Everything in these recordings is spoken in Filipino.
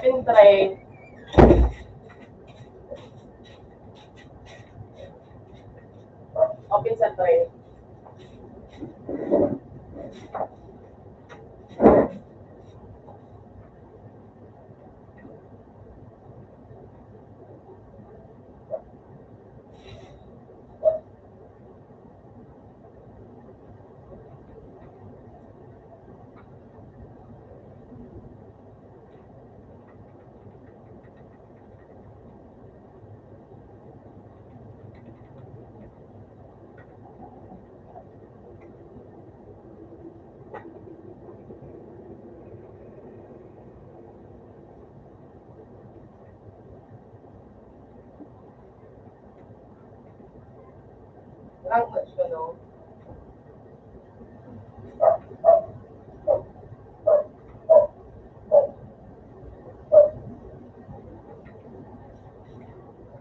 Open tray. Open sa tray. Language ko, no?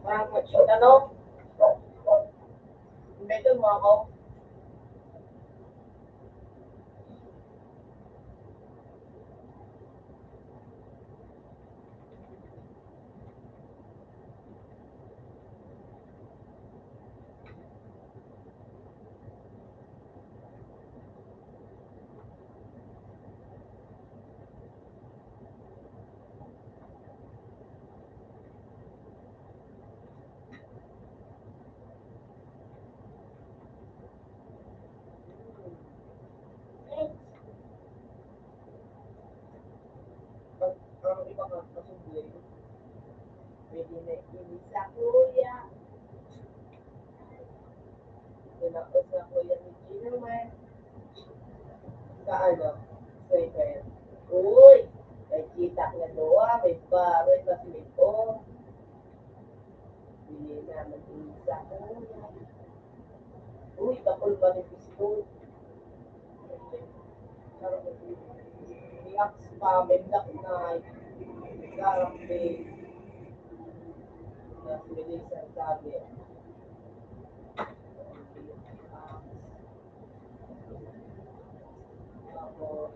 Language ko, no? Invento mo ako. Ang iba ka kasubuhay. Pwede na inisa kuya. Tinakot na kuya ni Gina man. Sa ano? Sweater. Uy! May kita nga doa. May baroy pa silito. Hindi na mag-inisa kuya. Uy! Kapul pa ni Pisto. Relax pa. Mendak na. Garang day. Nas Melissa sabi. Tapos,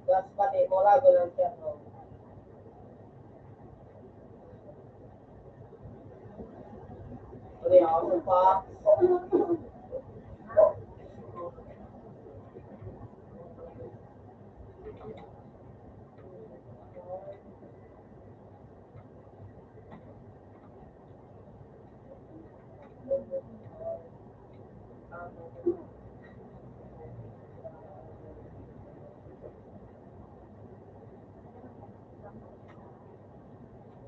gas pati mola gulang siya, no? Ano ako pa?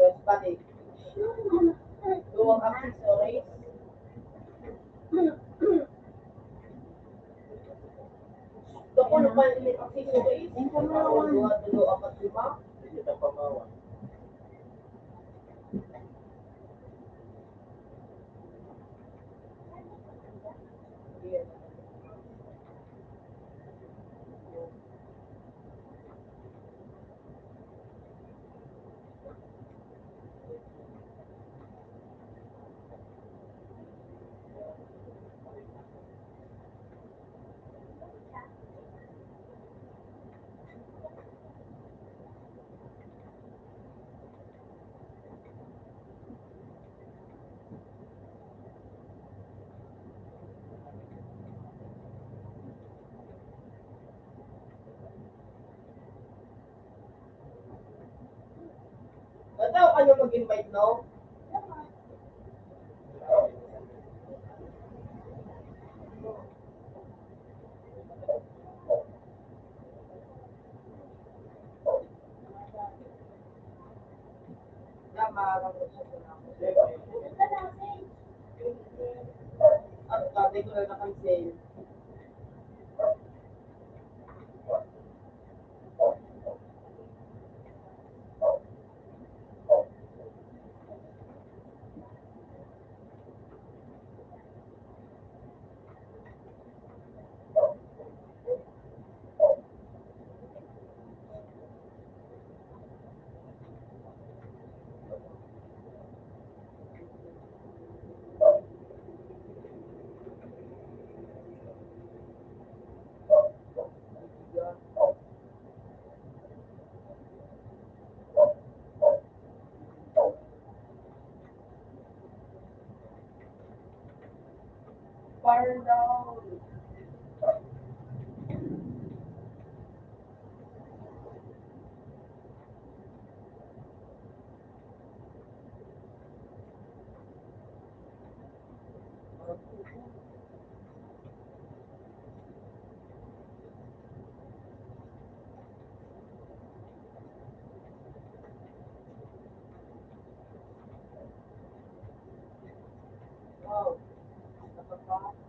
Gas pati. Luwang accessories. Doko na pa yung accessories. Dua, tulo, apat, lima. Hindi na pamawan. Nataw ka na mag-invite, no? Marang ko siya na ako. At dati ko na nakansel. burn down. Wow, nakaka-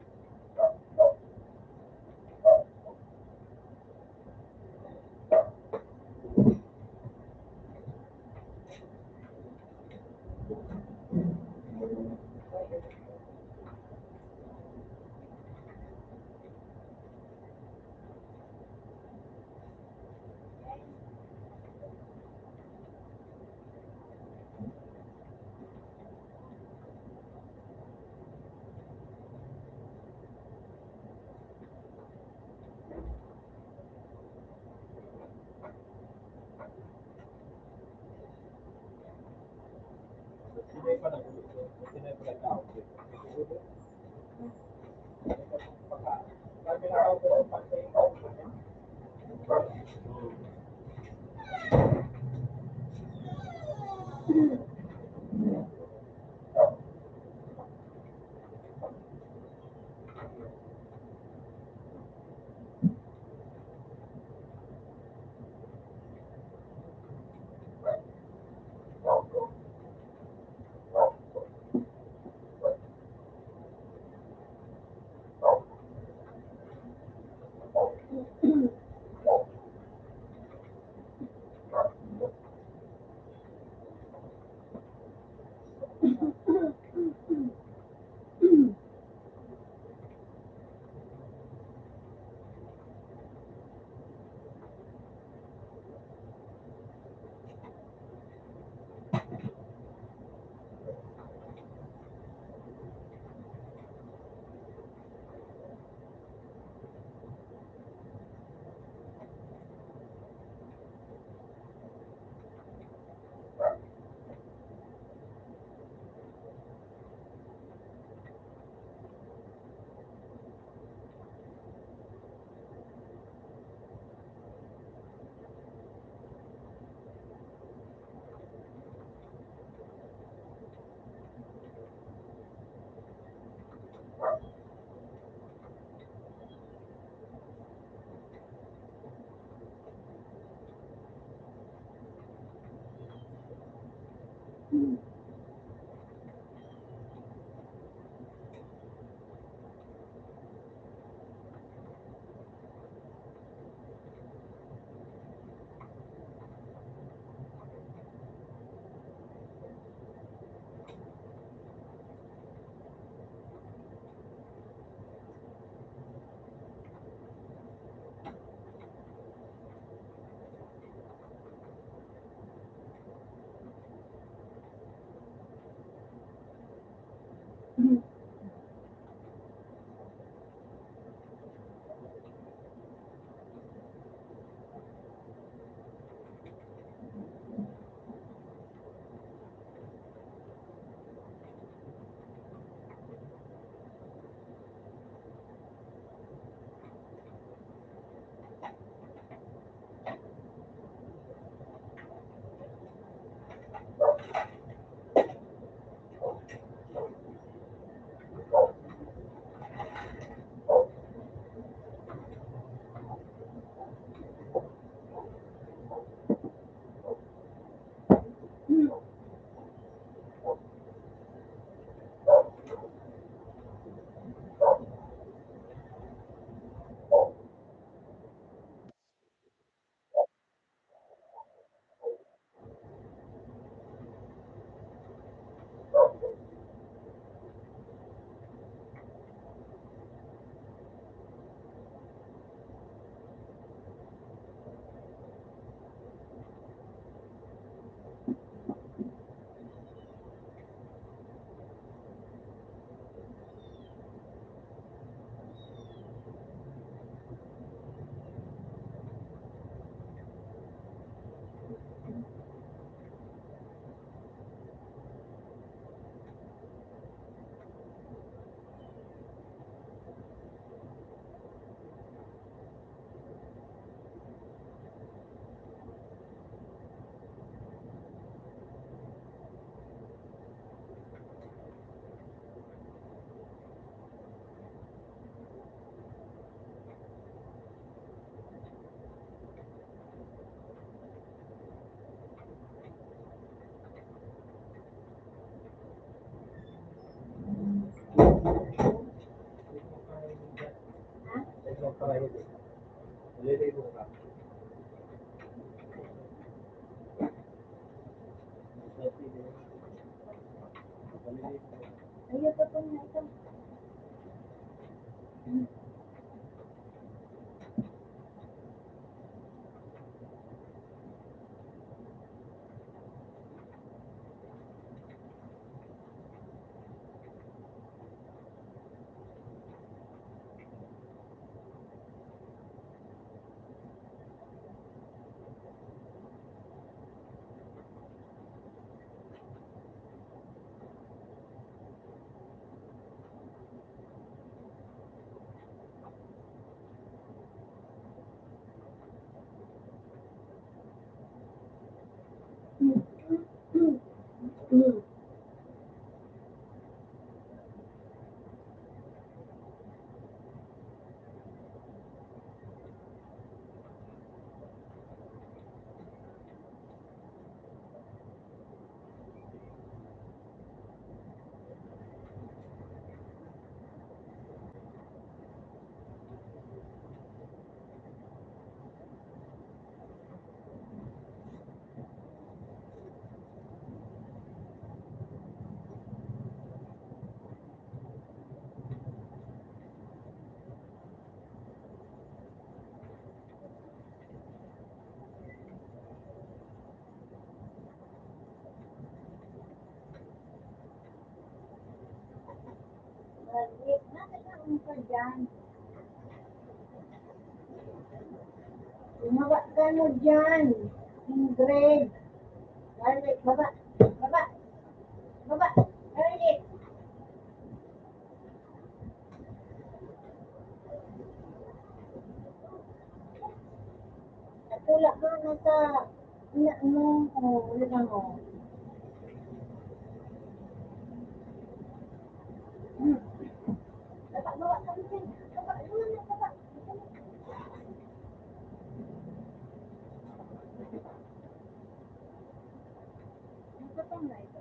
Bumaba ka mo dyan. Ingrid. Garlic, baba. Baba. Baba. Garlic. Natulak ka na sa ina mo. Wala na mo. Baba, baba ka mo dyan. Baba, baba, baba. Ito pa nga ito.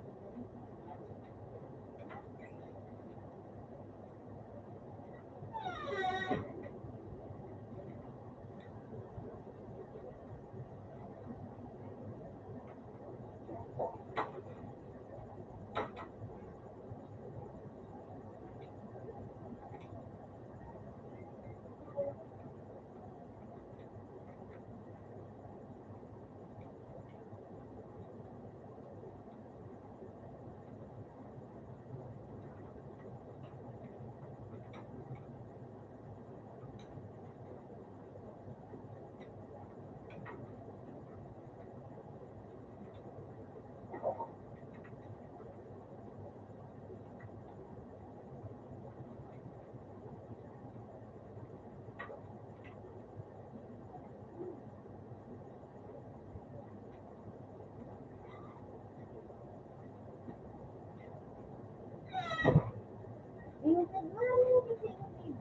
Ingrid, mali kasi Ingrid.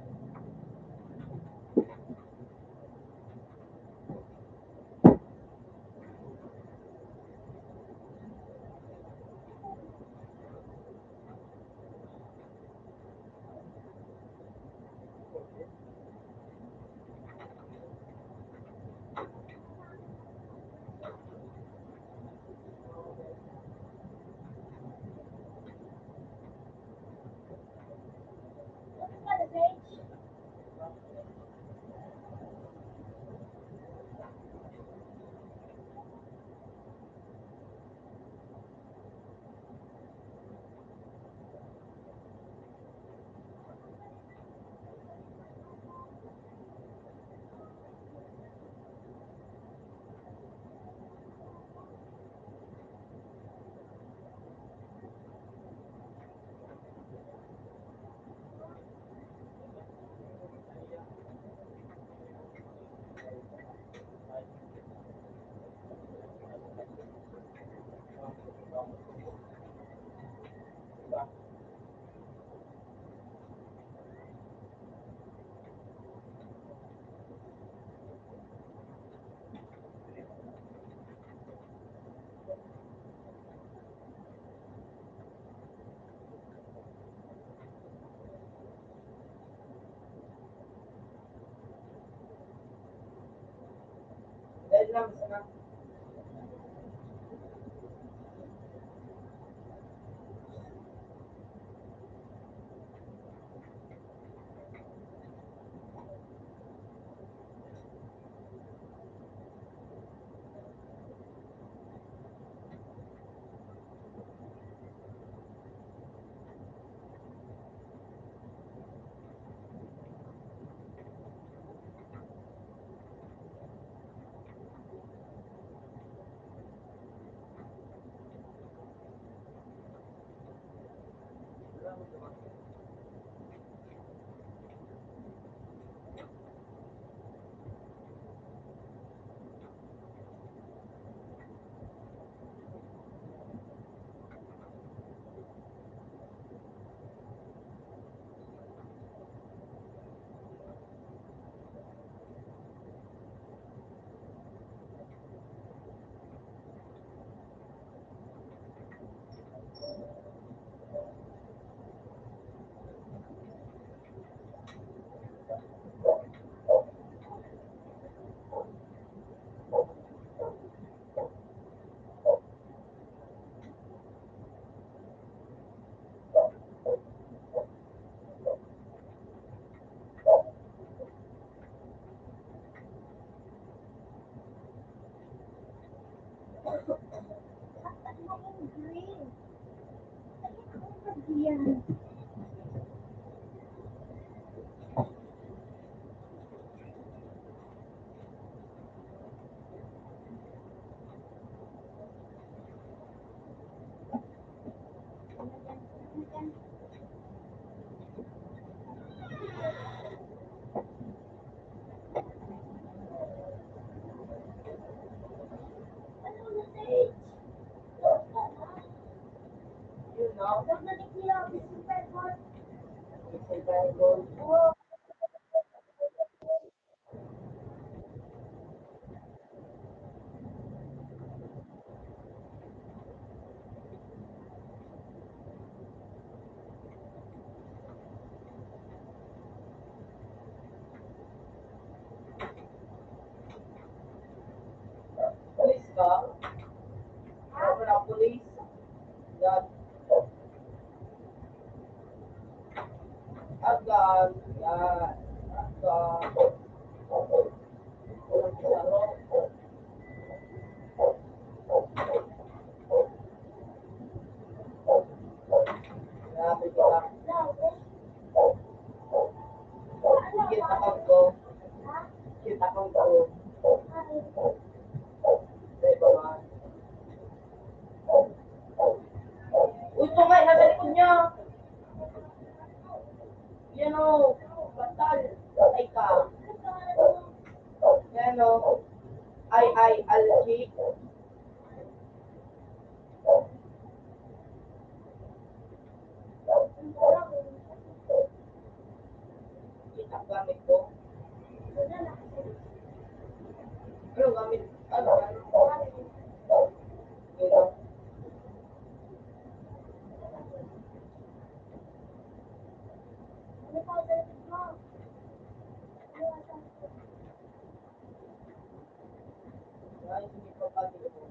Dahil lang sa Green. Yan. Yun, no? Huwag na nikilaw. Super hot. Kasi tayo gold. Oh, Pulis ka? Ako na pulis. Yan. Agad. Yan. Agad. Walang pisaro. Grabe kita. Cute account ko. Cute account ko. Diba nga? Uy, tumay, nasa likod niya. Yan o. Batal. Patay ka. Yan o. Alki. Kita gamit ko. Ano gamit? Ano gamit? Pero, ay, hindi ko pa dito.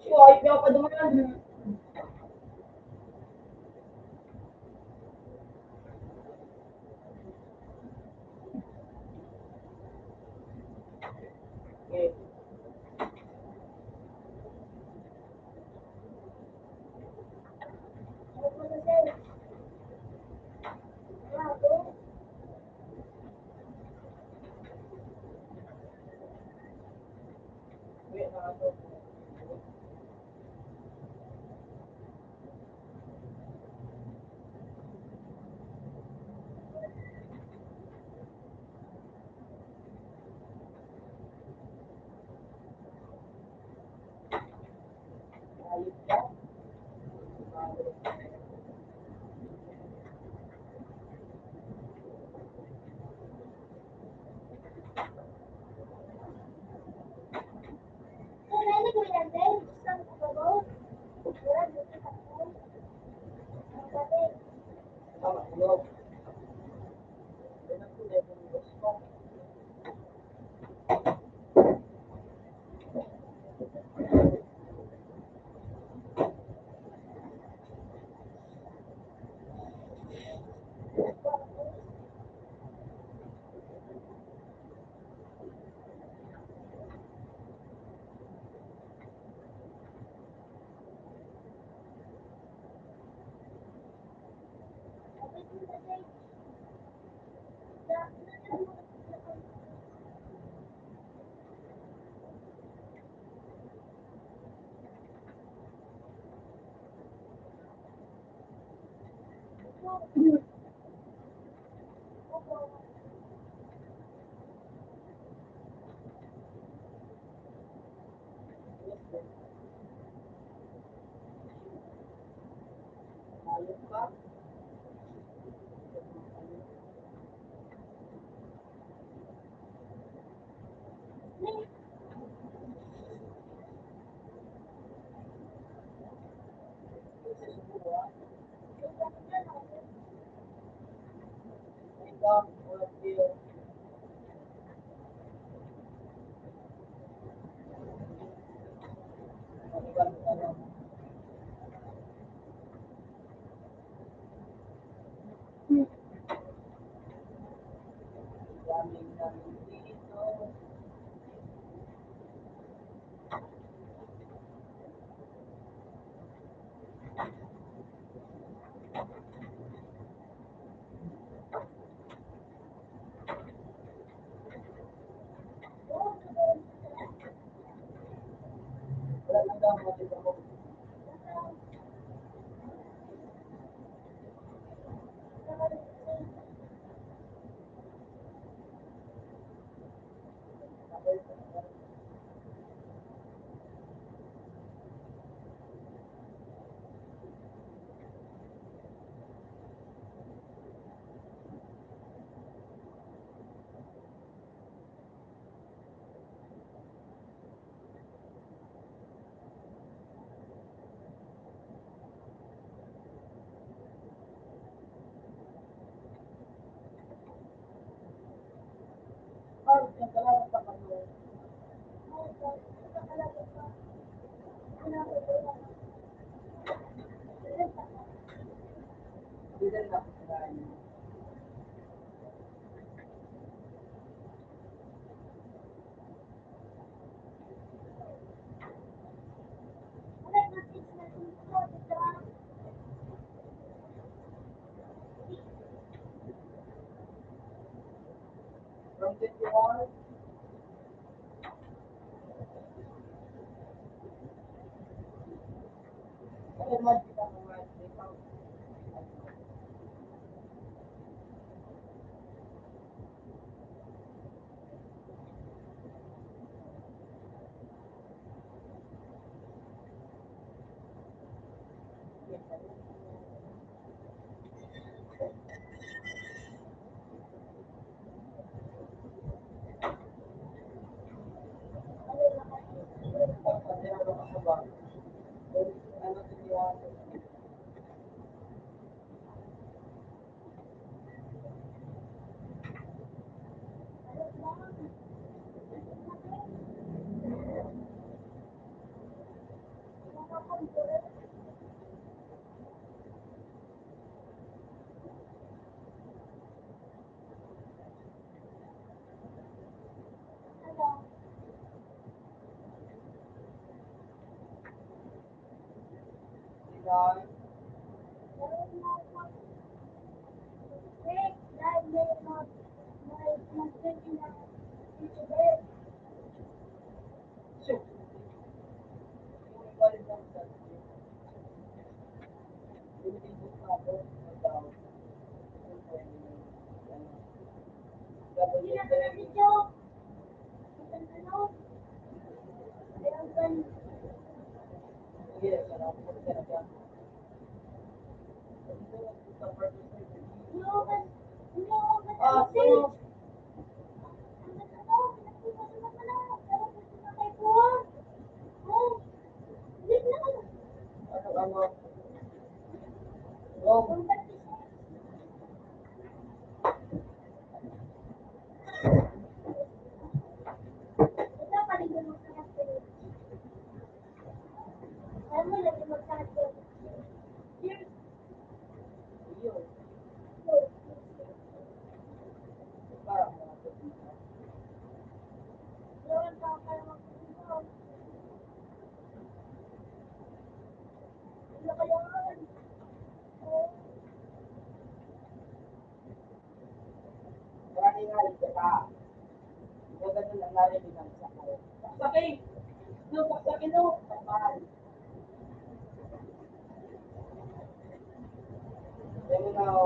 Siya, ay, piyak pa dumayan. Okay. Wait, nakasok. Ayos ka. Ayos pa. Ikaw, what you, ano, daming namin dito. Wala nang gamot dito ko. Ay, nagkalaman pa kami. Hindi na kakain. From 51, ano man kita mga ikaw. Pagkatira ko sa ba? Ano 51? Ilan? Shoot. Yung balik ng sa yung dito sa ako, daw. Yes, ano, talaga. Ah, so, ano, oh, yun. Parang, maraming nga rin ka. Yung ganun ang narinig sa ko. Saksakin! No, saksakin no! Mahal. Yan mo na ako.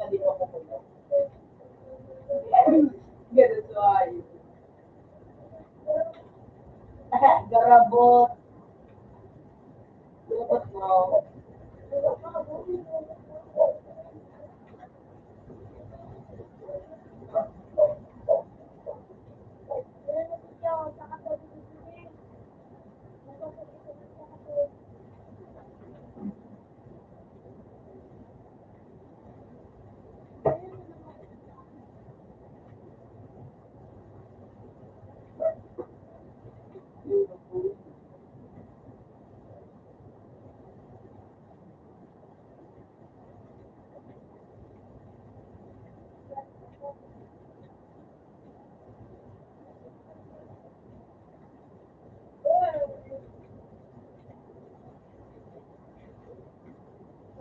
Nandito ako po. Ganun sa ayos. Garabot. Lupot mo.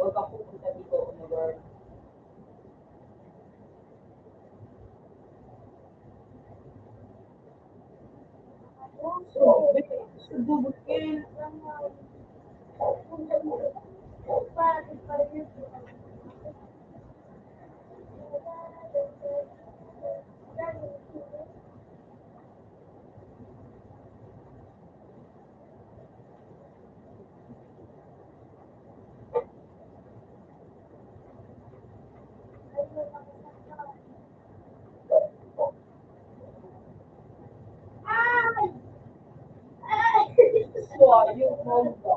Huwag kang pupunta dito, Oliver. So, subukin. So, yung phone ko.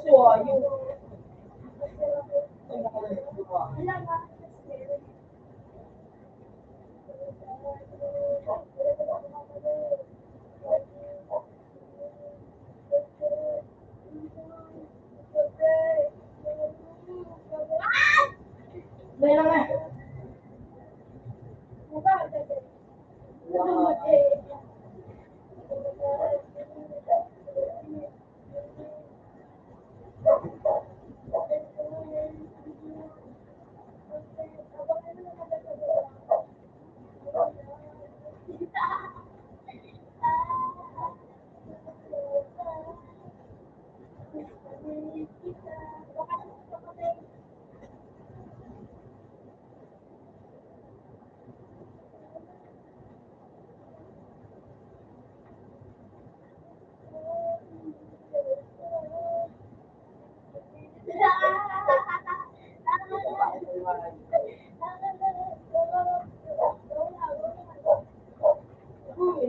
So, yung may lang eh. Wow.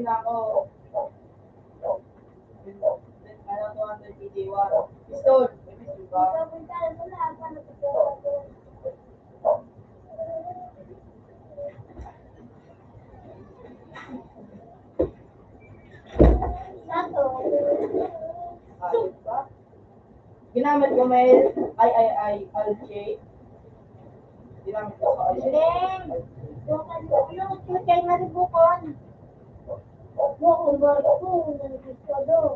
Nako. Ano to ang nagbidiwa? Pistol. May pistol ba? Ayos ba? Ginamit ko may LJ. Ginamit ko sa LJ. Isa lang.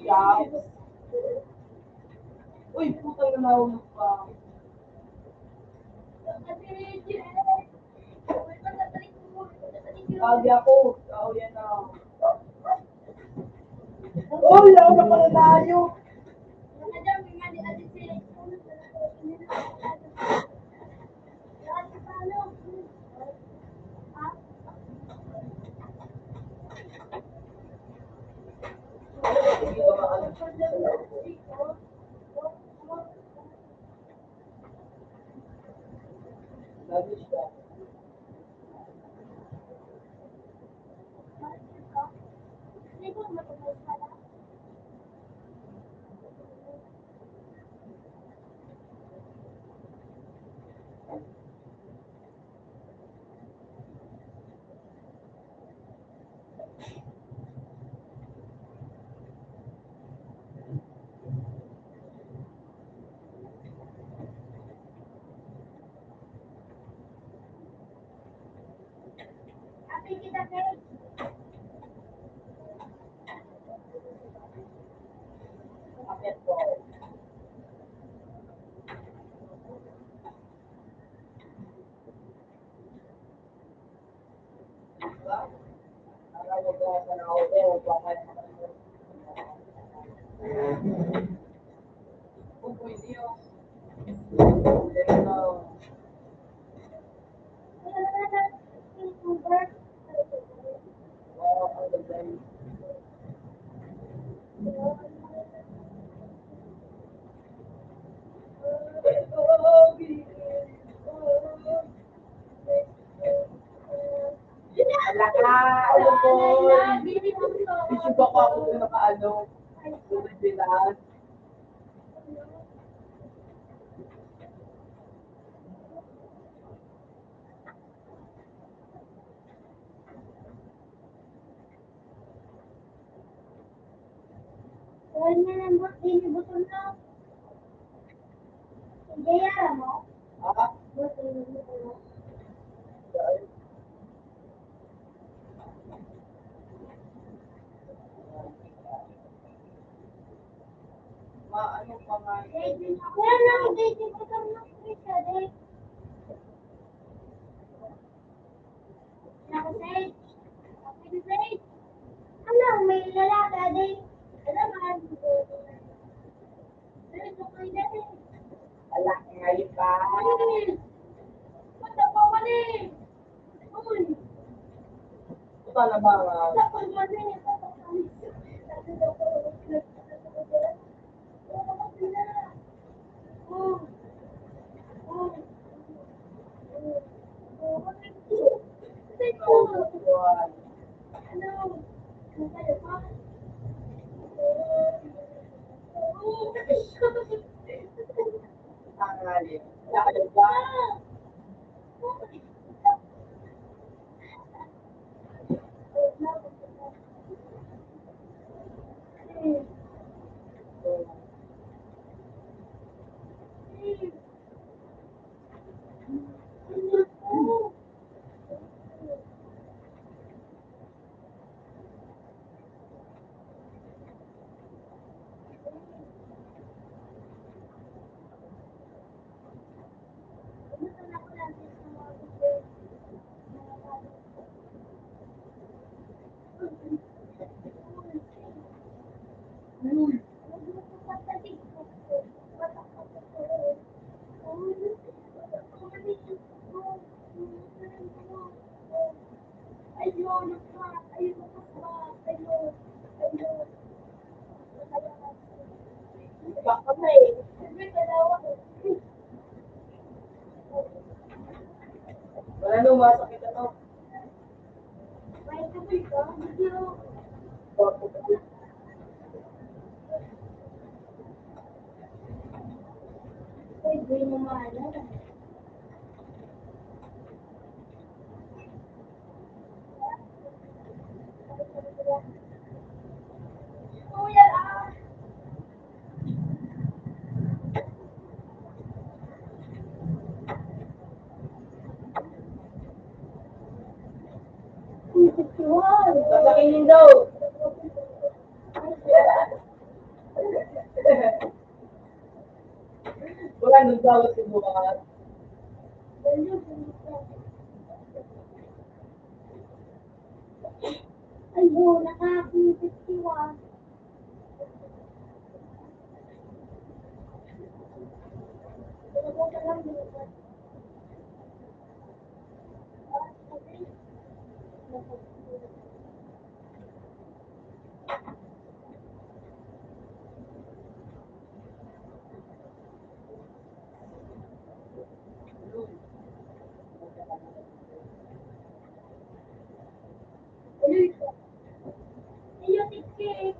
Yes. Uy, putang na nahulog pa. Sabi ako, ikaw yan na. Oh, yan na pala tayo. Hindi ba maalam? Lagi siya. kita guys. Kapit po. Diba? Para magkakasan ako din, magpapay. Kung pwede yun. Ganito. Wow, ang ganda. Alaka, ano po? Issue ba ako kung nakaano? Sunod bilang. Kaya niya nambot din yung button na. Hindi yan mo. Ha? Button yung button mo. Maano pa nga yun? Kaya lang din yung button mo. Siya din. Nakasage. Nakasage. Ano, may lalaka din. Alam mo, okay na din. Alak ngayon pa. Punta pa wala eh. Uy. Ito na ba nga? Tapos wala eh. Tangalin. Lakad ba? Baka na eh. Wala nung masakit ano. Hindi mo maalala. Kuya, Sasakinin daw. Wala nung daw siguro. Ayun, naka-51. Ayun, tikik.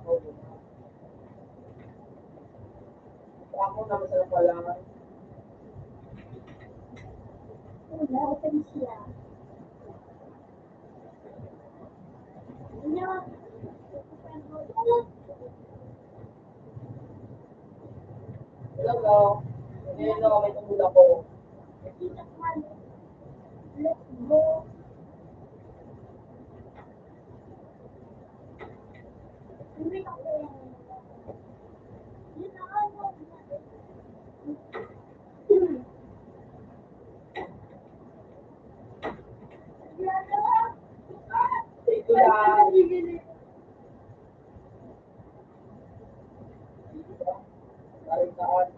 Oo. Ako na masarap pala. Wala, open siya. Ano? Talaga. Ngayon lang may tumula ko. Let's go. Hindi ako yan. Yun na ano. Ito lang. Balitaan.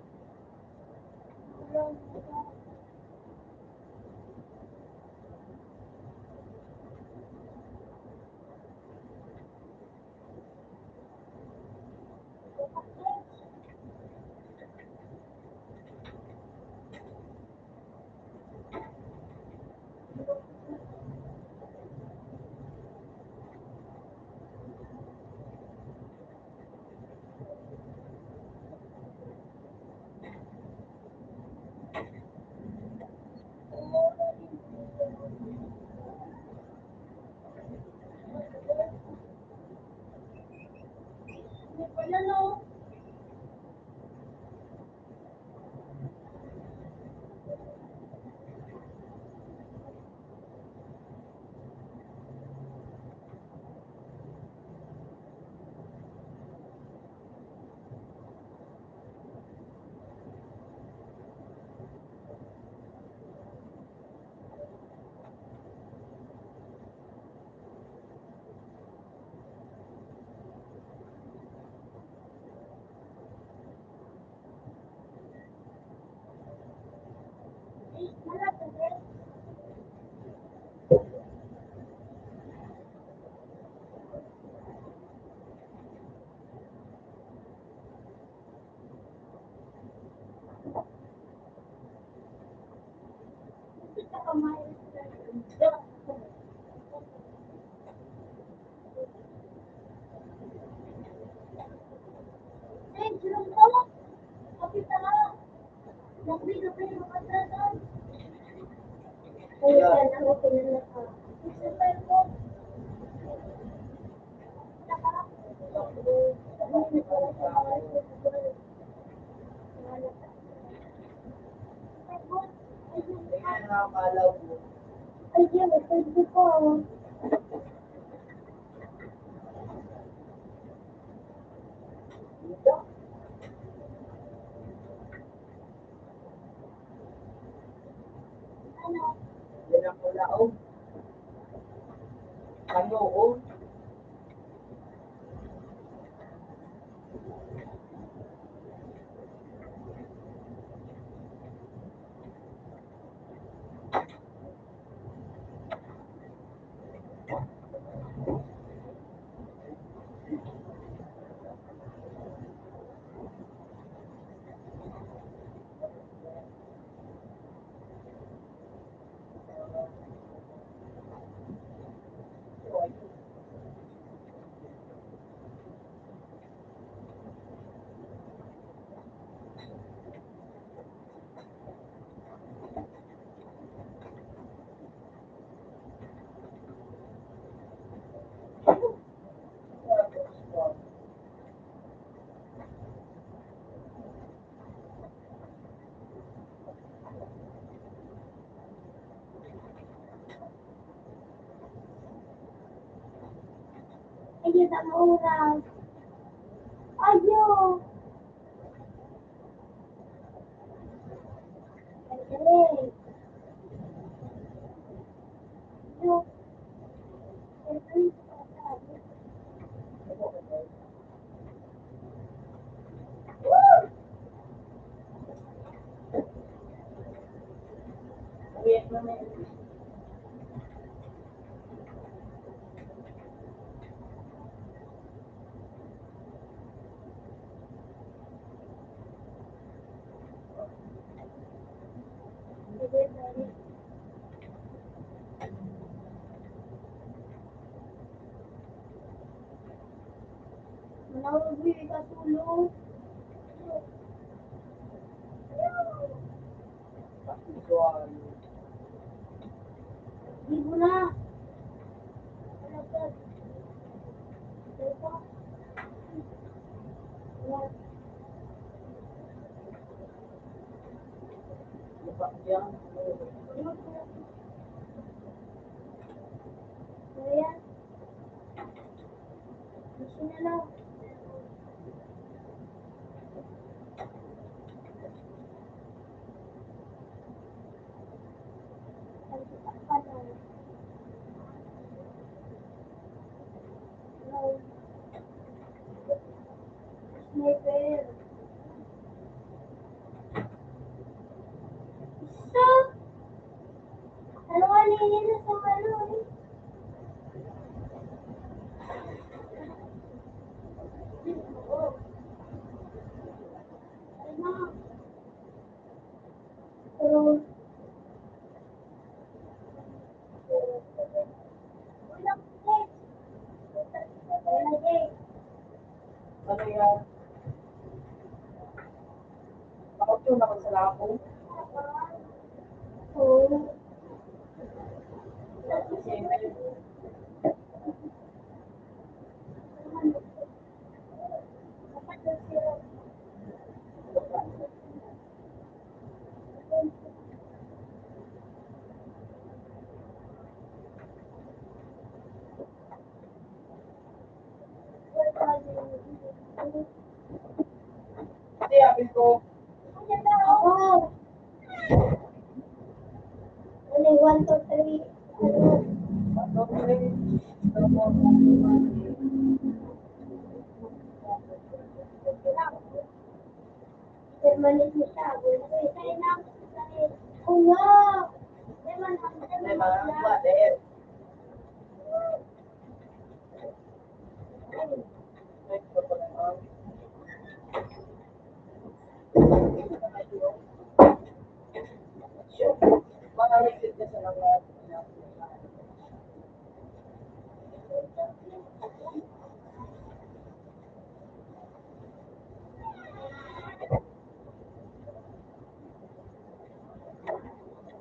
Wala no. Wala to eh. Kita kamay. Eh, julong ko. Kapita ka. Nabi yung mga tanan. Ay, yan ang pinala ka. Isipay ko. Tingnan na akala ko. Ay, yan, pwede ko. Dito. Ano? Yan ang kulaog. Ano ko? Ayun ang oras. Ayun. Ay, galing. Ayun. Ayun. Wait na may. Wala Blue. Visual. Libo na. Ano ba? Ito. Yan. Yan. Ayan. Gusto na lang. Sniper. Isa. Ano nga nilila sa ano eh? Ano? Pero, walang plate. Wala plate. Ano yan? Bakit yun ako sa lapong? Oo. Siyempre. Dapat na sila. Hindi, abis ko. Ako. Ano, 1, 2, 3. Ano? Permanent mo siya. Kaya na. Oo nga. May mga water. May pagkakas. Mga receipt na sa mga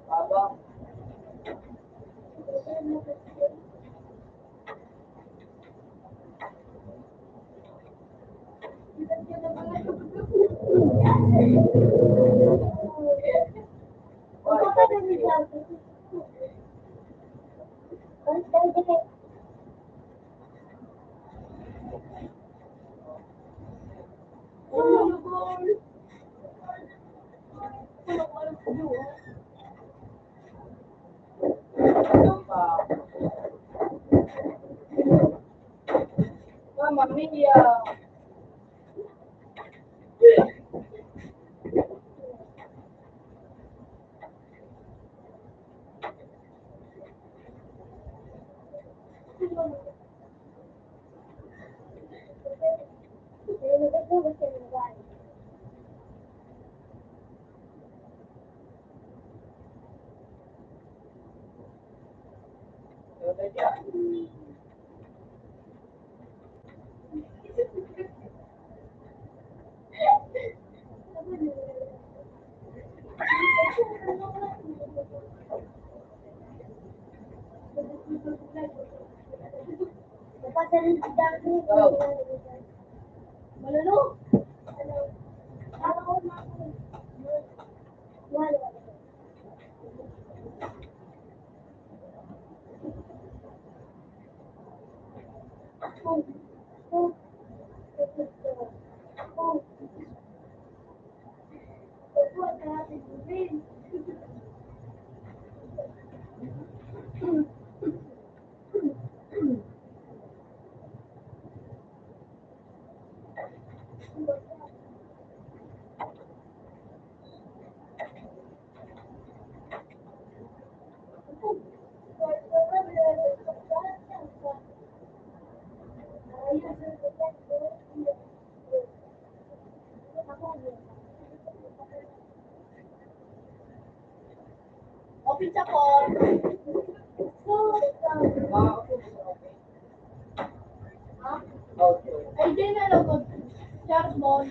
habang Mamma mia! Udah ya. Malulu. Open sa call. Okay. Ay, di na lang. Charles Ball.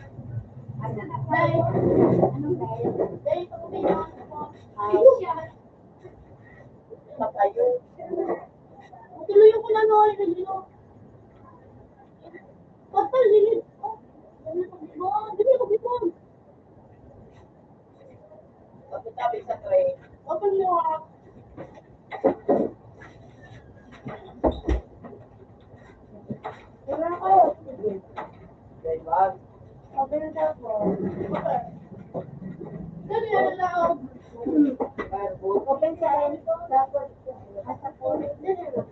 Dahil, anong dahil? Dahil ito ko pinakasok ko. Sa kayo. Tuloy ko na noon, nagino. Pasal, dilit. Dili ko bibon. Tabi-tabi sa tray. Open mo ako. Wala ko. Diba? Open na ako. Okay. Dali na lang ako. Firewood. Open sa akin. Dapat. Asa ko. Dali na lang.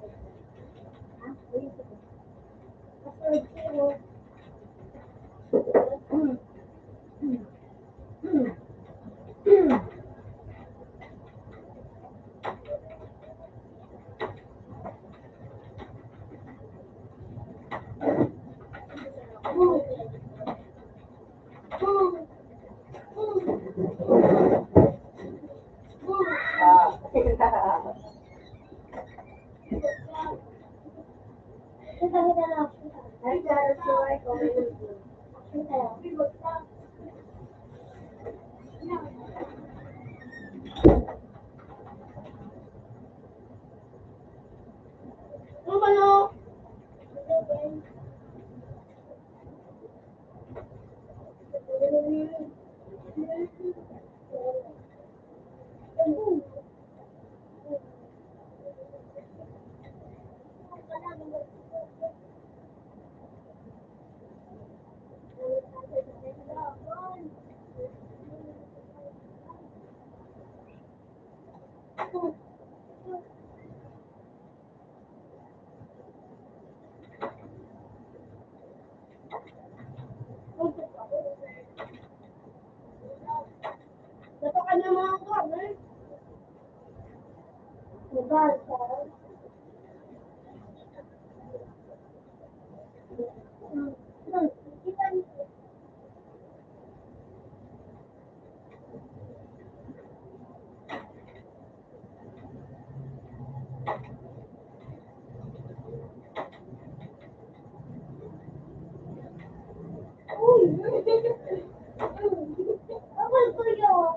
Password zero. Ah. Ay, Charles, suway ko. Ano ba no? Dapat ka na mga kamay. Mabal, Charles. Uy! Abal ko yun.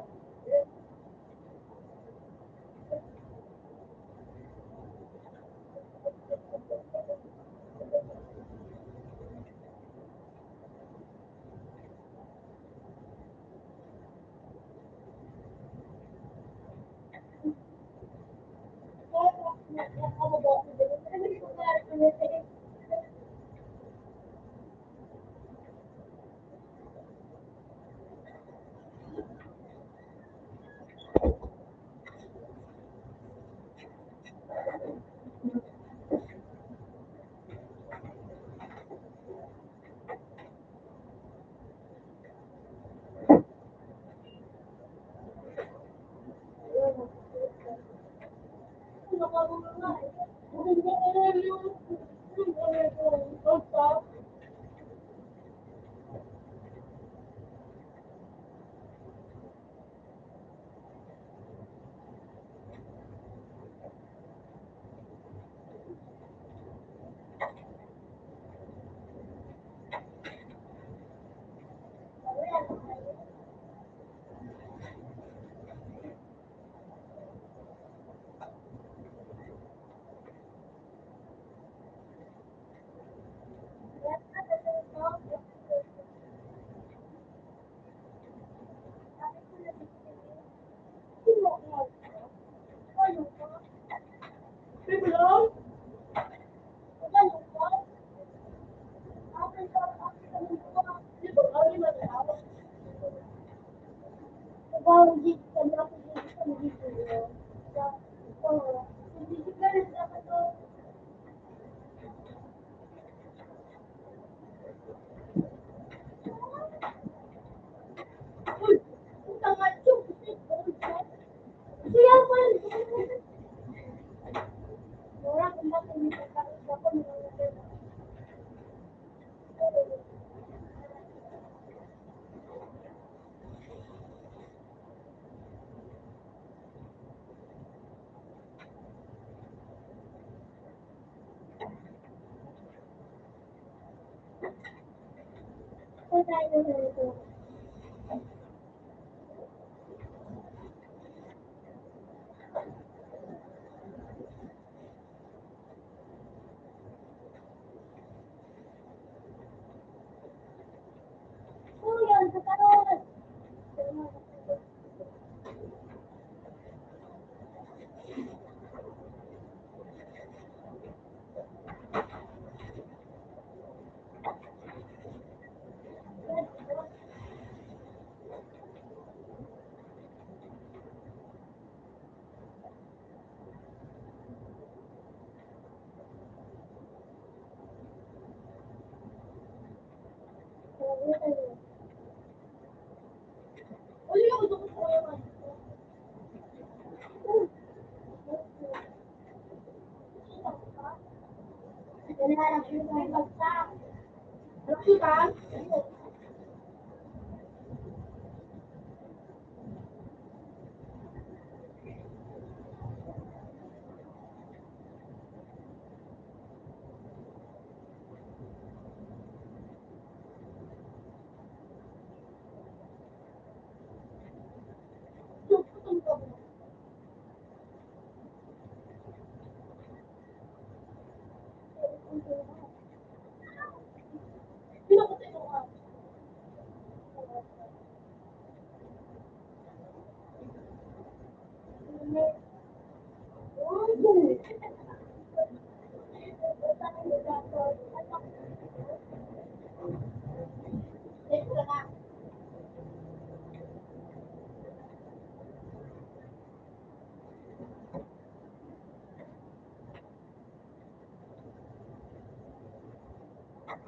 Belum? tayo nito. Oh, yun, sa karon. Uli ako doon sa karon. Hinahanap yung may bagsak. Nakita?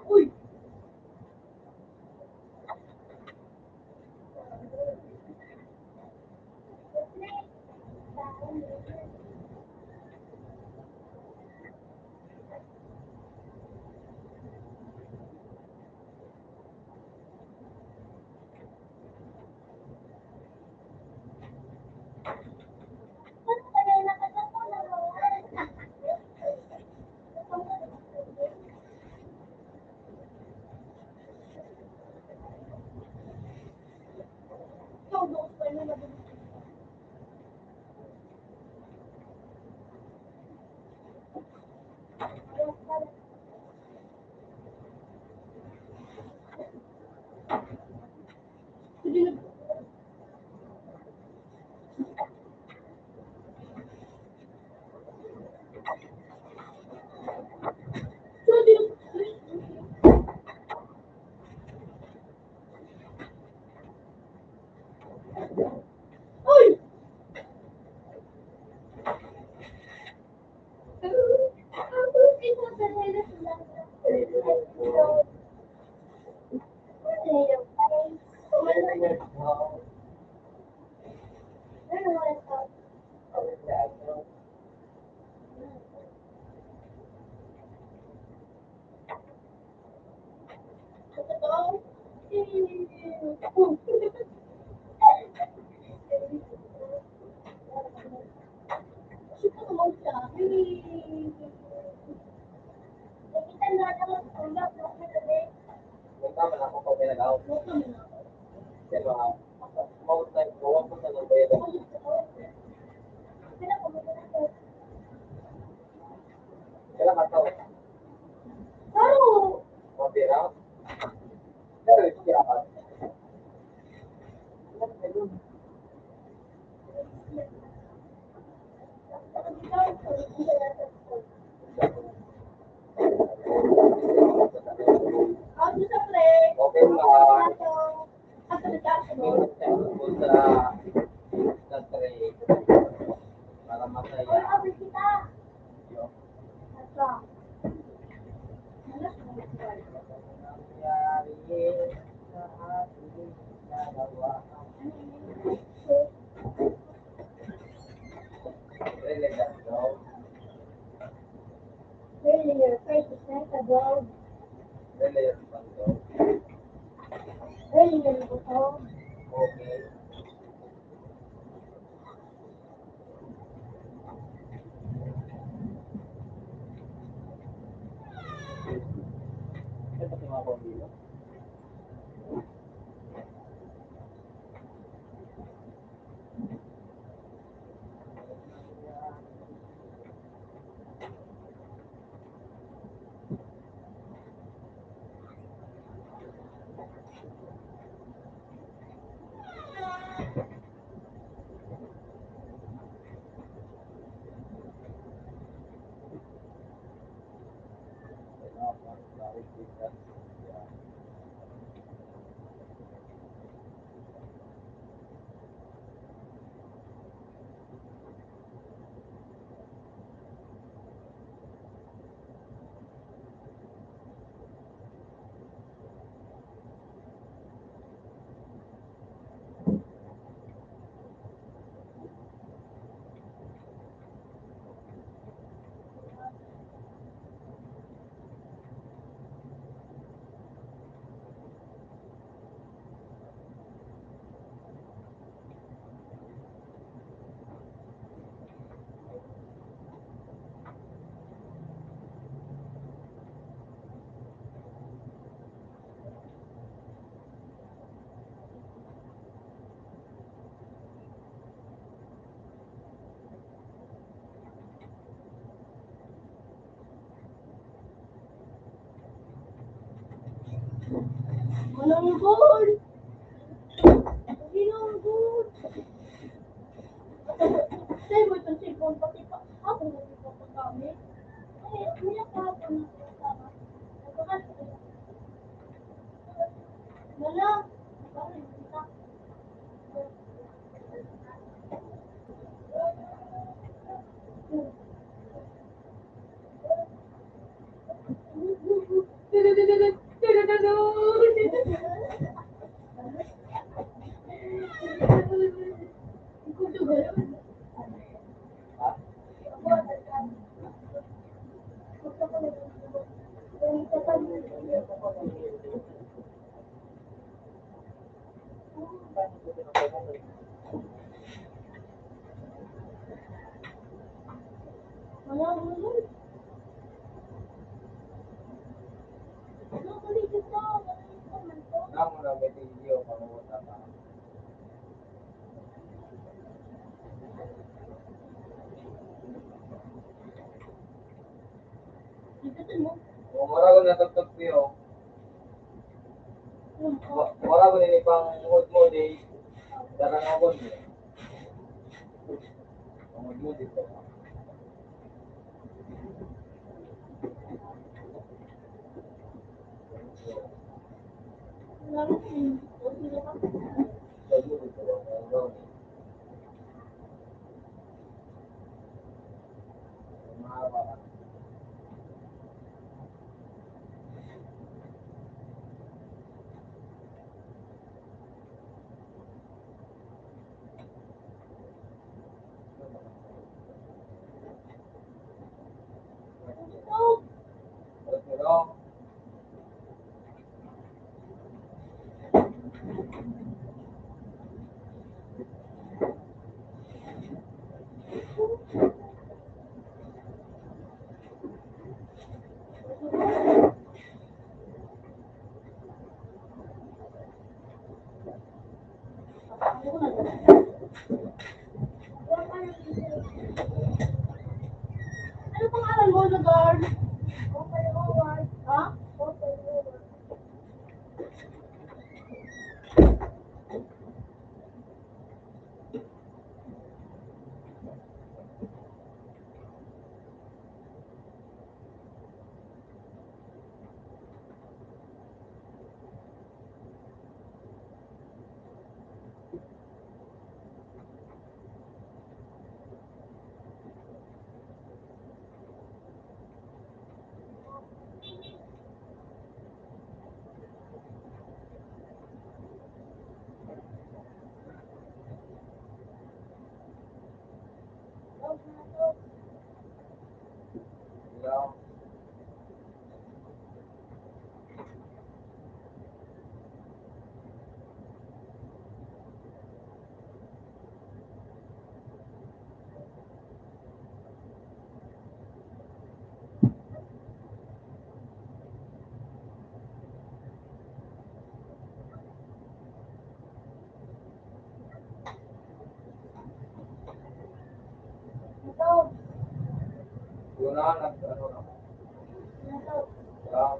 Uy! Ikaw doon pa yun na Uy! Really, your face is like a dog. Really, your dog. Malunggol! Malunggol! Sa'yo mo itong cellphone, pati pa ako hindi pa pagkami. Ay, umiyak ka ako ng kasama. Nagkakas. Wala. Bakit? Kita. Kamu na may video pangunta ka. Kung wala ko natagtag piyo, wala ko nini pang mood mo di darang ako niya. Pang mood mo dito. Mood mo dito. Mahaba ka. Pero, Ano pangalan mo, Lagard? Ha? ilaw. Yun na, ano na. Ilaw.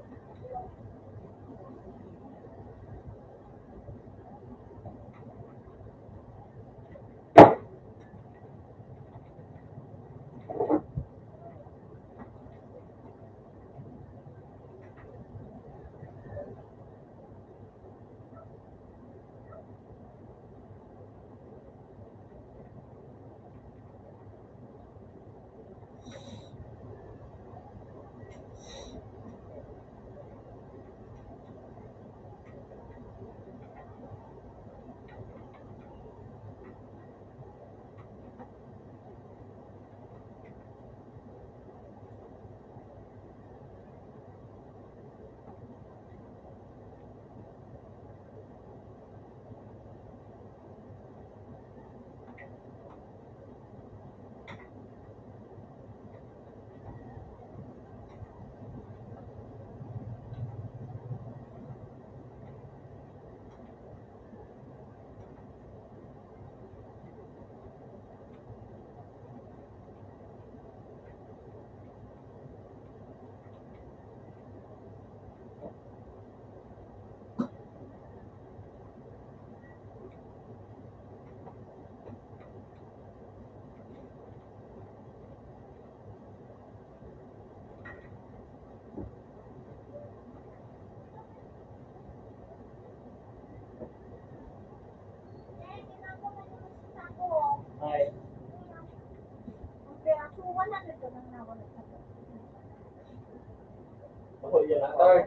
Oh, yan ang third.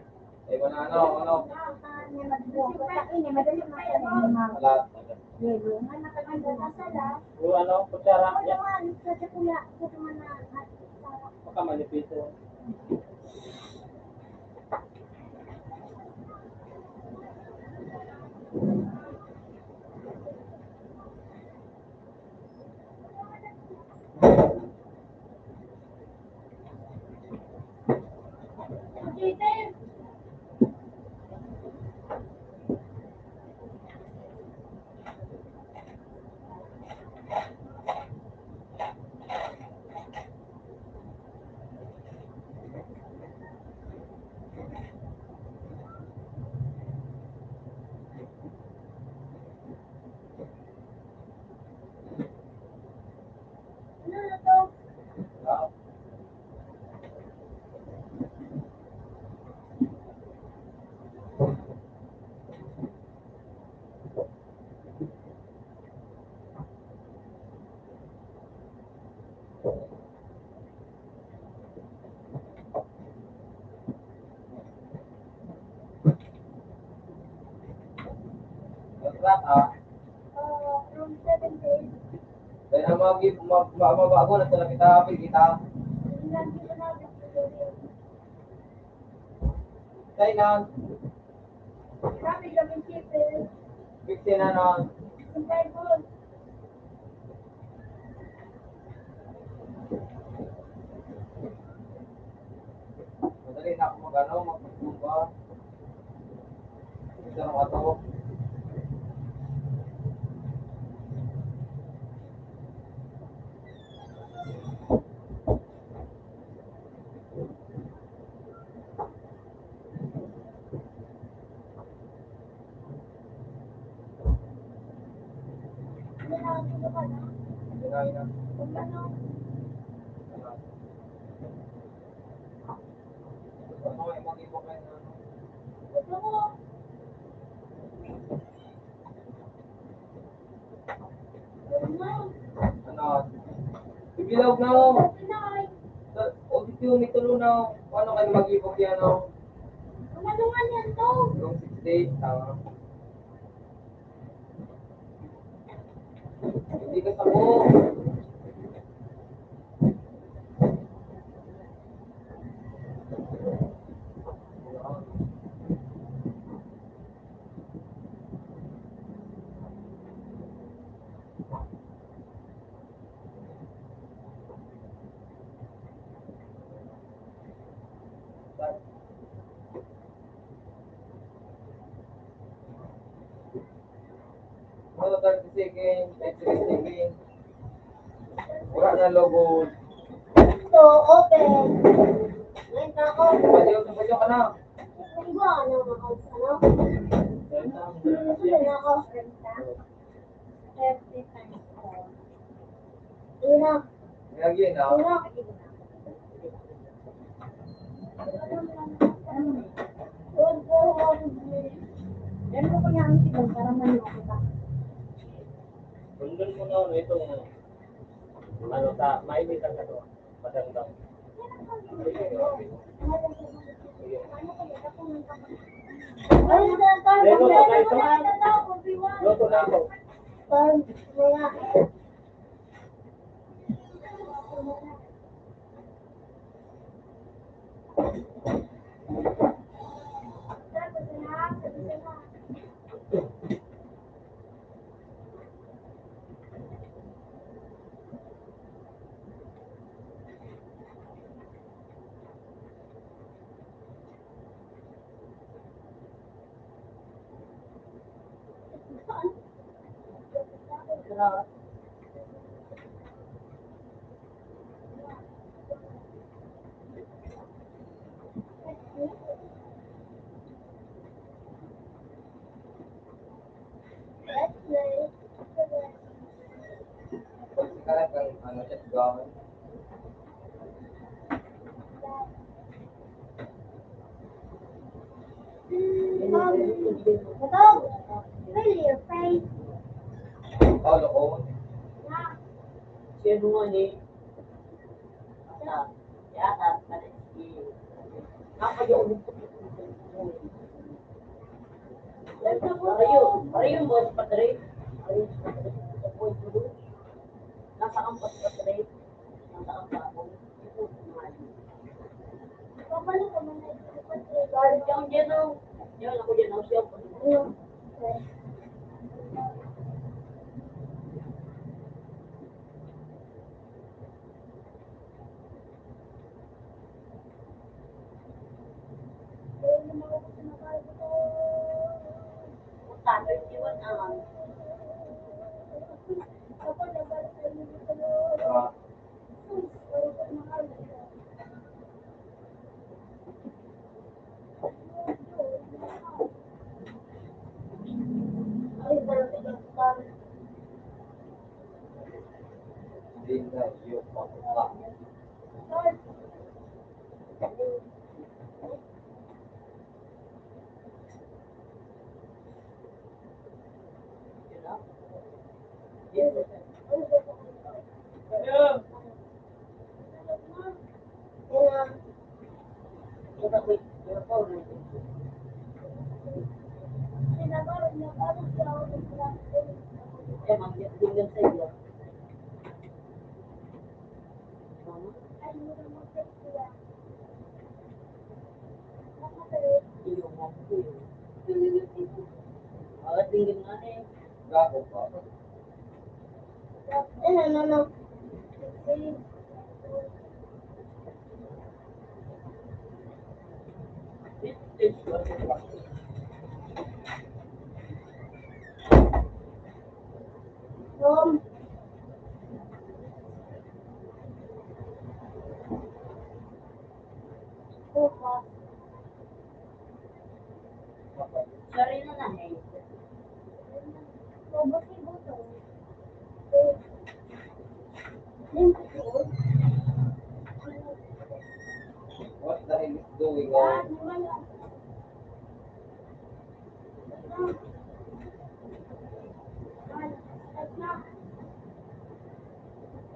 Eh, kung ano. Wala. Yung ano, kutsara. Yan. Baka manipis yun. Wow. Contract ah. Room 7 days. Dahil ang mabago na sila kita, kita. Say na, Kami kami chipin. 15 na na. Sintay po. Madali na ako magpagbuka. Isa ng ato. Kinain na. Ano ay mag-ibok kayo na ano. Ano? Ibilaw na ako. O dito yung mitulo na. Paano kayo mag-ibok yan o? Yung 6 days, tama. Hindi ka sa ko. Ano 30 seconds, 30 seconds. Wala na logo. So, open. Wait na ako. Padyo ka na. Linggo, ano, ano? Gusto na ako. 30 times 4. Yun na. Nilagyan na. Yun na. Yan mo kaya ang sibag para manloko ka. Bundol mo na ano itong ano ta, mainitan ka to. Madangdang. Luto na ako. Pagkalat ng ano siya, gawin. Really, your face. Oh, loko. Yeah. Siya mo nga ni. Yeah. Babalik ka man na ano? Ah, hindi na yung papunta. Gago pa. What the hell is going on?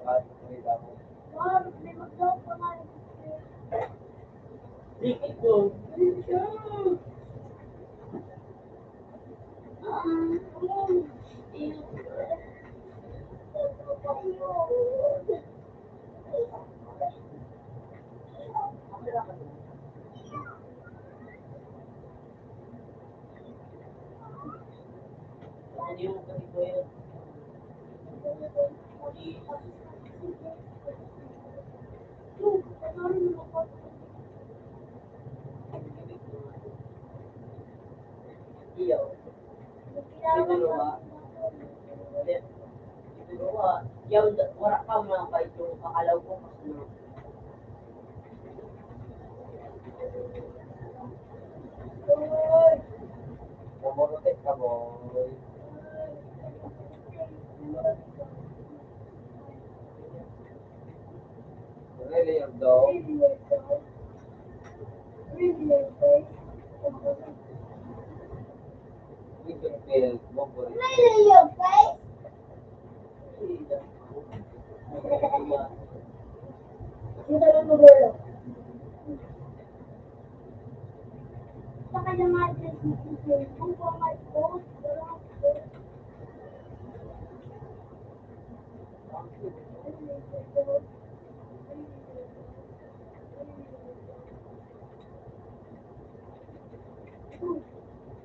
At wait ako. Namorotek ka boy. Really your dog? We can feel bobo.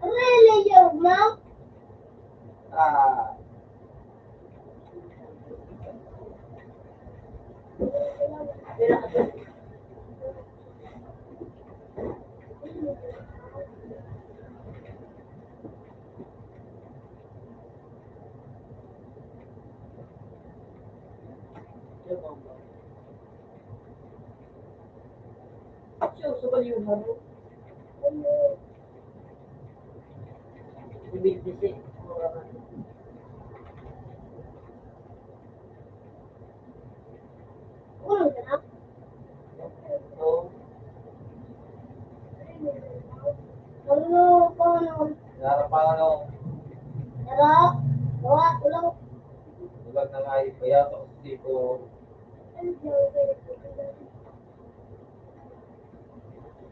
Really, your mom? Ah, so, narapan ano, ulag na nga ipaya sa tipo,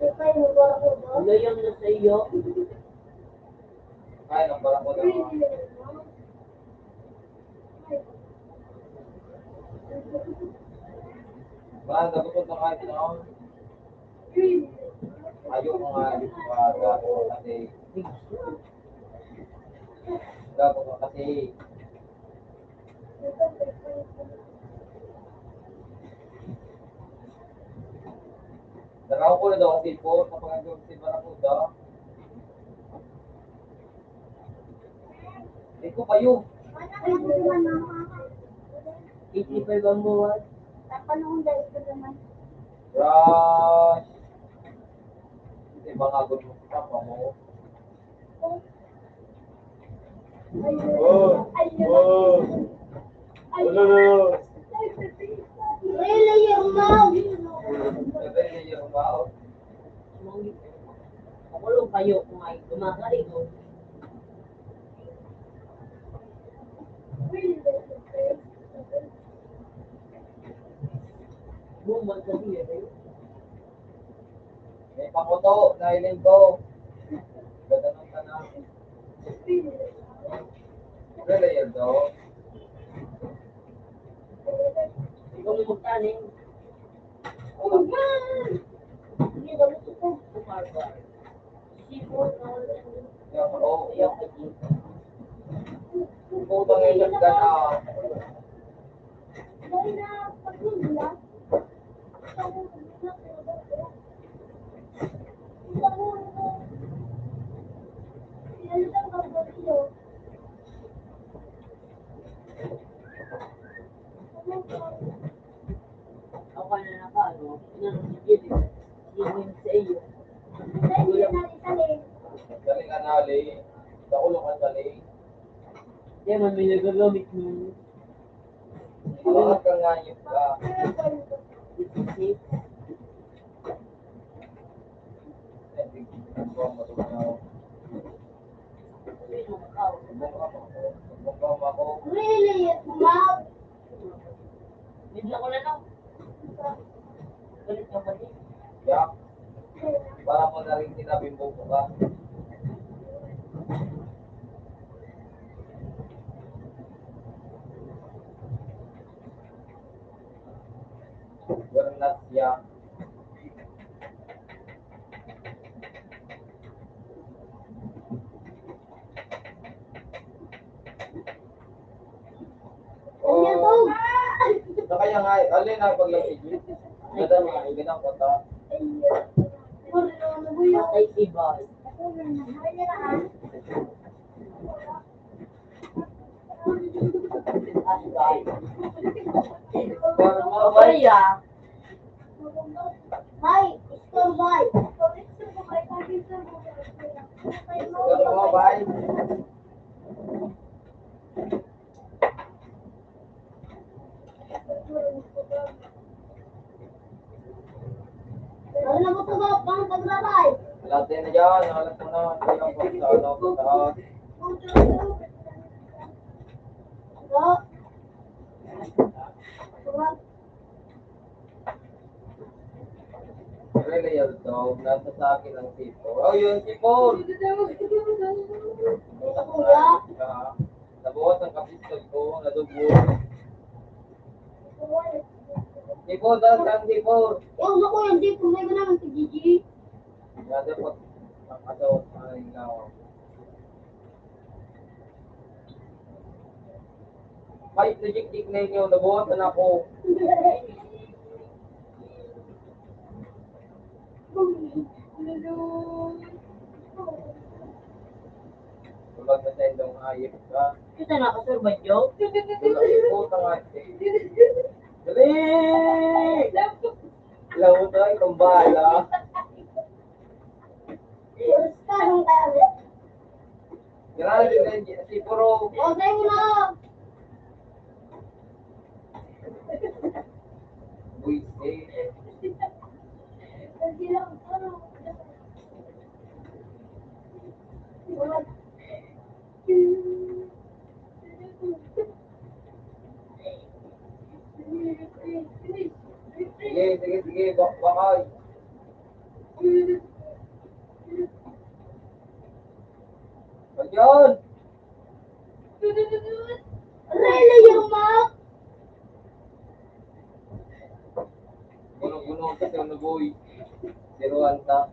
Kayo mo ba ako ba? Ano yung nasa iyo? Kaya ng parang ko na. Parang dapat ko kahit na. Ayaw ko nga, gago ko kasi. Gago ko kasi. Nakaw ko na daw kasi po, kapag nagawin si Barakuda. Hindi ko kayo. Ay, ito naman na. 85 ang buwan. Tapanong dahil ito naman. Rush. Hindi ba nga gusto mo sa papa mo? Ayun. Ayun. Ayun. Really, your mom. Sabi niya yung wow. Makulong kayo kung ay kumakain ko. Bumag sa siya kayo. May pakuto, nailin ko. Ganda ng tanang. Really yun daw. Ikaw mo magtanin. Oh, man. Hindi ka gusto ko. Kumarba. Sipon na wala. Yung oo. Ayaw ka dito. Putang ina ka na. Dahil na pagkula. Ako ka na nakano. Inanong si Jilly. Hingin sa iyo. Dali ka na, Ali. Nakulo ka dali. Hindi man may nagagamit mo. Bakit ka nga yun ka? Isip. Really, mom? Bigla ko na lang. Galit ka ba din? Yeah. Para mo na rin sinabing buko ka. We're not young. Oh. Na kaya nga, alin na paglasig. Ganda nga, iganang kota. Patay si Boy. Asgay. Pero mga Okay ah. Hi, store by. Pero mga bay. Ano na mo ito ba? Pang paglabay. Lahat din na dyan, alam ko na. Kailang kung sa ano, kung saan. Ano? Really, yun daw. Nasa sa akin ang tipo. Oh, yun, tipo. Kuya? Nabuhat ang kapistol ko, nadugo. Tipo, dahil saan tipo? Yung ako yan, di kumay ko naman si Gigi. Nada po, ang ato, ay ngaw. May project na inyo, nabuhat na ako. Tulad na sa indong ayip ka. Kita na ka, Sir Badyo? Tulad ipot ang ate. Dali! Alam mo tayo, itong bala. Karong tayo. Grabe na yun, si Puro. O, sa'yo mo na. Buwisi. Sige, sige, sige, bakay. Pag yun! Really, yung mouth? Gunong-gunong kasi ano boy. Siruan ta.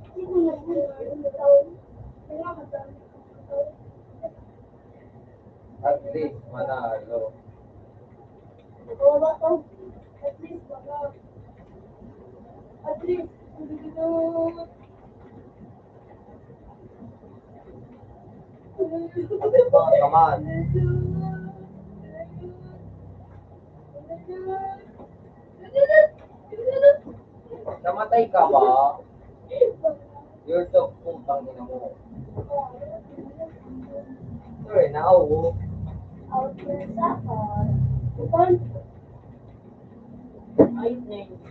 At least, manalo. At least. At least mga kaman. Namatay ka ba? You're so putang ina mo. Sorry, now. Ayos na yun.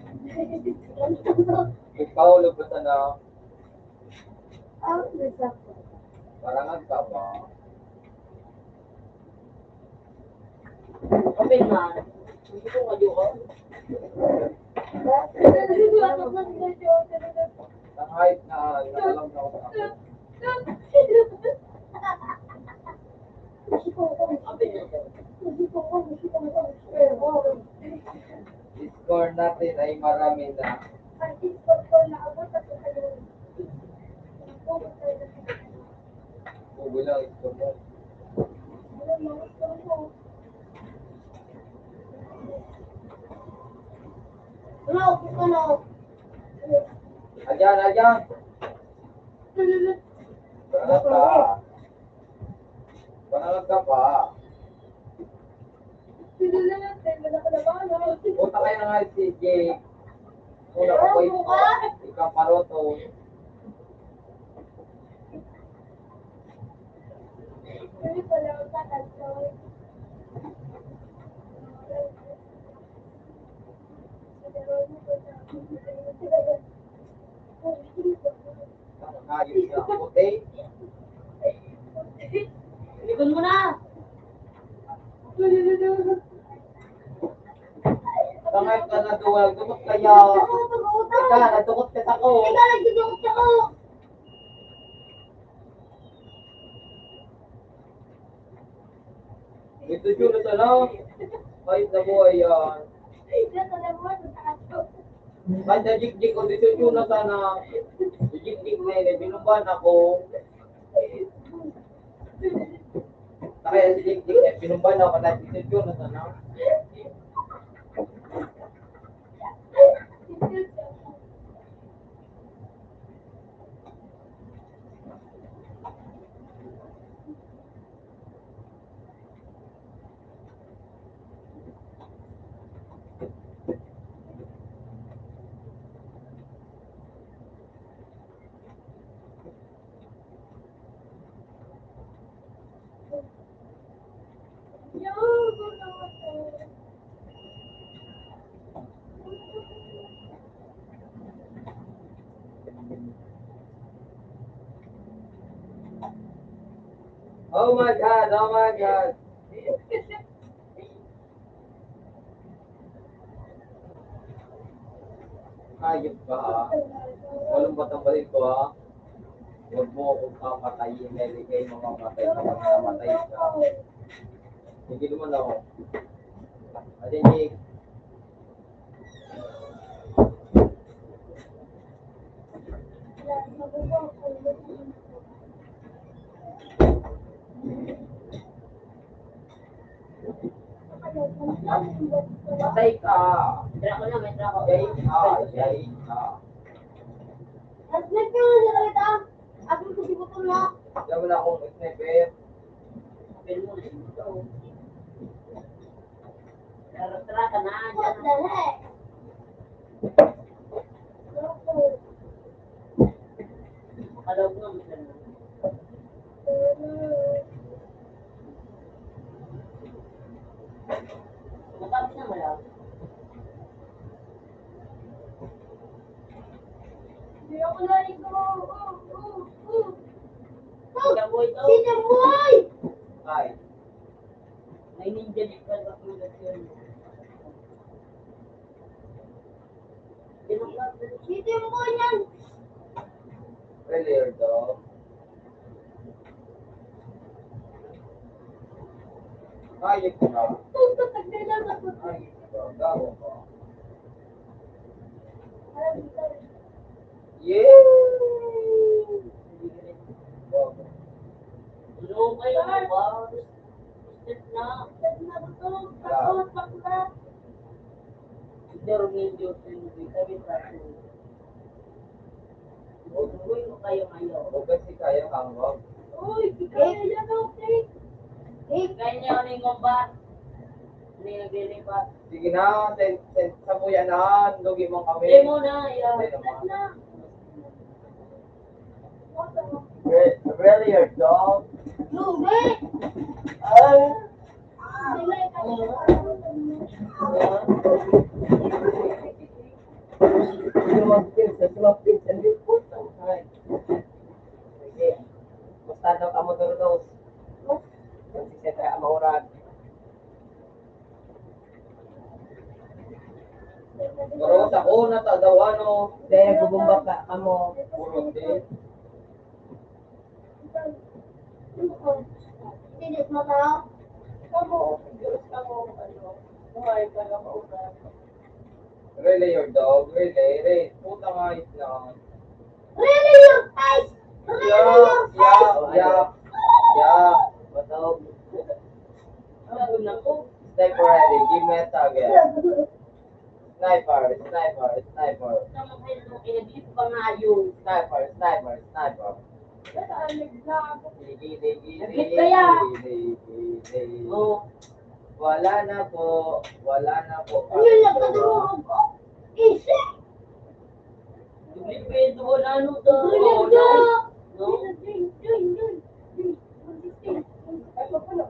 Ikaw, lubusan na. Parangag ka ba? Open man. Hindi ko kayo ko. Ang hype na, nakalam na ako sa ako. Open na siya. Score natin ay marami na. Bugo lang, score mo. Ayan, ayan. Parangag ka. Parangag ka pa. Punta kayo na nga si Jake. Una ka po ito. Ikaw paroto. Nakakayos na. Okay? Likod mo na. Tangay ka na duwag. Dumot kaya. Ika, nadukot ka ako. Ito yun na sana. Kahit na buhay yan. Kahit na jik-jik ko, dito yun na sana. Jik-jik na yun, binuban ako. Kaya si jik-jik, binuban ako na dito yun na sana. Oh my God, oh my God. Hayop ka ha. Walang batang balik ko ha. Huwag mo akong papatayin, dahil kayo mamamatay kapag namatay ka. Sige naman ako. Ate Jake. Patay ka. Tira ko na, may tira ko. Yay ka. Yay ka. Alam mo na akong sniper. Open mo na. Ito. Tara ka na. What the heck? Kalawag mo. Matapos na malawag. Hindi ako naligo. Gaboy to. Sino boy? Ay. May ninja di pa sa tulad yun. Sino boy yan? Really, your dog. Ayos na. Ayos ka. Gawa ka. Yay! Gawa. Ano kayo ba? Step na. Pero medyo hindi kami tayo. Uy, kayo ngayon. O kasi kaya hanggang. Uy, kaya yan, okay. Kanya ni ngomba. Ni naglilipat. Sige na, sa buya na, lugi mo kami. Hindi mo na, ya. Hindi naman. Really, your dog? Lugi! Ay! Dili ka Basta daw ka mo dos. Kasi siya kaya maurag. Pero sa una ta daw ano, dahil nagbubumba ka amo. Puro din. Dinis mo tao? Kamu, Diyos kamu, ano, buhay ka na mauna. Really, your dog? Really? Puta nga lang. Really, your face? Really, your face? Yeah. Batog. Ano na ko? Sniper ready. Give me a target. Sniper. Sama kayo nung kinabit pa nga yung Sniper. Nagit kaya? Oh, Wala na po. Ano lang ka dumurog ko? Easy! duplipedo ko na ano to. Gulag No?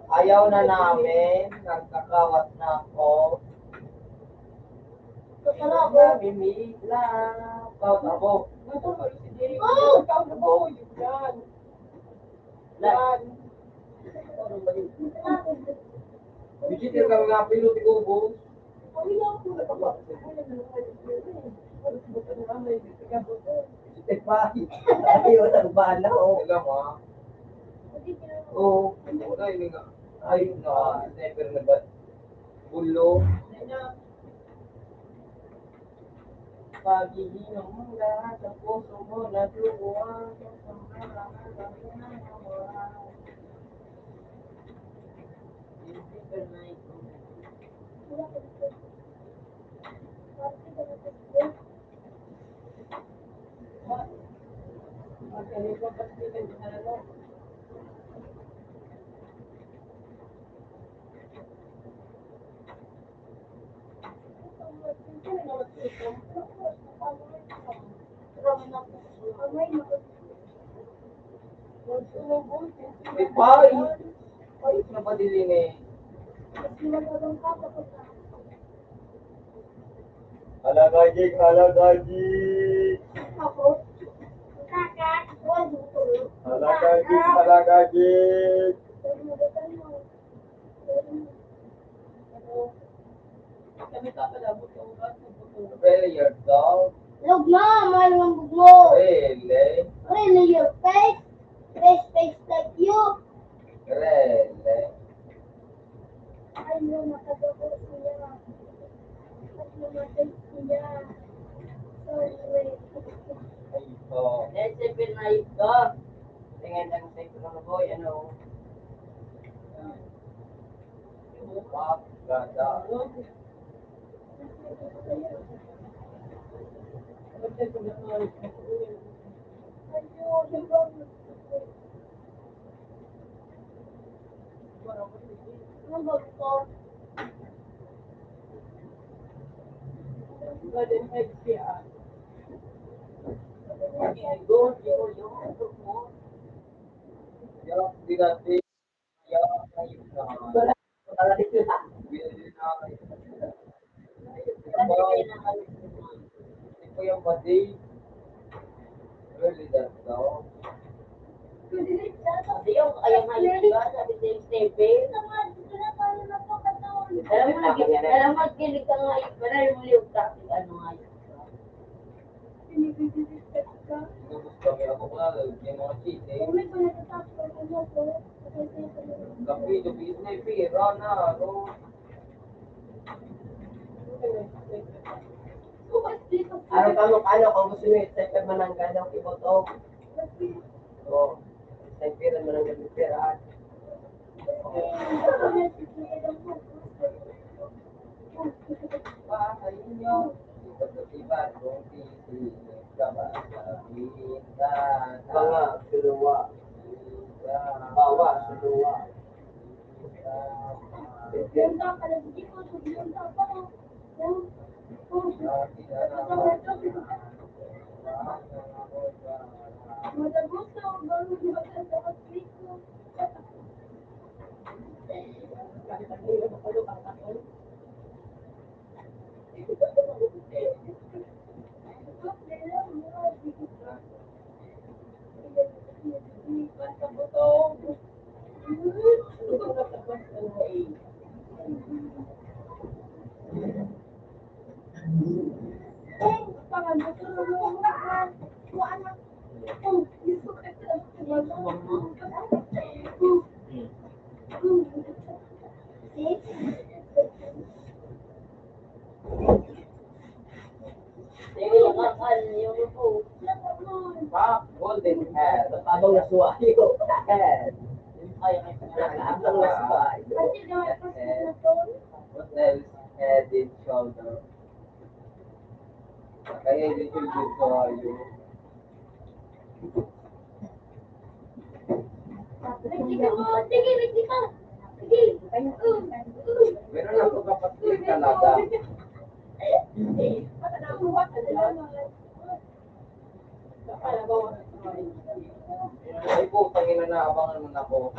Ayaw na namin. Nagkakawat na ako. Kakala ko. Mimila. Kaut ako. Oh! Lan. Bijitir kami nga pilo di kubo. Bijitir pa. Ayaw na bala. Wala mo. Oo. Wala yun nga. Ayun na. Sniper na ba? Bulo. Pagiging mo lahat sa puso mo nagluwag sa Ay! Ay, napadilin eh. Halagajik. Halagajik. Kami kapalabot yung Really, your dog? Log na, mahal ng bugmo. Really? Really, your face? Face like you. Really? Ayaw, nakagawa siya. At namatay siya. Sorry. Ay, oh. SFL na ito. Tingnan lang sa ito ng boy, ano? Pop, ganda. Ayaw, diba? Ano ba ito? Yup, di natin. Yup, ayun na. Ito yung body. Really, that dog. Kasi yung ayaw nga yung iba, sabi sa yung SFL. Alam mo, kilig ka nga, parang mo yung taxi, ano nga yun. nag-respect ka. Inubos kami ako nga, yung mga cheat eh. Kung may panagtatapos mo po, Kapi, dubis na pira na, ano. Ano kung gusto nyo i-type mo ng gano'ng iboto? Oo. Type mo ng gano'ng pera. Bahay nyo. Iba't-iba't kung sisig ka ba sa pinsan. Mga suluwa. Bawa, suluwa. Benta ka lang, hindi ko benta pa. Madagusto, bago maganda ka dito. Pa, golden head. Abang nasuwayo. Abang nasuwayo. What else? Head and shoulder. Kaya hindi ko gusto ayo. Meron ako kapatid talaga. Ay po, tangina na abangan mo na ako.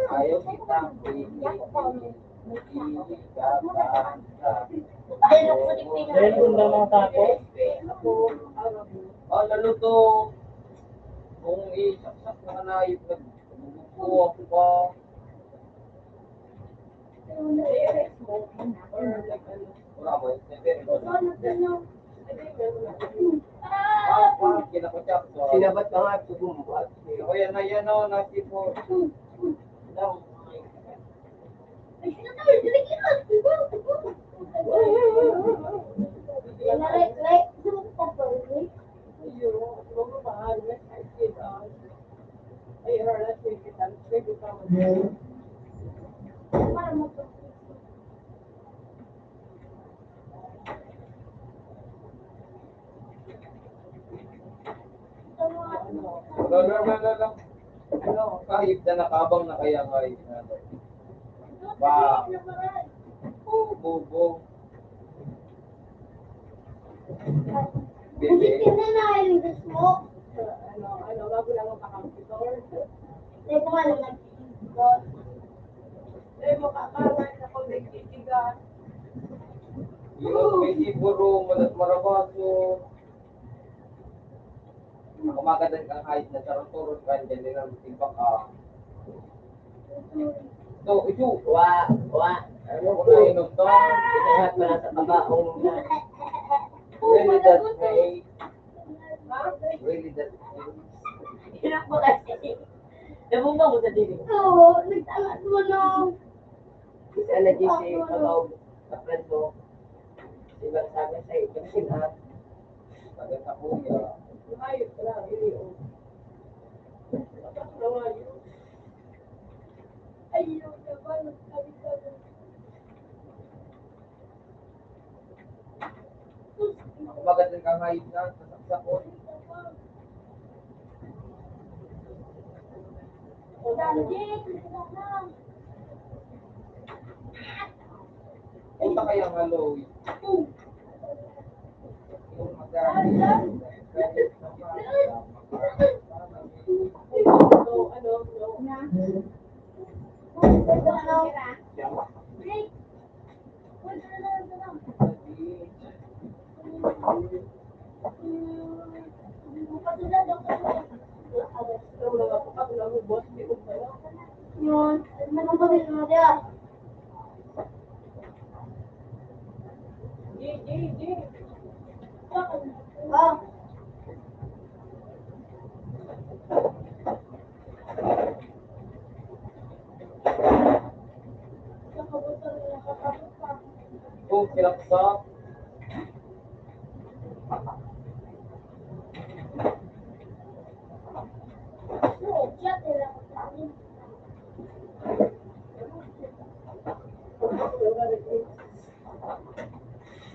Ayaw kita. Lalo to. Kung isaksak na kanayip, nagbubuko ako pa. Wala mo, kinakutsak. Sinabat ka nga at sugumbat. O yan o, nasipo. Wala. Ano, kahit na nakabang na kaya nga yun. Ba? Bobo. Bebe. Bago lang ang pakampitor. Hindi ko alam nag-iigot. Makakaroon ako nagtitigan. Yung may siguro, marabaso. Kumagadan kang kahit na sarang-turot ka, dyan din ang timbak ka. So, ito. Ano ko na inom to? Lahat pa nasa kabaong na. Really that way. Really that way. Hirap mo kasi. Nabumba mo sa dilim. Oo, nagtalas mo na. Isa na dito yung kabaw sa friend mo. Diba sabi sa'yo, kasi na. Sabi sa kuya. Ayos ka lang, yun. Ayaw na ba? Sabi ko na. Kumagadan kang kahit na sasaksak ko. Punta kayang Halloween. Yung magaling. Yun, manong gawin mo dyan. Ah, nakabutang na nakakabot pa. Kung sinaksak, Oo, chat nila ko sa amin.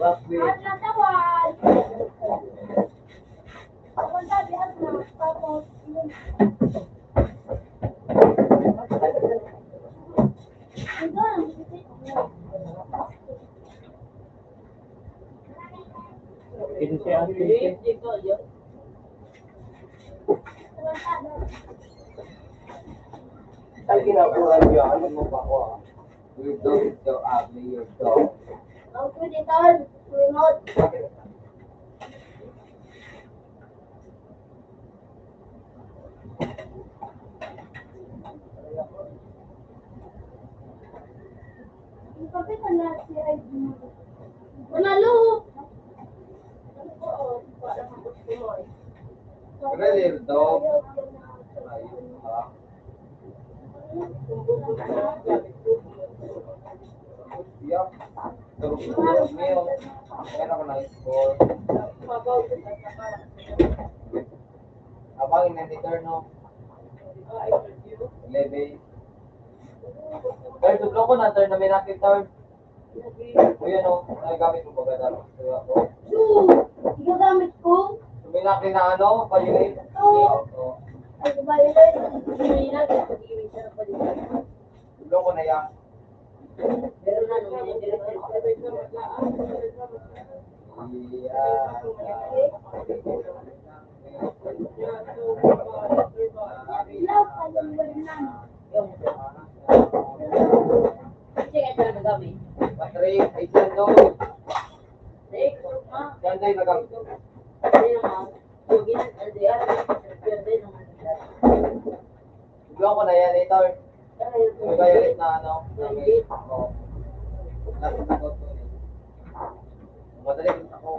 bakit? At natawan! Ako sabi at na, tapos yun. Ito lang, Ay, ginabuhan niyo. Ano mo ba ko? Your dog is so ugly, your dog. ang pwede tol, remote. Yung kapitan na si Ray Manalo! Really, your dog? Ayun ka. Yup. Turok niyo. Meron ko na score. Abang in-editor, no? 11. Third, dublong ko na. Third na may nakit third. Kuya, no? Nagagamit mo ba ganda? Gagamit ko? May nakit na ano? Pag-unit? Oo. Ay, violet. Dublong ko na yan. Ilaw pa yung walang. Patrick, ay sando. Sando yung nagamit. Dublong ko na yan, ito. May violet na ano. Oo. Nasa takot ko. Madali ako.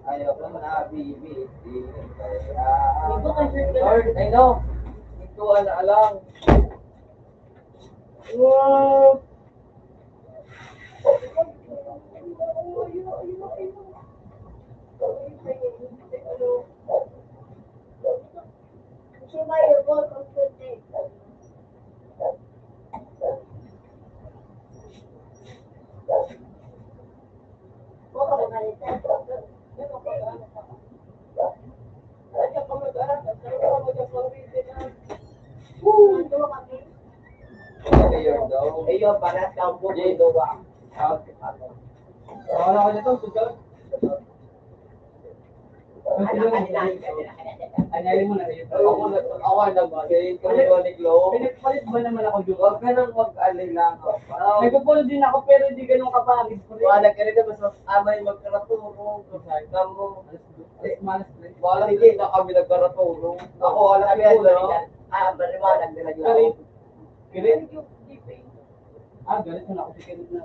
Ayaw ko na, baby. Lord, I know. Ito na alang. Wow. Kasi may ball consultant. Baka magalitan. Nandito kami. Mayor daw. Iyo, para sa buko. Jay, dowa. Wala ko nito, sugal. Anyari mo na rin. Ako na ba? Kaya ni Glo. Pinagpalit ba naman ako dito? Huwag ka nang mag-alay lang. Nagpo-follow din ako pero hindi ganun kapagid ko rin. Wala ka rin na mas amay magkaraturo. Kamu. Malas rin. Wala hindi na kami nagkaraturo. Ako wala kami ano. Baliwanag nila yun. Kirin? Galit mo na ako si Kirin na.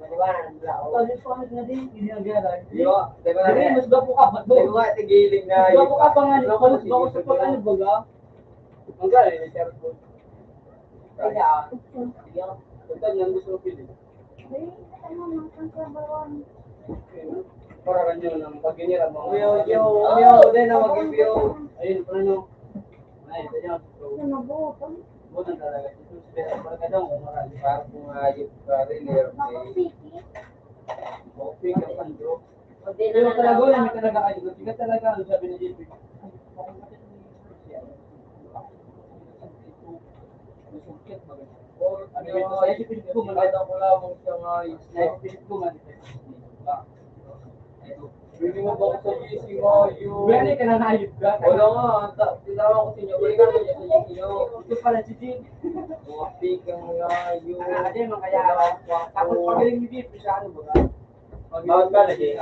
Maliwanag nila ako. Palit na din, hindi nag-aaral. Yo, di ba na Kirin, mas gwapo ka ba? Di ba tigiling na Mas gwapo ka pa nga. Mas gwapo sa pag-ano baga. Ang galing, may charot mo. Kaya, Total, nang gusto ko pili. Ay, ano naman ang kabawan. Para kanyo ng pag-ginira mo. Yo, din na mag-ibyo. Ayun, paano? Ay, ito nyo. Sa mabuhay. Bukan talaga. Ito sa para ka daw. Marami. Para kung ayot ka rin, Bakit piki? Okay, kapag bro. Pero talaga yun, may talaga kayo. Tiga talaga, ano sabi ni JP? Nasungkit ba? Ano yun? Sa isipin ko, Nakita ko lamang siya nga naisipin ko man. Pwede mo ba ako sa GC mo? Buwan ka na naayos ka. Wala nga, tinawag ko sa inyo. Balikan mo niya sa GC nyo. Ito pala si Jin. Mga pikang mga yun. Ate, mga kaya. Tapos pagaling ni JP sa ano ba? Bawat ka na, Jin.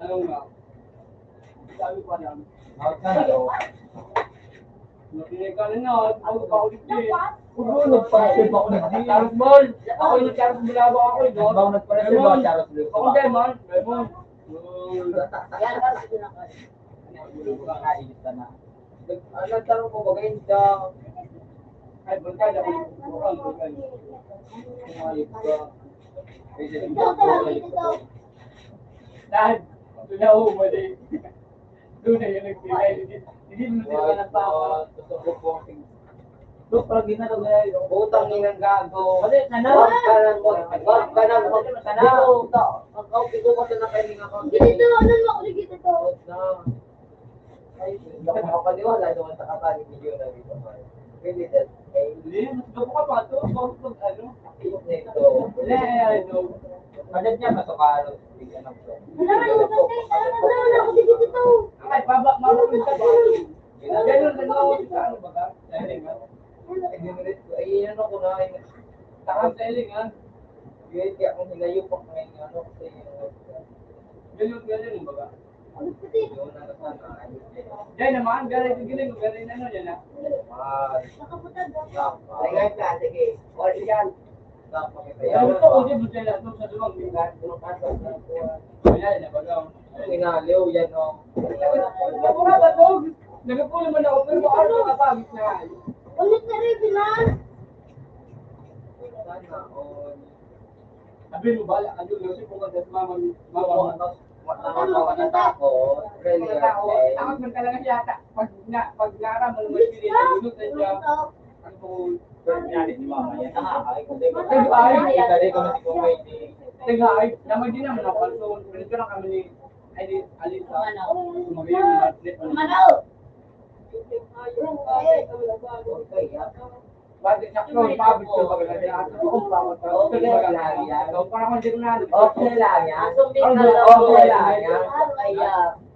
Ano nga? Sabi ko lang. Out ka na daw. Pinagalan na, paulit din. Kung nagpa-reserve ako ng deal. Charles Ball! Ako yung Charles Bulabo ako eh, no? Bang nagpa-reserve ako, Charles Ball. Ako Lemon! Lemon! Yan, tapos ito na ka. Nakainis ka na. Nagtanong ko ba ngayon sa... Ay, Bulkan ako yung Bulkan. Umayos ka. Pwede rin Ito, ito. Dahil, doon na umali. Doon na yung nagbigay. Hindi mo sila nagpapa. Gusto ko po. Doon, parang ginagawa na yun. Utang nilang gago. Kasi, sana? Wag ka nang dito. Ang kaupi ko kasi nakahiling ako. Dito, ano mo ako dito to? Ay, hindi ako makapaniwala naman sa kapaling video na dito. Really, that Hindi, mas gabo ka pa ito. Pag ano? nito. Wala, ano. Kadad niya, masukaro. Bigyan ng friend. Wala ka naman kasi, wala ako dito to. Ay, mabapin ka ba? Ganun, nag-awit sa ano ba ka? Selling, ha? Ay, ano ko na, Takang selling, ha? hindi akong hinayupak ngayon, ano, kasi Ganun ba ka? Ano kasi? yun, ano sana, ayun, Yan naman, galing ano yan, ha? Nakaputad ako. Sige ka, sige. Or yan. Sabi ko, kasi buti na doon sa duwag. Ayan, nabagaw. Inaliw, yan o. Ako nga ba, Tog? Nagapulo man ako, pero ano nakapagit na? Ulit na rin, Binan. Sana, o. Sabi mo, bala ka doon, kasi kung kasi mama. Nakakawa na ako. Really, Takot man talaga siya. Pag naram mo naman siya, nilunod na siya. Ano po, nangyari si mama yan? Nag-aay, naman din naman ako. So, pinito lang kami ni Alisa. Sumagay yung atlet. Manaw. Bakit siya ko, pabit ko pag naglahat. Ako pa ako. Okay lang yan. So, parang hindi ko na. Okay lang yan. Okay lang yan.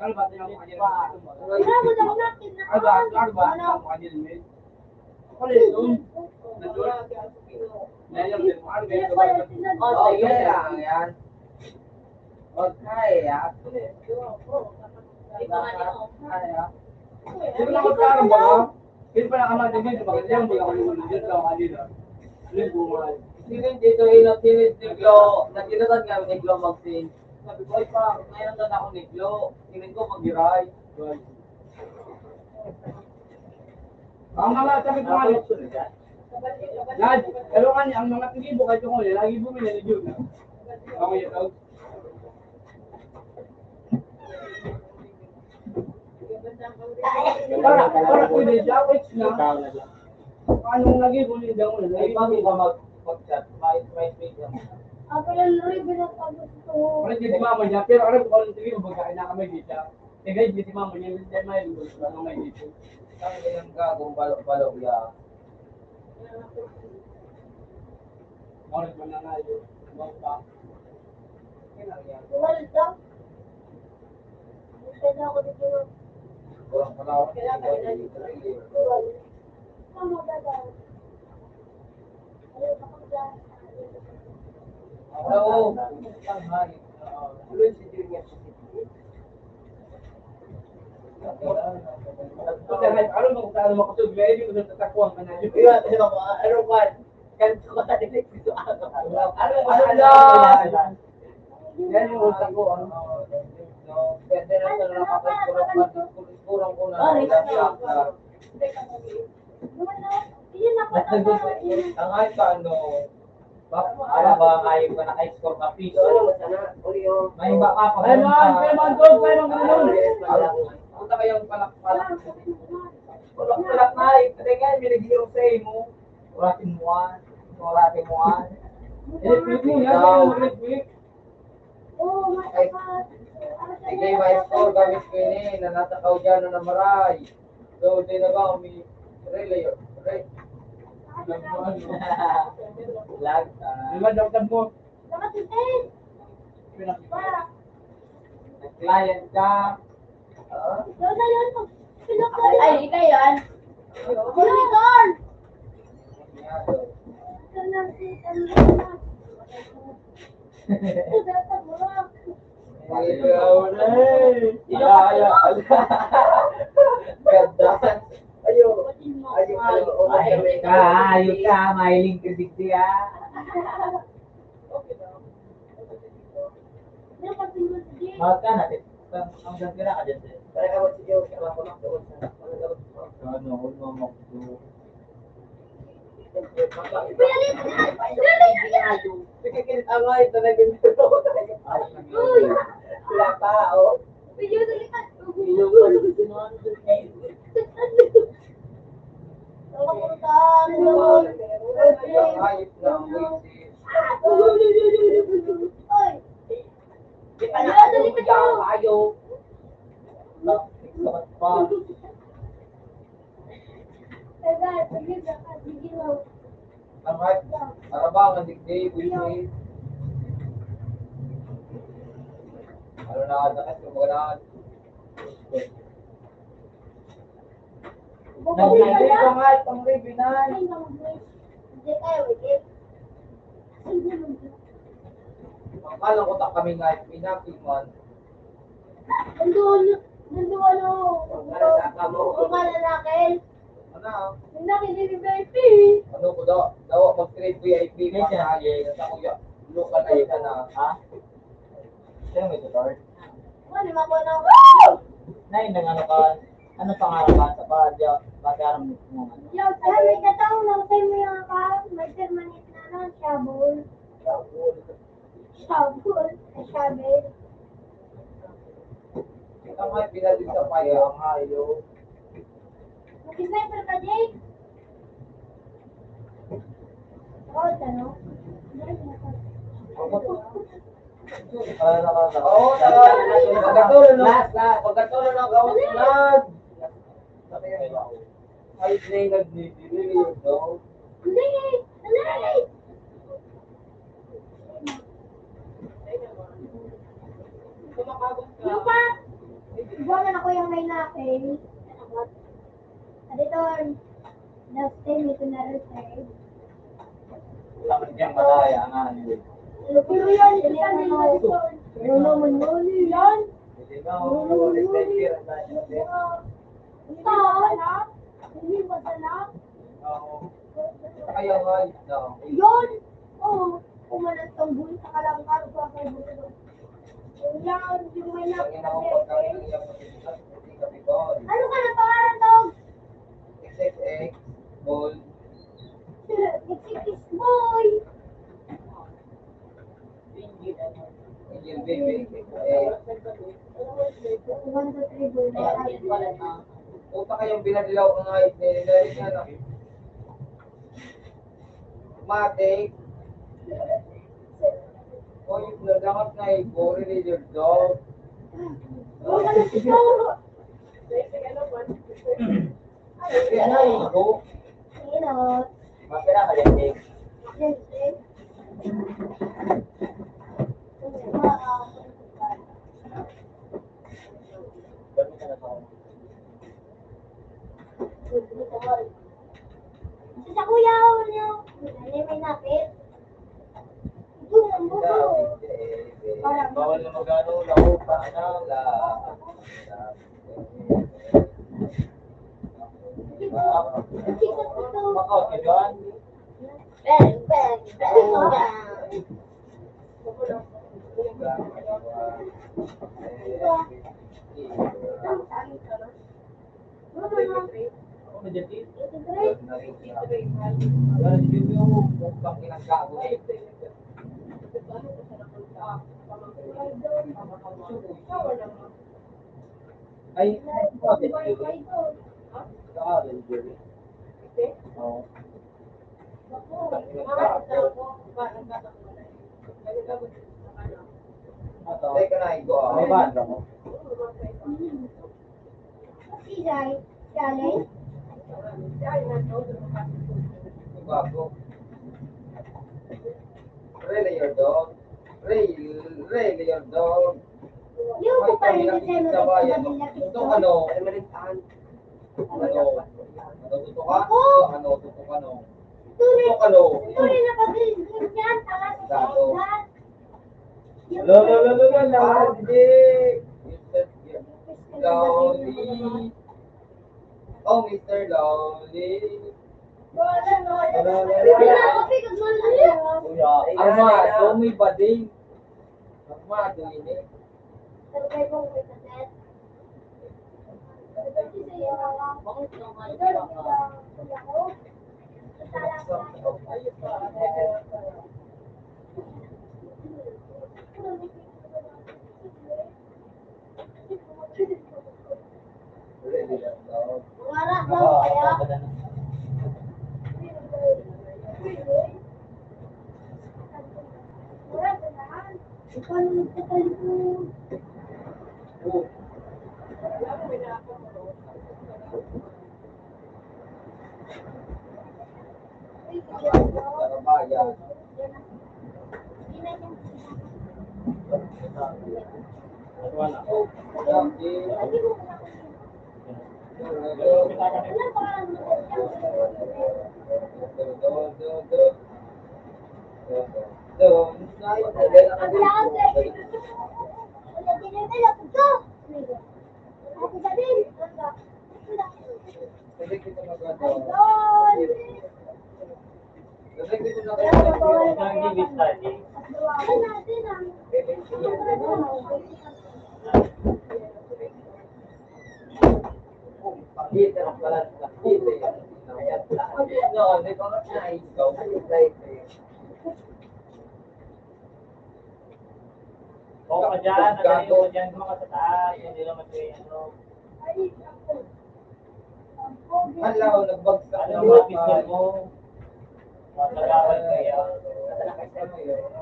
Ano ba tayo kanila? Wala mo daw natin na. Ano ba? Ang kanila. Ako rin doon. Nandun. Ngayon, din mo. Ano ba yung Okay lang yan. Okay, yan. Hindi ko lang magkaroon ba? Hindi pa nakamata dito. Bakit yan? Hindi ako nilunod dito sa kanila. Ano yung bumal? Sinin dito ilot, sinin ni Glo. Nagkinutan kami ni Glo mag-sing. Sabi ko, ay pa, ngayon doon ako ni Glo. Sinin ko mag-giray. Ang mga sabi ko nga, Lad, pero kanya, ang mga tigibo kahit ko lagi bumili ni June. Ako yung tawag. Para pwede siya, wait na. Anong lagi bumili daw mo? Ay, bago ka mag-chat, may video. Ako lang rin, binatagod ko. Para si mama niya, pero alam ko kung tigibo magkain na kami dito. Kaya si mama niya, hindi may lulus, ano may dito. Ang ilang gagong balok-balok ya. Oras mo na nga yun. Ibang pa. Ilang yan. Wala daw. Gusto na ako dito. Kurang palawak. Ano ba daw? Ano ba daw? Oo. Ang hari. Tuloy si Junior. Ano mo kung saan mo kusog, medyo ko sa takuan ka na yun. Ano ba? Kanto ka na dito. Yan yung utak ko. Pwede na sa kurang ko na. Yun ako. Ang ay ka ano, para ba kayo ka naka-score ka piso? May baka pa. Ay man, kaya man to, kaya man ganun. Punta kayong palak-palak. Palak-palak na, kasi nga, may nag-hero sa mo. Uratin mo an. Uratin mo an. Electric mo yan, yung electric. Oh, my God. Sige, may score gamit ko yun eh. Nanatakaw dyan na namaray. So, di na ba, may relay. Lag. Diba, dagdag mo. Nakatitin. Para. Client ka. Yun na yun. Ay, ikaw yan. Monitor! Ito na si Ganda. Ayo. ayos ka, mahiling ka digdi ah. Okay daw. Ano pa tingin si Jay? Mahal ka natin. Ang ganda ka dyan. Para ka si Joe, sama ko lang doon sa mga Ano, huwag mo makdo. Pinalit na! Pinalit na! Pikikilit ang ay talaga nito. Uy! Wala pa, oh. Video na lipat! Kapunta! Ayos lang, wait. Oy! Di pa nakatulog kayo. Bakit pa? Teka, sige na ka. Sige na. Alright, arabangan digdi, wait. Ano na kada kasi kumagalaan. Nag-review ka nga, pang-review na. Ay, nang-wish. Hindi tayo, wait. Hindi mo. Akala ko tak kami nga pinakiman. Nandun ano. Kung malalakil. Ano? Lalaki ni VIP. Ano ko daw mag-trade VIP pa sa akin. Sa kuya, local na yun na. Ha? Sino may tutor? Ano, mako na. Nay, nang ano ka, ano pangarap ka sa pag-aram mo? Yo, ay, may kataong lang tayo mo yung account. May permanent na lang. Shabol. Shabol. Shabel. Ito nga pinalig sa paya ang hayo. Mag-sniper ka, Jake? Oo, tanong. Oo, pagkatuloy ng kawasunod. Ay, na yung nagdidili yun, no? Hindi! Hindi! Yung pa! Buwan ako yung may nakin. Editor, last time ito na reserve. Sabi niyang malaya nga. Pero yan, yan mo. Pero naman mo yan. Hindi ka, recycle ang dahil natin. Hindi ba sana? Kaya nga, no? Yun! Oo. Kumalat ang buhay sa kalangkar ko kay Bulo. Yan, yung may Ang nakin. ina ko pagkain ng iyang pagkakas, hindi kami doon. Ano ka na pangalan daw? XXX, ball, Nagsikis boy! Angel Baby, One, two, three, boy. Puta kayong binadilaw ko nga, nililarik nga na. Matik. O yung nagamat na bore ni your dog. Oh, ano ito? Ano ito? Sino? Mapira ka din, Dave. Yes, eh. Ganun ka na sa ako. Sa kuya ko niyo. May napit. Ito, ang buko. Bawal na magano, lako pa, ano, Makot ka dyan? Bang, bang, bang, bang. Ako na dyan, Dave. Great. Wala si Bibi yung bukang kinagago eh. Ay, Bye, bye, bye. Saka din, Jerry. Oo. Teka na, ikaw ah. May banda mo? Si Jai. Jalay. Bago. Really your dog. Really your dog. Yung ko pa rin May kasi kami sa bayan. nakikita Tutok ano? Ano? Ano tutok ka? Ano tutok ano? Tutok ano? Tuloy na pag-ibig yan. Tala sa Gago. saan. Lodi. Lodi. Oh, Mr. Lodi. Kuya, armado, may bading. Armado ini. Mangarap daw kaya. Ikaw nagtatalipon. Sarabayan. Oo ka dyan, nagaling mo dyan mga sa taas, hindi naman kayo ano. Halaw, nagbagsak Ano mga pistol mo? Matagawal kaya. Bakit ba nila na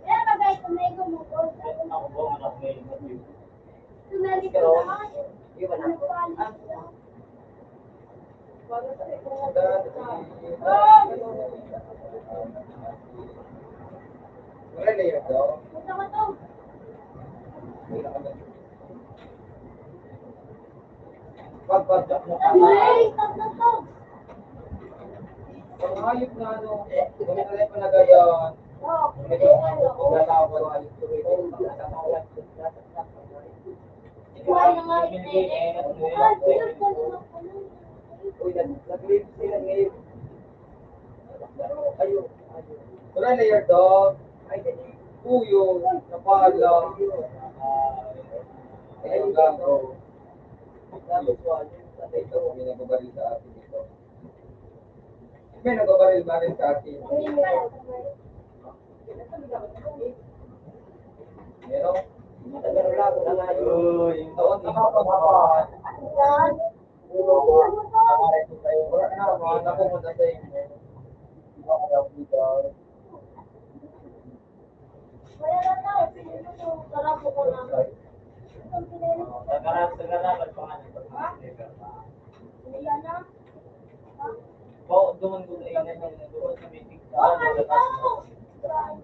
Kaya bagay tumigo mo ko. ako po, anak mo yung Tumalik ko na. Punta ko to. Pagbagsak mo ka. Ay, tatlo to. Ang hayop na ano, kung nalay pa nagagawan, Oh, ito ang galaw ko hayop ko rin. ikuha na nga ito eh. Ah, sino ko naman ko nun? Uy, nag-live sila ngayon. Ayun. Wala na your dog. Ay, puyo, napala. Ayun lang ko. Ito, may nagbabaril sa atin dito. May nagbabaril-baril sa atin. Meron? Matagal lang na nga yun. Yung taon, nakapagawa. Yan. Wala na, mga napumunta sa inyo. Wala na tao. Sarap ko na. Tagarap, pangalan. Wala na. Oo, duman ko na yun, doon sa meeting. Oh, ano tao? Wala.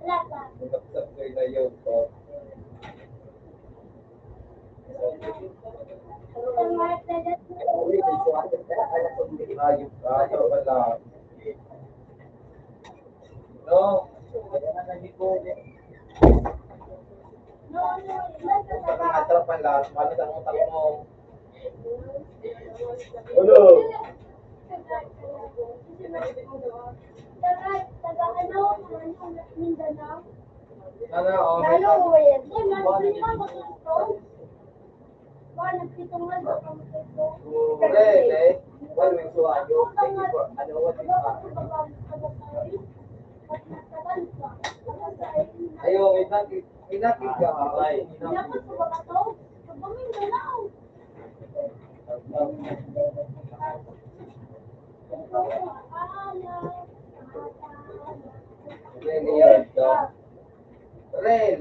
Wala pa. Nagkapsap ko na yun. Oh. Ayup ka, ito pala. No. Sa mga atrapan lahat, malas ang utak mo. Ulo. Taga ano? Mindanao? Ano, oh, may Lalo yan. Ay, malapit pa ba ito? Ba, nagpitungan ba kami ito? Really? Well, may suwayo. Thank you for, ano, what is that? Ayaw, may nakit ka. Ay, Dapat ko ba ito? Sa Mindanao. Really, yun, dog. Really?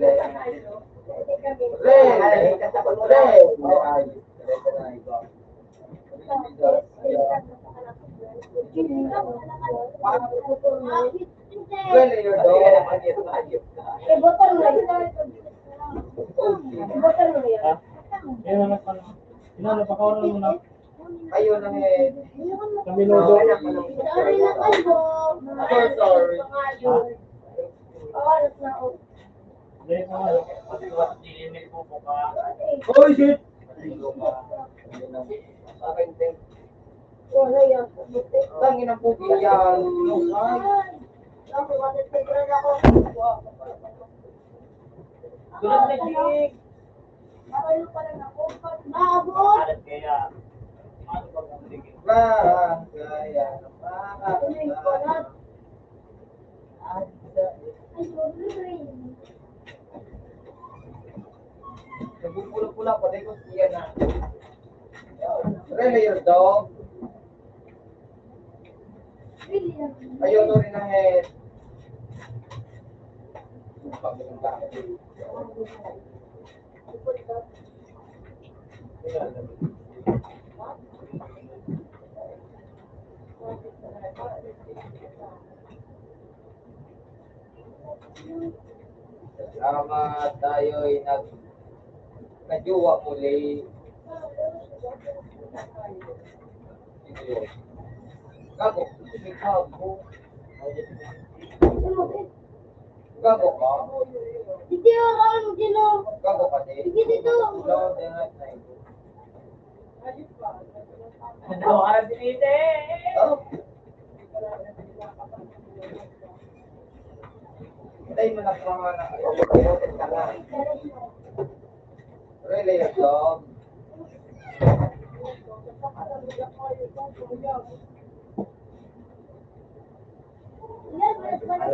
Really? Really, your dog. Eh, botol mo yun. Botol mo yun. Yun naman pala. Inano pa kawan mo na. Ayun ang head. Kami lodo. Sorry na kayo. Sorry. Oh, alas na ako. Ganit mo ano, pagkuha sa email po po ka. Oh, shit! Maligo ka. Hindi na. Sa akin din. Wala yan. Tangin ang pugi yan. Ay. Ako, bakit nagkaroon ako? Tulad na Jig. Makayo pa lang ako. Maabot! Alat kaya. Ano ba kung sige? Kaya makakasama. Ay, sorry. Nagpupula-pula pa din ko siya na. Really, your dog? Really? Ayaw to rin ang head. Salamat tayo'y nagkajuwa muli. Sino yun? Gago, may gago. Gago ka? Hindi ako dito. Gago ka din? Sige dito. No, they're not nice. Ano ka na dinite? Oh. Tayo mo na mga na. Erotin ka na. Really, your dog? Yan, balik ka lang.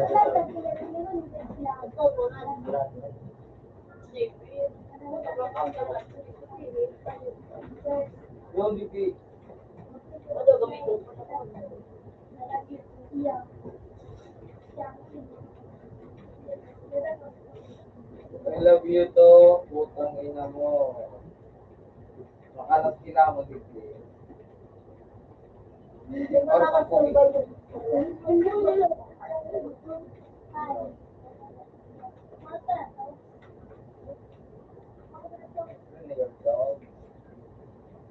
Yung bibi. I love you to. Putang ina mo. Makalat sila mo bibi. Or pagpungit. Really, your dog?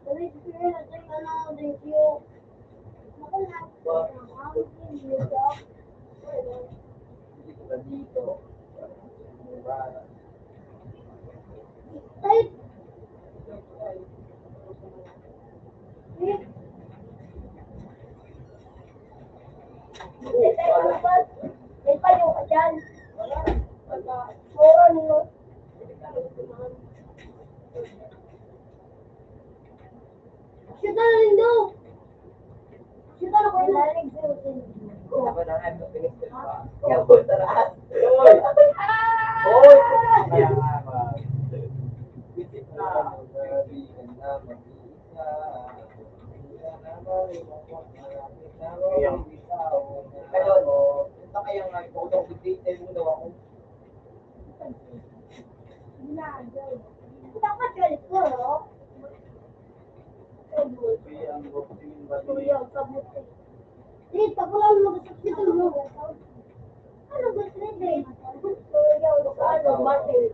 Thank you. Hindi ko na dito. Diba? Ay! May payo ka dyan. Oo, ano? Shoot na rin daw. Shoot na ko ilalig. Diba na ano, pinistil pa. Kaya po sa lahat. Oy! Oy! Kaya nga ba? Visit na. Gabi ka na mag-iisa. Isa na malimang maraming na ikaw. Ngayon, punta kaya nga, iputong detail mo daw ako. Dapat galit ko, no? Ang buking bali. Dito, ako lang mag-subscribe mo. Ano gusto ni Dave? Ano, Martin?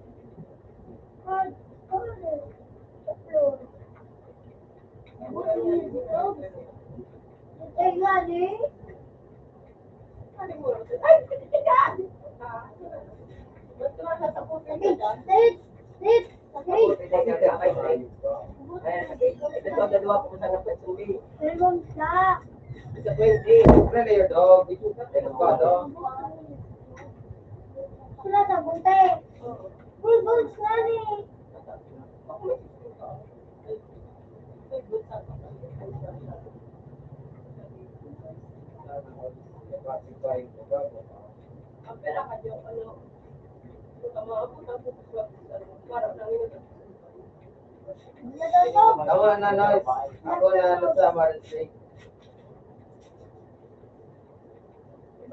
Ay, gani? Ay, kitigan! Sit! Sit! Pero sa... Really, your dog? Ano ba, dog? Sila sa bunte. Full boots na ni. Ako na nanoy. Ako na ano sa Marisig.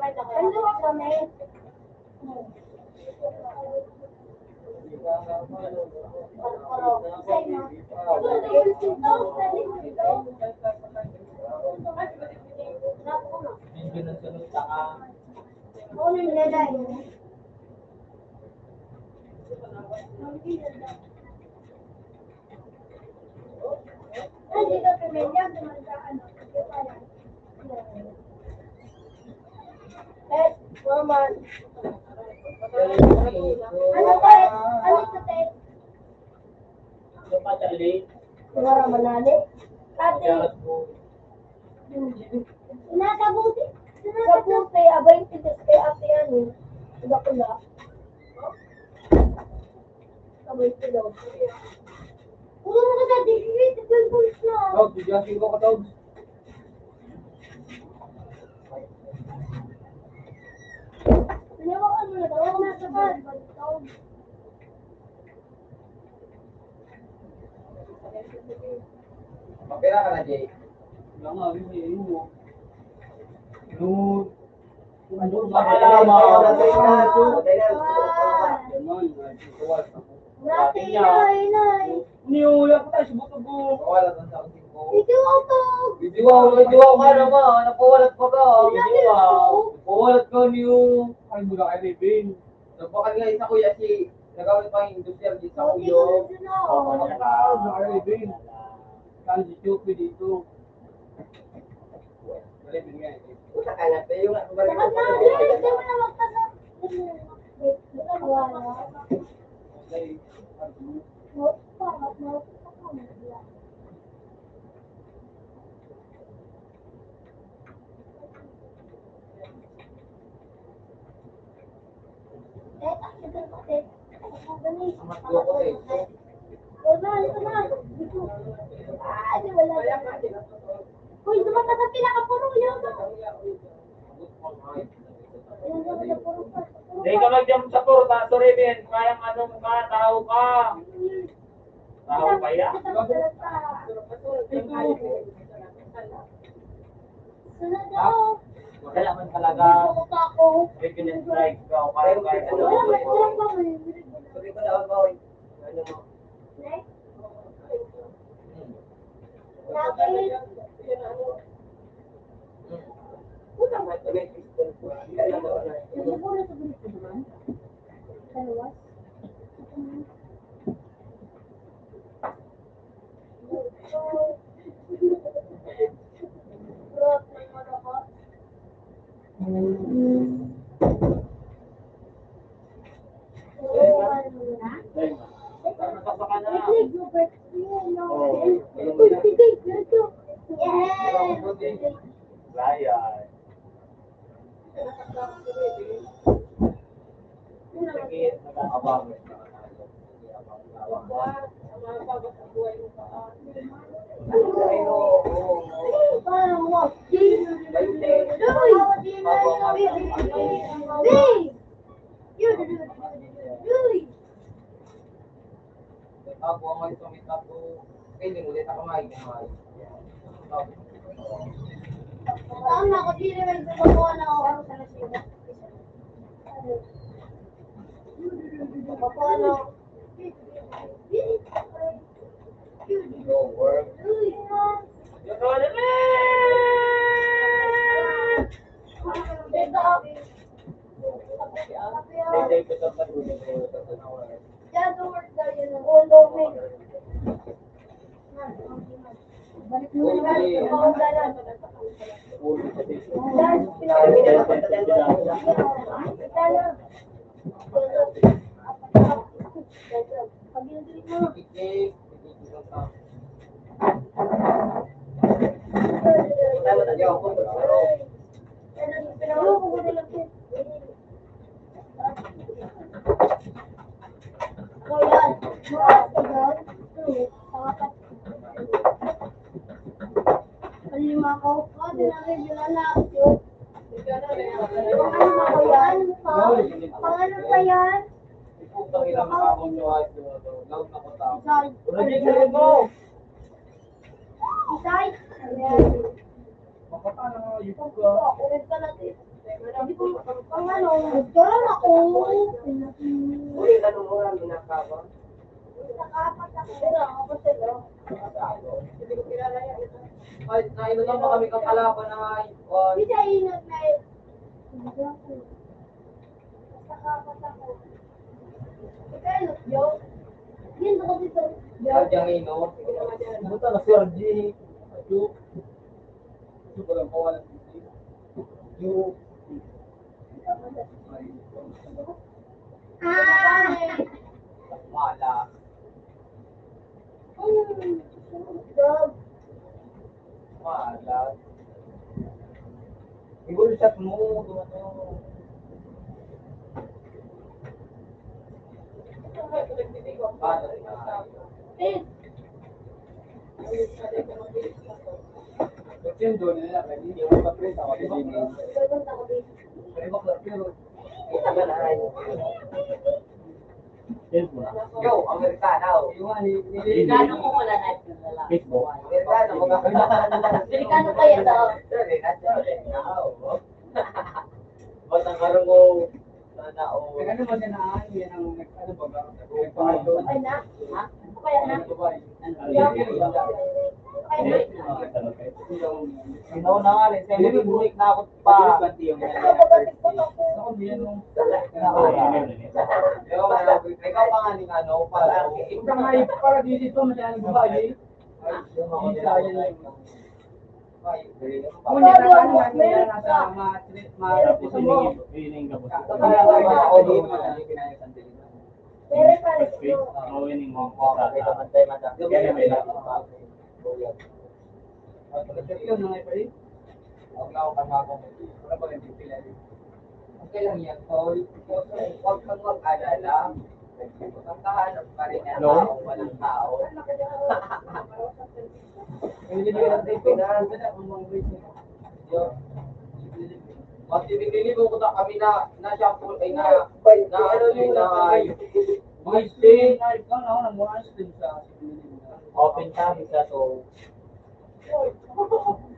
Ano ka kami? Medyo nagsunod sa ka. Ako na niladay. Hindi ka pamilya, dumadaan. Eh, woman. Ano tayo? Ano sa tayo? Ano pa, Charlie? Siguro manali. Ate, Jarat mo. sinakabuti. Sinakabuti, abay tigas kay ate yan eh. Kula-kula. Abay sila. Ulo mo ka dati, ito yung pulis na. Tawag, bigyan ko ka tawag. Pinawakan mo na daw. Ako nasa bad. Mapira ka na, Jay. Wala nga, yun mo. Ano? Ano? Makalaman. Dati, inay. Niulat pa tayo sa buto ko. Wala doon sa akin ko. Ito ako. Bidiwaw ka naman. Napawalat pa ka. Bidiwaw. Napawalat ka niyo. Ay, mula kay Revin. Nagpakal nga isa kuya si nagawin pa yung industrial dito sa kuyo. Mula kay Revin. Saan si Chupi dito? Revin nga eh. Puta ka nga tayo. Bakit na? Hindi mo na magkasama. Wala. Ay, ano? Uy, dumatas sa pinakapuro yun. Hindi ka mag-jump sa puro, tato Revin. Kayang ano mo ka, tao ka. Tao pa yan. Sunod ako. Wala man talaga. Buka ako. Revin and strike ka. O kaya kaya ka. Walang ba? Sabi ko na ako. Ano mo? Next. Nakit. Puta nga ito. Ano po na sa gulit ko naman? Dalawas? Rot ng malakot. Yes! Layan. Sakit, nag-aabang. Ako ang may sumita ko. Pwede ulit ako may kumay. Tama ko, di naman gumawa na ako sa nasira. Paano? Go work. Day ko sa pag-ulit ko sa tanawa. Balik mo na lang. Pakaundalan. Ulo sa dito. Pag inulit mo. Ikik. Lima ko. Dinagay yun na lang. Ano ba yan? Pangano pa yan? Putang ina makakong jowa ito. Laut na ko tao. Isay. Revin, galing mo! Isay. Ayan. Makapala nga yung Ulit ka natin. Hindi ko, ang ano, nagkaroon ako. Uy, ano mo ang minakawa? Nakapat ako. Pero ako pa sila. Hindi ko kilala yan. Ay, nainom lang pa kami kapalaban na Hindi siya ingat na yun. Nakapat ako. Ikaw yun, Joe. Yun ako dito. Sadyang ino. Buta na Sergi. Ito. Ito ko lang kawalan dito. Yung Malas. Dog. Malas. Siguro shot mo. Eh, Kasi yung doon nila, hindi yung kapres ako. pupunta ko dito. Kita ba na ay? Yo, Amerikano. Delikado ko wala na yung lalaki. Facebook. Amerikano, mga Delikado kaya daw. Ba't ang karong mo? Sana o. Kaya ano ba siya na yan ang ano ba? Nagpahalo. Okay na? Ha? Okay na? Sinaw na nga rin. Sa'yo yung bulik na ako pa. Ikaw pa nga ning ano, para. Ikaw nga para dito masyadong babae. Kung hindi ka ano nga nasa ma-trip sa mo. Pero pa rin. Yun na nga pa rin. Okay lang yan, Paul. Huwag kang mag-alala. Ang kahanap pa rin yan. Walang tao. Hindi nyo lang dito na. At tinigilibo ko na kami na siya po ay na ano yun na Mga stay na ikaw na ako mura stay sa open kami sa to.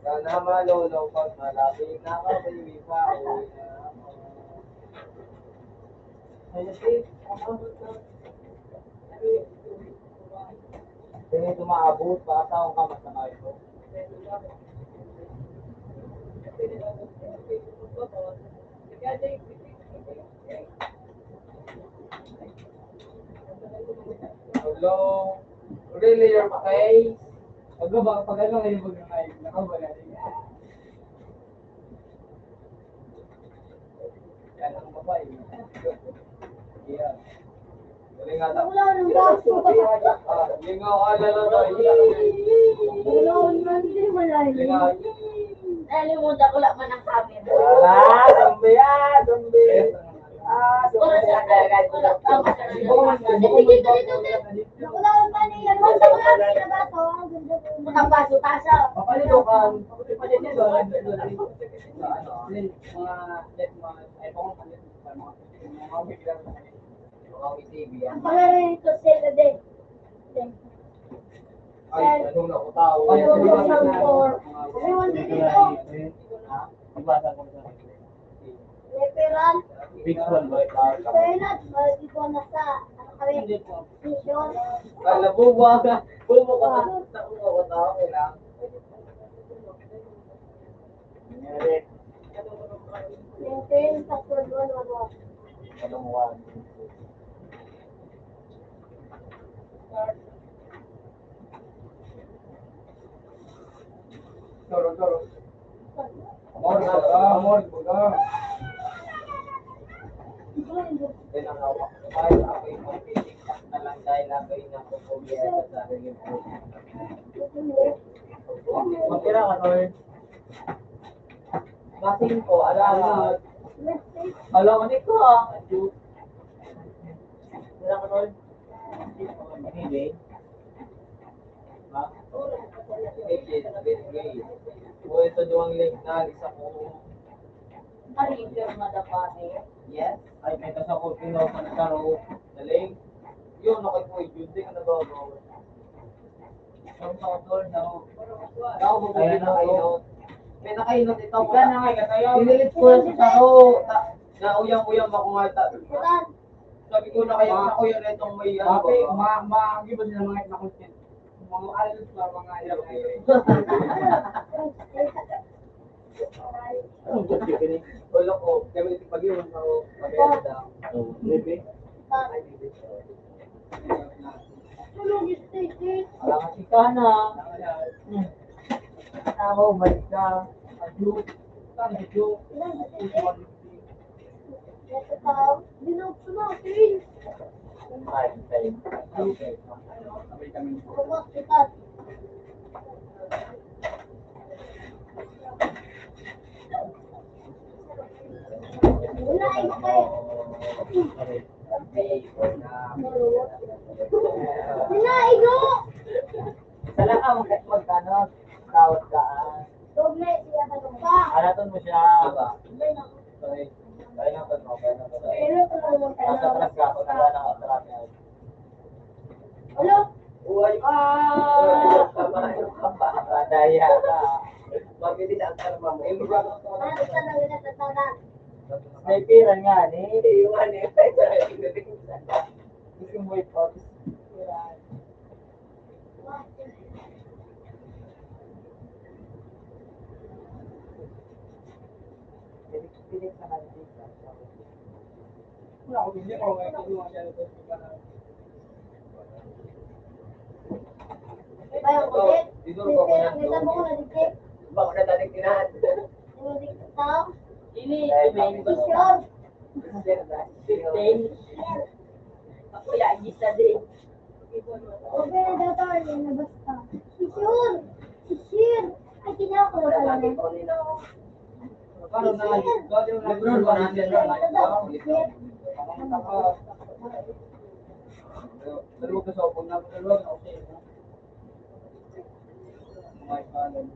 Sana malolo pag malapit na kami sa uwi na. Kaya tumaabot pa sa akong kamas na kayo. Hello? Really, your face? Pag ano ngayon mag-ngayon, nakawala din. Yan ang babae. Yeah. Galing nga na. Wala nang gasto. Hindi nga ako alala na. Wala nang hindi wala Hindi nga. Nalimutan ko lang man ang camera. Wala, zombie ah, zombie. Wala siya. Wala. Tama ka na. Wala nang mani yan. Basta ko lang sinabato. Ang ganda ko. Unang baso, tasa. Papalito ka. Papalito ka. Ang pangalan nito sila din. Ay, anong nakutaw? Everyone dito dito. Leperan. Big one ba? Penat. Dito na sa. Ano kami? Mission. Kala mo ba? Pumo ka na umo ko tao kailang. Maintain. Password 111. Anong one? Toro. Amor, Kailang ako. Ay, ako'y mag-tiktak na lang dahil ako'y nakukubiya sa sarili ko. Magkira ka, Tol. Masing ko, alamat. Alamat ko, ah. Kira ka, Tol. Hindi. Ha? Kung ito doang link na, isa ko. Ano yung pirma na pa eh? Yes. Ay, may tas ako pinapantaro. Daling. Yun, okay po. Yun din ka nagawa. Ang totoo na ako. Ako po pinakainot. May nakainot ito. Ika na nga, katayaw. Pinilit ko sa saro. Nauyang-uyang ako nga. Saan? Sabi ko na kayo na kuya na itong may ano. Okay, ma-give nila mga na content. Mga alas pa, mga ilang. Anong gusto ka ni? Wala ko. Kaya pag yun ako. Maganda. Oh, maybe. Tulog yung station. Wala ka si Kana. Ako, balik ka. Adyo. Saan adyo? Ilan yung station? Ito tao. Binubuo gusto natin. Ay, tayo. Okay. Sabay kami. Kumak kita. Wala, ikaw kayo. Wala, ikaw. Sala ka, magkano? Tawad ka. Doble, siya ka pa. Alaton mo siya. Diba? Doble na. Sorry. Kaya na pa mo, kaya na pa. Pero kung naman Nasa trans ka, kung nasa ng trans ka. Hello? Uy! Daya ka. Mabilis ang karma mo. Yung brother ko na. Ano ka nang nagtatanan? Sniperan nga, ni. Yung ano yun. Gusto mo ipot. Pilit ka na dito. Wala ako, hindi ko ngayon kinuha siya nito. Ayaw ko din. Dito ko Kasi ang kita mo ko na-detect. Baka na tanig tinahan. Yung detect tao. Ini, Sure. 15. Ako yan, isa din. Okay na data yun na basta. Si Sure. Si Sure. Ay, tinaw ko na pala na. Paano na? Gawin mo na. Nag-roll ba natin? Pamunta ka. Dalawa ka sa upong na. Dalawa ka okay. Mga ipanan.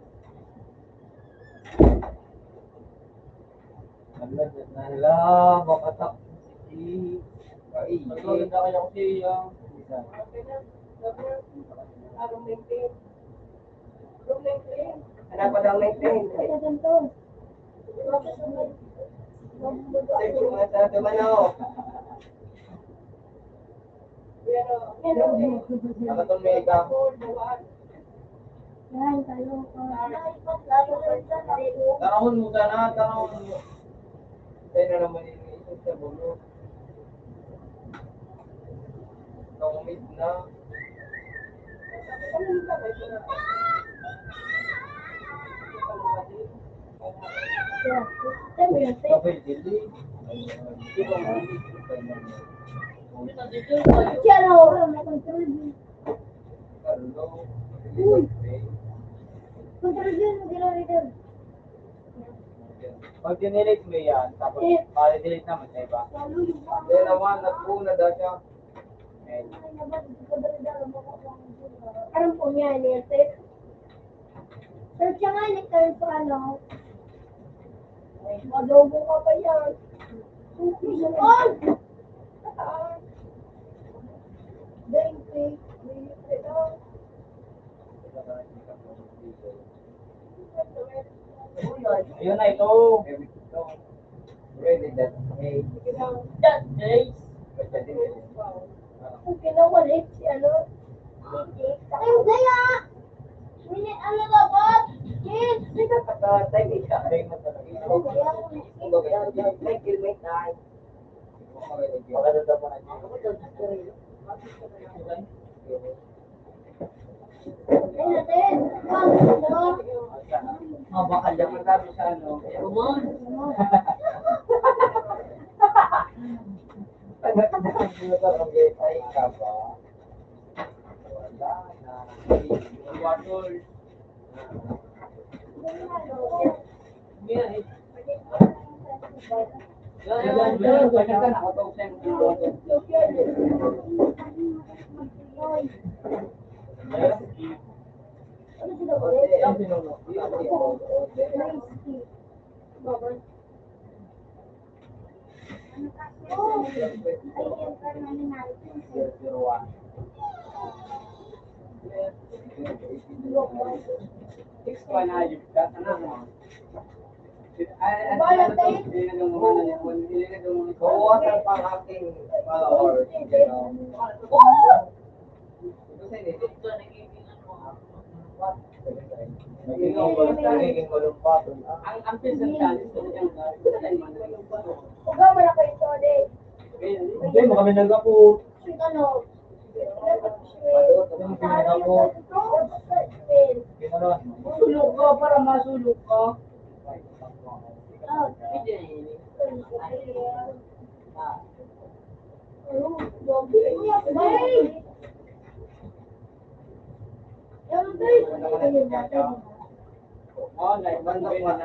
Nala, makatak. Maganda kaya kasi Ano pa daw maintain? Sa ganito. Sa tumanaw. Nakatong may ka. Yan, tayo ko. Lalo ko sa narinig. Tanahon mo sana, tanahon mo. Tayo na naman iniisip sa bulo. Nakumit na. Kapay dili. Kaya na ako, makontrol din. Carlo. Control din, mag-ira-ira. Pag dinilit mo yan, tapos ma-delete naman sa iba. Lalo yung mga Then naman, nagpuna daw siya. Anong po niya, Nete? Search siya nga, Nete, sa ano? Adobo ka pa yan. Susan! 20. Ayun na ito. Ready that. Hey. That days. Kung kinawalit si ano? Ay, hindi ah! Ano dapat? Kid! Time is up. Ay, mo talaga. Thank you, mate. Bye. Maganda po na dyan. Ay, natin! Wag! Ano? bakal yan ang sabi sa ano. Umon. Ay, ka ba? Wala na. Watol. Yan, pagkata na ako to sa Ano sila ulit? Ang sinuno. Bawasan pa ang aking followers. Nagiging malumpato. Ang pinsan challenge ko na Huwag wala kayo ito, Ade. hindi mo kami nag-apo. Sweet ano? Sulok ka para masulok ka. Guys! Yung guys, ayun natin. Oo, naibang na yun.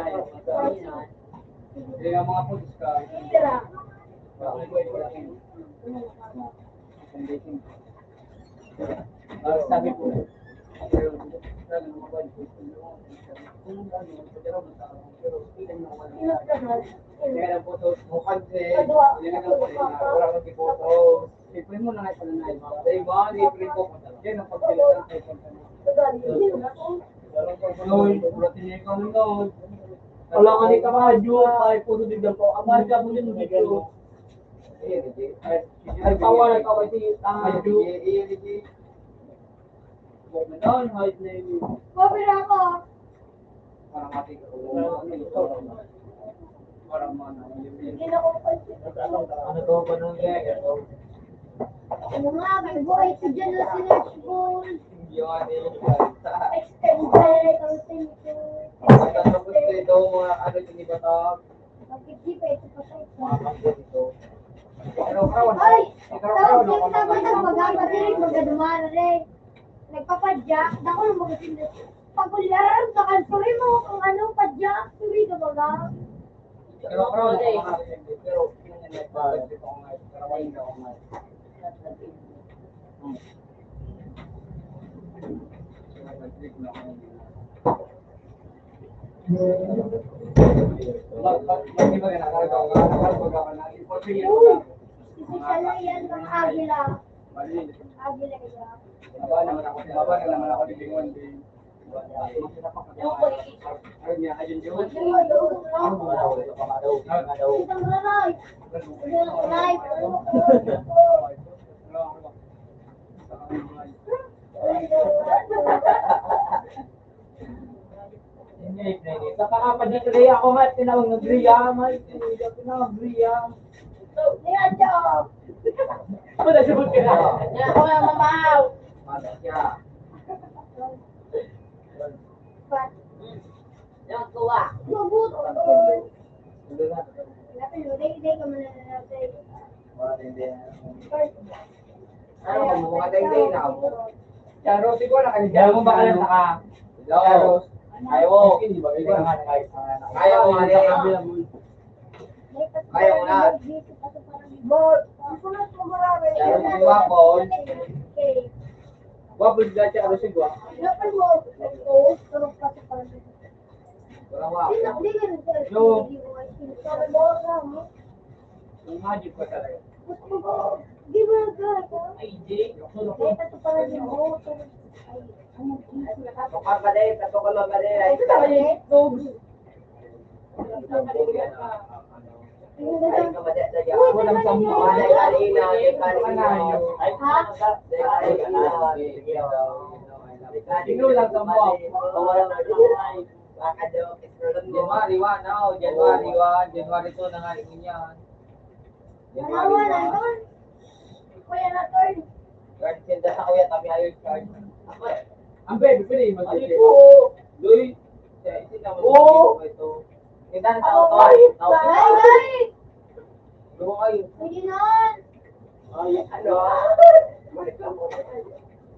Hindi nga mga pulis ka. Tira. Sabi ko, Inot ka na. hindi ka ng photos mo kasi, hindi ka ng photos na wala kang ipoto. Siyempre mo na nga ito na iba. Sa iba, libre ko. Yan ang pagkilitan sa iPhone ka na. Noy, protein ikaw ng noy. Wala ka ni kamadyo, ay puro bigyan po. Ang mahal ka mo din dito. Ay, tawanan ka kasi kamadyo. Huwag mo noon, height na yun. Pabira ako. Parang mati ka. Parang mana. Hindi na ko pansin. Ano to ba nung gaya? Ano nga, may buhay ko dyan na sinerge ball. Yun, Extended, ang thinking. Tapos ito, mga ano yung iba to, Magkikipa, ito pa tayo. mga kapatid ito. Pero kawan. Ay! Pero Tawag kawan. yung tama na magkakadirig, magkadumana rin. Nagpapadyak, dako lang magkasindas. Pagkuliran, nakansurin mo kung ano, padyak, suri ka ba? Pero kawan. Pero yung nagpapagod ko nga. Pero kawan ka ko nga. Nag-click na ako. Mag-iba ka na. Nagpapagod ka na. Iportingin mo na. Isa lang yan ng agila. Mali. Agila yan. Baba naman ako ni Bingon. Ayun niya, ayun yun. Isang ranay. Isang ranay. Sa kakapadit rin ako nga, tinawag ng Griyam, tinawag Griyam. Kaya job. Ano na sabot ka na? Ako na mamaw. Mata siya. Yung kuwa. Mabut. Tuloy na. Hindi ka mananatay. Wala din din. First. Ano, mga day-day na ako. Kaya Rosy ko na kayo. Diyan mo ba ka lang saka? Hello. Ayaw mo. Hindi ba? Ayaw mo. Ayaw mo. Ayaw mo na. Bot. Ako na sumarami. Ayaw mo si Wapon. Okay. Wapon dila siya ano sigwa. Dapat mo. Oo. Turok ka sa parang. Wala wa. Hindi ka nito. Yo. Sabi mo lang. Ang magic ko talaga. Di ba ka? Ay, Jay. Dapat ito pala yung bot. Ay. Ano? Tukar ka din. Tukar ka din. Ay, ay, kamadit na yan. Walang sampo. Ay, kanina. Ay, kanina. Ay, Ha? Tingnan lang sa mo. January 1, no? January 1, January 2 na nga rin yan. January Wala 1. Kuya na to. Card senda sa kuya, kami ayos card. Ako eh. Ang baby, pwede mag-isip. Luy. Oo. Ito. Kita na sa auto. Ay, ay! Lumo kayo. Hindi nun! Ay, ano?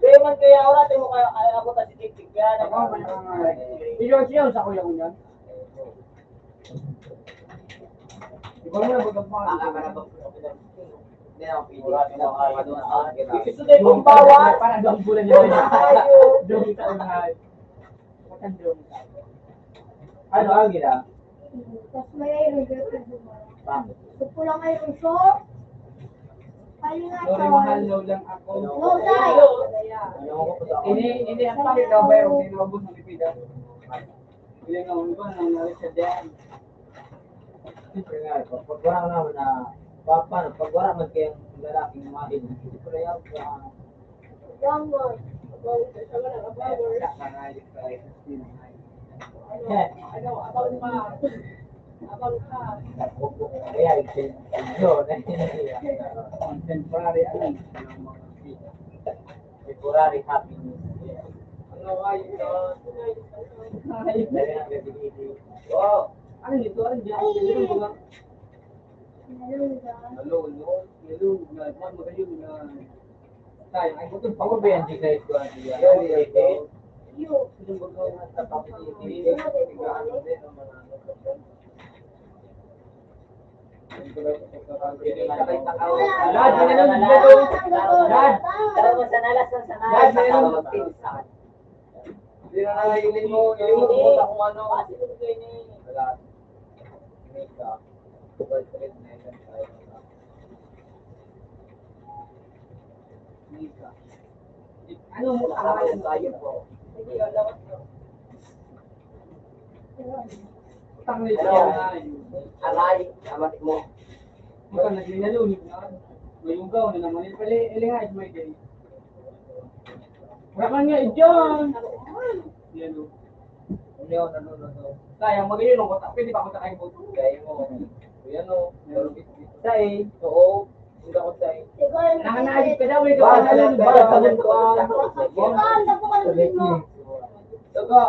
Kaya man kaya oras mo kaya ako ta si Tik yan. Iyo sa kuya ko yan. Ikaw mo na Baka ka na ba? Hindi na ako pili. Ito din kung bawat. Parang doon bulan niya. Doon ka na. Bakit doon ka? Ano ang gina? Tapos may regret Bakit? Gusto lang kayo yung short. Kali nga Sorry, mahal daw lang ako. No, dai. Ini ang pakit daw ba yung tinabot ng lipidan? Hindi nga, ano ba, nangyari sa diyan. Siyempre nga, pag wala naman na, paano, pag wala man kayong lalaking mahal, siyempre yan, Young boy. kaya yun, Contemporary, ano, temporary happiness. ano kayo doon? Wow! Ano nito? Ano dyan? Ano ba? Meron ka. Hello, magayon na. Sayang, ay buto pa Ako ko ba yan, di kahit ko ang diyan? Yan, yan. You. Sinubuto na sa papiliti. Tigaan din ang manalo ko dyan. Lad, minanon dito. Lad. Tara sa nalas ng Lad, minanon. Hindi na nangayilin mo. Ilimot mo na kung ano. Wala. Mika. Boyfriend na yan tayo. Mika. Ano mo Nakakain tayo po. Tang nito na. Aray, amatik mo. Bukan naglinalunod na. Ngayong gaw na naman ito pala ilingay may day. Wala nga dyan. Yan o. Hindi ako nanonood. Sayang magayon ng kota. Pwede ba ako sa kain po? Kaya mo. Yan o. Say. Oo. Hindi ako say. Nanganagit ka daw. Ito Ba, ka nalang ba, ba? ba, Taga.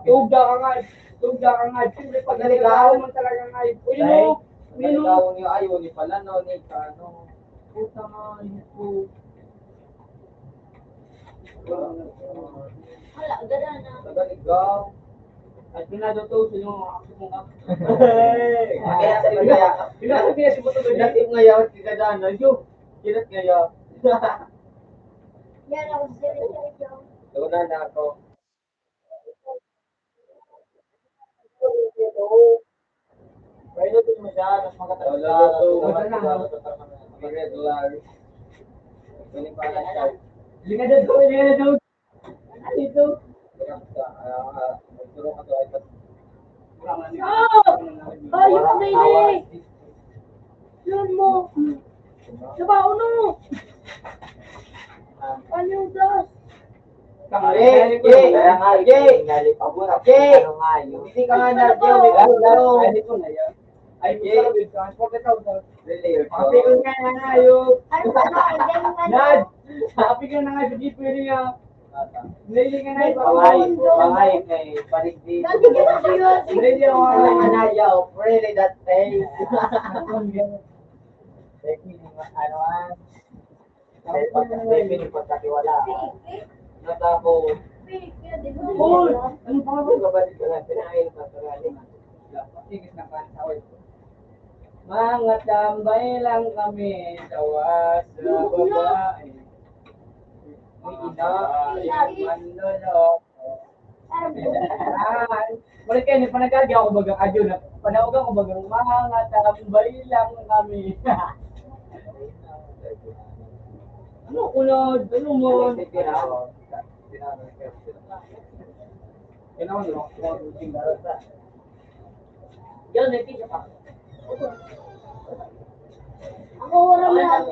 Tugda ka nga. Tugda ka nga. Siyempre pag naligaw man talaga nga. Uy mo. Naligaw niyo ayaw ni pala no. Ni Kano. Puta nga. Ito. Wala, gada na. Nagaligaw. At pinado to. Sino mga aksi mong aksi? Kaya sa kaya. Pinasa si Puto. Pinatip ngayon. Kikadaan na. Yo. Kinat ngayon. Yan ako sa sila. Doon na ako. Pwede din mo siya, mas Regular. Pwede pa na siya. Lingadad ko. Lingadad ko. Dito. Magturo ka to ay pas. Ayun na yun eh. Yun mo. Diba, uno? Ano yung gas? Jay! Kaya nga, Jay! Jay! Hindi ka nga na, Jay! May gano. Ay, Jay! Transported out. Really, Happy ko nga na ayok. Ano ba na? Hindi mo nga Nad! Happy ka na nga sa jeep niya. Hindi ka na ito. Bangay kay Parigdi. Dati ka na kayo. Hindi ako Ang anayaw, really that day. Ano ah? Pagkatiwala. Natapos. Paul! Ano pa ba? Babalik ka lang, pinahin ka sarali. Tigis na pansaway. Mga tambay lang kami tawa sa babae. Manloloko. Balik kayo, panagagi ako bagang adyo na. Panawagan ko bagang mga tambay lang kami. Ano unod? Ano mo? Kailangan nyo. Yan, may pizza pa. Ako wala mo lang.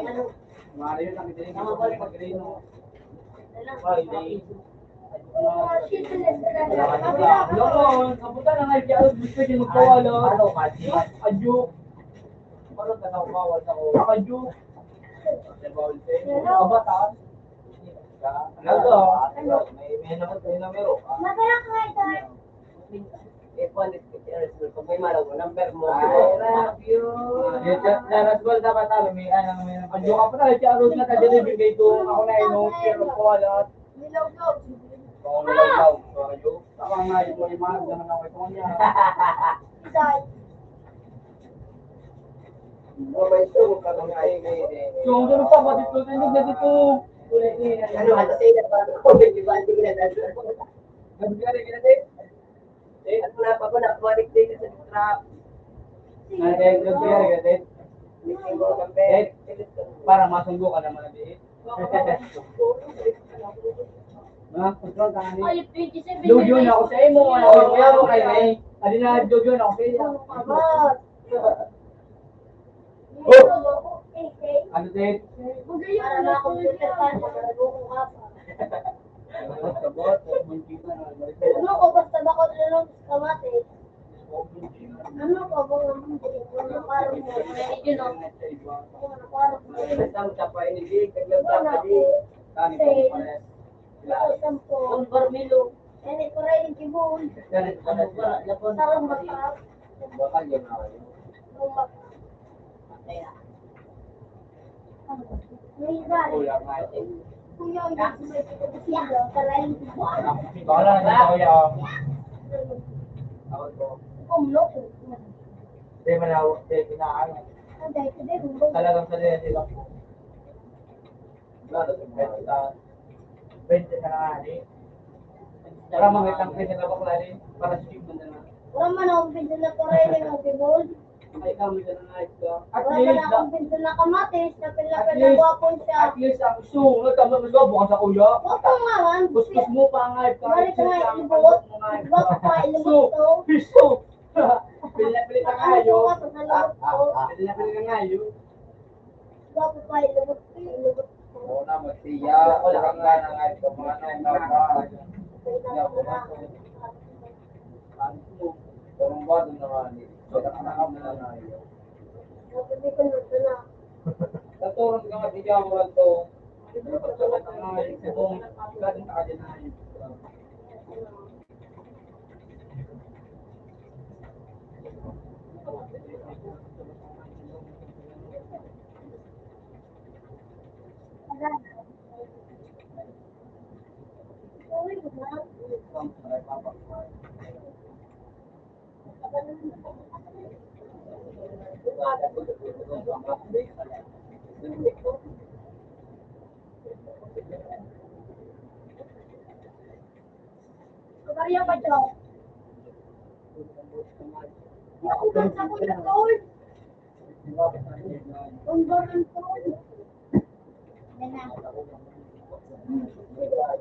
Mara yun ang itinig ko sa pag-grino. Noon, kapunta na nga siya. Gusto niya magpawala. Adyo. Ano tanaw bawal ako? Adyo. Kabataan. May numero. Magalang nga ito. Kung may malaw, number mo. I love you. Narasbol dapat tayo. May anong may adyo ka pa na. Siya arod na ka-deliver kay ito. Ako na ino. Pero pawala. Nilaw-law. Kung may malaw, adyo. Saka nga yung mga imanag naman ako ito niya. Isay. May ito, kung may So, ang ganun pa, ba't ito? Tindog na dito. Ulit niya. ano, ato sa ina pa, di ba, hindi ginagawa. Ganun ka rin, ginatid. At wala pa po, nakabalik din sa trap. Ganun ka rin, ginatid. Para masunggo ka naman na diit. Ha? Control ka nga ni. Ay, 27. Jojo na ako sa imo. Kaya mo kay May. Adi na Jojo na ako sa iyo. Abot. Ano din? Para na computer pa sa nagbuko ka pa. Sabot. Muntika na. Ano ko basta bako na lang sa kamate. Ano ko ba ang ano parang mo medyo no. Ano parang mo. Basta mo sa painigig, kaglang Wala tapos ko. Tani ko pala. Ako sampo. Ang barmilo. Yan ko rin kibon. Ano ba? Lapon. Sarang baka. bakal yun na kayo. Rumah. Kaya. Ano? Minsan. Kuya nga. Kuya, yung may pagkakasya. Karayin ko. Wala na kuya. Ako to. Umlok. Hindi malawak. Hindi kinaano. Ang dahil ko din. Umlok. Talagang sarili sila po. Wala na tumawag. 20 ka na nga ni. Para mangitang pwede na bakla ni. Para sige mo na nga. Wala man akong pinto na karayin ng pibol. Ay, kami ka na nga. At Wala man least, akong pinto na kamatis. At Napil-napil least- na wapon siya. at least ang sunod, tama mo ba, bukas sa kuya? Huwag kang ngawan. Kuskus mo pa nga, Balik ka nga ang ilibot. mo nga. Huwag ka ilibot to. Piso! Pili na nga Ano yun. ka pag nalibot ko? Pili na nga yun. Huwag ka ilibot ko. Ilibot ko. Oo na, magsiya. Wala kang nga na nga ito. Mga na Turong ba doon naman eh. Wala kang nakam na nga yun. Sabi ko na ito na. Naturong ka nga, bigyan mo lang to. Uy, na. Kabarya pa ito. Ako lang sa kuya tol. Ang baran tol. Yan na.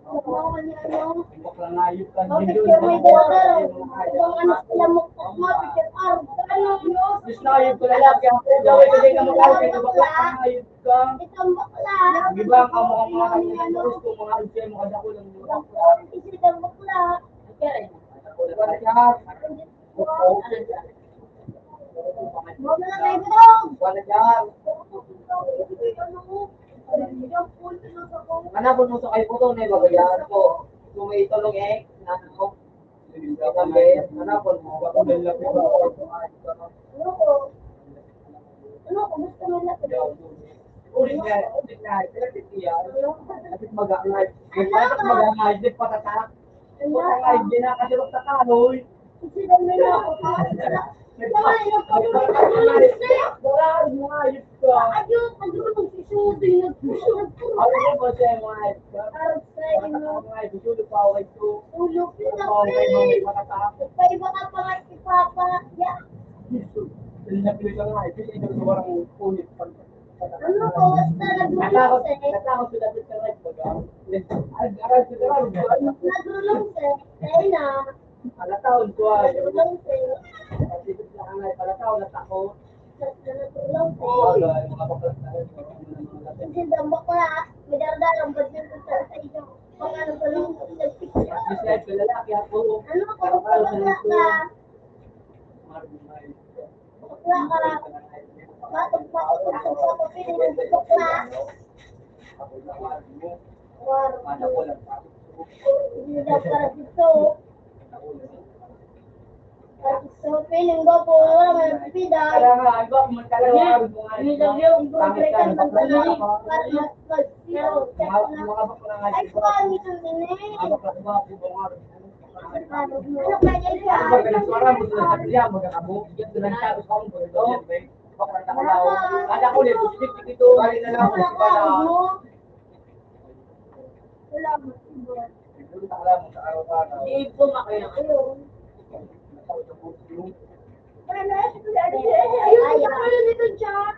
Ako niya ano. Bakit yung may dalagal? Ibang anak sila mo. Picture art. Ano yun? Just na yun ko lalaki ang gawin ko din na mag-alpay ito bakla ka yun ka. Itong bakla. Di ba ang mga kanya gusto mga alpay mga dako lang mo. Isi itong bakla. Wala ka. Huwag na lang kayo gulong. Wala ka. Hanapon mo sa kayo po na ibabayaan ko. Kung may tulong ano. Hanapon mo. Baka may lapit ba ako. Ano ko? Ano ko? Gusto mo na ito? Ulit na. Pinagpit niya. Lapit mag-angay. Lapit mag-angay. Di patatak. Patatak. Di na kasi magtatahoy. Kasi dami na ako. Tama na yung pag-ulit. Wala. Mga ayos ka. Ayun, nagsusudo yung nagsusudo. Ako mo ba siya mga ayos ka? Parang sa inyo. Mga ayos. Susulog pa ako ito. Ulog yun na Okay, mga pin. patatak. Nagpaiba ka pa nga si Papa. Yeah. Pinagpit ka nga. Ito yung warang punit. Ano ko? Basta nagrulong siya. Natakot sila sa right baga. Aral sa karang. Nagrulong siya. Kaya na. Alataon ko ay. Nagrulong siya. Kasi sa kanay palataon na tako. Nagrulong Oo, siya. mga baklas na rin. Kasi dang bakla. May dardalang ba't yung sa iyo? Pag ano ko lang nagpicture. Mas life ko lalaki ako. Ano ko? Bakla ka. Bakla ka. Batok-batok ako sa papiling ng bakla. War. Hindi daw para dito. Para dito. Piling ba po? Wala man ang pipida. Kaya nga, iba kung magkalawa. Hindi daw yung progresan ng papiling. Para mag-zero. Mga bakla nga. Ay, pangit ang nene. Mga bakla nga po mga Ano kaya Ano yan? ba pinagsuara mo sila sa kanya, magkakabog, yan doon ang sabi ko mo kung ito, yan ba? Bakit nakalaw? Kada ko ulit, positive dito, bali na lang ako Wala sa ka bala. mo. Wala mo. Doon nakalaw mo sa araw-araw. Hindi po makaya. Ayun. Nakalaw sa puso. Ayun, ayun nito dyan.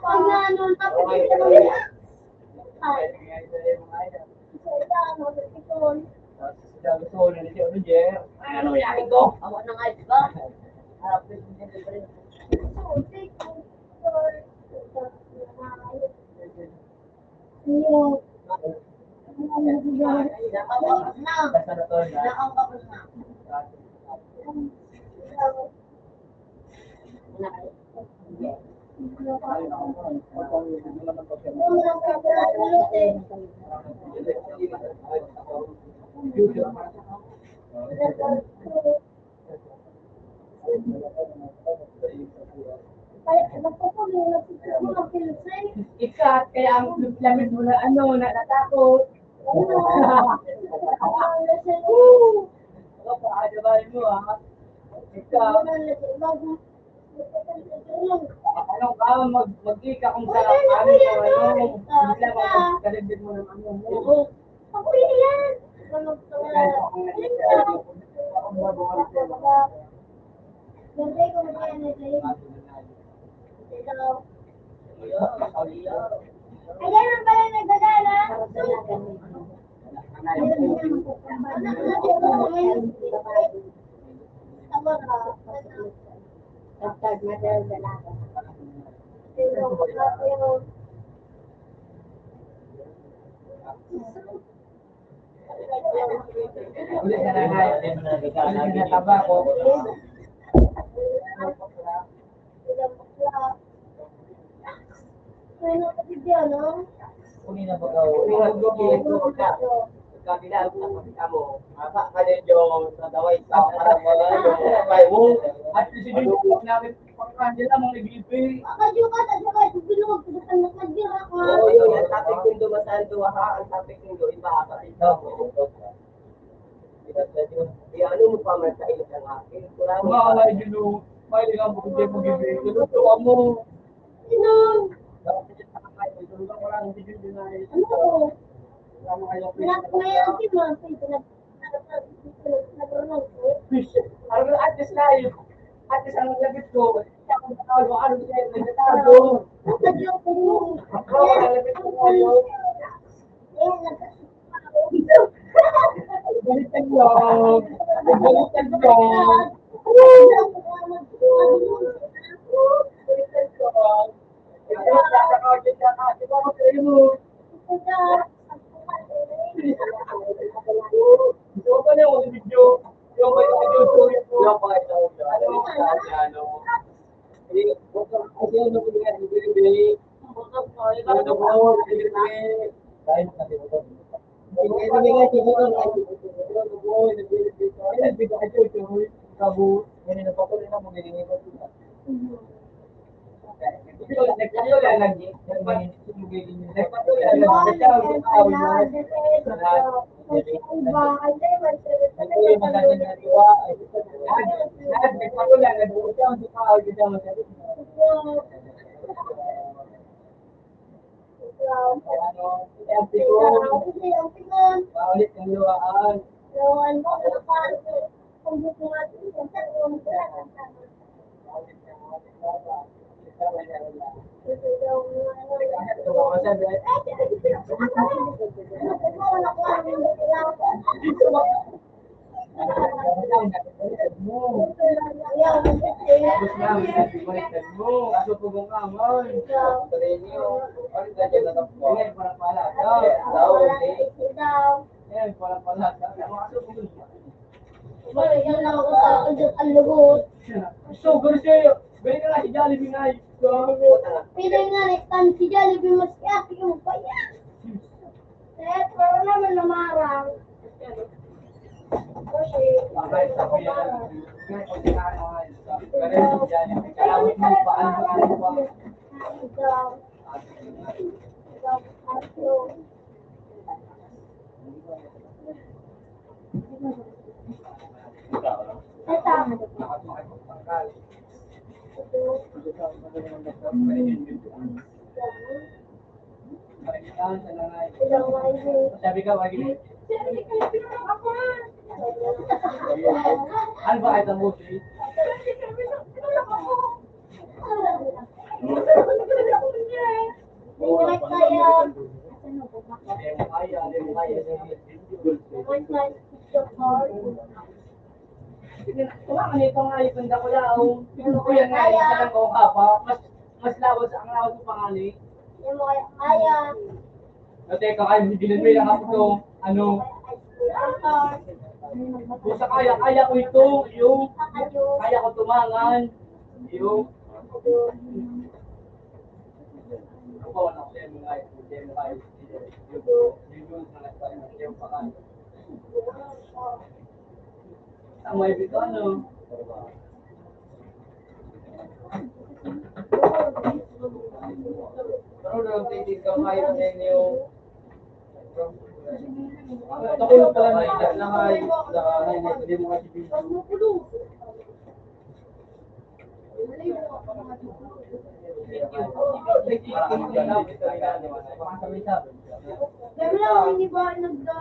Pag na ano, tapos ito naman. Ay, kailangan mo sa tikon. Sila gusto ko na siya, ano, Jer? Ay, ano, yakin ko? Awa ng ayos ba? Harap ko yung delivery. So, tikon. Ayun. Nakakapos na. Basta na to, yan. Nakakapos na. Ayun ako, ano naman po siya. Ano lang ka pala ulot eh. Kaya nagpapuli na si mga Pilipin. ikat, kaya ang lamig mo na ano, natakot. Ano pa, adabahin mo ha? Ikaw, anong ka, mag-ika kung sa ano, bigla magkadagdag mo ng ano mo. Ako yan. Ganda ko na yan. Ayan ang pala nagdagala. Ulit na nanay, nataba ko. Kunin na ba kabila ang kapita mo. Asa ka din yung sa daway sa parang wala yung kay mo. At si Jun, namin pagkandila mong nag-ibig. Oo, yun. Ang topic nindo masan to ha. Ang topic nindo iba ka ito. Ano mo pa man sa ilo ng akin? Kung makalay Jun, may ligang mo hindi mo gibig. Tutuwa mo. Dapat siya sa kakay. Tulungan ko lang si Jun ay. Sama kayo. Ano at least na yun. At least ang labit ko. Siya kung nakalo, ano siya, nagtatago. Ako, ang labit ko ngayon. Balitan yun. Balitan yun. Balitan yun. Ikaw, kakakawin ka ka. Ikaw, kayo mo. Ito pa na yung video. Yung may video yung pa ito. Ano? Kasi ano ko nga bibili. Ano ko bibili. Dahil kasi ito. Hindi nga siguro ang video ito kabu. Yan na pa ko na mo gilingi ko. Nagpatuloy lang lagi. Nagpatuloy So, gusto sa'yo. Balik ka nga si Jollibee nga. Pwede nga rin, si Jollibee mas kaki yung paya. Pero naman namarang. Kasi, sabi ka, wag ano ba kahit ang buti? Wala ka nito nga yung tanda ko lang. Pero ko yan nga, yung salang ko ka pa. Mas lawas, ang lawas mo pangani. Yung mga kaya. O teka, kayo, bibilan mo yung ako to. Ano? Kung sa kaya ko ito. Yung, kaya ko tumangan. Yung, ako wala ko siya mga yung pangalan. Ang may bito, ano? Pero na titig ka kayo ninyo. Nakulong pala na ilan lang ay hindi mo kasi video. Dami lang, hindi ba nagda?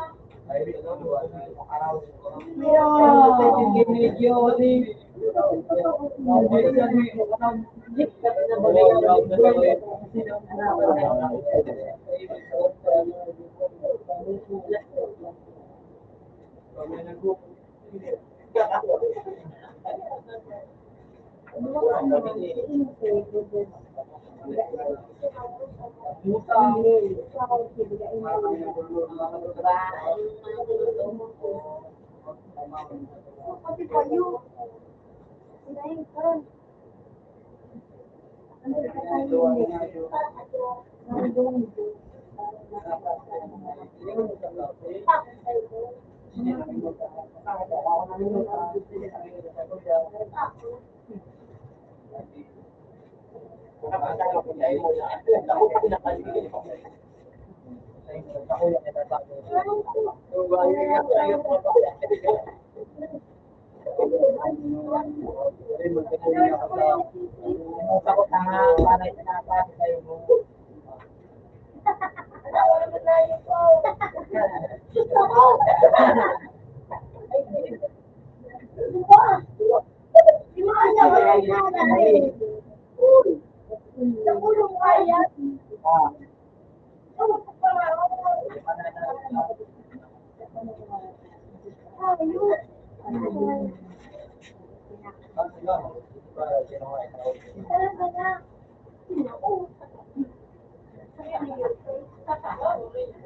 Pati kayo. Dahil karon. Ano ka tayo?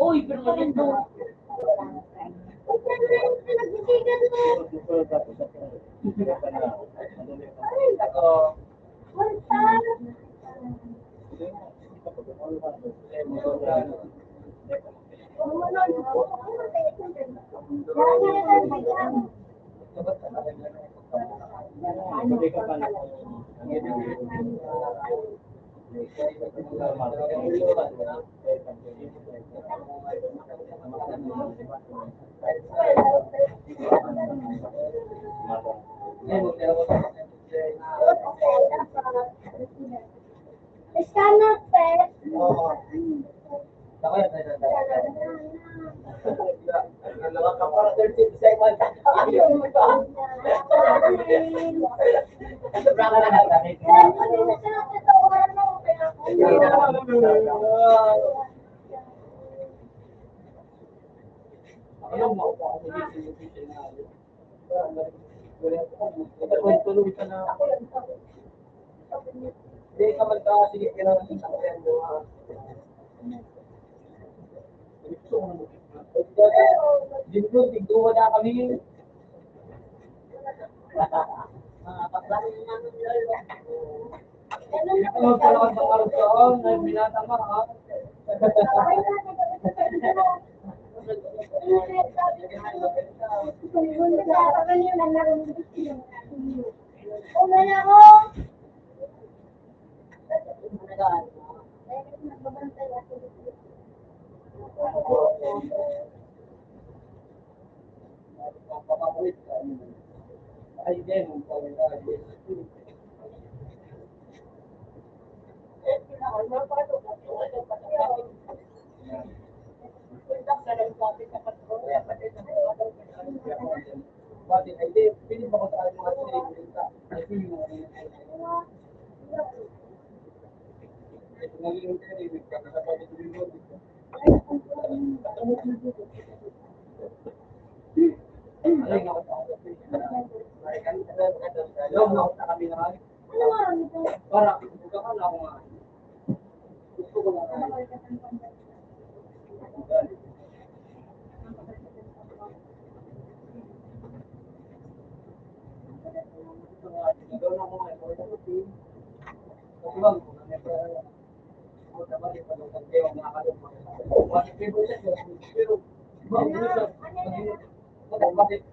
Uy, permanent mo. Scanner set. Hindi ka magkakasigit ka lang ng sakyan mo. Dito, tigduwa na kami. Magpalakas ng karoon, ay binatama ha. Ay, din, bakit? Ay, di, pinig ba ko sa mga sinigilita? Ay, pinig mo kami. Ay, naging sinigilita ka, nakapagod din mo. Ay, loob na ako sa kami na kami. Para, magkakala ako nga. Gusto ko lang kami.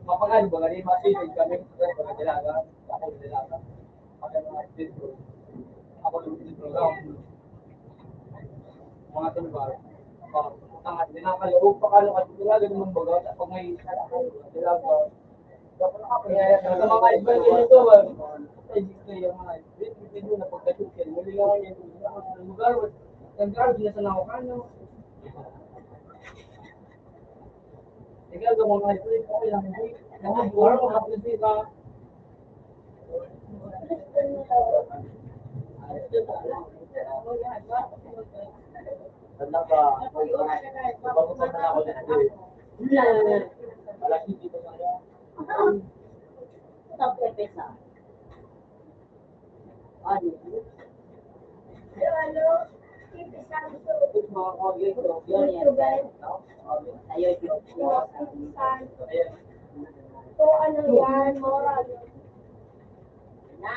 Mapagal ba gani masih kami sa dalaga ako dalaga ako dito ako dito mga tulbar. Tangat din ang kaloob pa kalo kasi talaga naman baga pag may talaga. Dapat nakapayaya sa mga iba dito ba. Ay dito yung mga dito na pagkatukin. Muli lang yung lugar. Nagkaroon sila sa nakakano. Ikaw sa mga iba okay lang. Mga buwan mo kapag ka. Tanda ka, bagusan na ako na. Malaki dito sa kanya. Top pesa. Ano? Ano? Ipisan ko. Mga kogay ko. Ito ba? Ayaw ito. Ipisan. So, ano yan? Moral. Na.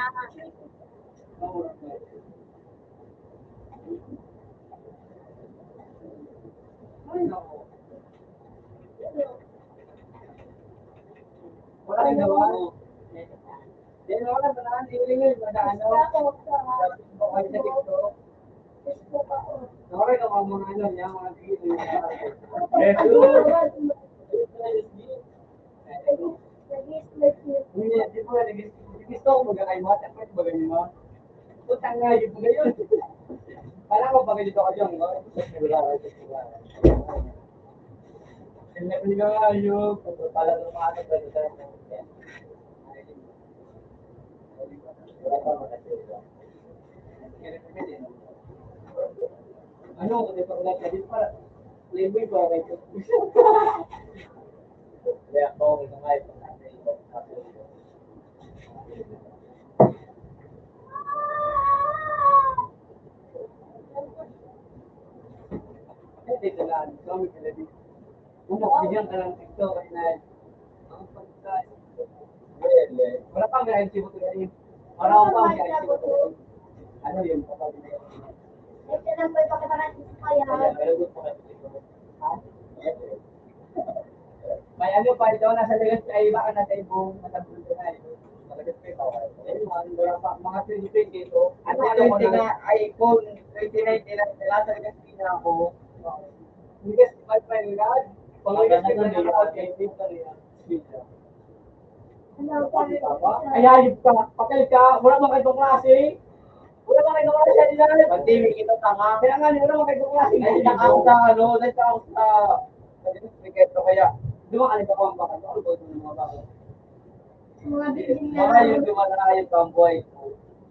Ay, nako. Wala kang gawa. Then, wala ba na? Hindi ba na ano? Okay sa TikTok. Okay ka mga ano niya, mga video. Hindi, di ba, gusto ko magkakaimat, at first bagay mo. Utang nga yung bagay yun. Parang ko bagay dito ka dyan, no? Hindi ka nga yung Pala ng mga ano ba dito? ano, kung ito ulit ka dito para playboy ba kayo? Kaya ako, ito nga ito. Dito lang, kami sila dito. Una, bigyan ka lang TikTok kasi na ang pagkain. Wala pang gaya si Buto rin. Wala ko pang gaya si Buto rin. Ano yun? Kapag Ito na po ipakita sa kaya. Pero gusto ko ito. may ano pa ito, nasa legas ay baka nasa ibong matagulog na ito. Talagang may bawal. Mga 2020 ito. Ano Ano ko na iPhone 2019 na nasa legas na ako. Legas pa pa nila. Pag legas ka na ako, kaya dito rin. Ano pa? Ay, ayip ka. Pakil ka. Wala bang kaitong klase? Wala bang kaitong klase sa nila? Pag-TV kita tanga. Kaya nga, wala bang kaitong klase? Nag-stuck ako sa ano, nag-stuck ako sa Piketo kaya. Di ba kanina ko ang baka? Ano ba ito ng mga baka? Mga building na. Mga yung dumala yung tomboy.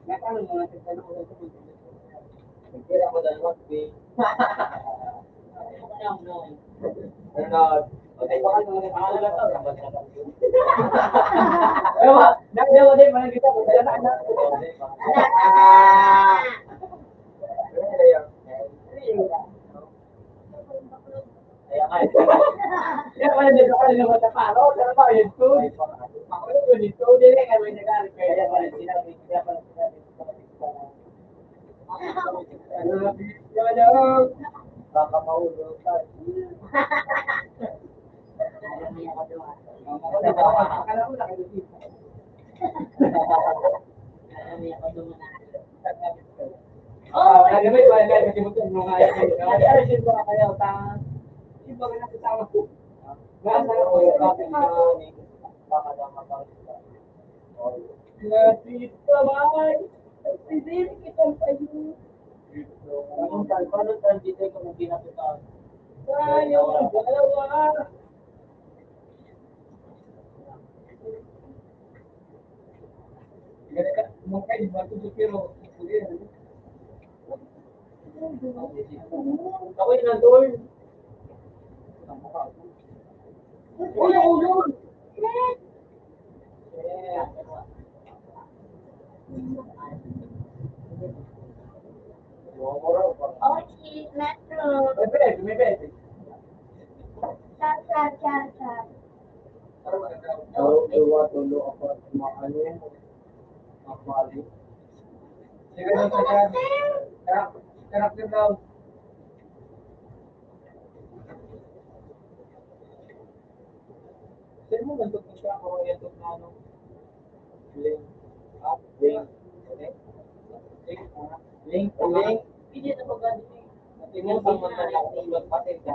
Nakaano mo natin sa loob ng Nagkira ko dalawa, babe. Ano? Okay, baka naman ang pangalan na to. Ewa, nagdawa din, parang kita. Dala na anak. Kaya nga, Kaya pala dito ka rin naman na paro. Dala pa yun to. Ako yun dito. Dili ka rin nag-aaral kayo. kaya pala sinabi sa kapatid ko na Ano na, ano? baka mahulog ka. Akala ko laki dito. Oh, Nagamit ba yung kasi mo ito mga ayun ba kayo ta? Iba ka na kasama ko. Nasa ko yung kapit na Baka daw mapangit. Lapit ka ba? bibili kitang payo. Paano transit ko kung pinapitaan? Tayo, dalawa. Ganun ka, mungkay, di ba ito pero Ako yung nandun. ulo, ulo. Ochi, metro. May pwede. Chat, chat, chat, chat. Tulo ako at ano yun. Makmali. Sige na sa yan. Karakter daw. Sino mo ganito na siya ako yung ito na ano? Link. Link. Link. Link. Link. Hindi na pag-ganito. Tingnan pa mo na lang kung magpatid ka.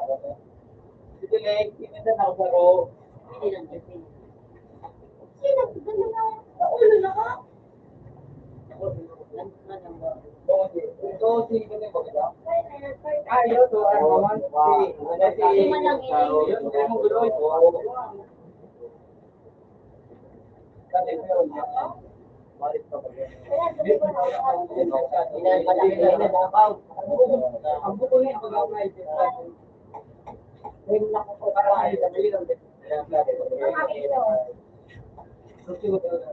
Sige, Lek, hindi na ako baro. Hindi lang kasi. Sino? Ganda na. Ulo na ka. Ito, si Ganda ba kita? Kaya na yan, kaya. Ayaw, to, ano naman, Lima lang ini. yun, hindi mo gulo ito. Kasi meron niya. Balik pa ba yan? Kaya sabi ko na. Inan malaki na inadapaw. Ang buko niya, ang gagawin ay yung nakapagpapakain sa dali lang. Gusto ko talaga.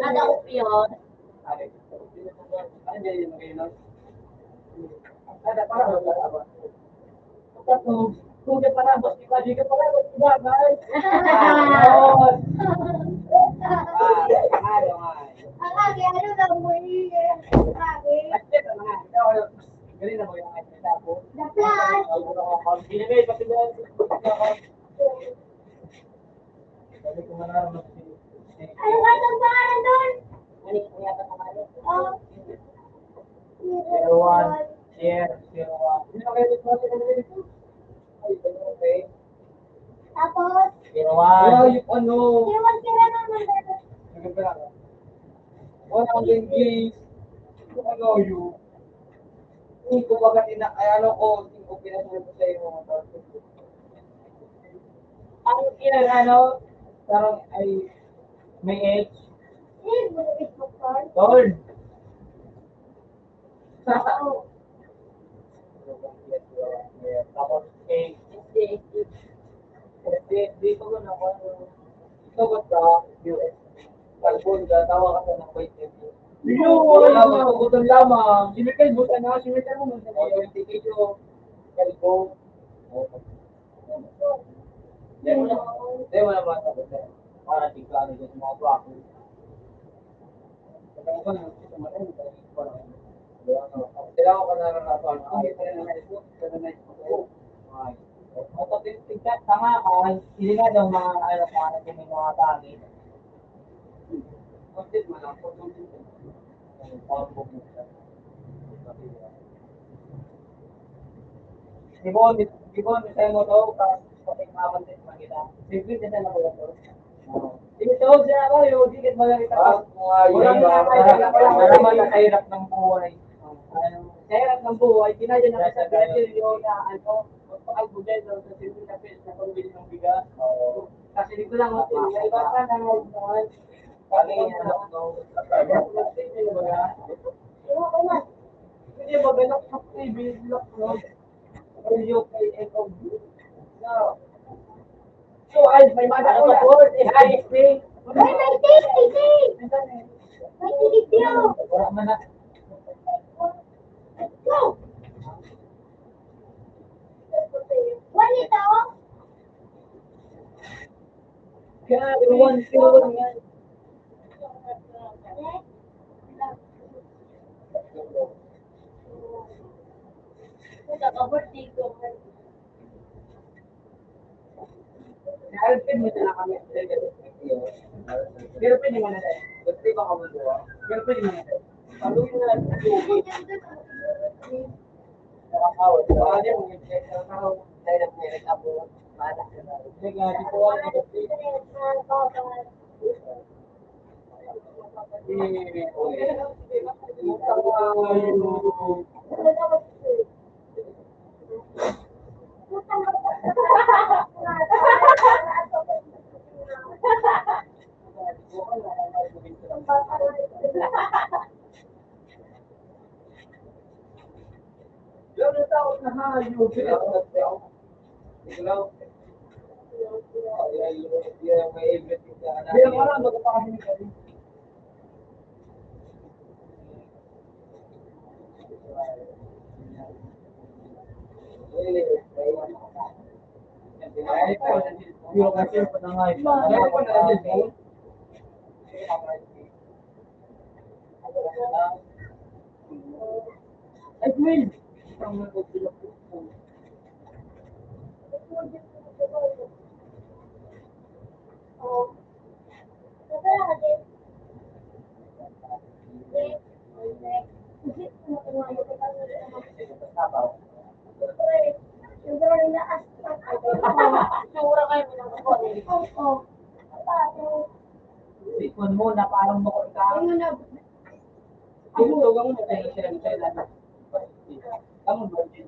Nada ko yun. Ada para apa? Kung di para bos kita juga para bos kita guys. Ang agi, ano na mo ang agi. Galing na mo yung kita po. The flash. Ginamit pati doon. Sabi ko na naman si Ano ba itong pangalan doon? Ano yung yata pangalan? Oh. 01. Share, 01. Hindi na kayo dito natin ang dito. Ay, okay. Tapos, 01. Yung ano. siwan sila naman doon. Nagkakala ka. Wala kang English. Ano yun? Hindi ko baga ay ano ko, hindi ko pinasabi ko sa iyo mga tao. Ang ilan ano, parang ay may H. Hindi mo na Facebook card. Lord. Oo. Tapos A. Dito ko na ako. Ito ba sa US? Kalbon ka, tawa ka sa ng White TV. Wala ka, button lamang. Simikal, butan na. Simikal mo. Simikal ko. Kalbo. Hindi mo naman sa butan. Para tigano dyan sa mga bako. Kaya ko na, sa mga rin, kailangan ko na naranasan. Ay, tingkat, tama ka. Hindi na daw mga ano sa akin yung mga pangit. Kontit mo lang. Di ba, misay mo to, pati mga kontit mo kita. Simple din na lang ko. Ito, siya ako, yung dikit mo lang ito. Para nakahirap ng buhay. Sa hirap ng buhay, kinaya na sa pinagsilyo na ano, magpakagbugay daw sa silyo na pils na pambili ng bigas. Kasi dito lang ako, iba ka na naman. Hindi ba ganap sa TV, lock, no? Radio kay FOB. So, ay, may mga ako support, ISP. May titig! May titig yun! Wala man na. Go! Juanito? Kaya, iwan yan. Nag-overtake ko. Girlfriend mo na kami. Girlfriend mo na tayo. Gusto ba ka mo doon? Girlfriend mo na tayo. Paluin na lang. Nakakawad. Bakit mo yung check na ako? Dahil na pinag ako. Malak na lang. Sige, dito ako. cellphone mo na parang bukod ka. Ayun na. Tinutugan mo na tayo sa kamu ba din?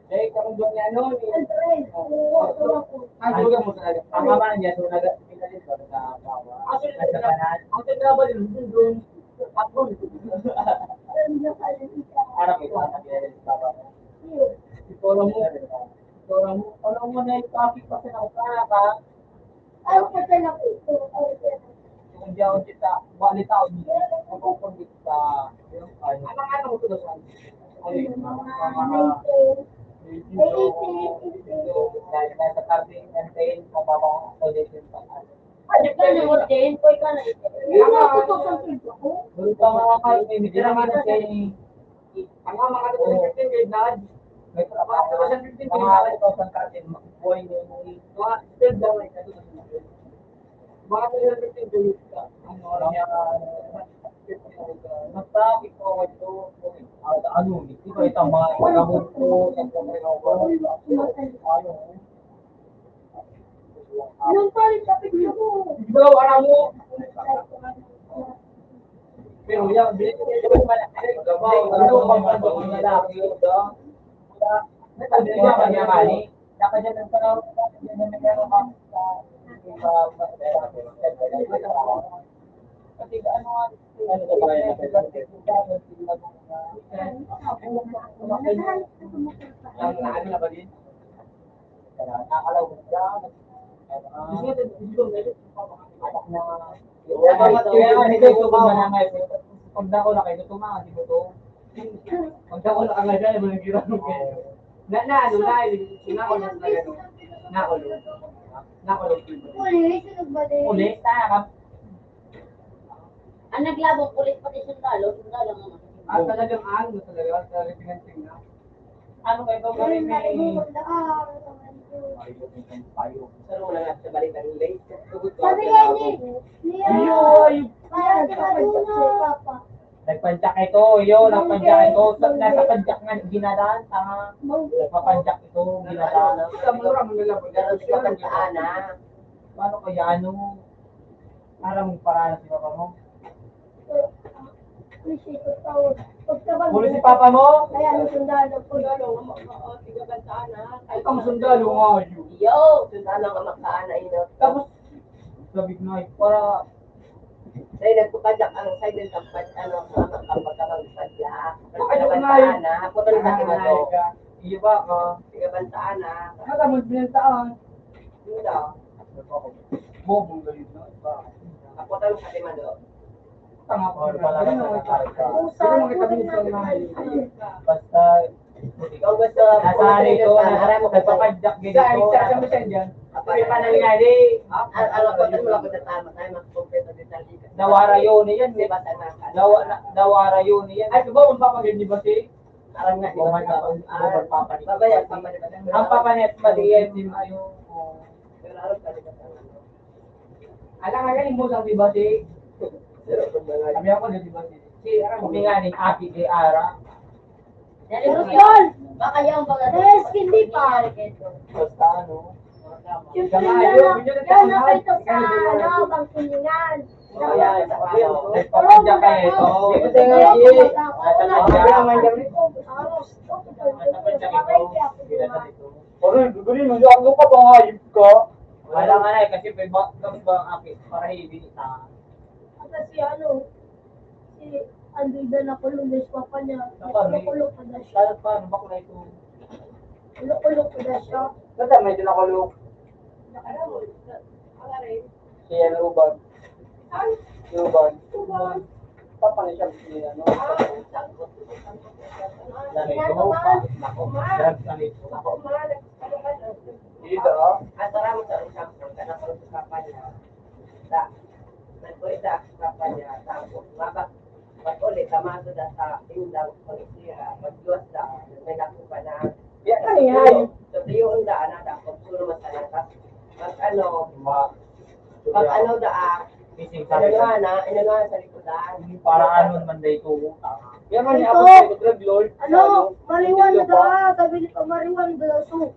Eh, kamu ba niya ano? Andres, oo, ako. Tugan mo talaga. Tama ba niya? Tugan pinalit ba sa bawa? Sa kanan? Ang tinrabaho din doon. Patron. Para may panaginip sa bawa. Ikaw mo na yung topic pa sa nakaka. Ay, patala ko ito. Kung di ako kita, bali tao dito. Kung kita, ano mo ito sa dahil nasa carding campaign, mababa ko ulit yung pag-ano. Ay, ganun din. Koy ka na. Yung mga tutusin ko. Doon pa mga kayo, may mitira nga na kayo. Ang mga 2015 grade na, may trabaho sa 2015 grade na, ito sa carding, buhay niyo yung mga still daw ay katulad. Mga 2015 grade ka, ano niya, nag-topic ko ako ito, ano, hindi ko ito mga ikamot ko, sa pagkakawa, ano, Yung palit sa picture mo. ikaw, alam mo, pero yan, binigyan ko naman, ano, pagkakawa ng lalaki, nagkabigyan ka niya mali, nakadyan ng tao, nakadyan ng meron ka kasi ano nga, ano ka ba yun? Ano na ba din? Nakalaw mo siya. Pag dako na kayo, tumangan, di ba to? Pag dako na kagad siya, ibang gira mo kayo. Ano nakulog. Uli, sunod ba din? Ulit, tayo. Ang naglabong ulit pati sundalo naman. Talagang ano talaga tingnan. Ano kayo ba? Ayun na, ibukod na ka. Saan mo na nga sa balikan ng late? Sabi nga niya, kaya tinaduna, Papa. Nagpanjak ito, nagpanjak ito. Nasa panjak nga ginadaan, tanga. Nagpapanjak ito, ginadaan. Ganon sa kabantaan na. Paano kaya ano? Parang paraan si papa mo. Huli si papa mo? Kaya ang sundalo ko. Tigabantaan na. Ay, kang sundalo nga yun. Yo! Sundalo ang kamaktaan na ino. Tapos, sabi ko na, para Dahil nagpupadyak ang silent kampad, ano, kapagkamang padyak. Tigabantaan na. Ako talaga sa kimato. Iyo ba ka? Tigabantaan na. Nakamod binantaan. Yun daw. Bobong galit na. Ako talaga sa kimato. Tanga ko pala na Usa, basta Ikaw gusto, nasa rito, nagpapadyak ganito. Sabi pa nangyari, Ano ko, mo lang ko na tama tayo, makakompleto din sa likas. dawara yun yan. Di ba sa naka? Dawara yun yan. Ay, diba, ang papagin ba si? Alam nga, di ba? Papanet. Babayan, papalit. Ang papanet ba diyan, di ba yung... Pero alam ka, di ba? Alam nga yan, mo sang di ba si? Sabi ako na di ba si? Si, kami nga ni Aki kay Ara. Yun! Baka yung mga hindi pa. Basta ano. Yung sundalo, yan nakita sa ano, bang siningan. Nagpapadyak kayo ito. Kasi nga, G. Wala nga na kasi may bakit ba ang akin para hindi ita. Kasi ano, si Andida na kulong pa pa niya. Kulong pa na siya. Kaya paano ba kung ito? Kulong pa na siya. Kasi medyo nakulong. Si ano Ruban. Si Ruban. Paano siya si ano? Lagi ko. Drugs na nito. Dito ah. Asara mo sa isang kung ka na sa kapanya. Nagkulit sa kapanya. Tapos, ulit, tamado na sa indang polisiya. Magduwas na, may nakupa na. Yan kanina. So, yung daan na dapat, suno masalata. Pag ano daan, inagawa sa likodan. Para ano man dito. Yan man Ito. ako sa drug lord. Ano, mariwan na ba? Sabi ni pa, mariwan na so.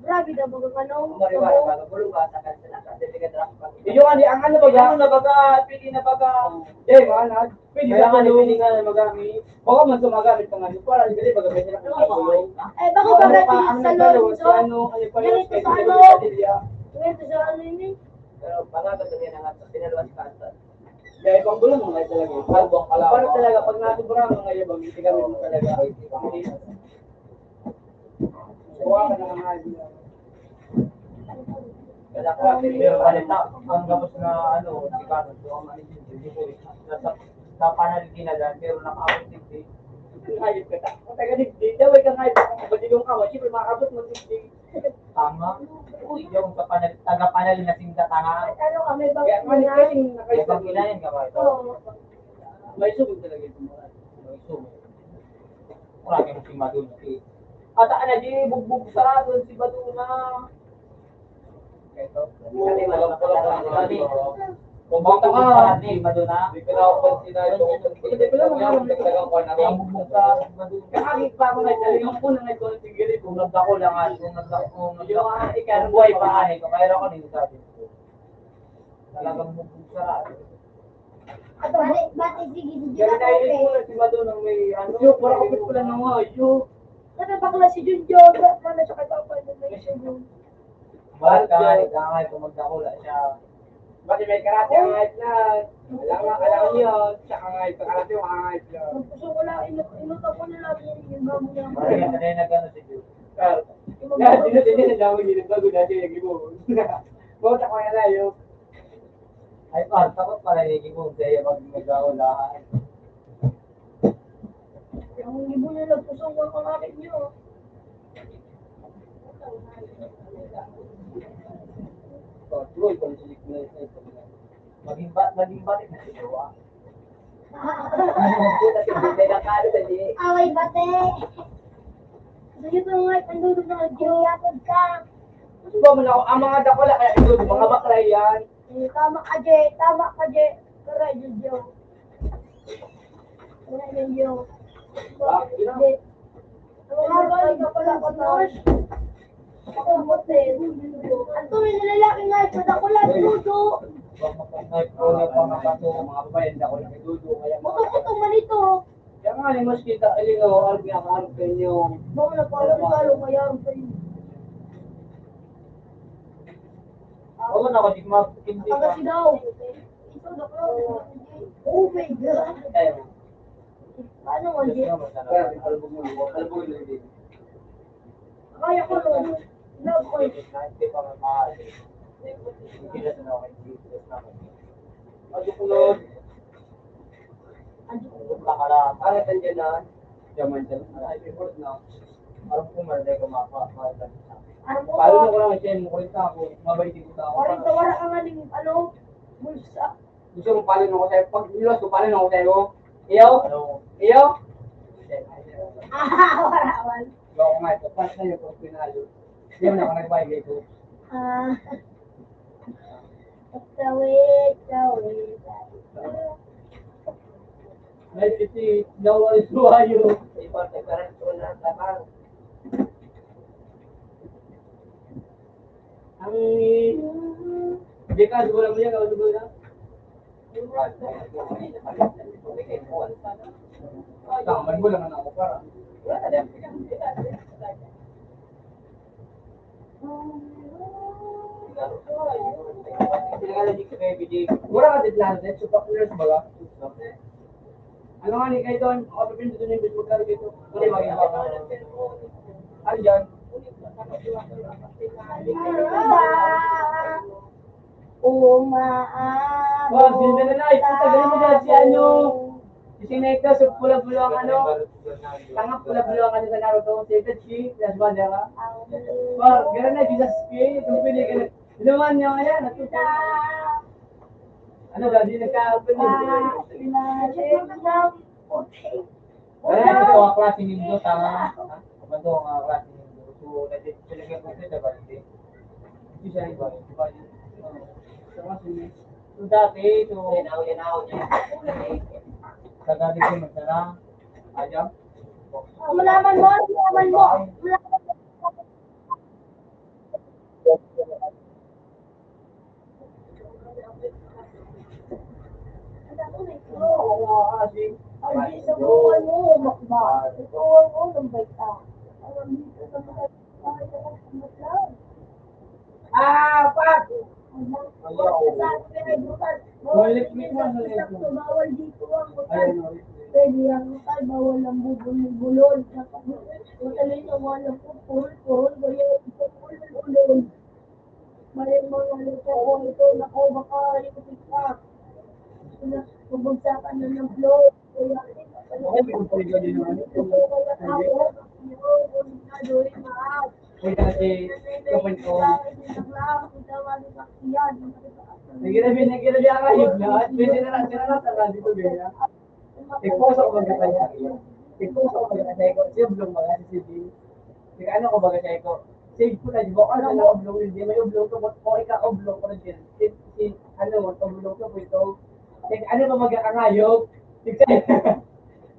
Grabe na ba ano? Mariwari, magulong ba sa kanila? Kasi tiga-drop pa. Yung ang ano baga? Ano na baga, pili na baga. Eh, maanad. Pwede Kaya ba nga, ano? pili nga na magamit. Baka man sumagamit ka nga. Para hindi baga may sila. Eh, baka Ano pagdating pa ang sa nagdalawa loob, sa ano? Ano pa yung ganito sa ano? Ganito sa ano yun eh. Pero pala ka sabihin na nga, pinaluwas ka. Kaya ibang gulo mo nga talaga. Kalbong kalabaw. Para talaga, pag nasobrahan mo ngayon, gamit mo talaga. Buwa ka na nga idea. Kaya ko, Pero balita, ang gabos na ano, si Carlos, so ang manigin, hindi ko sa panalitin na dyan, pero nakaabot hindi. Hayop ka ta. Kaya ganito, daway ka nga ito. Badigong ka, siyempre makakabot mo tigdig. Tama. Uy, yung taga-panalin na sinta tanga. Ano kami ba? Kaya nga kasing Kaya nakaisip. pag ginayan ka ba ito? Oo. May subog talaga ito. May sumo. Marami mo si Maduna. At ana di bugbog sarado si Maduna. Ito. Kasi walang Kung baka ka sarado si Maduna. Hindi ko na ako pansinado. Hindi ko lang ako nagdagang ko na Ang bugbog sa Maduna. Kakakit pa ako na ito. Yung una nga ito, tigilid ko. Kung nagdako lang at kung buhay pa ani ko kaya ako nito sabi. Talagang bugbog sarado. Bati sige sige Kaya na nailit ko kape. na si Madonna may ano. Yo, para kapit ko lang ng ayo. Ano bakla si Junjo? Paano siya katapal na may siya? Bakit ka ani kaya kung magdako lang siya. Bakit may karate ang kahit na. Alam niyo, siya ang kahit karate ang kahit na. Gusto ko lang inutok ko na lang yung gamo niya. Marami ka na nagano si Jude. Lahat din na daw hindi bago dati yung gibo. Bota ko na yo. Ay par, takot pala yung kung sa'yo pag magdako Ang ibo niya nagpusong ng kakakit niyo. Tuloy ko si Nick na ito. Maging batik na si Jowa. Away bate. Sige ko nga, pandudog na nagkiyatod ka. Gusto ba man ako, ang mga dakola kaya ito, mga bakla yan. Tama ka, Je. Tama ka, Je. Kara, Jojo. Kara, Jojo. Je. Ang ka pala ko, Tosh. Ako, bote. Ang tuloy na lalaki nga, ito na ko lang, Jojo. Pag mapag-night ko na pang nakato. Mga babae, hindi ako nakidudo. Kaya mga Kutok-kutok man ito. kaya nga, ni mas kita, alino, arbi ang kaharap sa inyo. Baka na pa, regalo kaya ang sa'yo. Oo na ako, di hindi Ang ka. kasi daw. Ito, daklo. Oh my God. Kaya, Paano mo, Je? kaya, kalbog mo, kalbog mo din. Kaya ko nun. Love ko. Hindi pa mahal. Hindi na sila kay Jesus naman. Pagkukulod, Punta ka lang. ano tandiyan na? Yaman dyan. Ay, report na. Parang kumarday ko makakakal. Ano po Palo na ko? ko lang siya, mukulita ako. Mabaitin ko sa ako. Parang tawara ka nga ng ano, bulsa. Gusto mo palo na ko sa'yo. Pag nilos ko, palo na ko sa'yo. Iyo? Ano? Iyo? Warawan. Gawa ko nga ito. Pas na yun kung pinalo. Hindi mo na ako nagbayad ito. Tawid, tawid. May iti, nawal suwayo. Ipon, nagkaroon ko na tabang. Ang hindi ka, siguro mo yan, siguro na. Tamad mo lang ako para. Wala na. Pinagalaji ko kay BJ. Mura ka din lang, net, super clear sa baga. Ano nga ni kayo doon? Ako pipinto doon yung bit magkari dito. Hindi mag-iba. Ano dyan? Umaabot. Wag, hindi na na. Ipita ganun mo dyan si ano. Si Sineka, so pula-pula ang ano. Tanga pula-pula ang ano sa Naruto. Si Itachi, si Bandera. Wag, gano'n na, Jesus K. Itong pili ka na. Naman niya kaya, natuto. Ano ba, di nagka-open Kaya ito ang klase nindo, tama. Ito ang klase nindo. So, nagsilagay ko ito, diba? Hindi. Hindi siya iba. Diba? So, dati, ito. Yanaw niya. Sa dati ko magsara. Ayaw. Malaman mo, malaman mo. Malaman mo. Ay, di sa buwan mo, makba. Sa buwan mo, lambay ka. Alam dito sa mga bahay ka lang, sumatlaw. Pak! Bawal dito ang Ayun, hotel. no. Pwede ang hotel, bawal ang bubulol-bulol. Hotel na walang pupul-pul, bulol-bulol. Maling mga luto ko ito, nako, baka ikutin ka. Bubagsakan na ng flow. Kaya, Ay, pupuli ka din naman. Uy, kasi, kapag ko, nagkirabi ang ayun lahat. Pwede na lang, sinarata dito ganyan. Tigpos ako magkakaya. Tigpos ako magkakaya ko. Siya blong mga si CB. Tika ano ko magkakaya ko. Save ko na, di ba? Ano na oblong hindi. May oblong ko. O ika oblong ko na din. Ano, oblong ko po ito. Tika ano ba magkakangayog? Tika,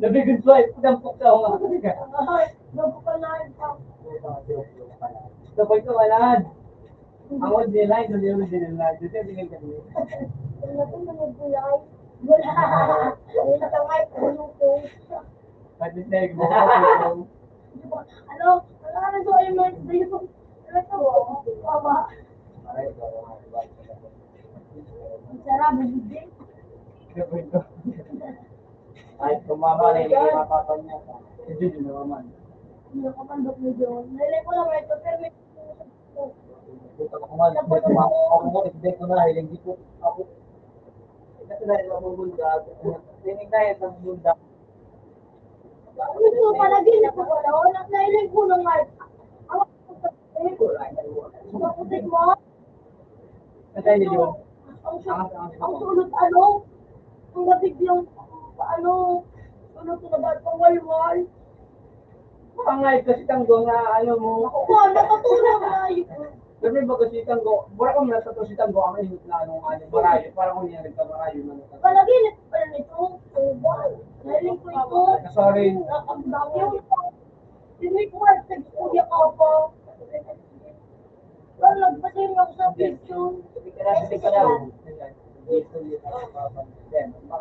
nabigod ko ay putampok sa ako nga. So, po ito, walad. Ang old nila, ito nila nila. Dito yung tingin kami. At least na yung Ano? Ano so yung mga dito? Ano to? Baba. Ang sarap, bubig. Ay, tumama na yung mapapan niya. Ito yung naman. Hindi ako pandok mo doon. Nalay ko lang ito, pero may Ako mo, expect ko na, hindi ko, ako, kasi dahil mabubundag, tinig na yan ng bundag. ito panaginip ko wala. Wala nailig ko lang nga. Awak ko sa putik mo. Kasi hindi yun. Ang sulot ano? Ang labig yung ano? Sulot ko na ba? Pawalwal. Pangay kasi tanggo na ano mo. Ako ba? Nakatulog na yun. Sabi ba kasi tanggo, wala kang nasa to si tanggo ang init na anong ano, barayo, parang kung yan nagkabarayo na nito. Panaginip ko lang ito. Nailig ko ito. Sorry. Ang dami yung hindi ko nga nagkuya ka pa. Well, nagpating ako sa picture.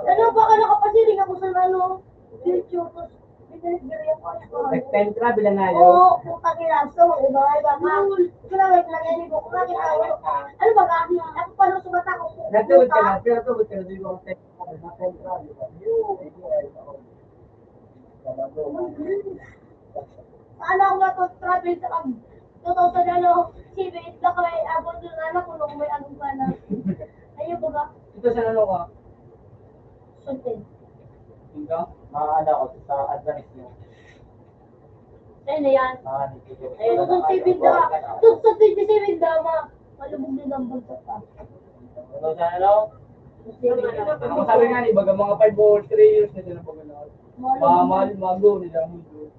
Ano ba ka nakapasiling ako sa ano? Picture. Tapos, binigay ako. Next time travel na yun. Oo, putang ina. So, iba, Kailangan lang ko. Kung ano ba ka? Ako pa nung sumata ko. Natawid ka na, pero tawid ka na din ako next time travel. Paano ako travel sa 2000 ano, CBS na kami, abot doon anak ko nung may anong ka na. Ayun ba ba? Ito sa ano ka? Suntin. Tingka? Ano ako sa advance niyo. Ayun na yan. Dito. Ayun, doon sa CBS na. Doon sa 27 dama. Malubog din ang bagsak pa. Ano sa ano? Ako sabi nga ni, baga mga 5 or 3 years na sila baga na. Mago nila mundo.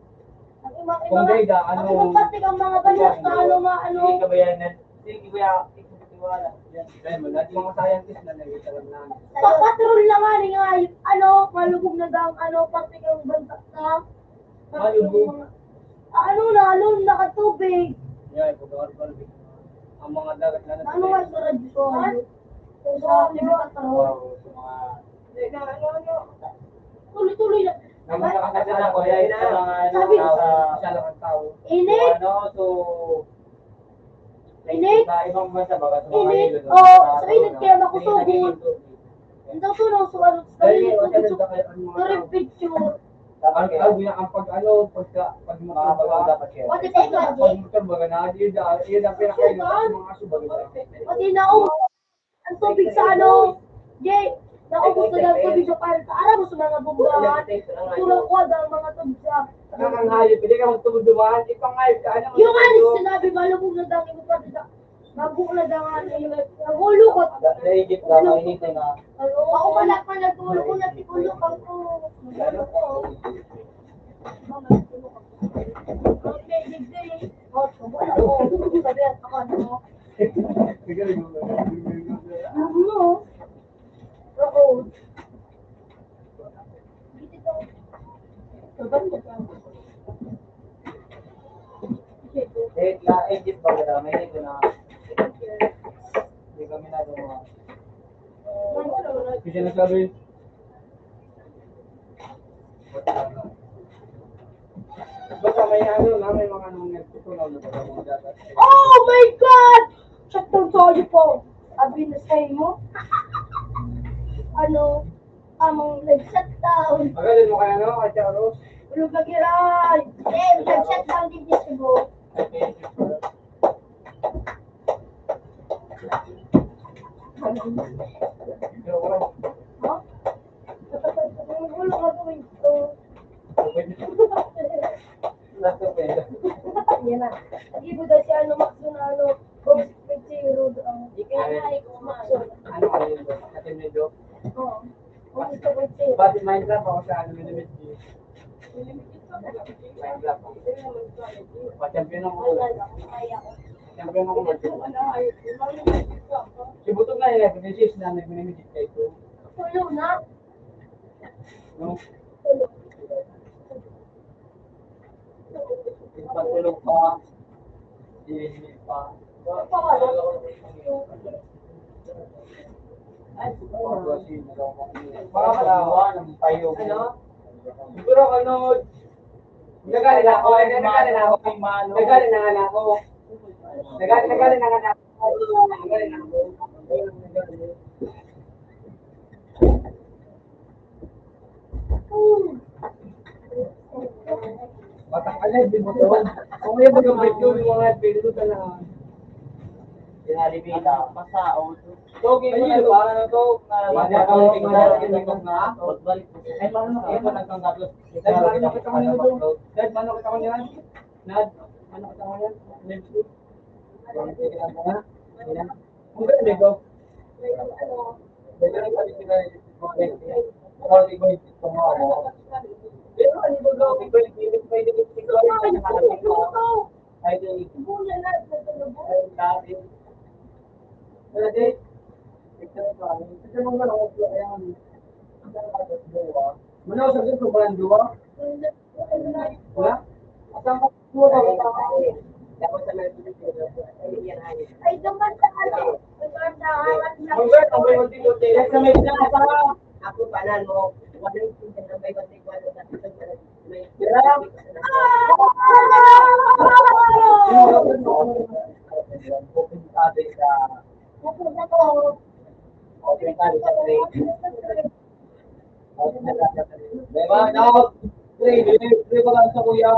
Kung gaya, ano? Ang ibabatik ang mga banyak sa ano, ano. Hindi kabayanan. Hindi kuya, ikutiwala. Yan, mga scientist na nag-isalam namin. Papatrol na nga ni nga, ano, malubog na daw, ano, pati ang bantak na. Malubog? Ano na, ano, nakatubig. Yan, pag-orban. Ang mga dagat na Ano nga sa radyo? Sa Libitataro. Tuloy-tuloy lang. Ang mga kakasala ko, yan, sa mga ano, Sabi- sa lang tao. Init? Ano, to... Init? Sa ibang bansa, baga sa mga Init? hilo. Oo, sa init kaya makusugod. Ang daw tunaw sa ano, sa Dahil init yung ko kasalad gusto na kayo, ang mga ko picture. Ang tawag niya, ang pag ano, pag motor dapat kaya. What is it, Pag Magic? motor baga na, yun ang pinakain ng mga aso baga na. Pati naubos ang tubig sa ano, Jay, naubos na ang tubig sa palta. Alam mo sa mga bumbahan, turang kwad ang mga tubig sa... Nakakangayot, hindi ka magtumudumahan, ipangayot ka. Ano Yung ano sinabi, malubog na daw yung pati sa... Mabuo na daw ano yung... Nagulukot. Naigit na, mainit na. Ano? Ako pala pa nagulok ko na tikulok ang ko. Ano ko? Okay, digday. Oh, wala ko. Sabihan ako ano. Ano? Oo. Eh, naigit baga na, mainit na. Hindi kami nagawa. Kasi nagsabi, basta may ano na, may mga nagtutunaw na ba mga data. Oh my God! Shutdown sorry po. Abi na sa'yo mo. Ano? Amang nag-shutdown. Magalin mo kaya no, kaya Ros? Ulog na giray. Eh, nag-shutdown din dito po. Ha? Ulog na po ito. Nasa pwede. Yan na. Nag-ibo daw si ano, Maxo na ano. Box 0 ang. Di kaya na Maxo. Ano kayo yun? Kasi medyo, Oo. Ang gusto ko siya. bakit Minecraft ako sa ano minimit niyo? Minecraft ako. Pa-champion ako. Champion ako si Butog na yun, pinag-shift na minimit kayo ito. Tulo na. No? Tulo. Patulog pa. Hindi pa. Pawala. Mga kalawa ng payo. Ano? Siguro ano, nagaling ako. Nagaling na nga ako. Nagaling na nga ako. Batang alay, di mo to. Kung may mag-break yun, yung mga pinito ka na. Pinalipita. Pasao. So, game mo na ba? Ano to? Balik na. Ay, paano na kayo? Nagkanggatlos. Dad, paano kita ko nila to? Dad, paano kita ko nila? Nad, paano kita ko nila? Next week. Kung gano'n, ikaw. Medyo rin pati sila yung ito mo ako. Pero ano ba gawin? Pwede ay di mana sa dito ba ang duwa? Wala? Asang ka duwa ba? Ay, dapat sa ano? Mangga, tambay mo dito. Sa may sa Ako panan mo, walang tingin ng may batik-walo na ito. Diba? Now, pre ba lang sa kuya?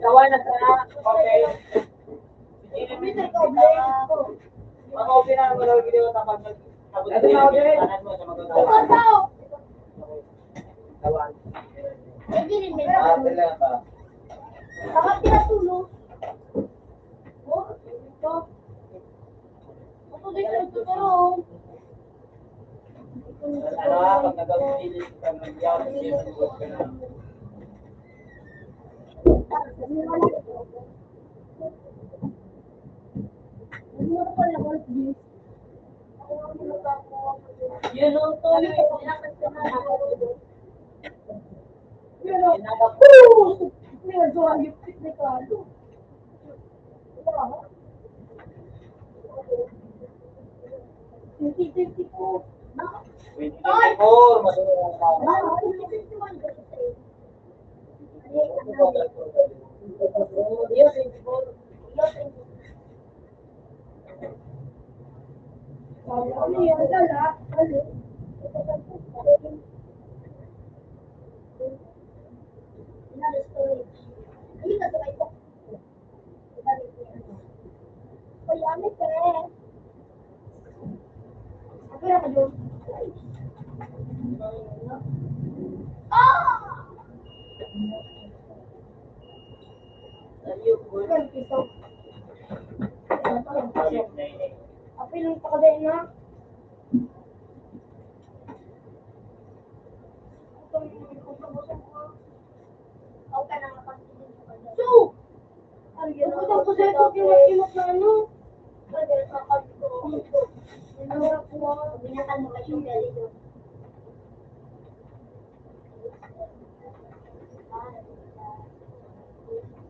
Kawan na sana. Okay. Ako pinang video tapos ito na ako din. Kawan. Sila pa. Bakit tinatulog? Oh, ito. Ako din nagtuturo. Ano, pag nag-pilis ka ng yaw, hindi mo ka na. Yun o, to. Medyo ang lipit ni Carlo. Twenty po. 24, madunong ka. Apil pa ka na. So, ano yun? Tapos ito, kinakimot na ano. Bagay, kakal ko. Nanurap mo. Binakan mo kayo yung belly doon.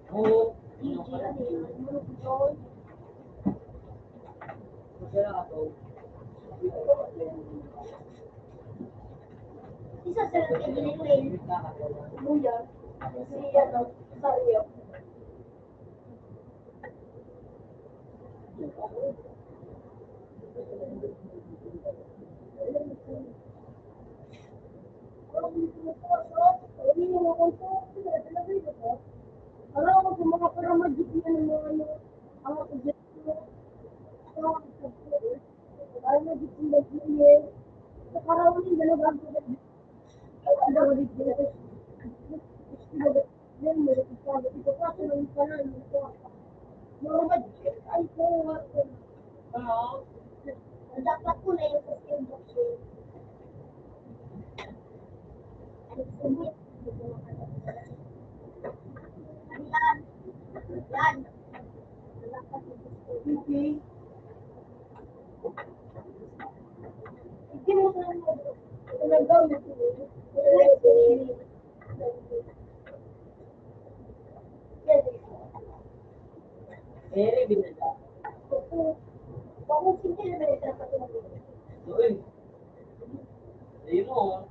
Oo. Masaya ako. Isa sa lang kay Gilin Buya. Siya na Sario. Alam mo kung mga para mag-ibig ng mga ano, ang mga suggestion. Ay, mag-ibig ng mga sa karawin yung dalawa ang ang dalawa dito. Yan, meron ko pa. Ito pa, tulong pa na. Mga mag-ibig ay po. Dapat po na yung system box. Yan. Yan. Okay. Hindi mo na mo. Talagang Eri, binala. Bakit hindi na ba dapat Doon. Ayun mo.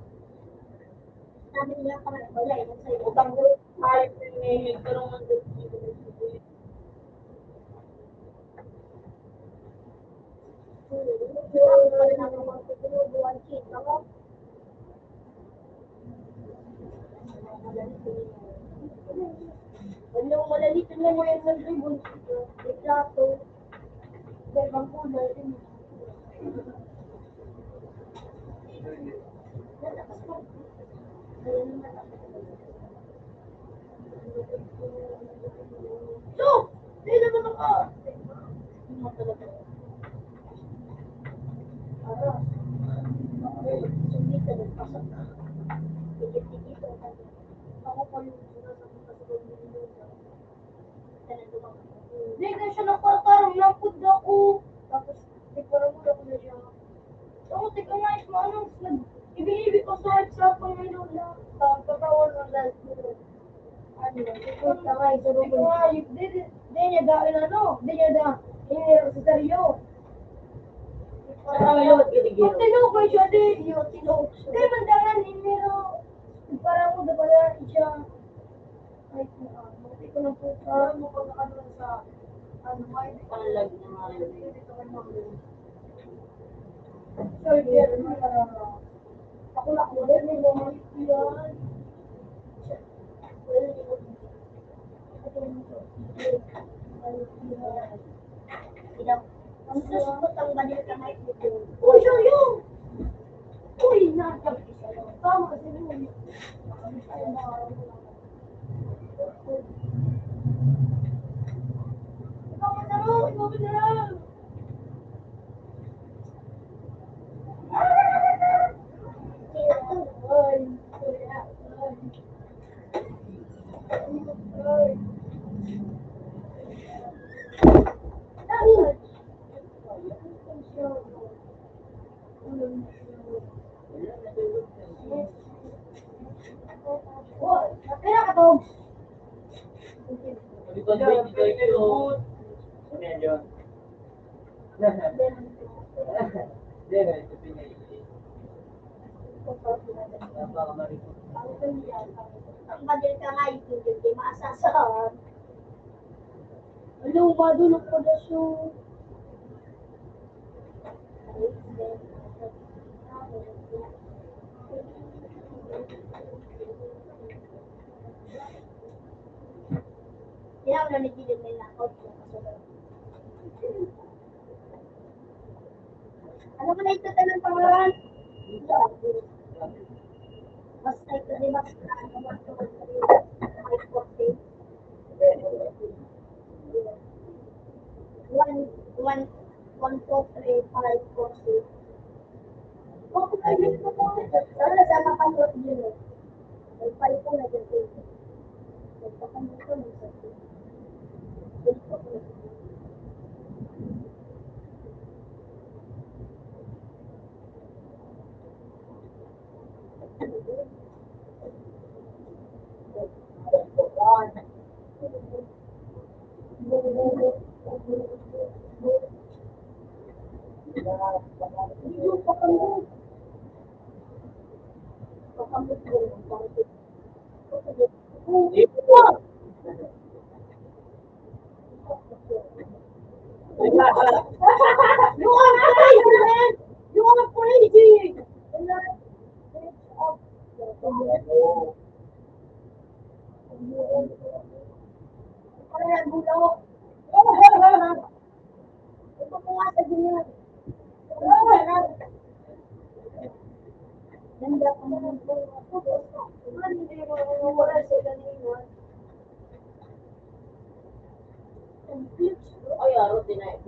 sabi niya ka na wala yun sa'yo. Utang ko. Ay, pinihil ka naman doon. Walang malalitin na mo yan ng ribbon. May plato. Dalawang kulay. So, hindi naman ako. Hindi mo talaga. Ara. Hindi ka nagpasok na. Tigit-tigit ang kanya. Ako pa yung sinasabi sa pagkakas hindi ka siya nakatarong lampod na ako. Tapos, tigparang mo na siya. Ako, tika nga, is maanong ibinibig ko sa pang ngayon na katawan ng life mo. Ano, tika nga, isarong ko nga, di niya dahil ano, di niya da, hiniro sa saryo. Ayun, giligiro. Kung tinok ko siya, di, yun, tinok. Di, mandangan, hiniro. Parang mo, pala siya. Ay, hindi ko na po sa mo pag ano sa ano may Palag na nga yun. sorry dear ako na ako din mo yan ang susunod ang badil ka may uy yun uy nakakap tama kasi yun ikaw mataro Kaya ka to? Dito na, dito ito. Medyo. Hindi, ito pinay. Napakamarito. Ang badil ka nga ito, hindi maasasahan. Ano, madulog ko na siya. Kaya wala nagigil may knockout siya. Ano ba na ito tanong pangalan? Basta ito, di ba? Ano ba ito? May 40. 1, 2, 3, 5, 4, 6. Bakit ay dito po? Sana nasama ka mo yun eh. May 5 po na dyan. Nagpakamit ko ng 30. Dito po You are crazy, man! You are crazy! Kaya bulok. Ito po nga sa ganyan. Ganda pa naman po. Hindi ko wala sa kanina. Ay, aro, tinay.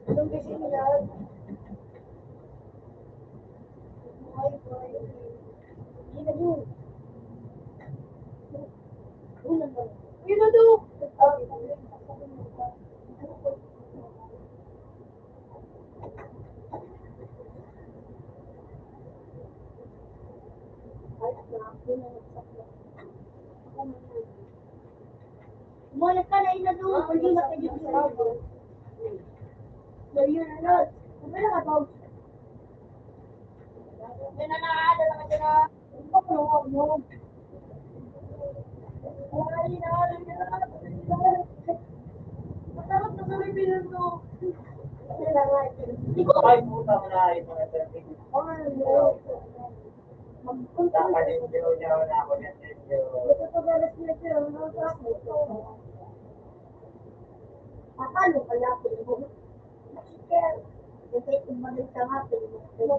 Anong kasi nila? Hindi na yun. Yun na to. Umalat ka na ina doon. Hindi na kayo sa labo. Layo na lang. Kumala ka to. Yan na nakakadala ka dyan na. Ano ba mo? Ay, masarap na sa may bilang to. Hindi ko. Ay, puta mo na rin mga traffic. Magpunta Taka din niya na ako niya. Pagkagalas nila siya, ano sa ako? Akalo kaya ako yung kaya, kasi kumalik ka nga, pero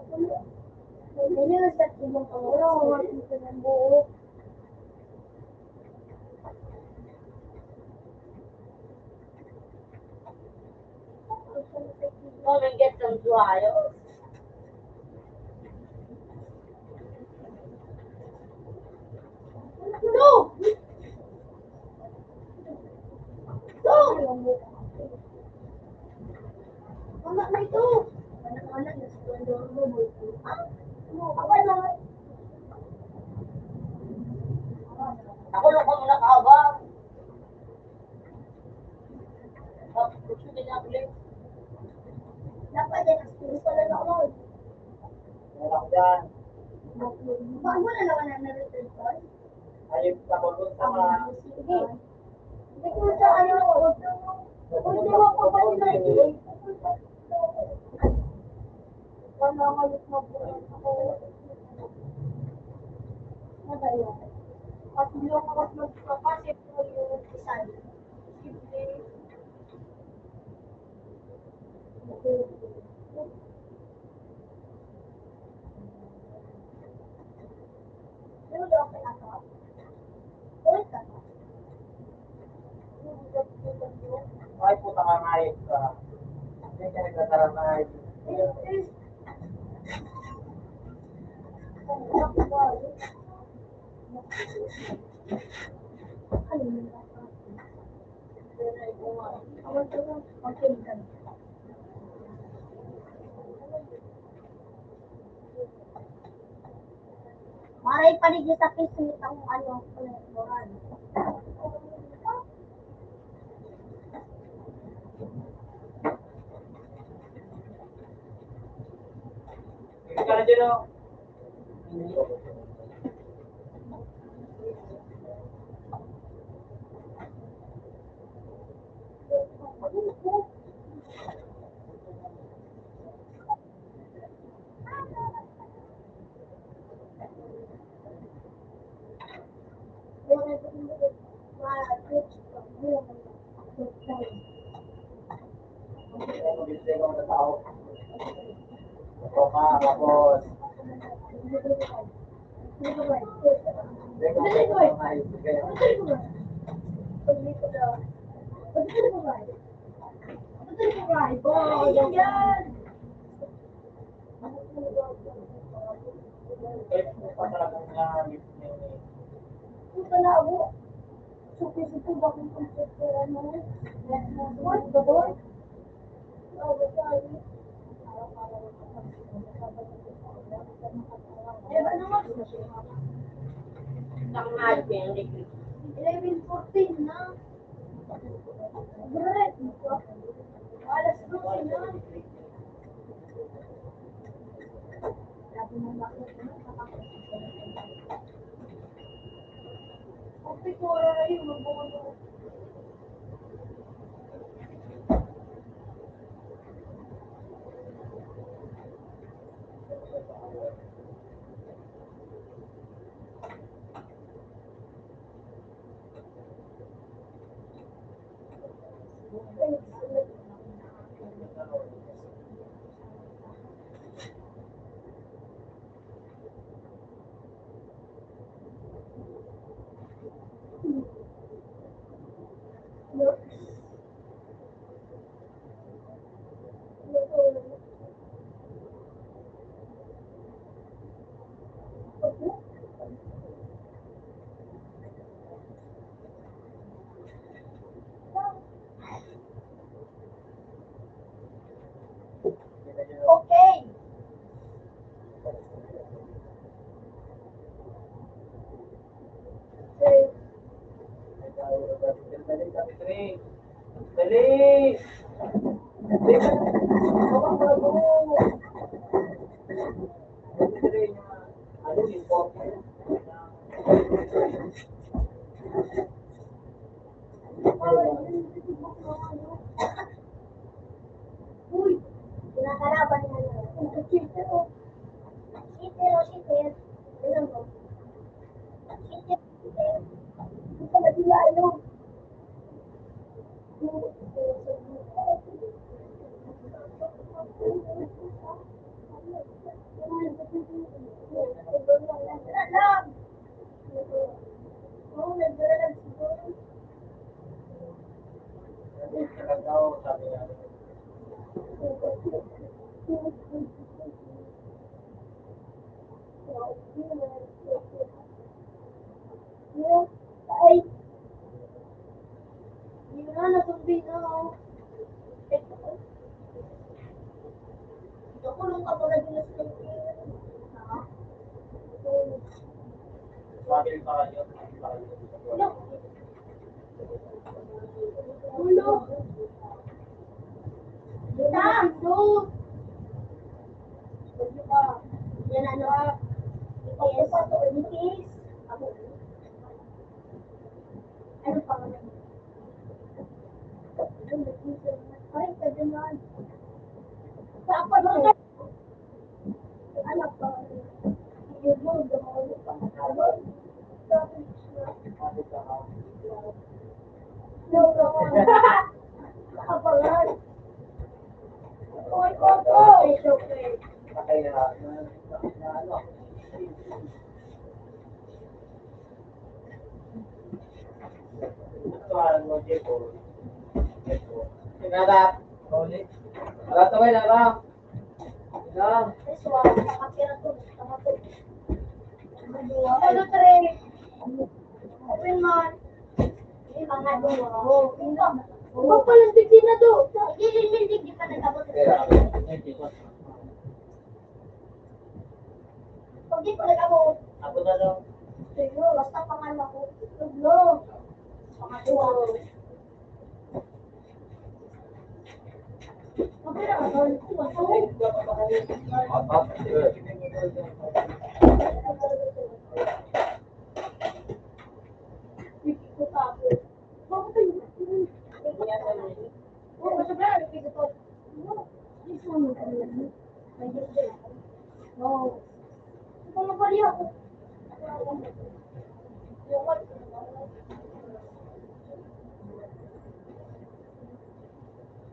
hindi na sa ibang pangalawa, makikita ng buo. Come and get some dryer. No! No! Anak na ito! Anak-anak na sa tuwan Apa naman? Ako lang ko muna kaabang. Gusto din na ulit. Dapat yan, experience pala na ako. Wala ko dyan. Bakit mo na naman na na-return call? Ayun sa kulot sa mga. Sige. Hindi ko sa ano, huwag mo pa pa nila wala kalit na po ako. Nagaya. At hindi ako magpapasip ko yung isan. Simple. Ano daw kay ako? Ulit ka na. Ay, puta ka nga yun ka. Hindi ka nagkakaramay. Maray pa rin sa kismet ang ano, moral. Hindi ka na dyan o. Kaya mabilis ako ng tao. Ito ka, tapos. Hindi ka nagkakaramay. Kahit kung pa talagang nangyayari. Puta na ako. Suki-suki ba kung konsepto ano? What? Gador? Tanghal ko yung liquid. 11:14 na. Correct. Alas 12 na. Sabi mo bakit okay, ko oras yun. Magbubulo. Okay. Dali! Dali! Uy, kinakalaban na lang. Cheater o. Cheater o, cheater. Alam mo. Cheater, cheater. Hindi ka madilayo. Alam. Oo, nagdaralag siguro. Ay, yun na, nasumbi na ako. Nakulong ka pala din sa ha? Ulo. Kita. Ulo. Ulo ka. Yan ano. Yes. Nikis. Ano pa? Ay, kadaman. Sa apa ba? Anak pa. Yun mo, dumawalo pa. No, no. Nakapangan. Okay, okay. Okay. Sinarap. Nataway na lang. Lang. This one, nakatira to. Ano, tre? Open man. Mga dua. Huwag palang tigil na do. Hindi, di pa nagkabot. Pag di pa nagkabot. Ako na lang. Sige, basta pangalan ko. Tuglo. Pangaluwa. Okay na,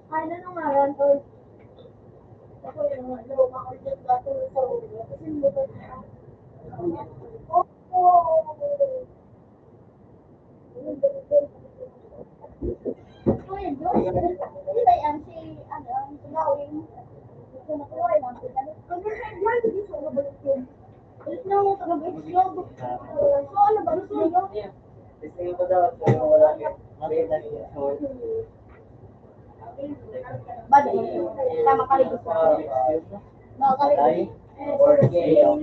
ano nung ngayon, tol? Ako yung luma ko dyan dati sa ulo. Kasi mo ba siya? Oo. So yun, Hindi yan si, ang tunawin. Gusto na kuha lang. Mag-resign hindi siya nabalik yun. Ulit na mo taga-bits yun. So ano ba? Gusto nyo? Tingin ko daw, pero wala yun. Makita niya. Bali, tama ka rin. Baka ka rin. Or game.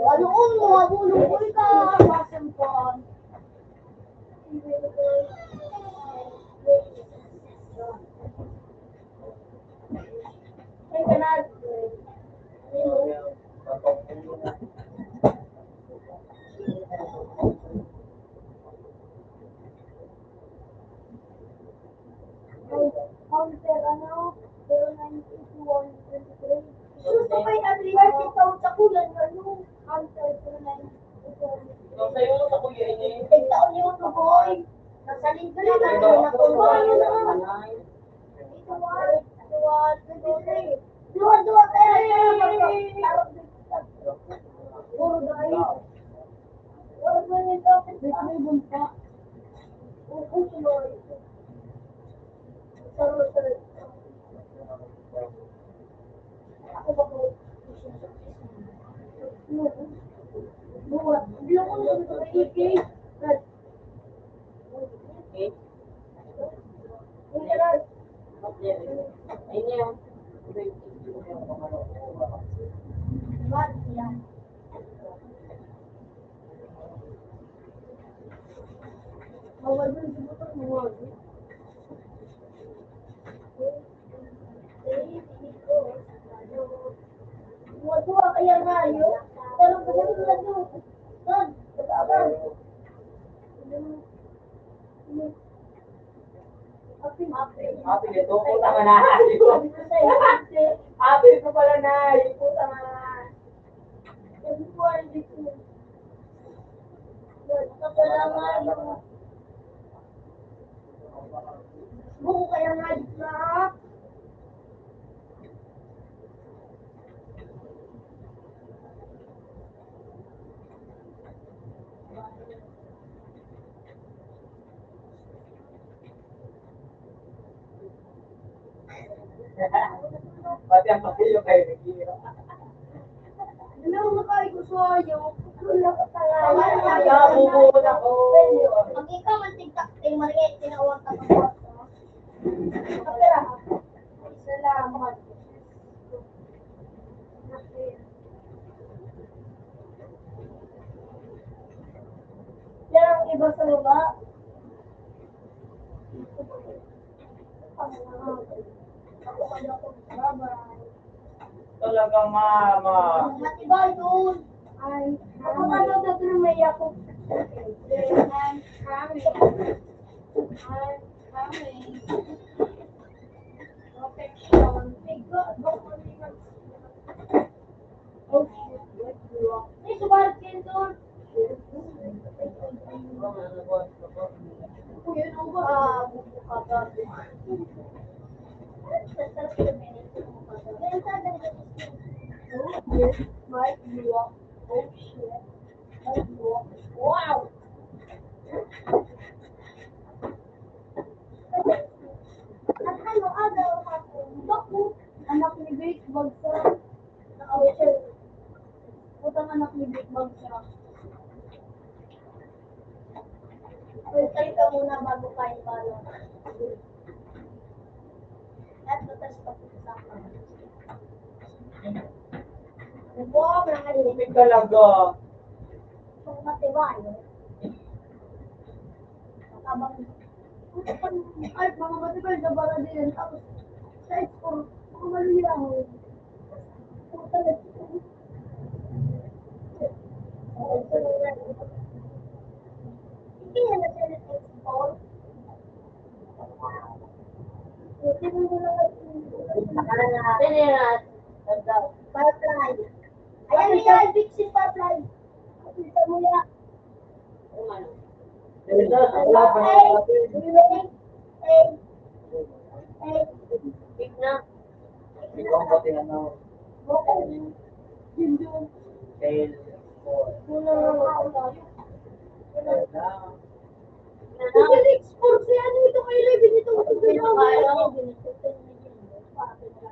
Ano mo, abulong ka, basketball. Hey, Bernard. Counter, ano? 098123. Gusto ko yung advertising sa kulan, ano? Counter 098123. Nung sa'yo mo sa kuya ini. Tigtaon yung tuboy. Nasa linggo na lang. Nakuha na lang. Dua kaya puro dahil. Wala ba nito? May bunta. Upo tuloy. Sarap. Ako ba ko? Buat. Hindi ako nito sa iki. Dua kaya nga yun. Pero pagdating na doon. Doon. Pagkabang. Ate, ito po tama na. Ate, ito pala na. Ito tama na. Buko kaya nga dito na. Pati ang pasilyo kayo nagkira. Ano mo kayo gusto nyo? Wala ka pala. Nabubod ako. Pag ikaw ang tigtak, ay mariet, tinawag ka ng boss. Kapira ha? Salamat. Yan ang iba sa baba. Ako kaya ko. Bye-bye. Talaga, mama. Matibay doon. Ay, ako ka daw na doon may ako. I'm coming. I'm coming. Protection. Hey, God, don't want me to... Oh, shit. Hey, subarat kayo doon. Yun ang ba? Buka ka. Yes, my block. Oh shit. My block. Wow! At ano, ako, anak ni Vic Bagsa. Naka-wheelchair. Putang anak ni Vic Bagsa. Filter ka muna bago kain pala. At natas pa po sa akin. Wow, Tumig talaga. kung matibay. Abang, ay, mga matibay na bara din. Tapos, sa export, mga maluyaw. Puta na. Hindi na sila sa export. Hindi mo na Firefly. Ayan yan, Vixen Firefly. Kita mo yan. Wala pa na. Big na. Ikaw ang pati ano. Yun yun. Tail. Muna na. Wala. Export siya. Ano ito kayo? Binito ko ito.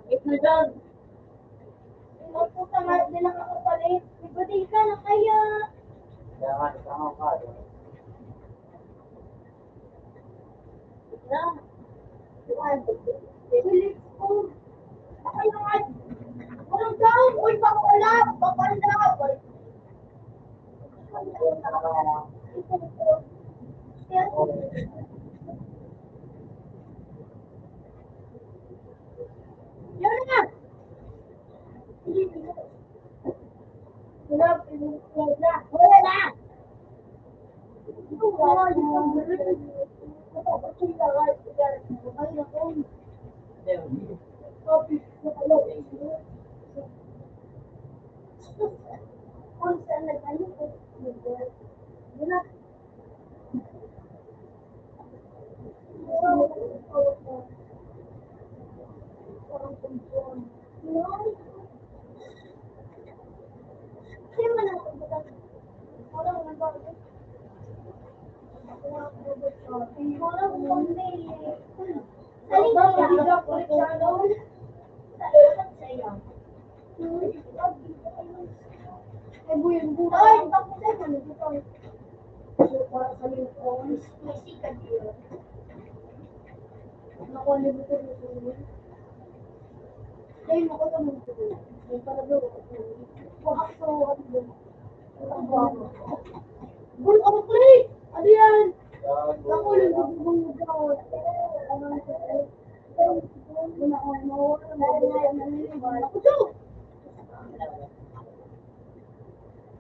Ito dyan. Puta nga, hindi lang ako palit. Ibadi ka na kaya. Kaya nga, tama ka. Na. Bilis ko. Ay, naman. Walang daw. Uy, pakulap. Papalap. Yan na. Wala na. Wala na. Ano yan?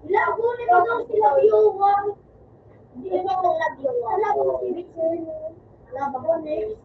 Lagunin mo daw sila viewers. Hindi mo lang viewers. Alam mo si Richard. Alam mo next.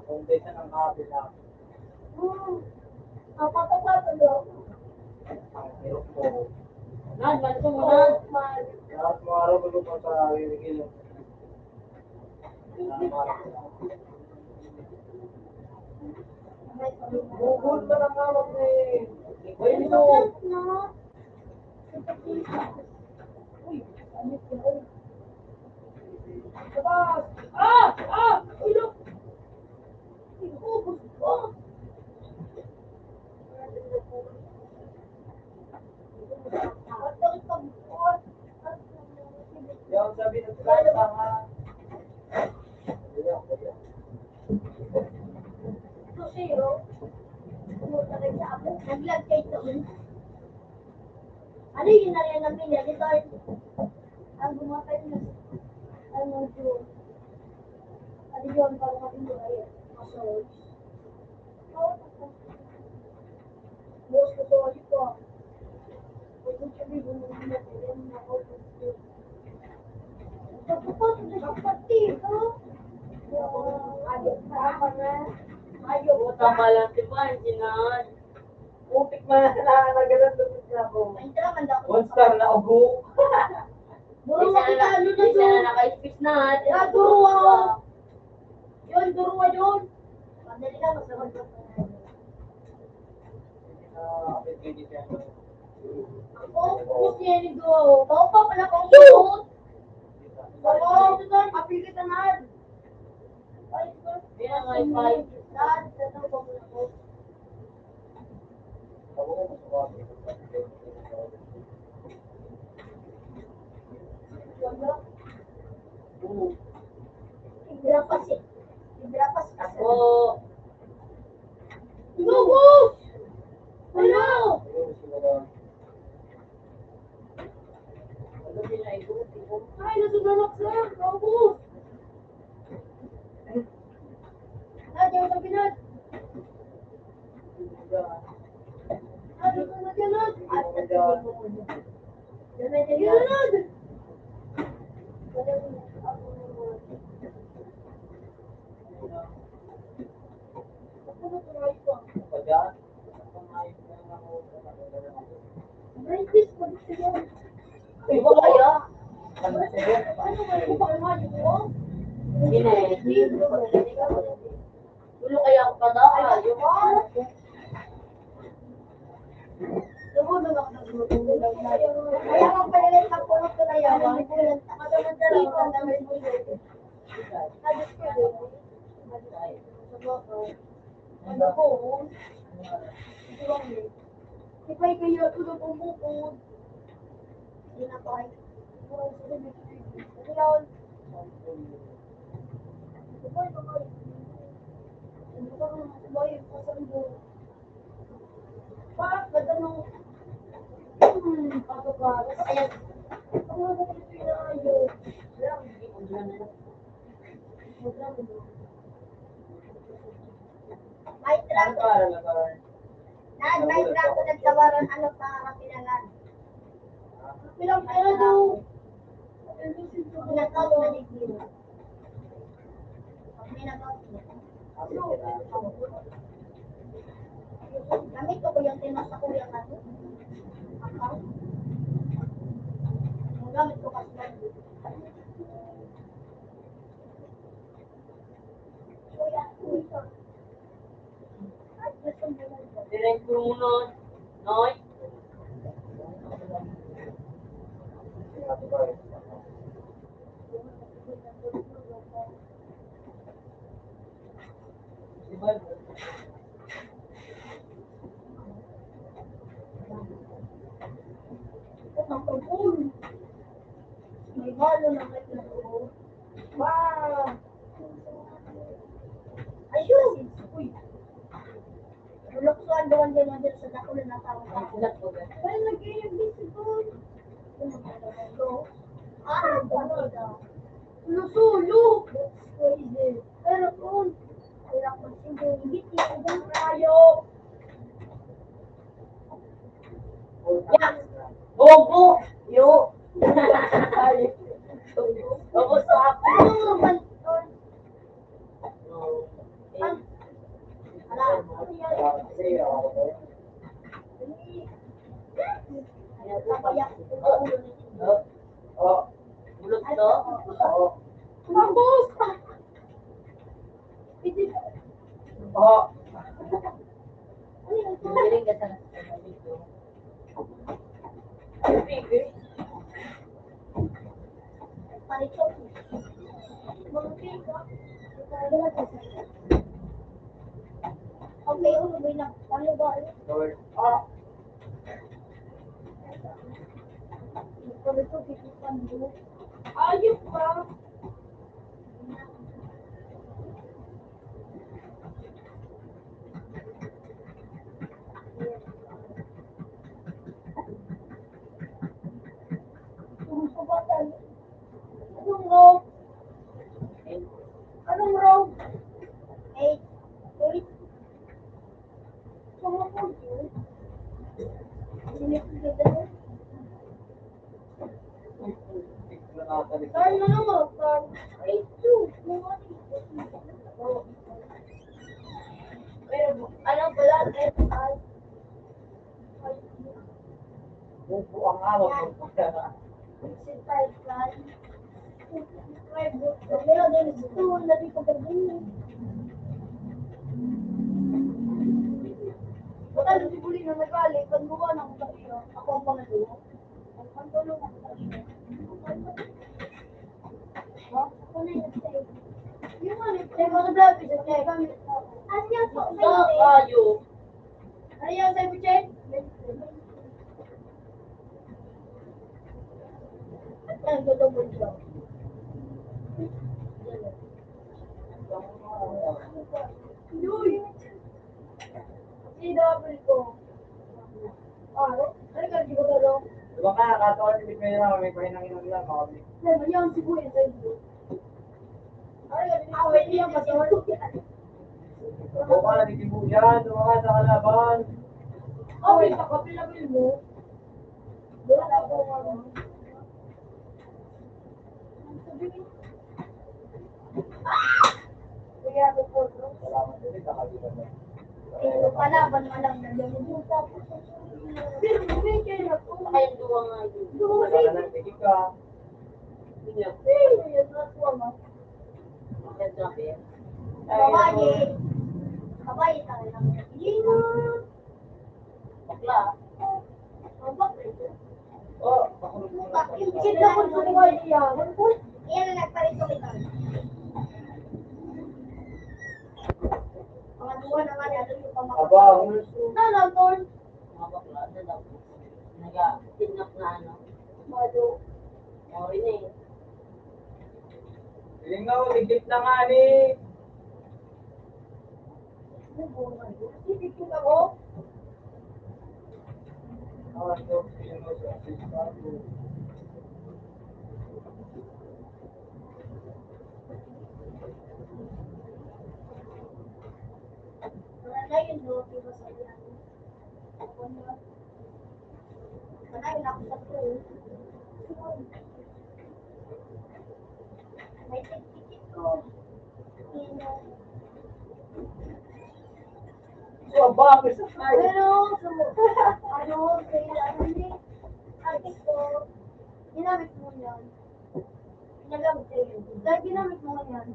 Foundation ng kabila. Ang hirap ko. Nan, balik mo na. Lahat mga araw ko pa sa ririgil. Bugol ka ng awak eh. Wait mo. Yung sabi ng sila, tama. Ano yun na rin namin yan? Ito ang gumatay na ano yun. Ano yun? Parang kami yun ayun. Massage. Boss ko to ayun po. Pwede sabi mo na yun na ako. Tapos sa kapatid, no? Ayun pa na. Ayun. Tama lang si Panji na. Putik man na nagalan doon sa ako. Ay, tara, manda ko. One star na ugo. Duro makita, ano na Isa to? na naka-speech na. Ah, duruwa. Yun, duruwa yun. Madali ka, masagot ko. Ako, kung siya ni Duwa. Ako pa pala kong suot. Oo, ito doon, apil kita na. Ay, ito. Yan ang wifi. Dad, ito ko muna ko. Ibrapas eh. Ibrapas ka. Ako. Gugu! Ano? Ay, nasugalak sir. Gugu! Nad, yung sabi Nad. Nad, yung sabi Nad. At sabi mo muna. Yan, Nad. Breakfast, pag siya. Di ba kaya? Ano sa'yo? Ano ba yung pangmali mo? Hindi. Tulo kaya ako pa daw. Yung Nahulog ako ng gulong. Kaya nga pala sa puno ko na yawa. Madamadalang ako na may gulong. Hadis ko yun. Ano ko? Ipay kayo ako na bumukod. Hindi na pa ay. Ngayon. Ipay ka kayo. Ano ka naman sa bayan? Pasando. Bakit ba tanong? Pagkakara. Ayan. Ang mga ganito yung ayaw. May trako. May trako nagtawaran ano sa kapilangan. Pilang pera daw. Pinatawag na digil. Pinatawag na. Gamit ko yung tinas sa kuya ka. Account. Ang gamit ko kasi. Kuya, kuya. Ay, gusto mo lang. direct ko muna. Noy. May halo na kayo na to. Wow! Ayun! Uy! Luluksuan doon din mo dito sa dako na natawag ako. Ay, nag-iib dito doon. Ah, ano? Lusulok! Pwede. Pero kung kailangan ko singgo, hindi ko tayo. Yan. Bobo. Yo. Bobo sa ako. Ano ba? Ala, ano yan? Tapayak ko sa ulo nito. Bulot to. Mabos! Hindi ka. Ano yan? Hindi ka sa Paritok. Mangki ka. Okay, ano ba na? Ano ba? Paritok, ikipan mo. Ayos pa. Sumusubatan. Anong row? Anong row? 8. 8. Sumupod yun. Sinipigil na. Saan na naman? Saan? 8-2. Pero ano pala? 8-5. Buko ang awag mo. Pero din ito, natin pagkagunin. Baka nung sibuli na nagali, pagbuka ng kaiyo, ako ang pangalo. Ang pantulong ako sa iyo. Ha? Ako na yung sa'yo. Yung ano, yung mga blabi sa sa'yo, kami sa tao. Ano yan po? kayo. Ano yan sa'yo, Pichen? Ano gusto mo siya? Yuy! Si double ko. Ano? Ano ka, di ko talo? Diba ka, nakatawa si Big Mera, may pahinang-inang lang, makabig. Ano, yan si Kuya sa iyo. Ano ka, di ko yan patol? Buka na ditibo dyan, dumakas sa kalaban. Okay, pakapilabil mo. Wala ko ano. Kuya, ako po. Salamat ulit, nakalimutan mo. Palaban mo lang na lang. Pero may kayo na po. Kaya duwa nga yun. Duwa Wala ka nang tigil ka. Yun yung Yan na po mo. ganda ko yan. Babae. Babae tayo lang. Yun. Bakla. Bakit? Oh, pakulong mo na. Kita ko sa buhay niya. Iyan na nagparito kita. Mga duwa naman, ano yung Aba, pamakakas. Tol. Mga bakla na daw. Nag-tinap na ano. Mado. Okay na eh. Piling nga, ligit na nga ni. Hindi ko ako. Wala yun, no? Diba sa ilan? Wala yun ako sa to. May tiktikit ko. Sino? So, bakit sa tayo? Pero, ano, kaya ano ni, ate ko, ginamit mo yan. Ginagamit sa'yo. Dahil ginamit mo yan.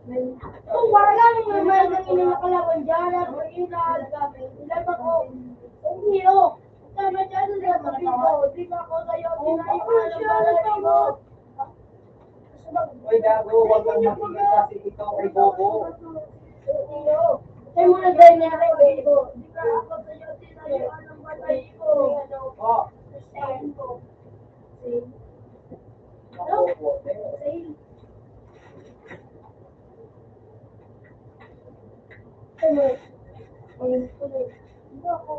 Kung parang may mga nang inakalaban dyan, at may inagamit, ilabang ko, hindi o. Tama dyan, ilabang dito. Di ba ako sa'yo, tinaiwan ng balay mo. Uy, gago, huwag kang matigil kasi ikaw ay bobo. Sa'yo muna dahil nangyari ko. Di ba ako sa'yo, tinaiwan ng balay ko. Oh, Sa'yo ko. Sa'yo. bobo. Sa'yo. Tuloy. Ayun, tuloy. Hindi ako.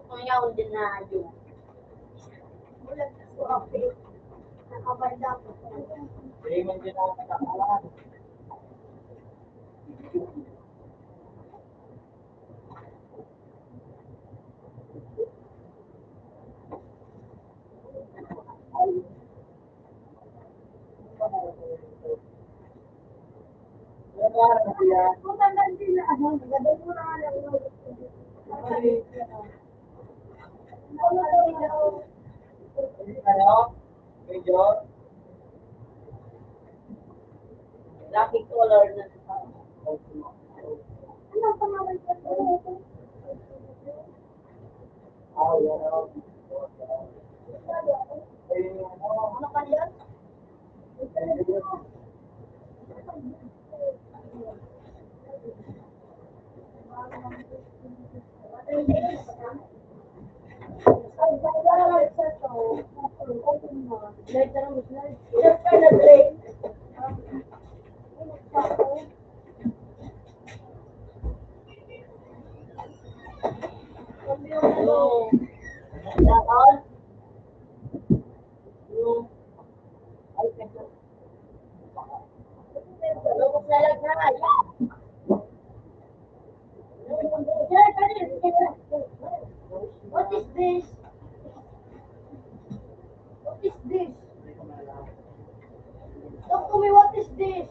Kung yaon din na yun. Bulag na so ako. Nakabanda ko. Hindi man din ako nakakalan. Kung tandaan sila, gabay mo na nga lang. Ano? Medyo? Lucky color na. Ano ang pangalan ko? Ano ka yan? Yung yaon. Yung lubos na lang na. What is this? What is this? Talk to me, what is this?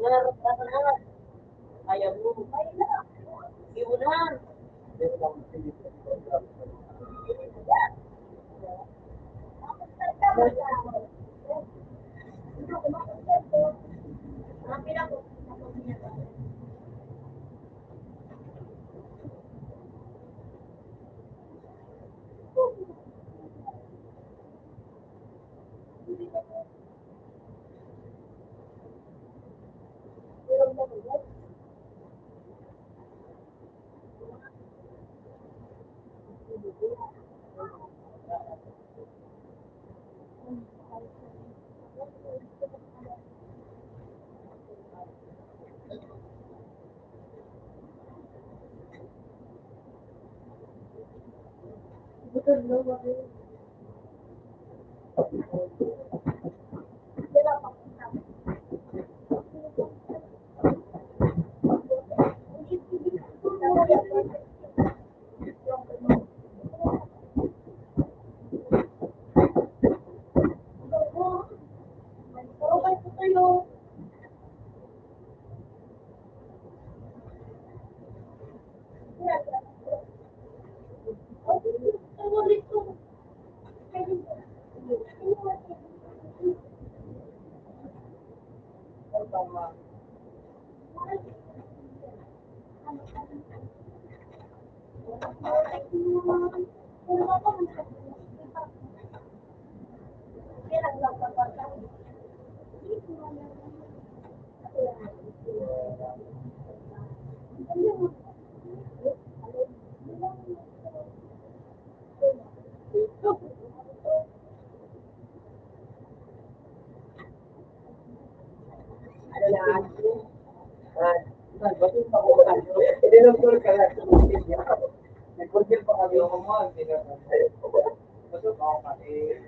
Narap ka na. Ayaw mo. Iunan. Thank you. Ano yan? Tinulog ka lang. Nag-fulfill pa kami. Yung mga, hindi na. Pasok ako kasi.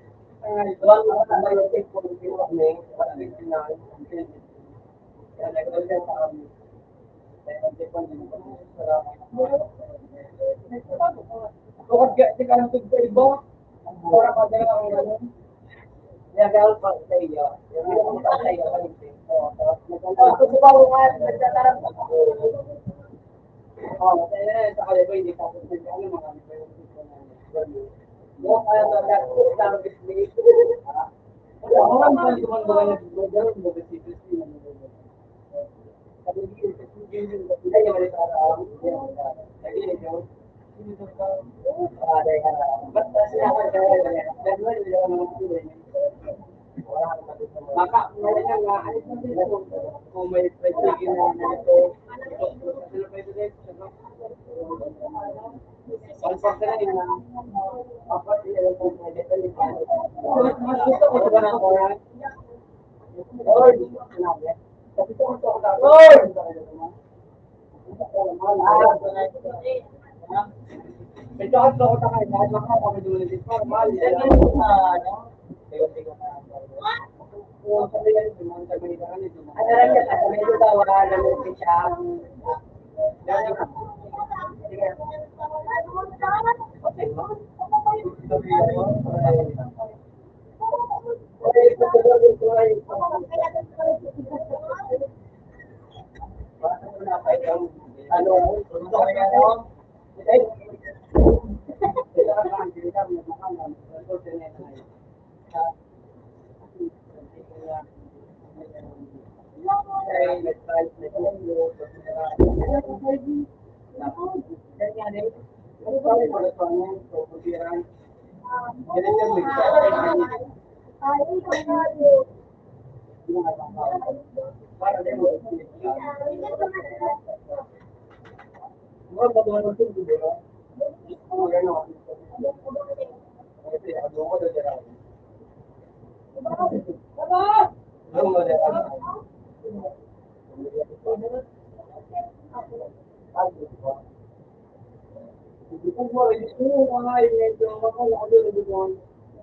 Doon ako na nag-take for the view kami. Parang sinabi. Kaya nag-fulfill pa kami. Kaya nag-take din kami. Salamat. Ako kasi ka lang sa iba. Para pa din ako ganun. Nagawal pa sa iyo. Yung mga sa iyo kasi. Kasi ba nga nagtatarap ako. Kaya sa kanya ba hindi pa ako ano mga mo kaya ba ako sa business. Ako lang pa duman ba na gano'n mo kasi kasi na mo. Sabi niyo kasi yung hindi niya mali para lagi niyo. Dahil basta sila ka kaya nagwala nila mga tuloy. Maka ngayon nga alis na sila kung may pwede na nito. Sila pwede din. Alpha na rin na apat sila po pwede pwede. Mas gusto ko ba na ako yan? Lord! Kasi ito ko ito Lord! Ito ang ito ko takay. Kahit makaw kami dulo dito. Mahal. Ano lang siya, kasi medyo daw namin siya.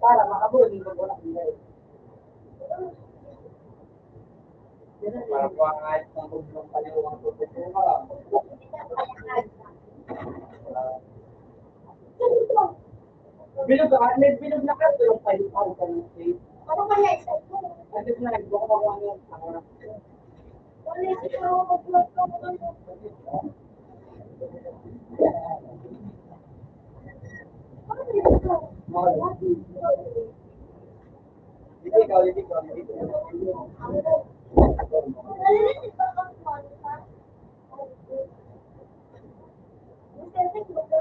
Para makabulin ko wala hindi. Para po ang ayos ng buong paliwang professional. Bilog ka, may bilog na kasi yung 5,000 state. Ano kaya isa ito? At ito na, nagbuka ko ang yung pangarap ko. Wala ito, mag-vlog ka mo ano. Hindi ka. Nalilinig ba kang Monica? Gusto ko ba?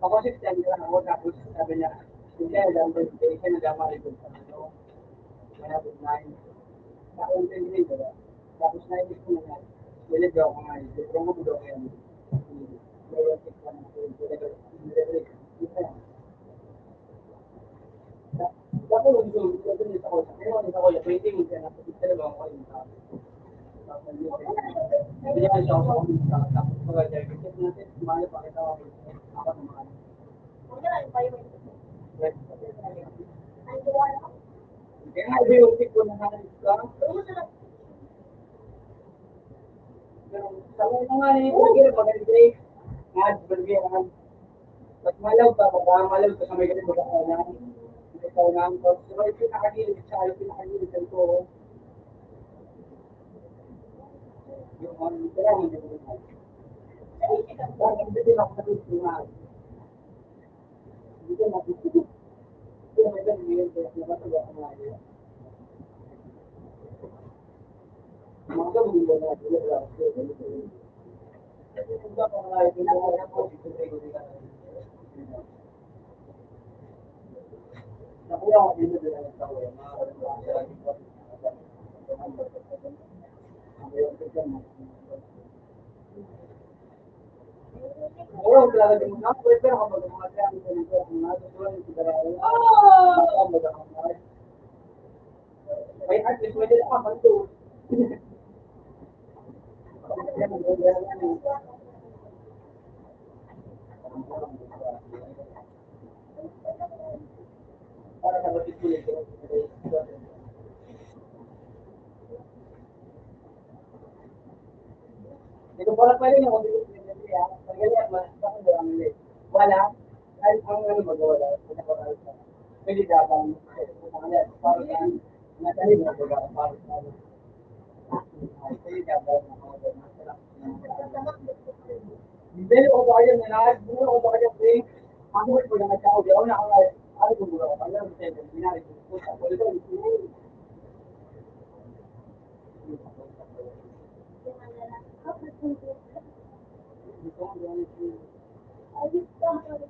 Ako si Stan lang ako tapos sabi niya, hindi alam ko hindi ka nagkamali ko sa ano. Kaya po nine. Tapos hindi ko. Tapos na hindi ko na. Dili daw ako nga. Dili ko mo daw yan. May tik pa na ko. Dapat mo dito dito ako. Pero hindi ako yung pwede mo siya na talaga ako yung tao. Hindi ka siya ako sa tapos pag-check natin, sumali pa kita ako. Ako naman. Ang gano'n pa yun. Ang gawa na. Kaya nga, iba yung tipo na halos lang. Pero masarap. Pero sa mga nga ni burger, maganda eh. Nga, burger, nga. Mas malaw pa, malaw pa sa may ganito ba ka na. Ikaw na ang tapos. Pero yung pinakagilid, siya yung pinakagilid sa ito. Yung mga nitira, hindi ko na. Bakit hindi din ako sa tutungan? Hindi ko natutunan. Hindi ko may ganun yun, pero nakatawa ko nga yun. Mga ganun yun na, hindi ko lang. Kasi kung ba kung nga yun, nakuha ko dito din ang tao eh. Mga ganun lang, siya lagi po. Oo, talaga din mo na. Pero kapag mga kaya ko nito, kung natutunan yung sigarayan, ang magkakamay. May at least may dila ka, panto. Para sa matituloy ko. Dito pala pwede na kung dito siya. Magaling mas bakit wala nila. Wala. Kahit ang ano magwala. Pwede dapat para sa natali mo para sa pwede dapat hindi ko ba yan na hindi ko ba kaya pink ako ko na tao di ako na ako ay ko mura ko pala sa binari ko sa pwede ko Ayos ka. At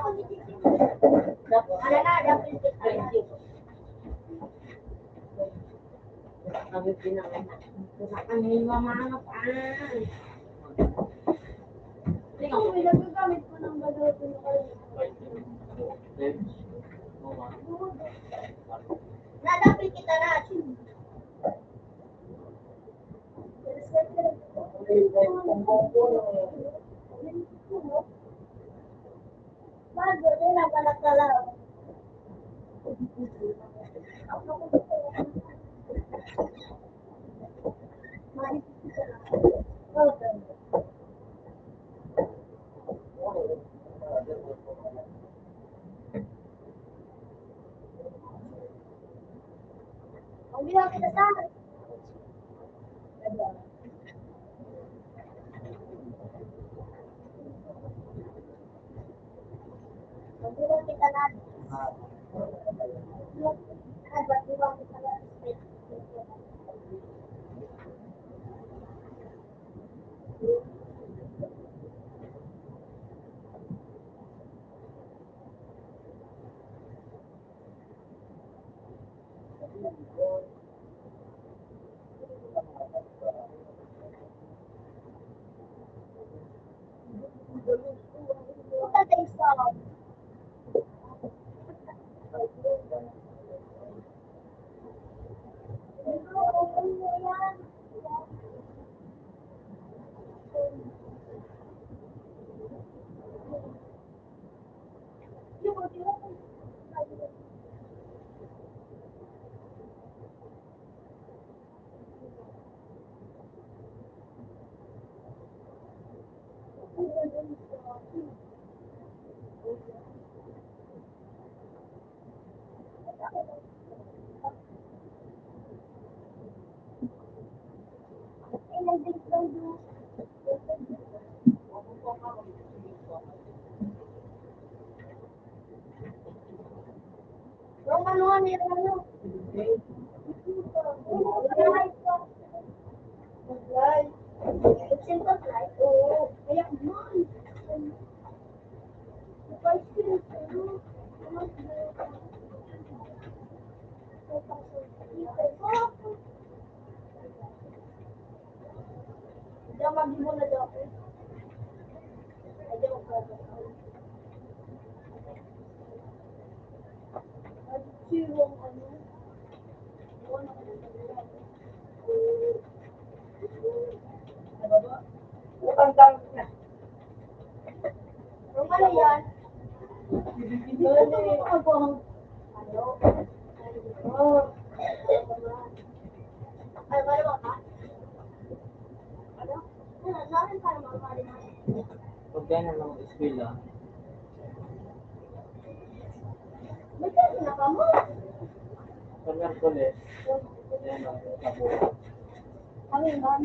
hindi. Tapos, ano na, dapat kami pinanganak. Kami mamana pa. Ikaw, may nagagamit ko ng balot ng nadapil kita na. Bago, nagkalak-kalak. Ang bilang kita sa akin. Ang bilang kita na. Ang bilang kita na. Puta tayo sa ano, ano. Mag-live. Simple live. Oo. Kaya man. Damag mo na daw. Ayaw ko. Sirong ano? Utang-tang na. Ano yan? Ay, malawa ka? Ano? Narin para mamali na. Pag yan ang mga eskwela, May kasi na ka mo. sa Merkules, yan ang sabo. Kami man.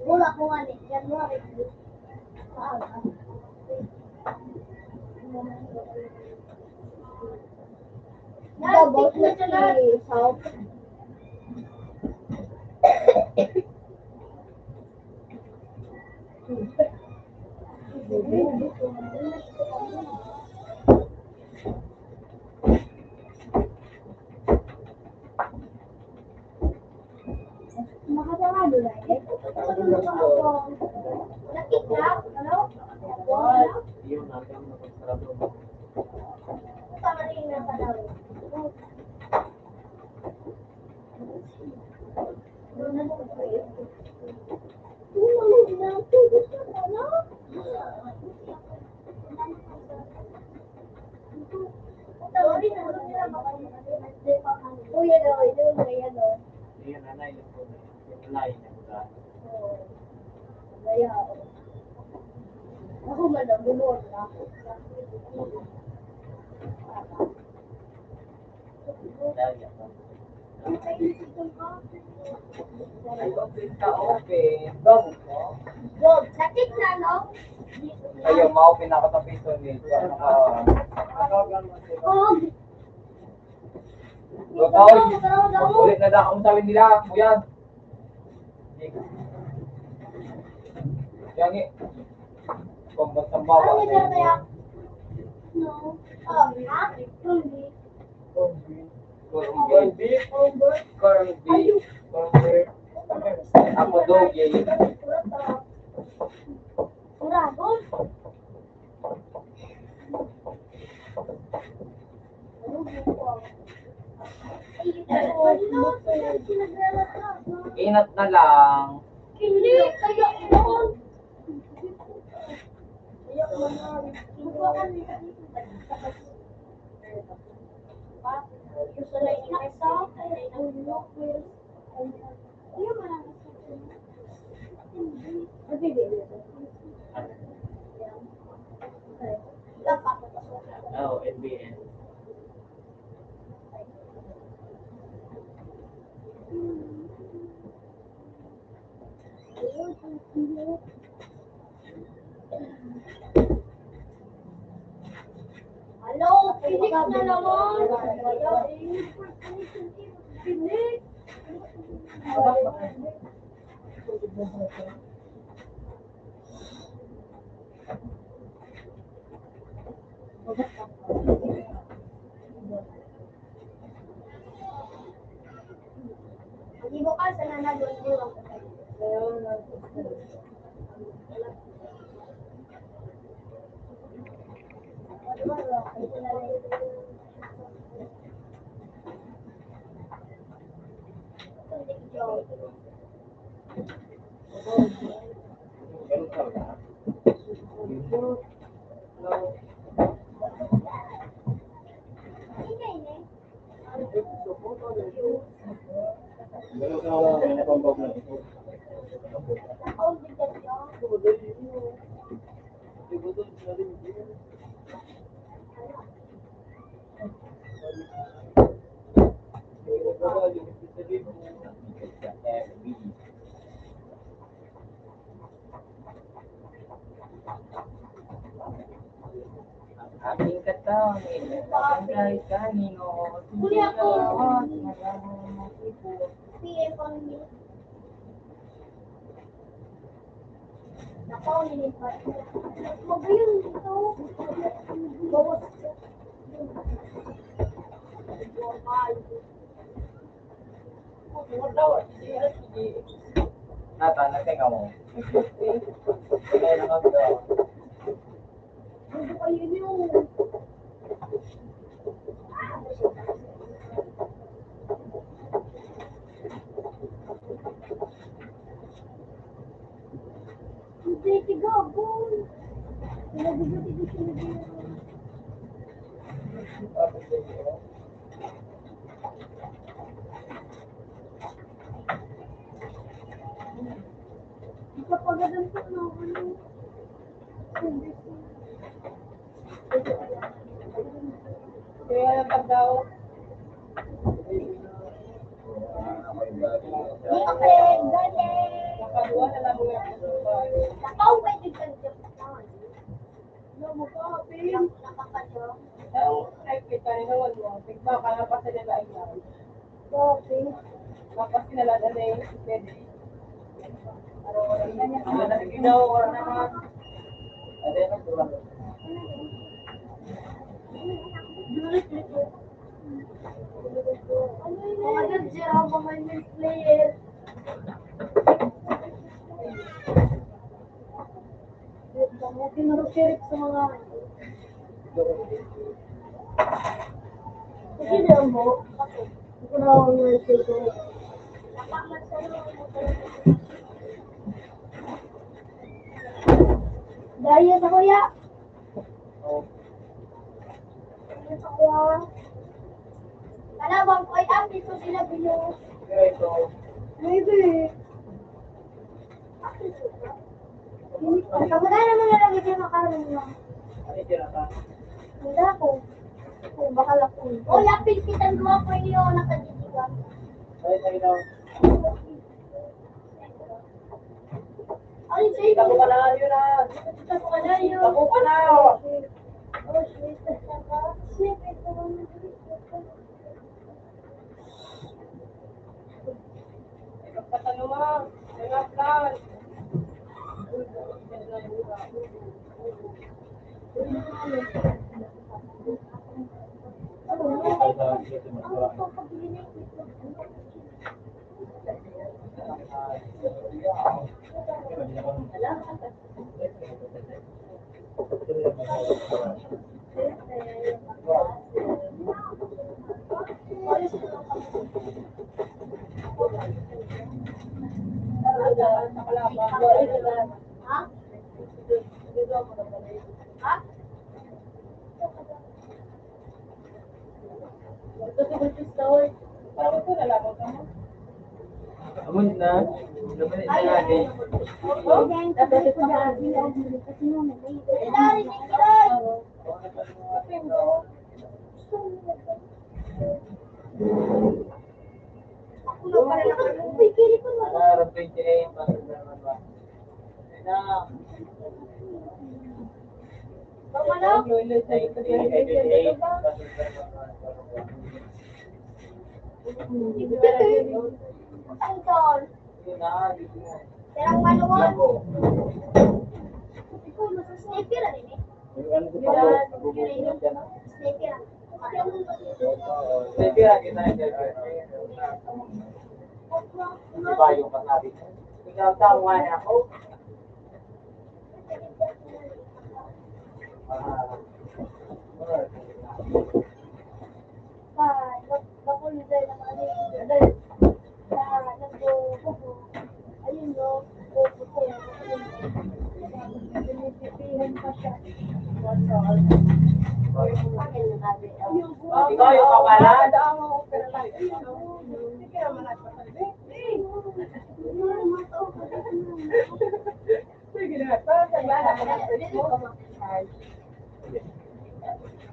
Wala ko nga ni. January. Maaga. Double na si South. Nakasarado na eh. Nakikita? Ano? Yun natin ang napagsarado. Tama rin na pala. Kuya daw, ito kaya daw. Yun na yung po. Yung line na ba? Kaya ako malabulot na ako. Dahil ako. Ay, open ka, open. Double ko. Gold, sakit na, no? Ayaw, ma-open ako sa piso ni. Gold. Ulit na daw ang sabi nila, kuya. Yan eh. Pambat ng bawa. Ano nila kaya? No. Ha? Hindi. Corn beef. Corn beef. Ako doge. Uragon. Inat na lang. Hindi, kaya yun. Oh, NBN. Hello, pinik na naman. Pinik. Hindi mo ka sa nanagod mo. Ganun talaga. Ganun ka lang na pambag na ito. tangin, ang kahit kanino, Huli ako. nagawang masipo. PM on me. Nakaw, nilipat. Magayon dito. Bawas. Nata, nagteka mo. Kaya na kami daw. Ano kayo niyo? Hindi, tigabon. Pinaguguti ko siya na Kapagadan ko na ano. Kaya lang daw. Galing, galing. Nakabuha na lang mga Nakaw ba yung ganyan? Ano mo ka, Pim? Nakakadyo. Ay, kita rin naman mo. Tigba ka na pa sa nila ay Coffee. Kapag sinala na rin, pwede. Ano na ginawa ko naman. Ano yun ang tuwa? Mga nag-zero pa may new player. Tinurok-tirik sa mga Kasi na mo, hindi ko na ako nag-tirik. Daya sa kuya. Daya sa kuya. Kalabang ko ay update ko sila bilo. Pero ito, Maybe. Kamagana naman nalagay kayo makaroon lang. ano yung tinata? Hindi ako. Kung bakal ako. O, lapit kitang gawa ko iyo nakaditigan. Ay, tayo daw. Ay, sa'yo. Tako ka na, yun na. Tako ka na yun. Tako ka na. Oh, shit. Shit, ito naman. Katanungan, mga plan. Ha? Ha? Ito si Buntis na, oy. Parang ito, nalaman ka mo. Amun na. Naman na lagi. Tapos ko dati kasi naman Dali ni Kiray. Ako na pala nakakapigil ko na. Araw 28, pasok na naman ba? Ay na. Pamalo? Luloy sa ito. 28, pasok na naman. Antol. Yun na, dito na. Terang maluwan. Labo. Ikaw nasa sniper rin eh. Yung ano ko pa, nabubuhay na dyan. Sniper. Sige, kita na dyan. Diba yung kasabi? Ikaw tawa na ako. Bakulay ng ano yung ayun no, pinipitihan pa siya. Ikaw yung kapalan? Sige na, parang saglala ka ng Facebook.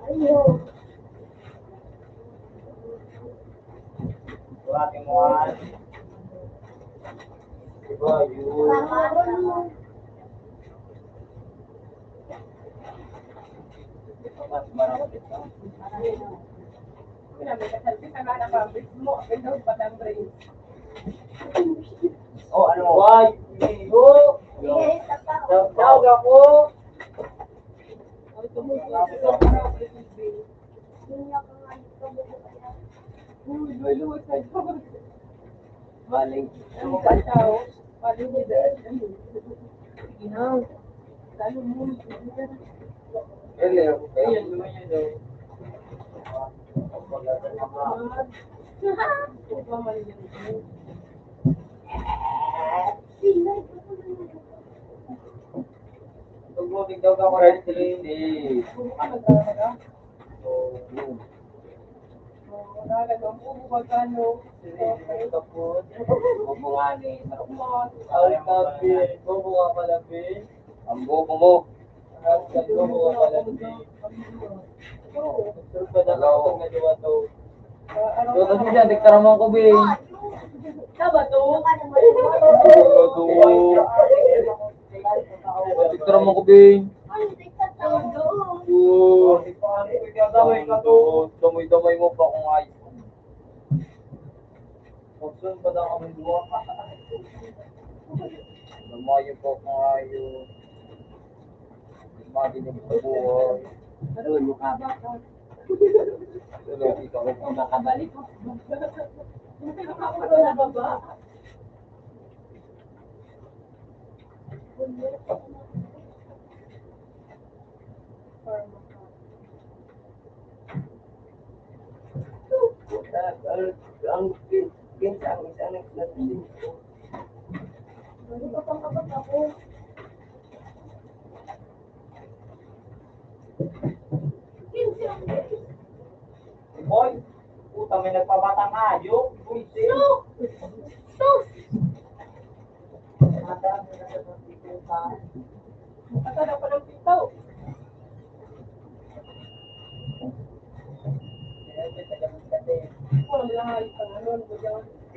Ayun. Buhatin mo nga. Diba, yun. Kamaron mo. Mas marami ka. Oh, ano? Why? Go! Sige, isa pa. Tawag ako. Niya ka nga dito mo kaya. Baling. Really, okay. Tugmutig daw ka correct three. So, yun. Bubungani. Ay, tabi. Bubunga pala, Bin. Ang bubo mo. Bubunga pala, Bin. Hello. Doon kasi siya, diktaramon ko, Bin. Diktaramon ko, Bin. Damay-damay mo pa kung ayos. Magsun pa daw kami buwan. Damayo po kung ayos. Maginig sa buhay. Tuloy, ikaw ko makabalik. Ang pinsang isang nagsasabi. Ano ba pang kapag ako? Boy, puta may nagpabatang ayok. Uy, sis.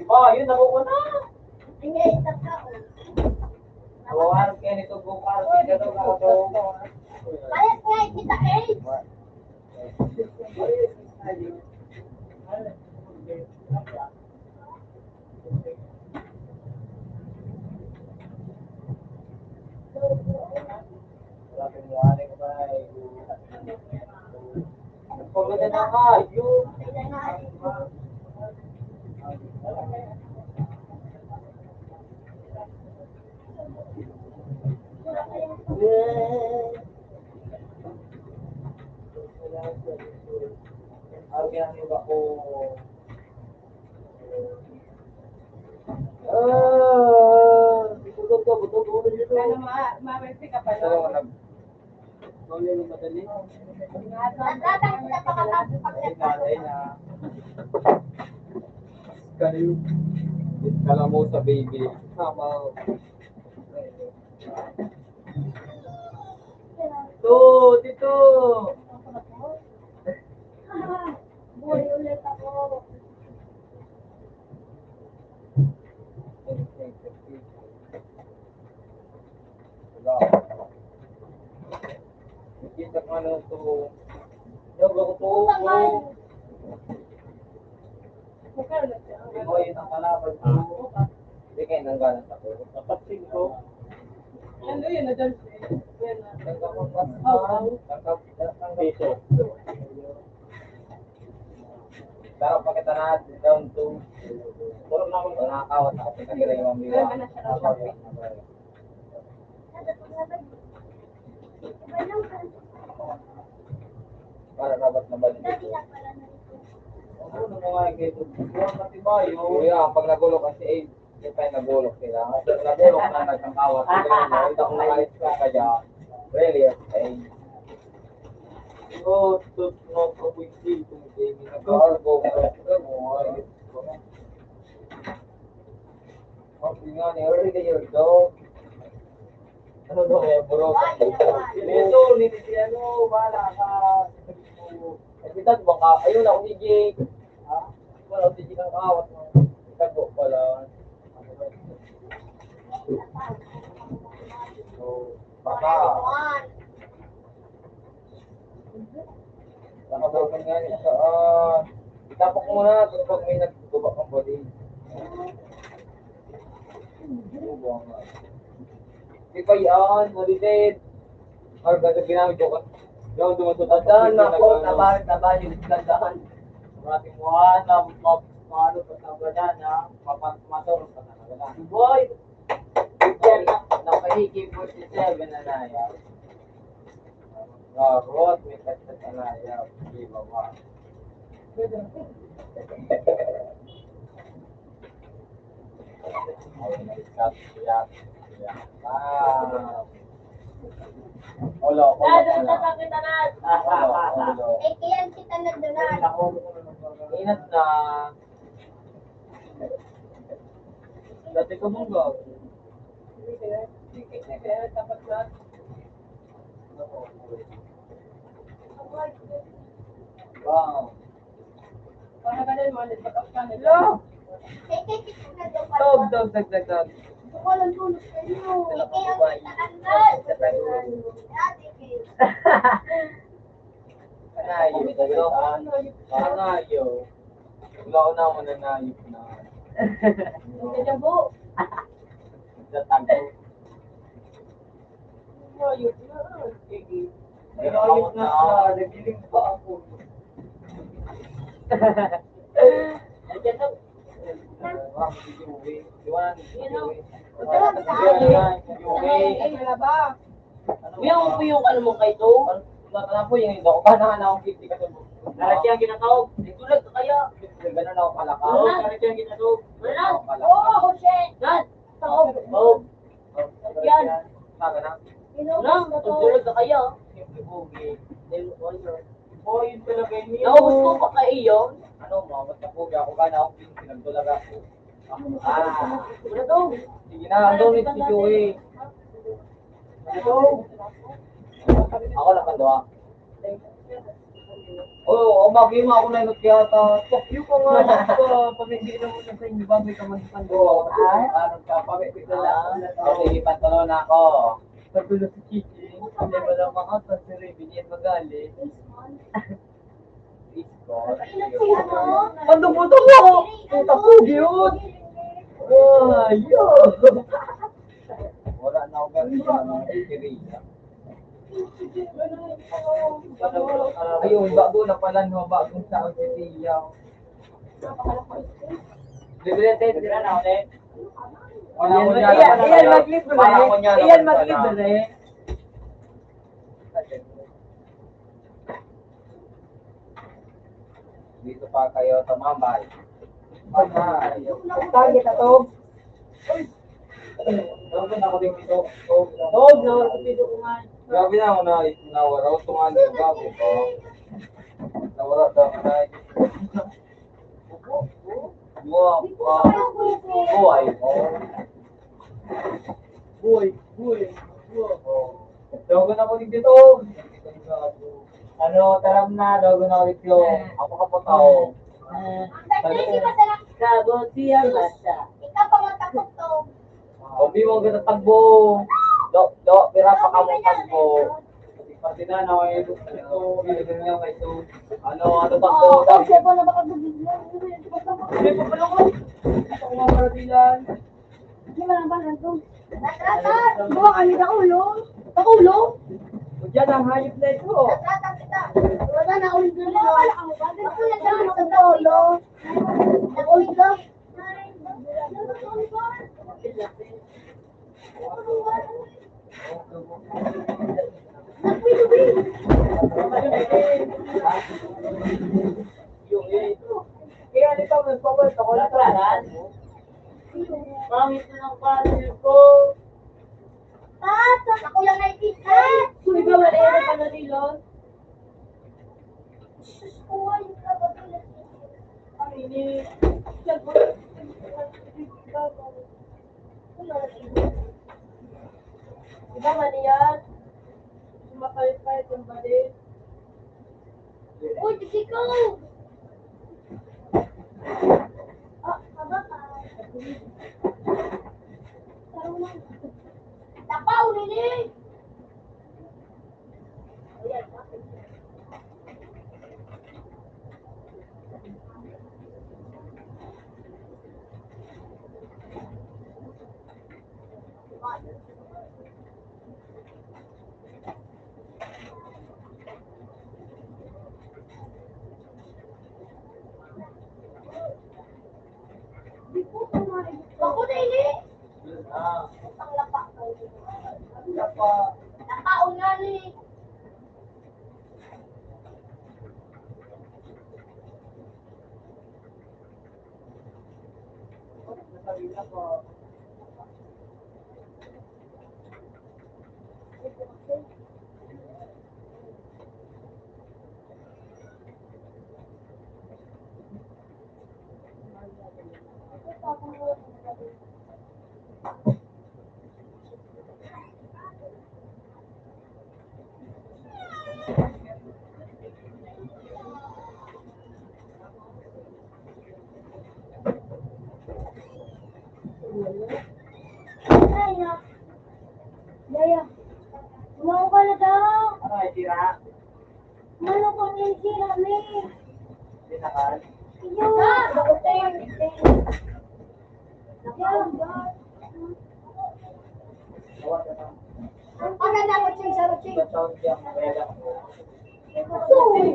Diba, yun nakuha na. Sige, isa pa. Nawahan kayo nito bukas. Gano'n ka ito. Bayad nga, kita eh. Maraming wari ko ba eh. Nagpaganda na ayok. Ang iba ko. Natatang sila pakatapos pag-epal. Kala mo sa baby. Sama. Dito. Buhay ulit ako. Kita ko ano to. Yung ako to. Ikaw yun ang kalaban ko. Hindi kayo nanggalan sa ko. Kapatid ko. Pero pakita na down to puro na akong nakakawat na kasi kanila yung mga para rabat na balik. Ano mga ito? Buwan pati ba yun? Kuya, pag nagulok kasi yung tayo nagulok sila. Pag nagulok na nagkangkawat sila, hindi ako nakalit ka kaya really, oh, so not a big deal kung hindi nag-arbo mo. Sabi nga ni early year daw. Ano daw may buro? Ito, niti ano, wala ka. Kita baka ayun ako ni Jake. Ha? Wala si Jake ang kawat mo. Itago pala. So, baka. Nakatapan nga niya sa itapok mo na tapos pag may nagbaba kang body. Di ba yan? Nalitin. Or ganda ginamit ko ka. Yung dumatutad. Saan ako, nabalik yung gandaan. Maraming buwan, ano pa sa ganda na, mapamatulong pa na ganda. Boy! Yan, napahiki 47 na na yan. Rot, may kasat na na yan. Di ba ba? Ulo, Dad, kita na. ulo. Eh, kaya kita na doon. Ingat na. Dati ka mong gaw. Wow. Hello! Eh, kaya kita na doon. Dog, dagdag. Walang tulog sa inyo. Eh, kaya kita na. Dati, Kanayo. Wala ko na mananayip na. kaya po. Datago. Ayos na sa revealing pa ako. Yung po yung ano mo kay to? Ano po yung hindi ako kanahan akong 50 kasi Lahat yung ginatawag. Tulad ka kaya. ganun ako kalaka. Oo, lahat yung ginatawag. Wala. Oo, Jose. Dad, Taob. oh, Yan. Saga na. Inubos na to. tulad ka kaya. Siyempre bugi. Oo, yun talaga yun. Naubos ko pa kay iyo. Ano mo, basta bugi ako gana ako pinagtulaga ako. Wala to. Sige na, andun ni si Joey. Ako lang kandoa. Oo, umagi mo ako na inot yata. Fuck you ka nga. Pamindi na mo na sa inyo, babay ka man sa Ano ka, pamit ko lang. Okay, pantalo na ako. Patulo si Kiki. Hindi mo lang makata si Remy, hindi yan magalit. Ano mo ito mo? Puta po, yun! Ayun! Wala na ako ganun sa mga kiriya. Ayun, bago na pala no, bagong sa si Tia. Bibili tayo, tira na ulit. Wala ko niya Iyan naman mag-libre. Wala ko niya Iyan naman mag-libre. Dito pa kayo tumambay. Bye. Target na to. Grabe na ako din dito. Dog, nawala sa piso kumain. Grabe na ako na nawara. Tungan yung gabi ko. Nawara daw na. Wow. Buhay mo. Buhay. Dogo na ako din dito. Ano, taram na, dogo na ulit yung. Ako kapataw. Hindi ba sa Kabot siya basta. ikaw pa mga takot to. Obi mo ganda tagbo. Pira pa ka mo tagbo. Pati na na ay ito ilagay niya kay ito. Ano tagbo Oo, daw. siya po na baka bigyan. Hindi pa pala ko. Ako nga para dilan. Hindi mo lang ba nandun? Natrata! Buwa kami sa ulo. Sa ulo? O dyan ang hayop na ito. Natrata kita. Wala na ulo dun. Wala ka mo ba? Ako na dyan sa ulo. Nakulit lang. Kaya nito, nagpapal ako na Laparan. Pangit na ng partner ko. Ako lang nakikita. Hindi ka wala yan pa na nilon. Sus ko, yung kapatid. Ang ini. Diba man yan? Sumakay-kay yung bali. Uy, kasi ko! Kabaka. Tapaw, nili! Ayan, bakit? Ako na ini. Ah, Ang lapa. Lapa. Nakaon nga ni. Nasabi na po. Daya. Daya. Tumawa ka na daw. Ay, tira. Mano ko yung sira ni. Tinakan. Iyo. Bakit tayo? Ang dapat siyang sarapin. Ba't tawag siya? Kaya lang ako. Susi.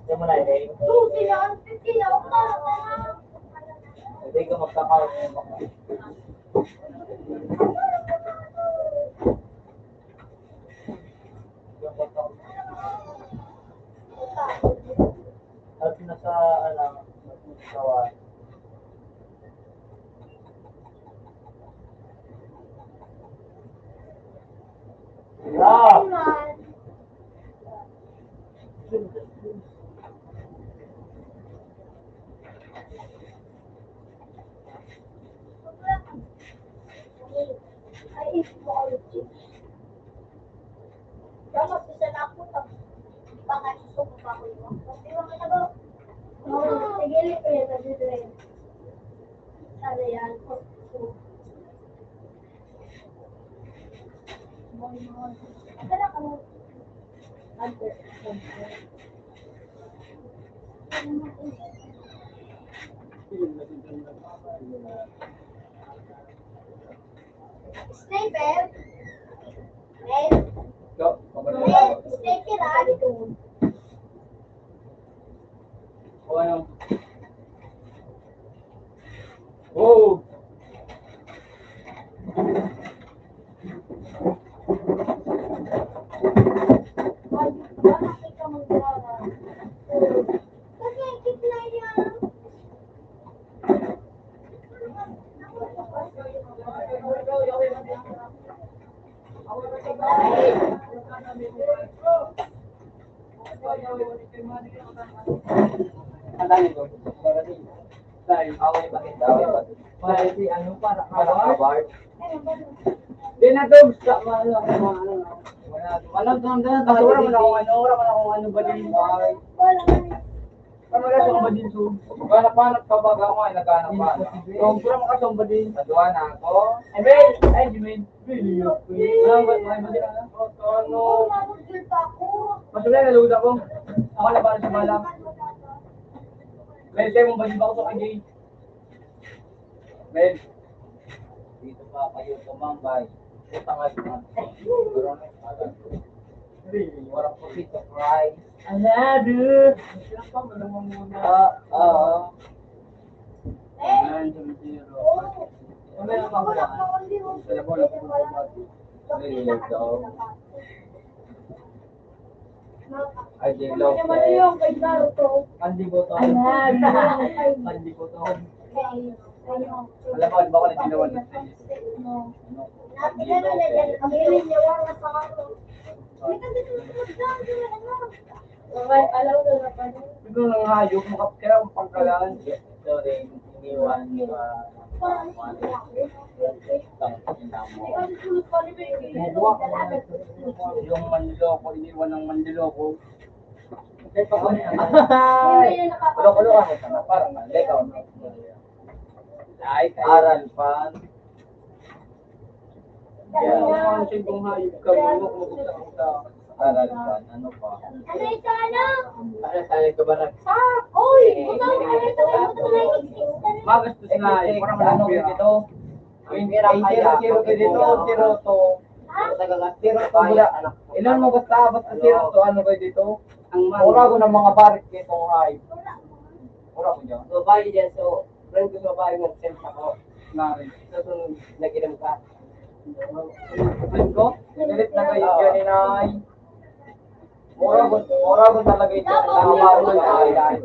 Yung mo na eh. Susi na. Ang susi na. Ang parang na. Hindi ka magkakaw. At nasa, kawan. Ah! Naman. Ay, biology. Dapat isa na ako to. Baka isuko pa ako yun. Kasi mga nabo. Sige, ko yan. Nagdudre. Sana yan. Kaya ka mo. Under. Sniper. go. Sniper ah. O ano? Oh! Bakit ka mag-aaral? Kasi kitna yan. Ang dami ko. Dahil, Away bakit? Away bakit? para si ano, para Para kabar. kabar. Di na to, gusto ko Walang tanda na, kasi wala man akong ano ba din. Wala nga. Wala akong ba din so. Hanap-hanap ka ba ako ay naghanap pa? Kung pura makasong ba din. Naduwa na ako. Ay, Mel! Ay, Jimin! Walang ba din ano? Ano? Nagugil pa ako. Masulay, nalugod ako. Ako na para sa malam. Mel, tayo mong ba din ba ako sa kay Mel! Dito pa kayo tumambay. Utangad na. Pero na alam. Warang pusito fry. Another! Silang pa, malamang muna. Eh, 9-0. oo. Ano yung mga Wala pa akong di mo. Alam mo lang kung nililig daw. Ay, di Ano love. naman yung kay Naruto? Pandiboto. Ay, Pandiboto. Alam mo, ba ko na ginawa ng Napigano na dyan. Ang bilin niya wala sa ako. May kasi susunod doon. Okay, alam ko na pa. Siguro nang hayop, makapkira ang pangkalaan. Sorry, iniwan ka. Parang Yung mandiloko, iniwan ng mandiloko. Okay, pa ko niya. Kulo-kulo ka mo sana. Parang lekaw. Ay, Aral pa. Kaya naman siya kung hayop ka, kumukta. Aral pa. Ano pa? Ano ito ano? Ano tayo ka ba nag... Uy! Butang ano ito? Magastos na, parang Ano malaki ka ito. dito? Zero ka dito. Zero to. Zero to. Ilan mo gusto basta zero to ano kayo dito? Ang Wala ko ng mga barik ditong hype. Wala ko dyan. So, bayi dyan. So, friend ko sa bayi ng sense ako. Lari. Nasunod, nag-inom ka. Friend ko, galit na kayo dyan ni Nay. Mura ko talaga ito. Nakaparo ko sa kailangan.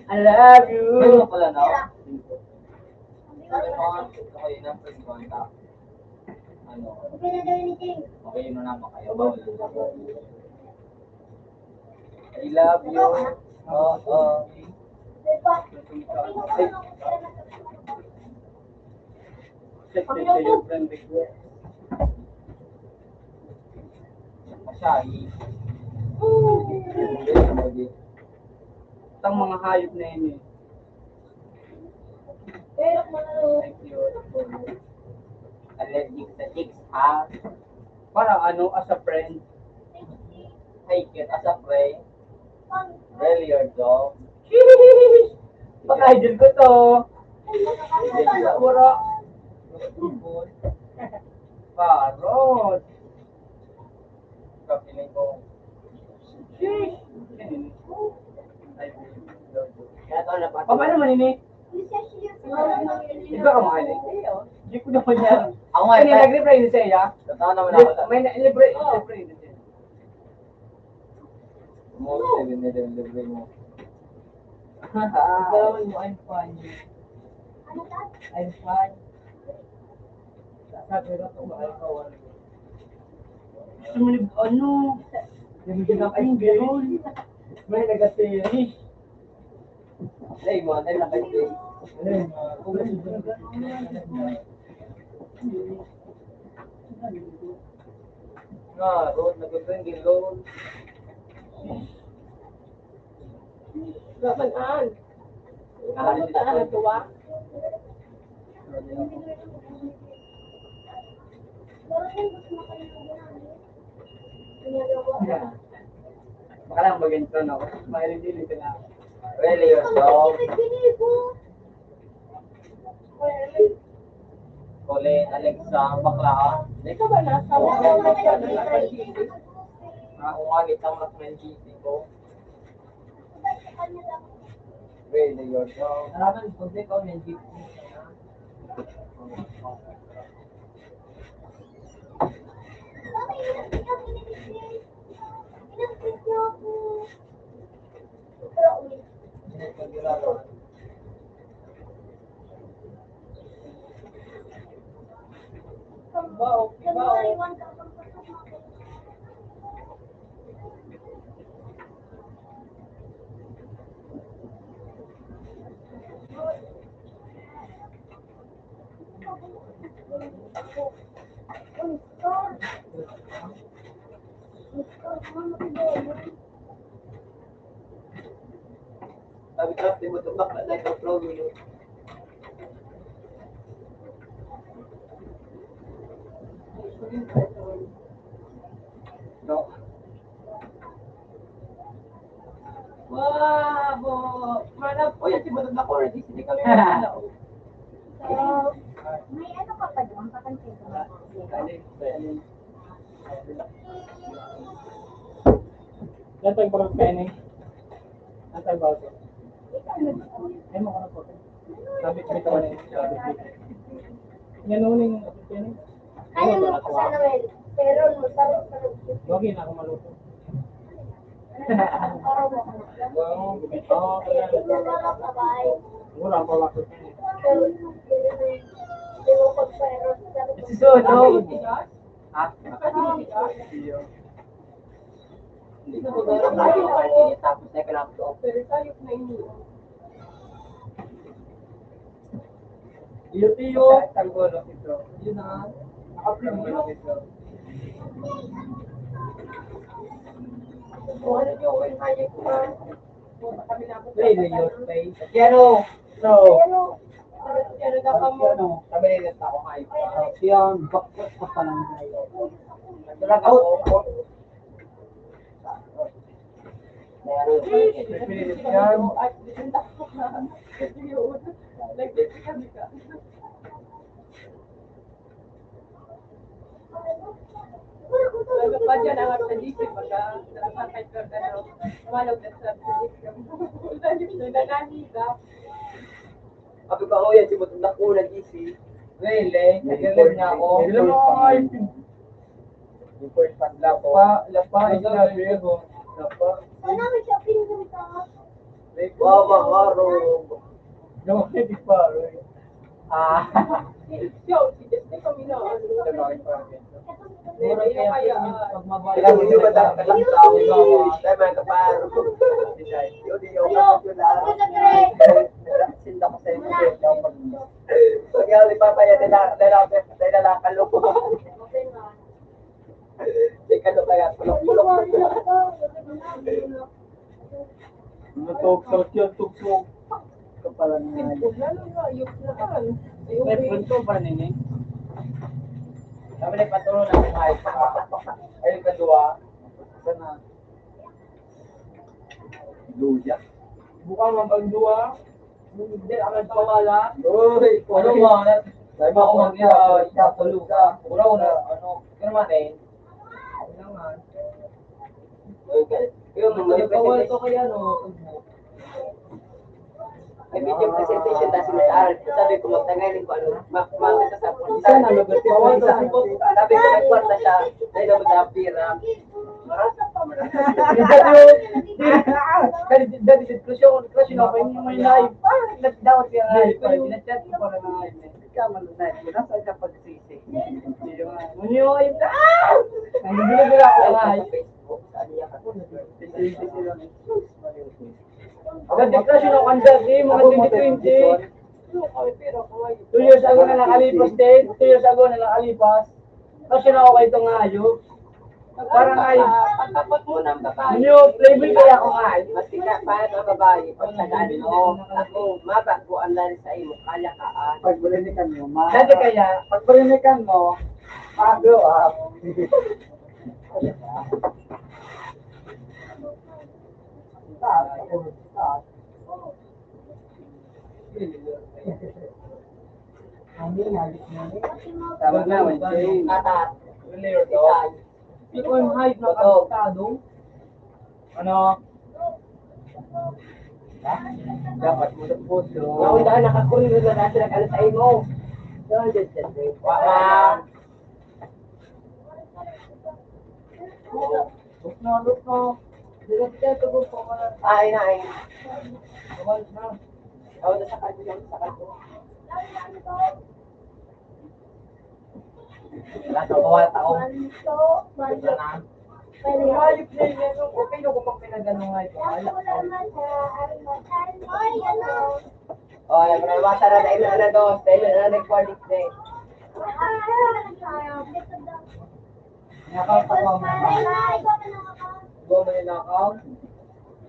I love you. Ano pala na? Okay na, friend ko. Ano? Okay na naman kayo. Bawal. I love you. Oo. Masyari. Itang mga hayop na yun eh. Thank you. Allergic sa chicks, ha? Parang ano, as a friend. Hey, cute as a friend. Really, your dog? Pag-idol ko to. Wala. Parot. Kapiling ko. Kaya ito na pa. Paano naman ini? Hindi ka kumain eh. Hindi ko naman yan. Ako nga, Kaya nag-reply ni Seya. totoo naman ako. May libre ni Seya. Mo, libre mo. Gawin mo, I'm fine. I'm fine. Sabi ko ito, mahal ka, wala. Gusto mo ano? Nagiging ako yung girl. May nag-series. Hey, mo, tayo na kayo. Nga, road, nag-bring road. Labanan. Ano ta ano tuwa? Baka lang mag-intro na ako. Mahilig-hilig ka na. Really, your dog? Colin, Alexa, bakla ka. Hindi ka ba nasa wala ka na nag-ibig? Ako nga, kitang mas menchisi ko. Really, your dog? Naraman, pagde ko, may gift. Sabi ko, di mo tubak na like a pro, yun. No. Wow! Manap ko yan si Budod na ko, ready hindi kami wala. May ano ka pa doon? Kakansin ko na. Datang parang penny. Datang bago. Ay mo kana po. Sabi ko ito ni. Yan uling penny. Kaya mo pa sa Noel. Pero masarap-sarap. Wagi na ako maluto. Araw mo. Wow, bito. Wala pa wako penny. So, no. Ha? Iyo. Hindi ko ba tayo tapos teka lang to. Pero tayo na iniwan. Iyo tiyo. Tanggulo ito. Yun na. Naka-print mo lang ito. Kung ano yung oil hayek ko man. Punta kami na ako. Play the your face. Piano. No. Pero dapat mo. Ano? Sabi nila ako kayo. Siya bakit pa pa lang ngayon. Nagsulag ako. Pinilit yan. Sabi ko, oh, yan, si Mutundak ko, nag-isi. Really? Nagalit niya ako. Ilan mo ako ay Report panla po. lapa, sinabi ko. Lapa. Wala may shopping dito. Wow, makarong. No, hindi pa. Ah. Mura kaya pag mabalik. Kailangan nyo ba dapat lang tao? Tayo mga kaparo. Yun, yung kapatid lang. Sinda ko sa inyo. Pag yung ipapaya, dala kaloko. Di kalo kaya, pulok-pulok. Tugsok yun, tugsok. Kapalan nga. May punto pa nini. Kami nagpatuloy ng kahit ayun kadua. Sana. Luya. Buka mabagdua. Hindi akan pawala. Uy, Ano ba? Dahil mo ako mag-iya, tulog ka. Uraw na, ano, yun naman eh. Yung May pawal presentation. to kaya no. May video presentation na sinasaaral. Sabi ko, magtangayin ko, ano, makita sa Isa na, lugat yung Pawal isa. to si Sabi ko, nagkwarta siya. Dahil na mag-apira. Dari crush ako yung may live. Dapat siya live. Pinachat ko para na live. Ikaw malunay. Nasa ka pagsisi. Munyo ay Nangbili-bili ako live. Facebook. Sabi niya, Dati crush ako ang dati, mga 2020. 2 years ago na nakalipas din. 2 years ago na nakalipas. Crush ako kay itong hayop. Parang ay, pagkapot mo ng babae. Munyo, playboy kaya ako nga. Mas tika pa ang babae. Pag sagaan mo, ako, mabaguan na rin sa imo, kalakaan. Pagbarinikan mo, ma. Dati kaya, Pagbarinikan mo, ma-grow up. tama na, Wednesday. Atat. Earlier to. Hindi ko yung hype na kabistado. Ano? Dapat mo sa puso. Naundahan, nakakulong na na sila kalat sa imo. Wala. Look na. Direkta ko po ka na. Ay, na, ay. Bawal na. Ako na sa kanto lang, sa kanto. Nakakawat ako. Manso. Yung hayop na yun, yung okay ko pang pinagano nga ito. Ay, ano? O, alam mo na, masara na ilo na dos. Dahil na recording day. Nakakapa ko mga. Gawa mo nilakaw.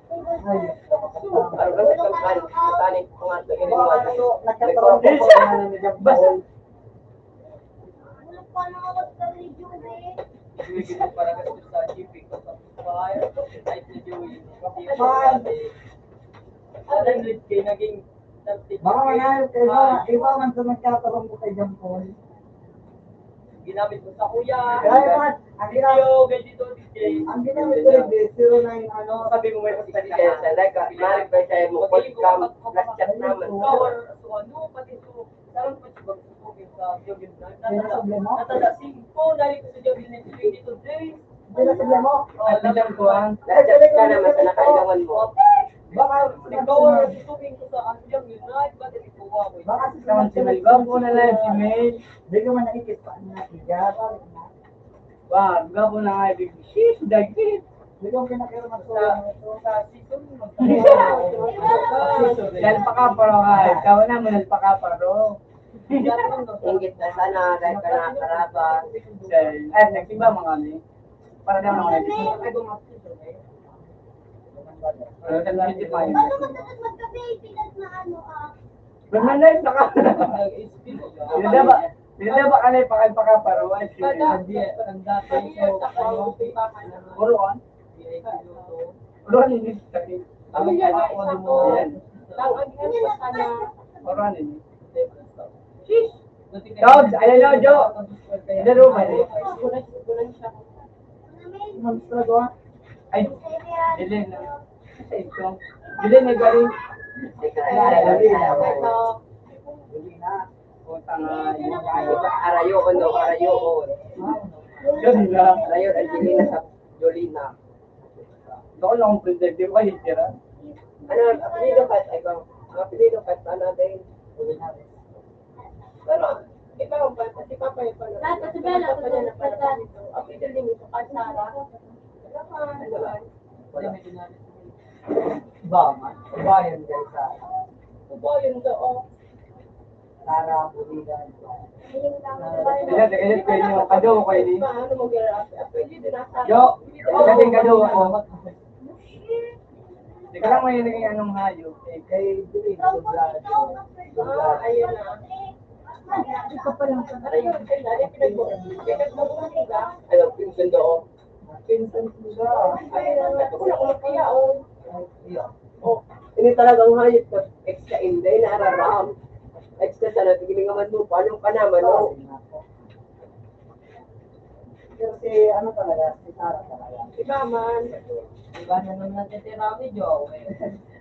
Ano ba sa kanin kung ato iniwan? Nagkataon ko po na nagabas. Bigyan mo para kasi sa GP ko sa fire. Type ni Joey. Man. Alam mo, kay naging Baka manalo kayo, iba man sa nagkataon ko kay John Paul. ginamit mo sa kuya. Kaya man, ang ginamit, Video, ganito, DJ. ang ginamit ko rin, 09 ano, Sabi mo may pagkakita sa like, maripay sa'yo mo, podcast, last chat naman. Power, so ano, pati so, sarang pa siya mag-smoking sa Jogin na. Natala, 5, dahil ko sa Jogin na 22 days. hindi na sila mo. Nagbilang ko ang. Last chat ka naman sa nakailangan mo. Baka, Nag-power, smoking ko sa Jogin na, ba't ito ko ako? baka Kaman si Mel, gapo na live si Mel. Hindi ko man nakikita pa na iga, balik na. Wow, gapo na nga, big shit, dagit. Hindi ko pinakira mas Sa season mo. Nalpakaparo ka, ikaw na mo nalpakaparo. Ingit na sana, dahil ka nakakaraba. Ay, nagsimba mga kami. Para naman ako nagsimba. Ano sa naliti pa yun? Bermanay na ka. Pinada ba ka na ipakaparo? Ay, hindi. Ang dati. Puro on? Ulan ini sakit. Kami yan, ako mo yan. Lang ang Ganyan na sana. Ulan ini. Sheesh! Dogs, ayan na, Jo. Laro ba ni? Gulan siya. Hamster ko. Ay, Dilin na. Sa ito. Dilin na galing. Arayo no, arayo on. Jolina. Arayo Angelina sa Jolina. Doon lang ang protective ka, hitira. Ano, apelido kat, ay bang, apelido kat, ano din. Pero, ikaw ba, kasi papa yung pala. Lahat kasi Bella, Papa niya na pala kasi- dito. Apelido din ito, kat Sara. Wala. Ba, man. Ba yan, guys. Ubo yun doon. Sara, Buligan. Ayun lang. Kaya, kaya, kaya nyo, kado ko kayo ni. Paano mag-graph? Apelido na Sara. Jo, kasing kado ako. Hindi ka lang may naging anong hayop. Eh, kay Dilin, dublado. Ayun na. Ikaw pa lang. Arayo, ay, dali, pinagbubuhay ka. Alam, pinsan doon. Pinsan sila. Ayun na, ako na kaya, oh. Iya. Oh, ini talagang hayop na extra inday na araram. Extra sana, tigilingaman mo, paano ka naman, no? Pero si, ano talaga, si Sara talaga. Iba man. Iba na nung natitirami, Jo.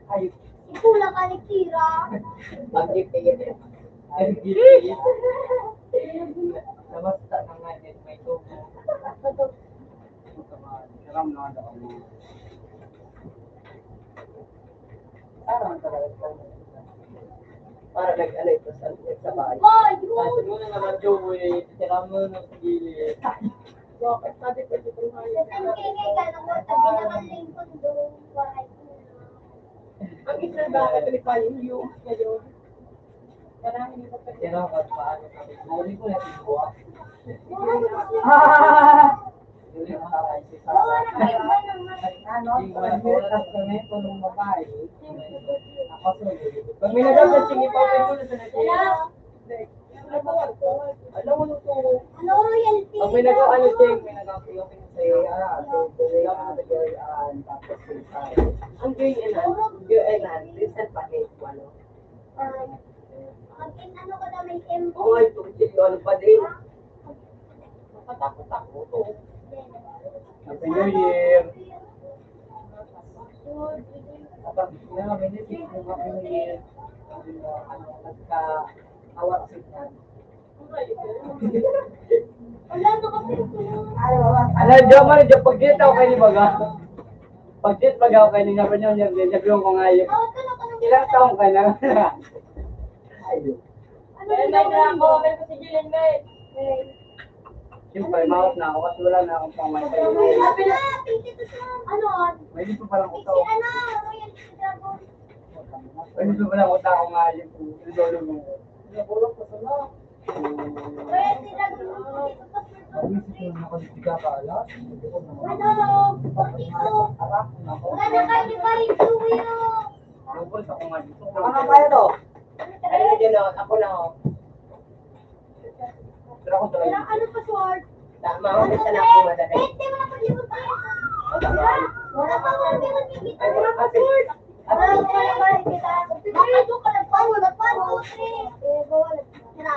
Ay, Ikulang ka ni Kira. Pag-ipigit. ay, Namasta na nga din may tubo. Ram na ako. Sara man talaga. Para nag-ano ito sa bahay. Hoy, Kasi yun. mo na naman, Jo, eh. Tirami mo na sa gilid. Bakit sabi ko ito kung hayop? Ang kingay ka nung tabi naman lingkod doon. Bahay ko na. Ang isa bakit nalipayin yung ngayon? Karami nito pa Tirami ka paano kami. Huli ko na tibuwa. Huli ko na kayo si Sara. Ano? Hirap kami ito ng babae. Ako sulit. Pag may nagawin sa chingi pa, pero na sa Wala. Alam mo nito. Ano royalty? Pag may nagawa ano Jeng, may nagawa Si, si Julian, tapos si Sara. ang Joanne, recent pa rin, ano? Ano ka daw may tempo? Oo nga, ito, ito, ano pa din? Makatakot-takot to. Happy New Year! Kapag minisip mo Happy New Year, nagka-awat signal. Wala na kasi ito. Ano, Jo, man, Jo, pag-date ako kayo ni Baga. Pag-date baga ako kayo ni Napan yun, sabihin ko nga yun. Tawag ka na ka ng Ilang taong ka na? Ayun. Ano May yung drama, may pa si Jilin, may. Siyempre, mahot na ako kasi wala na akong pamantay. Sabi na, pinky to sa ano? May dito palang Pinky utaw. ano? Royalty Dragon. May dito palang utaw ko nga yun. Lolo mo. Nakulong ko sa na. Royalty Dragon. Ano? 42. Wala na kayo ni Paris Suwiro. Lupos ako nga dito. Ano kaya to? Ano na dyan, oh, ako na, oh. Pero ako talaga. Walang ano pa sword. Tama, ako sa na ako madali. Hindi mo na pag-libot tayo. Wala pa ako hindi mo bibigyan Ay, mo wala ng kasi. sword. Wala ko pala ba kita? Bakit doon ka nagpawo? Nagpawo, 3. Eh, bawal. Tira.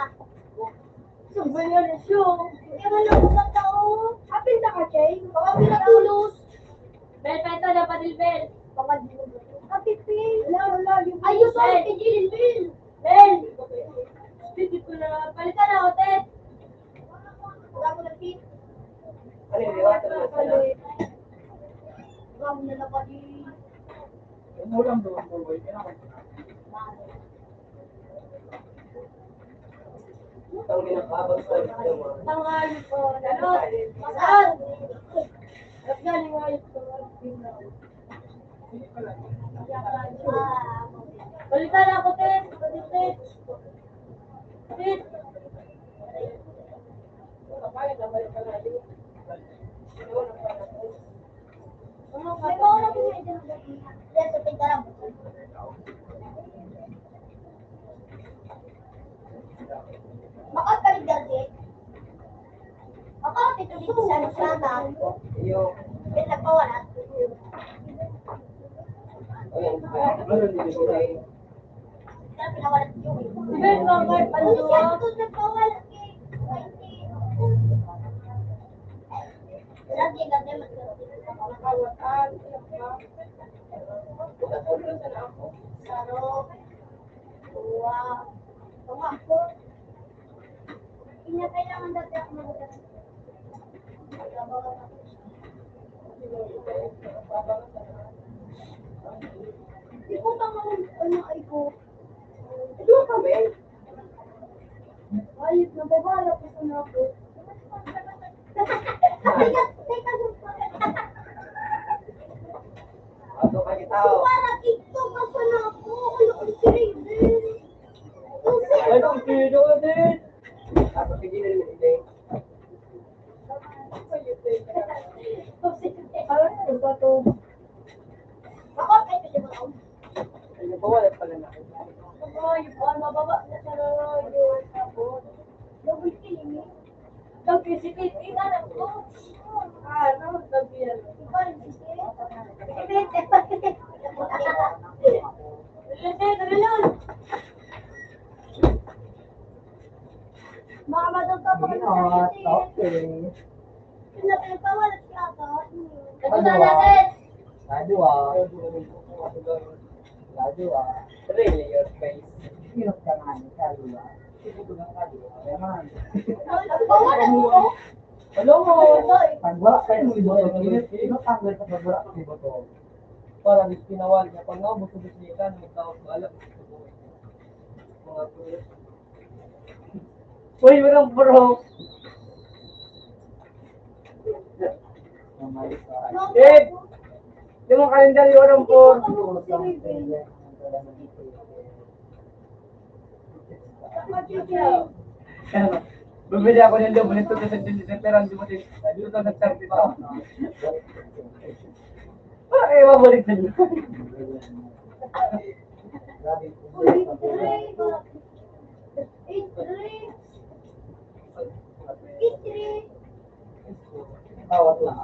Subay yan eh, siyo. Hindi mo lang kung tao. Apil na ka, Jay. Baka pinatulos. Bel, peto na pa din, Bel. Baka di mo. Kapipil. Wala. Ayos ako kay Jill Bill. Bel! Dito ko na. Palitan na ako, Ted. Wala ko na tip. Ano yung diwata mo sa na? Wala mo na napali. Umulang doon po. Ang ginakabang sa ito, mga. Tanghali po. Ganun. Masal. At galing ayos ko. Palitan na ako, Ted. Ted. Ted. May mauna po nga dyan. Yes, sa tingkaram. Makakalig dati. Ako, tito dito sa sana. Yung, Pinagpawalan. Kaya pinawalan si Joey. Sige, Robert, ano siya? Ito, nagpawalan kay Whitey. Lagi, lagi, magkakawatan. Saro. Buwa. Tumakbo. Hindi na kailangan dati ako mag-gas. Di ko ba ano ay ko? Ito kami. Ayos na babala ko sa nako. Ato ka kita. Para ito ka sa nako. Ano ang sirin? Anong sino ka din? Ako sige na rin hindi. Ano ba to? Ako ay pwede mo ako. Ano ba wala pala na? Yung mababa na sa yung sabon. Double killing eh. Double sikit. Ina lang ko. Ano? Double yan. Iba rin sikit. Baka madagdag pa Okay. Pinagpawalat si Ata. Ito na natin. Kadua. Kadua. Really, your face. Hirap ka nga ni Kadua. Ito ng Kadua. Naman. Pawalat mo. Alam mo, Pag wala kayo ng iboto, tanggal sa pag wala kayo ng iboto. parang pinawal niya. Pag nga, busubos niya ka, nagtawag ka alam. Mga tulis. Uy, walang bro. Dave! Di mo kalendaryo walang por. Bumili ako ng loob, nito sa December, hindi mo din, dito sa 30 pa. Ay, mabalik na dito. Bawat lang.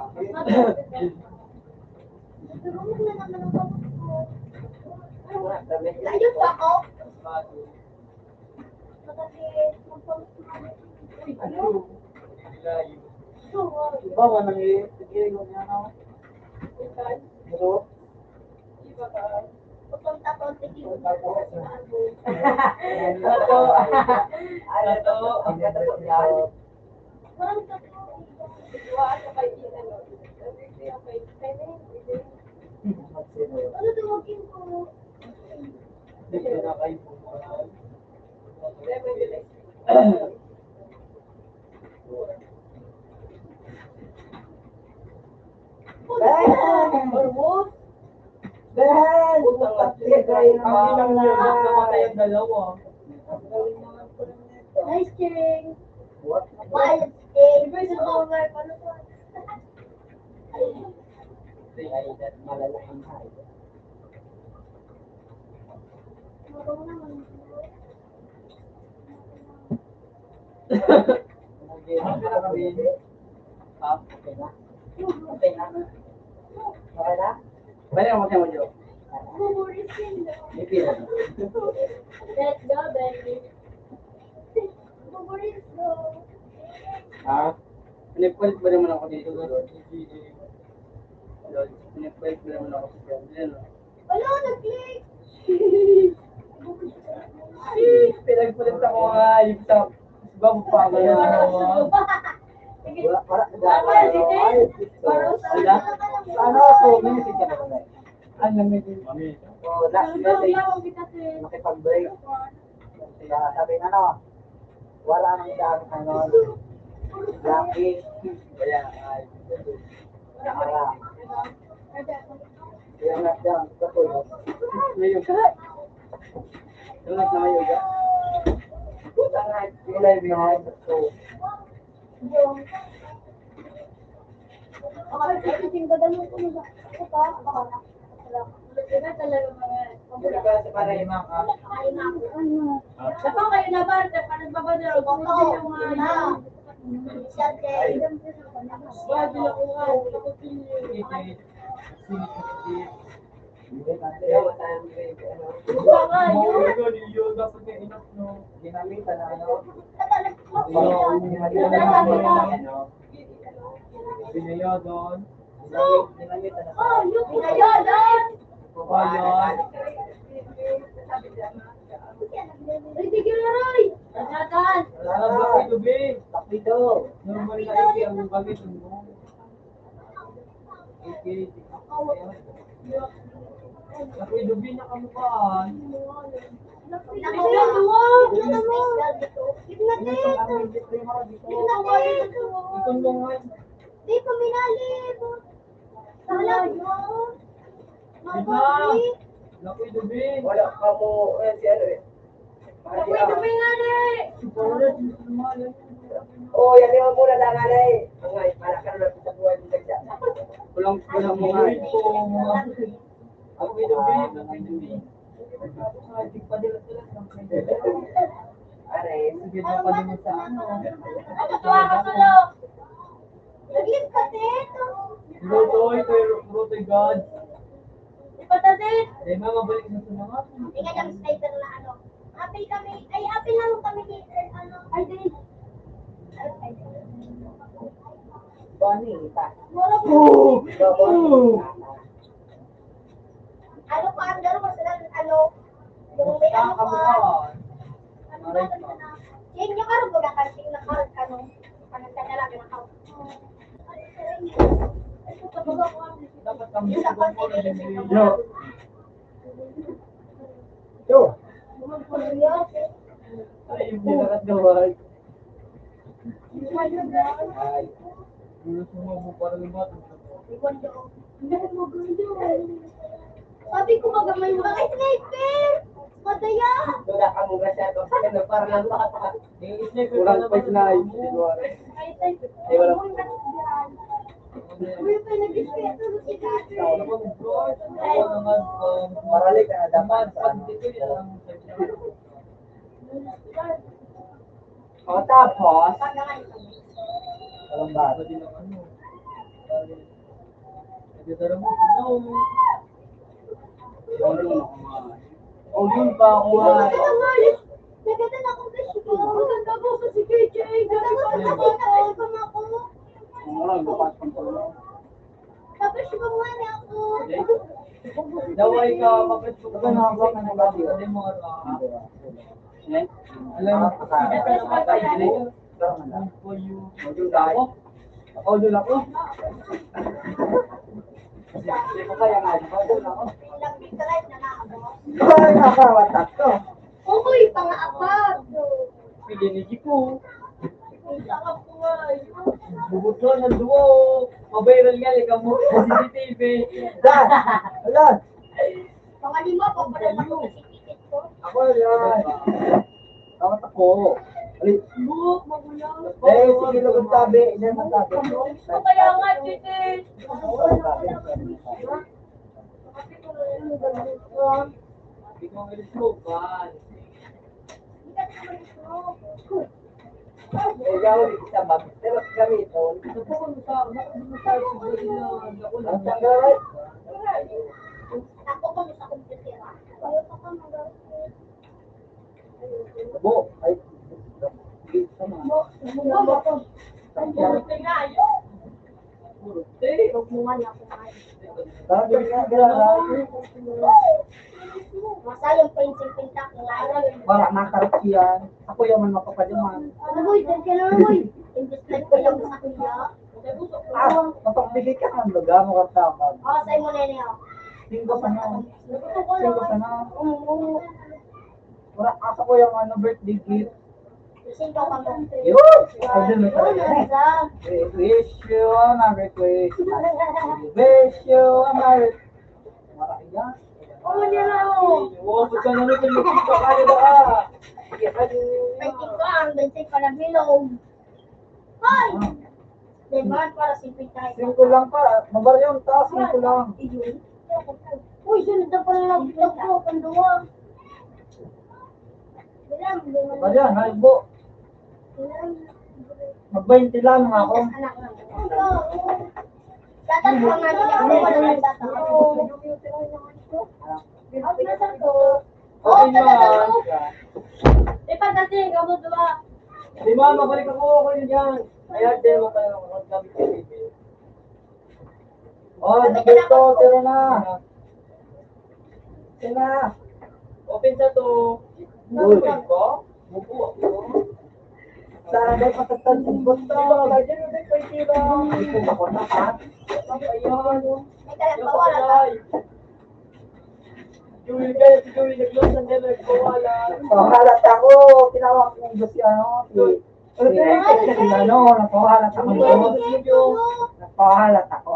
Ayun pa ako. Bawa nang i-tigil ko niya na. Ito. Pupunta ko sa Ano to? Ano to? Parang tatlo. Ano tawagin ko? Dito na kayo. Ormos? Ben! Ang ilang years namatay ang dalawa. Nice king. What? Wild king. Versus over. Paano to? Malalaking hay. Marunong naman. Ha? Okay na? Okay na? Okay na? Balik mo siya mo, Joe. Kukuris yun. May pila na. Let's go, baby. Kukuris go. Ha? Pinipalit ba naman ako dito? Pinipalit ba naman ako dito? Yan. Wala, nag-click. Pinagpalit ako nga yung sa bago pa ako yan. Wala, para Wala? Ano ako, minutes ka na ba? Ang namin din. Oh, last message, makipag-break. Kaya sabi na no, wala nang dami ano, Lucky, Kaya, ay. Nara. Kaya nga dyan, katulog. May yoga. Tulad na may yoga. Puta nga, ilay behind the stove. Ako, kasi dadalhin ko na ba? Ito pa, baka na. Diba talaga mga... Para imang ka. Kain na ako. Ano? Dapat kayo na ba? Dapat nagbabadal. Kung ito yung mga... Siyate. Wala din ako nga. Ako din yun. Kaya matayang baby, ano. Baka nga yun. Yun, dapat yung enough, no? Ginamitan na ano. Binaya doon. Ginamitan na Oh, yung pinayadan. Bayan. Hindi ka na Roy. Pinayadan. Sana ba kayo gabi? Tapido. Normal na iki ang bagay mo. Iki. Ako'y gabi na kamukaan. Ikon mo nga. Di ko minalim. Salam mo. Bigla. Ako'y gabi. Wala ka mo, si ano eh. Ako ito pingali. Oh, yan yung muna lang nga na eh. Ang nga, para ka na sa buhay mo dyan. Kulang mo nga. Ako'y gabi. Ako'y gabi. Hindi pa dila sila. Are, Sige na pa din sa ano. Matuwa ka solo. Naglit ka dito. Rotoy, Rotoy God. Ipatasit. Eh, mabalik na sa mga. Hindi ka lang sniper na ano. Apil kami. Ay, apil lang kami ni ano. Ay, din. Bonnie, ta. Wala po. Ano pa ang daro sila ano? Yung may ano pa. Yan yung karo baga kanting na karo ano. Kanang talaga na karo. Dapat kami Yung sa dapat mo na din. Yo. Yo. Ay, hindi na kat gaway. Yung sumabo para libat. Sabi ko baga may mga sniper. Madaya. Wala ka mo masyado. Ano, para lang baka. Yung sniper Kulang pa na Ay, sniper. Ay, wala. Uy, pa nag-sniper si Gato. Marali ka na dapat. O tapos, walang ba? Oh, yun pa ako nga. Nagatan akong gusto ko. Maganda ko sa si KJ. Nagatan ako. Tapos kumani ako. Daway ka, bakit ko Ito na ako na nabati. Hindi mo alam mo, hindi ka namatay. For you. Ako dun ako. Hindi ko kaya nga. Ako dun ako. Nag-drive na ako. Ay, nakawatak to. Uy, pang-apat. Pinigi ko. Saka po ay. Bubutlo ng duwo. Mabiral nga, lika mo sa CCTV. Dan! Alam! Pang-lima, papadala ko sa ticket ko. Ako yan. Tawat ako. Alit. Book, magulang. Eh, sige lang ang sabi. Hindi ang sabi. Kaya nga, ticket. Hindi ko ang ilusugan. Eh, gawin kita ba? Pero gamiton. Ito po kung sa tayo sa buhay na ako lang. Ang sangga, right? Ako ko sa computer. Ayaw pa ka mag- Bo. Ay. Sama. Puro te. Bakit nga gala? Masayang pencil pintak ng lalaki. Wala makarap yan. Ako yung man mapapaliman. Ano boy, dyan ka lang boy. Imbis na ko lang sa kuya. Ah, mapagbigay ka ng lugar mo kapag. Ah, sa'yo mo nene ako. Singgo pa na. Nagusto ko Singgo pa lang. na. Wala ako ko yung ano birthday gift. Sinto ka mo. Yun! Ay, dun may Oh, talaga eh. nasa. Wish you a Merry Christmas. Wish you a Merry Christmas. Oo, nila ako. Oo, ba't ka naman kung nagkita ka nila ka? Pwede ko ang bensig para bilog. Hoy! Diba, para simple tayo. Singko lang pa. Mabaryon ta, singko lang. Uy, sunod na pala nagtag ko, panduwa. Baryon, halbo. Mag-20 lang ako. Tatanong nga nila ako, walang nagtatanong. Ang nasa to. Oo, tatanong. Di pa dati, gamot ba? Di ba, mabalik ako yun yan. Kaya din mo kayo ng gamit ko. Oh, dito, tira na. Tira na. Open sa to. Uy. Open ko? Bubu ako. Saan ay patatag sa buto? Lagi na din kayo tira. Ito ba ko na ha? Ayun. May kalapawala ka. Juwi kayo, si Juwi nag-close ang demo, nagpawala. Napahalat ako. Tinawag ko yung si ano. Si ano, napahalat ako. Napahalat ako.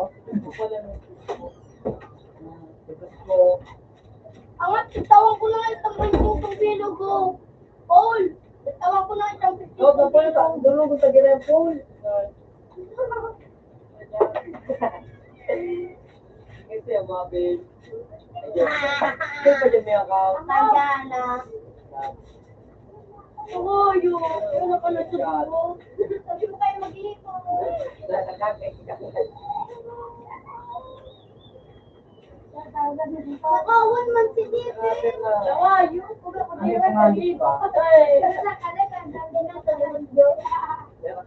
Angat, itawan ko na itang 20 bilog ko. Paul, itawan ko na itang 50 No, tapos na, dulo ko sa ginempol. Kasi ang mga babe. Kaya pa dyan may account. Tagana. Oo, yun. Yun na pala sa mo. Sabi mo kayo mag-iipon. Nakawan man si Dito. Dawa, yun. Kung ako di rin mag-iipon. Basta ka na, kandang din ang talong yun. Pero,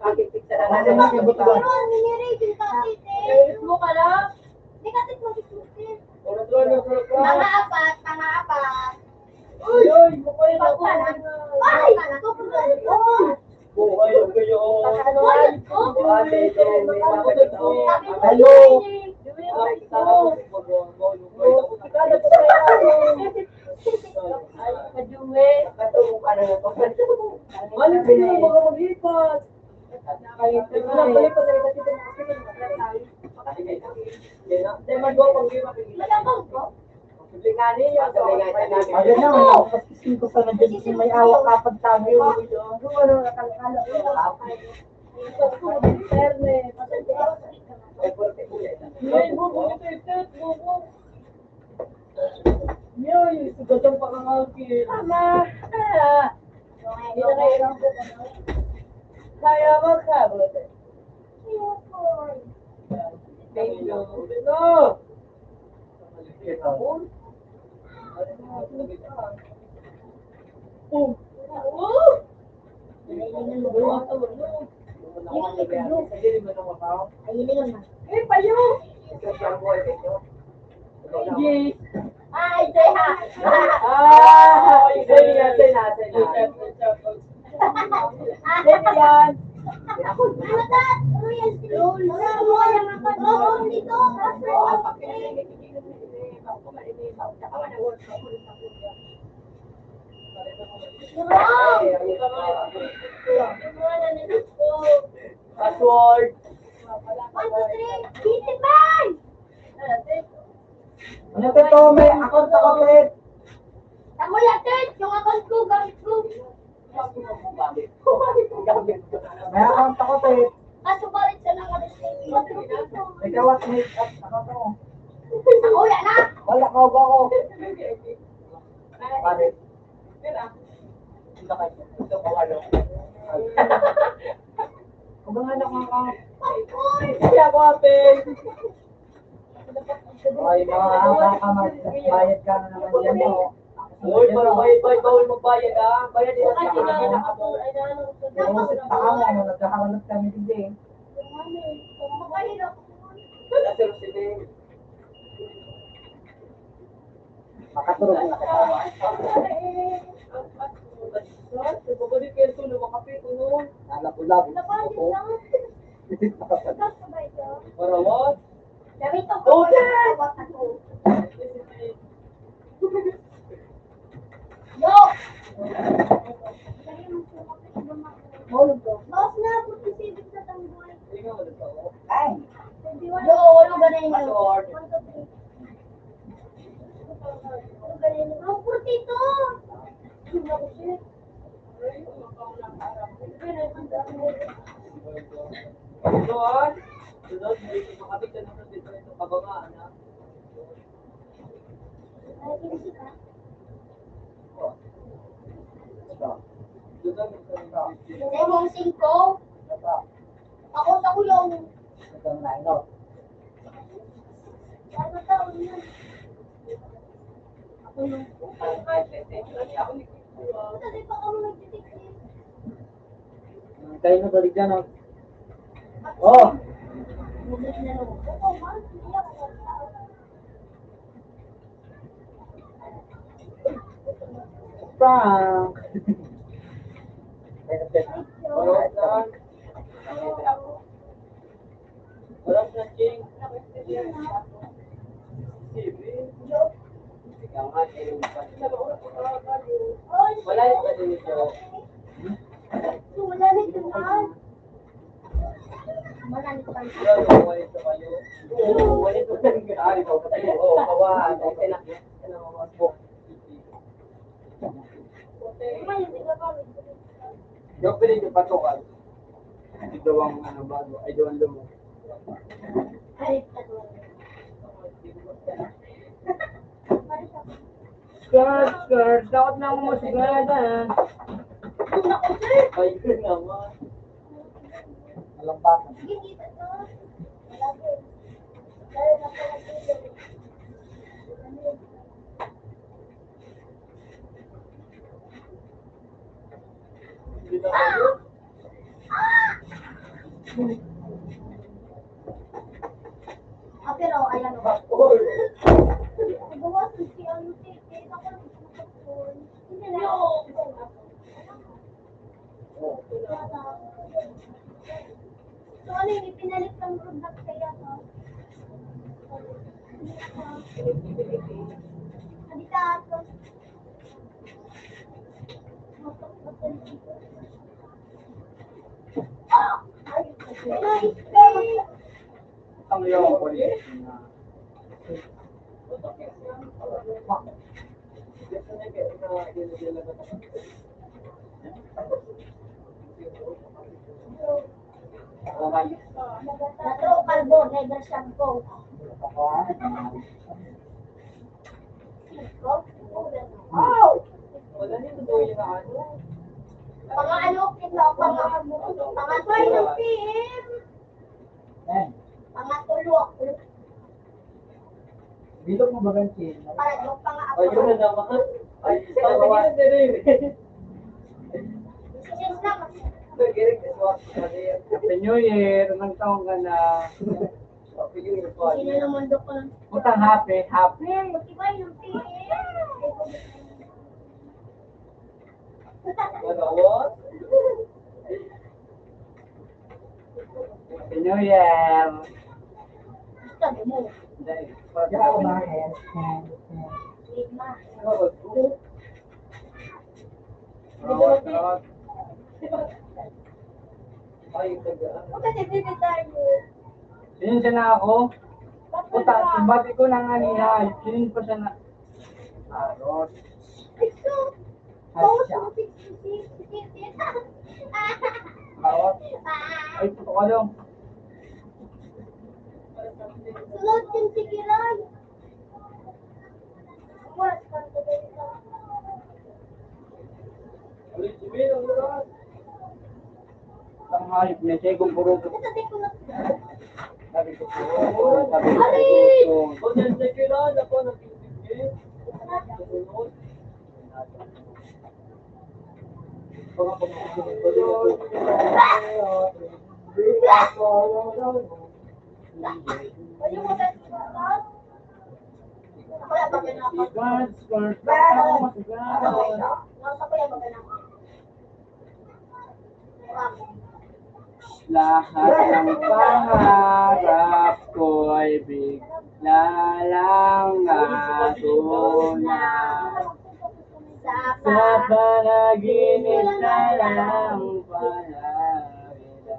minirate yung katit eh. mo ka lang. Hindi katit mag-isusin. Mga Mga apat, mga apat. Uy, uy, mukha Pag ka na. Ay! Buhay ang kayo. Hello. Ano ba yun? Mga mag-ipat. Ayun na, may kapasisin ko sa nandiyan. May awak kapag tabi. Yung ano, nakalakala. Tama. Kaya magkabot. Thank you. No! Eh, payo. Yes. Ay, say ha. Ah! Say na, say na, say na. Say yan. Ano ta? Royal Roll. Royal ang roll dito. Password. 1, 2, 3. Bitin man! Ano ito? May account ako, Ted. Ako yatin! Yung account ko, gamit ko. May account ako, Ted. Kaso balik sa lang kami. Ikaw at may account ako. Ako yan na! Wala ka ba ako? Pare. Kung mga anak mga account. Kaya ako, ate. Ay, mga bayad ka na naman yan. Uy, para bayad, bawal magbayad, ah. Bayad din ang Ay, sa akin. Pero taka mo, nagkakaroon kami din. Wala, sir, sige. Makaturog na kasama. Pabalik kayo ito, lumakapi ko noon. Nalapulab. Para what? Yo! Boss na, puti sibig sa tanggoy. Tingnan mo dito. Ay, Yo, wala ganun yun. Password. Ang purtito! Doon. Doon, may makapit ka naman dito ito kabangaan, ha? Hindi mong 5. Ako yung... taon na. Ako nung po. Dali pa kami nagtitikis. Kayo na balik dyan, oh. Oh! Mabit na lang. Oo, man. Iyak ko. Prank! Walang snatching. Wala yung pwede nito. Wala nito na. Wala nito na. Yung pinili patukan. Ito ang ano bago. Ay, doon lumo. Skirt. Dapat na ako masigada. Ay, yun naman. Walang bata. Pero ayan o. Bawas si ano si ako nagsusupon. Hindi na. So ano yung ipinalit ng product kaya to? Hadita ato. Ang iyong kulit. Natro kalbo, negra shampoo. Wala nito doon yung ano. Pang-ano, pang-ano ng PM. Pang-atulok. Bilog mo ba ang chin? Para yung pang-atulok. Ay, yun na naman. Ay, sabawan. Sige lang. Happy New Year. Nang taong ka na. Sino na mundo ko lang. Utang happy. Iba yung PM. Happy New Year. Sabi mo. Lima. Kasi bibig tayo. Sininsa na ako. Puta, sumbati ko ng anihan. Sinin pa siya na. Arot. Ito. Bawas mo 66. Arot. Ay, puto ka lang. Sunod yung sigiran. What? Ang halip na siya, kung puro ko. Sabi ko na. Sabi ko puro. Sabi ko Alin! puro. O, dyan sa kilan ako nagpipigil. Pwede mo ba ito? Ako lang maganapan. Skirt. Nasa ko yung maganapan. Lahat ng pangarap ko'y bigla lang natunaw. Sa panaginip na lang palagila.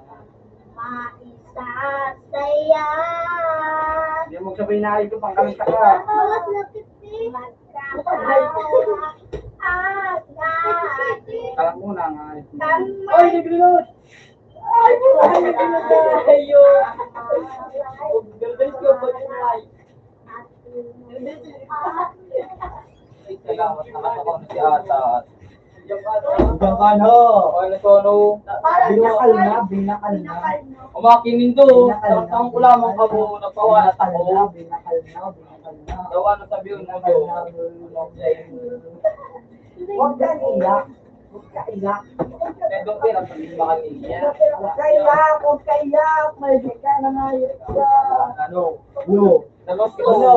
Maisasaya. Hindi mo sabihin na ito, pangkalanta ka. Bawas na titik. Magkakawa. At natin. Alam mo na nga. Kamay. Oy, nag-reload! Ay, nag-reload tayo! Ganda ko ba tonight? Salamat, nakatawa na si Ata. Diyan ka no. Ay, natono. Binakal na. Umakinin do. Taong ko lamang ka mo, nagpawalat ako. Dawa na sabi yun mo do. Huwag ka iyak. Huwag ka iyak. Pero pera sa mga niya. Huwag ka iyak. Huwag ka iyak. May ka na ngayot ka. Ano? No. Dalos ko. Ano?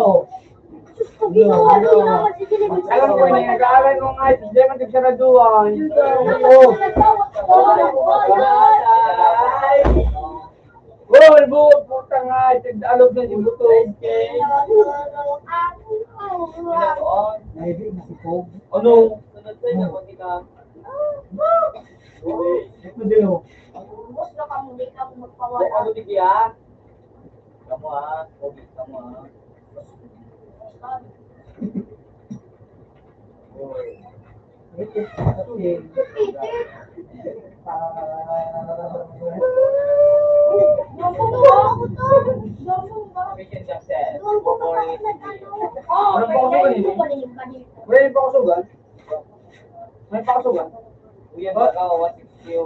Ginawa ko naman si Silvio. Alam ko na, nag-aaral mo nga, hindi man nagsaraduan. Hoy, buot puta nga, tig-alog na si Butoy. Maybe masipog. Ano? Sunod tayo na pag ika. Ito din o. Ubus na kamo, di ka Ano magpawala. di kaya? Kamu Kobe kamu Ito din. Gabong ba ako to? Gabong ba? Mission success. Gabong ba Before ako it nag-ano? Ano pa ako Ay, ganun? balik. May pakasugan? May pakasugan? Uyan ba ka? What is you?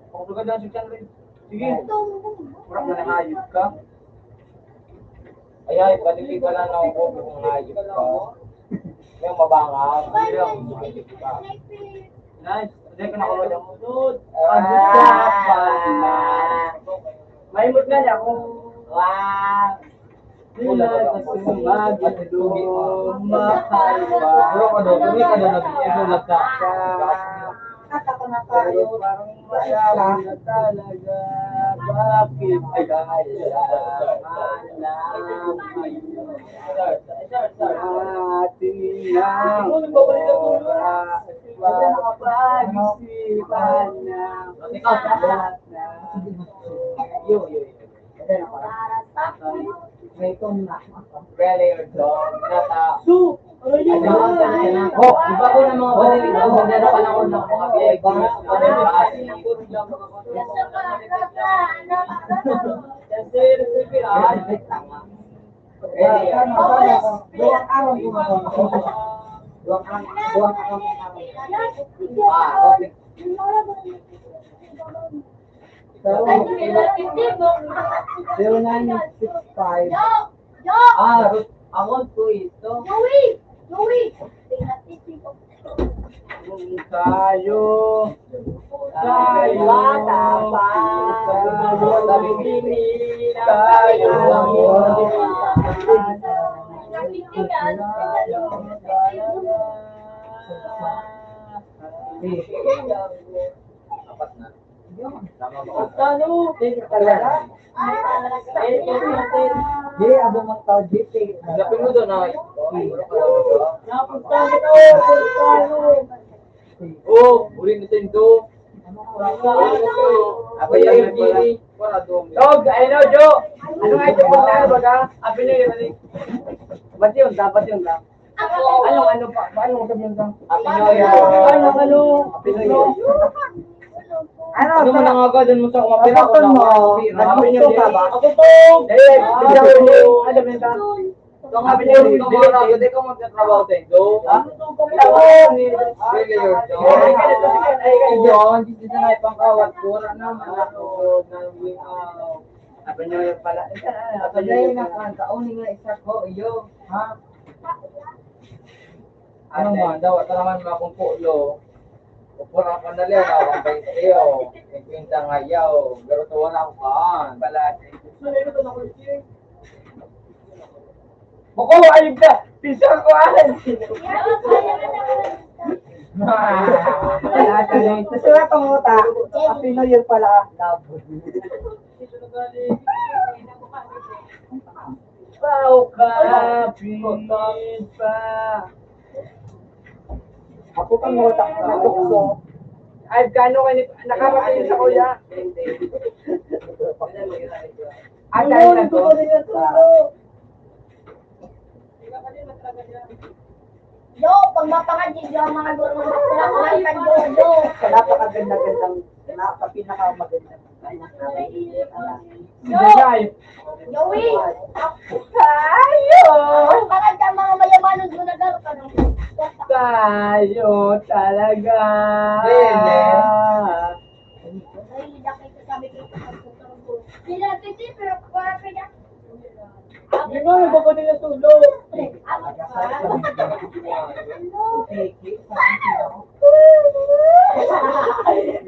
Pakasugan lang si Chan rin. Sige, Ito, murag na nangayot ka. Ay, pati pala na ako kung hayop ka. Yung mabangaw. Yung hayop ka. Nice. Hindi ka nakulod ang musod. Maimot nga niya kung Wow! sila sa sumag at lumahal ba. Bro, ano? Tumi ka na nag-isulat ka. Nakaka na tayo. Parang mayaman na talaga. Bakit kaya ating pag-isipan na Yo. May itong na. Really, or dog. Nata. So, Oh, iba ko ng mga panilig ko. Hindi na panahon ng mga VIP. Buwang araw gumagawa. Buwang araw Pero 0965. Ako po ito. tayo. Apat na. Tama ba? Di, abang magtawad dito. Hanapin mo doon ay. Oh, uli nito ito. Apa yang ini? Dog, ayun o, Jo. Ano nga ito pag tayo baga? Abi na yun. Ba't yun? Dapat yun lang. Ano pa? Paano mo sabihin ka? Ano mo nang agad mo sa kumapira ko Ano lang. mo? Naggusto ka ba? Ako to. Ano ba ito? Kung sabi niyo dito mo na hindi ko magtatrabaho tayo. Do. Really your hindi na ipangkawat ko na naman ako nang Apa nyo yung pala? Apa niyo na kanta uni nga isa ko iyo. Ha? Ano man daw tanaman mo akong pulo. Pura ka na liya na akong paisiyo. Ikwinta nga yaw. Pero to wala akong kaan. Bako, ayun ka! Pisa ko alam! Nasulat ang uta. Happy New Year pala. Love. Pau kapit pa. Ako pang uta. Natukso. Ay, kano kayo nakarating sa kuya? Ay, dahil na to. Yo, pag mapakadid yung mga guro yo. Napakaganda-gandang, napinakamagandang. Yo, Yowi. Tayo! Maganda mga mayamanon mo na garo ka nung. Tayo talaga! Hindi mo, nagbago din ang tulog.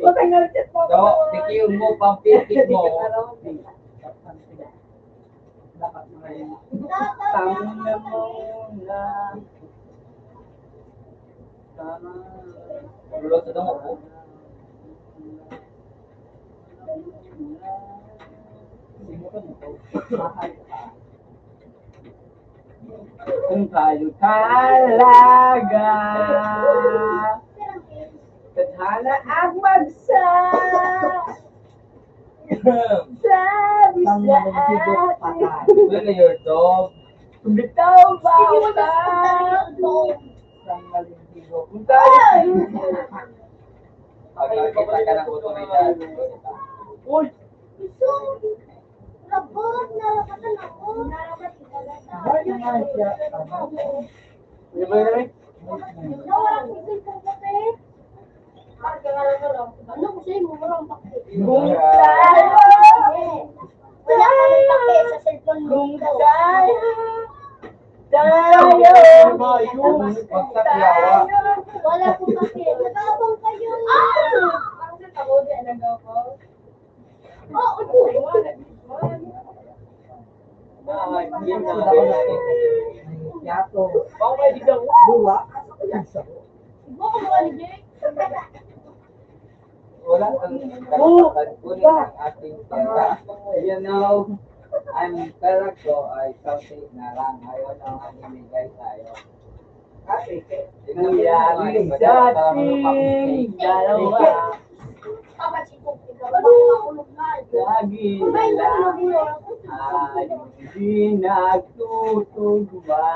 Patay na rin po. So, tikiyon mo, pampipit mo. Tama mo na. Lulot sa damo ko. Kung tayo talaga tadhana ang magsa sabi sa atin Really, your dog. kung bitaw ba Hindi mo ka na kung tayo Pag nakita ka ng otoridad. uy Rabot, narapatan ako. Narapat ka di ba yun Nawalang isip kong kape. Ano kasi mo walang kape? kung tayo Wala kami kape sa cellphone mo. kung tayo Wala akong kape. Nagkakabang kayo. Oo, Baka may biglang Ibo ko mga ligay. Wala kang kunin ang ating pera. You know, ang pera ko ay something na lang. Ngayon ang animigay tayo. Kasi, nangyari sa ating dalawa Kapatid ko, ikaw ba makulog na? lagi Ay, lang nakulog. ay hindi nagtutugma.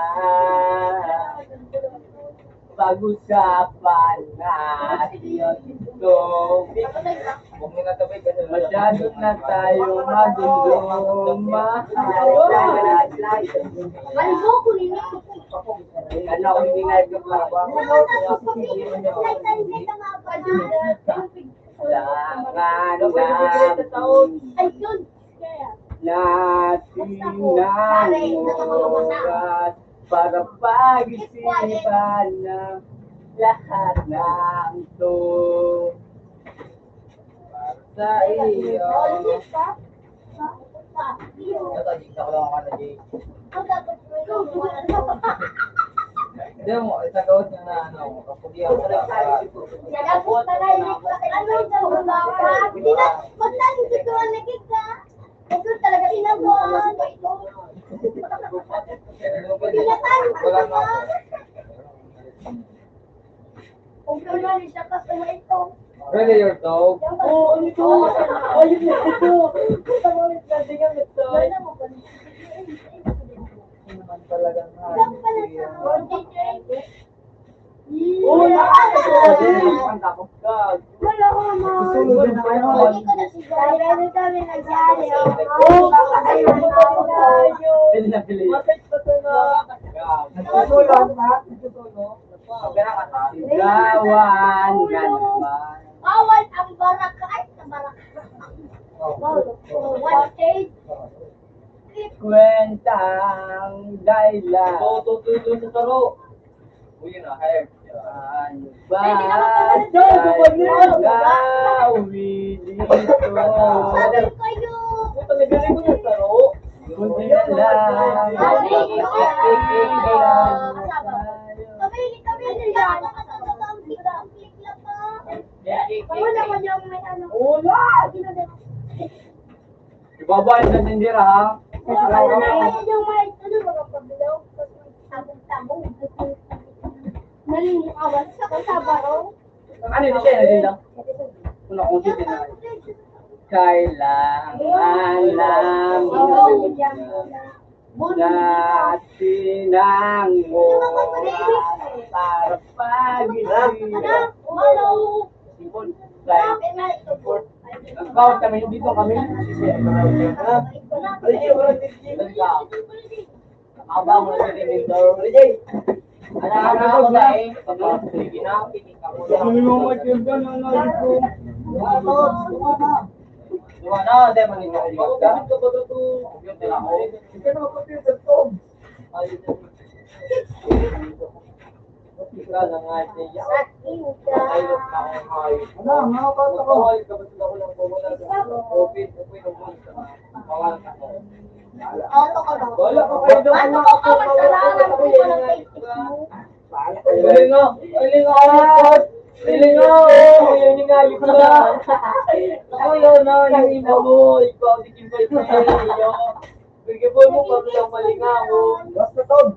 Pag-usapan natin ito. huwag mo natabay ka na. Masyado na tayo magulo, mahal. Maligo ko nini. Ano ako hindi nga yung parang Langan Ay, yun. Kaya. natin ng oras para pag-isipan ng lahat ng to. Sa iyo. Olis ka? Ito, di ako lang ako na di. Ang dapat mo yung Hindi mo, isang gawin niya na ano, kapag ako lang. Nagabot na na yung ano sa baba. Hindi na, magtali sa tuwan na kita. Ito talaga inabuan. Pinatay ko Wala na na ako. Kung kailan siya kasama ito. Really, your dog? Oo, ano ito? Ayun na ito. Tawagin natin nga ito. Wala mo ba? Naman talaga nga. Saan pala sa DJ? Oo, ang takot ka. Wala ko naman. Susunod na kayo. Hindi ko na siguro. Meron kami nagsali. Oo, kakatayo mo tayo. Pili na pili. Masay pa ito na. Nagsusulat na. Sigawan ka naman. Bawal ang baraka. Ay, sa baraka. One stage. Kwentang daylan. Tutututo sa taro. Uy, yun na, hair. Ano ba? Gawin dito. Sabi kayo. Nagaling ko na taro. Kundi na lang. Kami lang. Ang klik lang pa. Wala ko yung may ano. Wala! Ibabalik sa tindira ha. Yung may ano mga pabilaw. Tabong-tabong. Nalilikawan sa kasabaro. Ano yun siya? Ano lang? Kung akong siya na. Kailangan lang natin ang oras para pag-isipan. Sipon. Bawat kami, dito kami. Abang mo na rin yung door. Anak ako na eh. Ginapin ka mo. Ano yung mga children na nalito? Wala, hindi man ikaw. Gamit ka ba ito? Computer ako. Hindi ka naman computer, Tom. Ayun din. Ika na nga siya. Saking ka. Ayun na akong hayop. Wala, makakata ko. Hayop ka ba sila ko lang bumula sa COVID? Okay, Mawala ka ko. Auto ka daw. Wala ka kayo doon. Ano ko ka magkalaran ko ko ng Facebook mo? Galing nga. Galing nga. Galing nga. Ayun yung hayop na. Ako yun na. Yung ina mo. Ikaw si Kim Boy Tayo. Bigyan mo pa lang malingaw. Basta, Tom.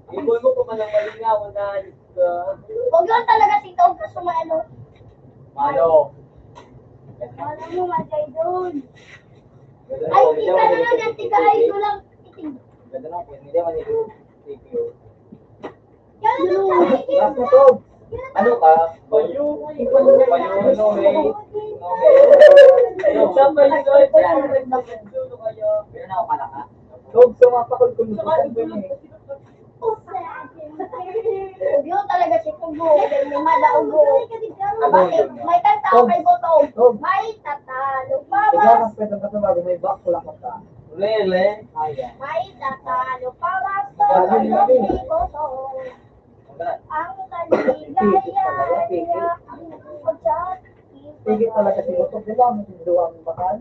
Ibon mo pa lang malingaw na. Huwag lang talaga si Tom kasi may ano. Mano. Wala mo magay doon. Ay, tika na lang yan. Tika ay ito lang. Iting. Ganda na. Hindi naman yung CPU. Yan na lang sa itim. Basta, Tom. Ano ka? Bayo. Bayo. No way. No way. Sabay ko. Pero na ako pala ka. Tom, sumapakal ko nito. Huwag yun talaga si Tugo. May madaugo. Bakit? May kanta kay Botong. May tatalo pa Ikaw ba? ang pwede ka tumago, may back ko lang ka. Lele. Ayan. May tatalo pa ba? Sa si Botong. Ang kaligaya niya. Ang pagkat. Sige talaga si Botog, di ba? May sinduwa ang bakal.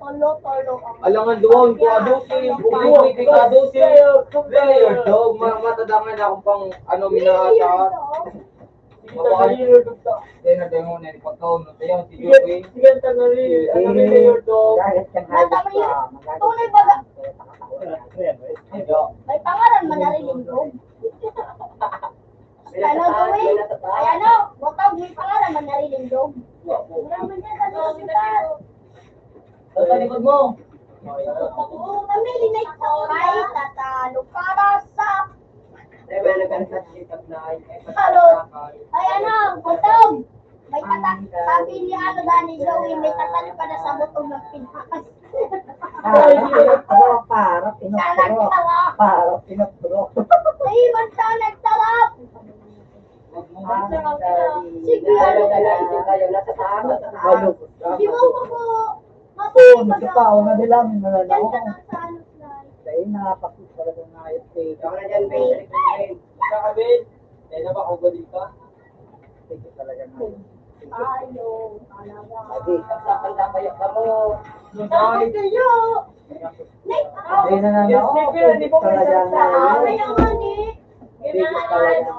Tolo-tolo ang Alangan doon, kuadusi, kumain kadusi. Player dog, matadangan akong pang ano minahata. Mabahay. Then na demo na ni pagkaon no tayo si Joey. Sige tangali, ano player dog. Kahit kang hayop ka, Tunay baga. Ayo. May pangalan man narinig ko. Ano gawin? Ay ano, Botog, may pangalan man narinig ko. Wala man yan, ano kita. Sa likod mo. Oo, mamili na ito. May tatalo para sa... Halo. Ay ano, Botog. May sabi ni ano Dani Joey, may tatalo para sa butong ng pinhakas. Para Sana pinapuro. nagtawa. Para pinapuro. Ay, basta nagtawa. Sige, ano Di mo ko po. Oo, nagkapao na nila, may malala Yan ko. ka lang sa ano slide. Dahil nakapakit talaga ng ayos kay Kakabit. Dahil na ba ako galing ka? Sige talaga na. Ayaw, talaga. Lagi, kapsakan na kayo ka mo. Tapos kayo. Like, Hindi na na ako. Talaga na. ayaw nga ni. Sige talaga na.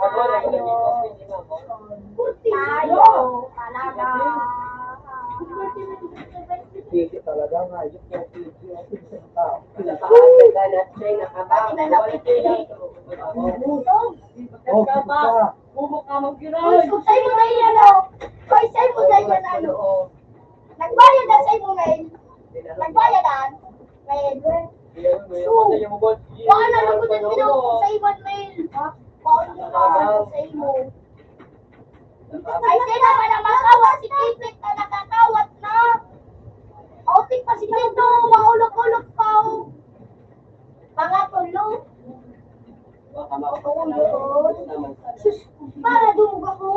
Ako na hindi mo. Tayo, talaga. Sige talaga nga. Yung tao. Oh, kita. Bubok ka mong kiray. Kung sa'yo mo na yan, kung sa'yo mo na yan, nagbayad na sa'yo mo ngayon. Nagbayad na. Ngayon, baka nalungkot yung pinag sa ibon mail. Paano na sa imo? Ay, di naman ang makawat si Kipit na nakakawat na. Outing pa si Tito, mahulog-hulog pa. Pangatulog. Sus, para dumog ako.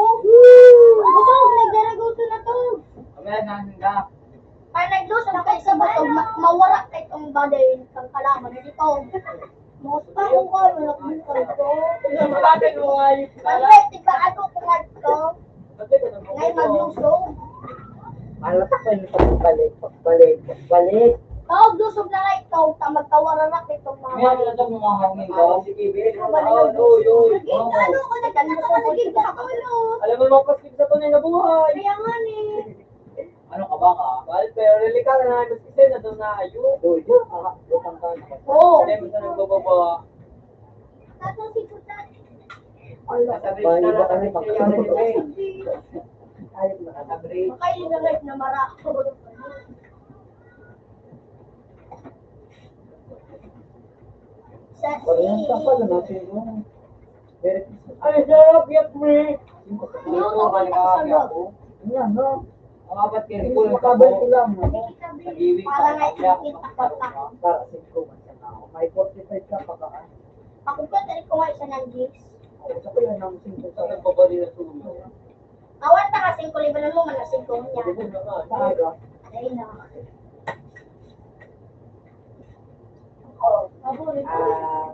Butog, nagdaragoto na to. Para nagluso na kayo sa butog, mawara kayo itong baday ng kalaman dito. Musta ko ka, malak din kayo. Pagkat, tika ano kung ito, ngayon maglusog. Alam ko yung pagbalik. Tawag lusog na nga ito, magkawara na kayo itong mga baday. Ano ko, nagkakita ka naging kakulo. Alam mo mga paskip sa tunay na buhay. Kaya nga ni. Ano ka ba ka? Well, pero really ka na namin kasi na doon na ayun. Oo. Hindi mo sa nagbababa. Tatang si Kutan. Iba kami magkakasama. Ayun na. Makain na live na mara. Sa Parang sa pala natin yung very Ay, sarap, yap, me. Ano ko ba nakasagot? Yan, no? Ang apat kayo, Kung makabal ko lang, no? Para nga ikikita ko ta. Para sa ko man siya na ako. May 45 ka pa ka. Ako ko, tari ko nga isa ng gifts. Ako sa ko yan ang 5 Sa sa nagbabali na sulo. Awan ta kasing kulibanan mo, manasing ko niya. Talaga. Ay na. Oh, paborito.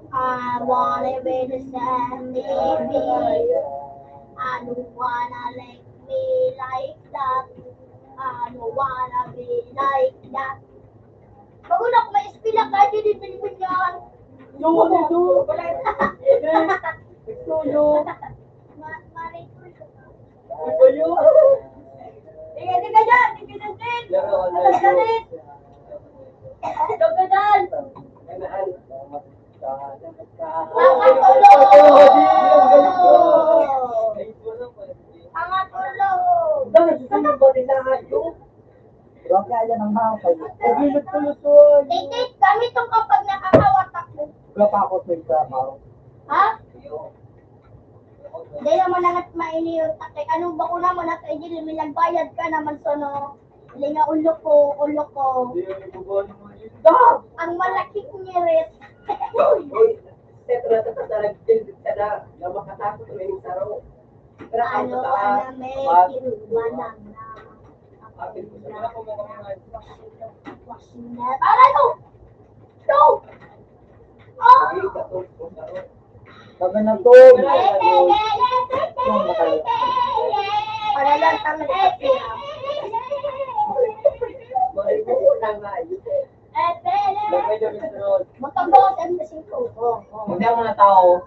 I wanna be the same baby. I don't wanna like me like that. I don't wanna be like that. Bago na ako may espila kahit hindi din yan. Yo, yo. Yo. Maritul. Iba yun. Tingnan, tingnan dyan! Tingnan din! Galit! Ikaw ka dyan! Pangatulog! Grabe ayan ang hangkay. Nagilot-tulot. Titit, kami itong kapag nakakawat ako. Gapa ako sa ikramaw. Ha? Hindi naman nangat maini yung takay. Anong bakuna mo na kayo din? Minagbayad ka naman sa no. Hindi nga ulo ko. Ang malaking ngirit. Ano ka na may kinumanang na. Aray ko! No! Oh! Sabi na to. Para lang tama na kasi. Magkabawas ang nasing ko. Hindi ako na tao.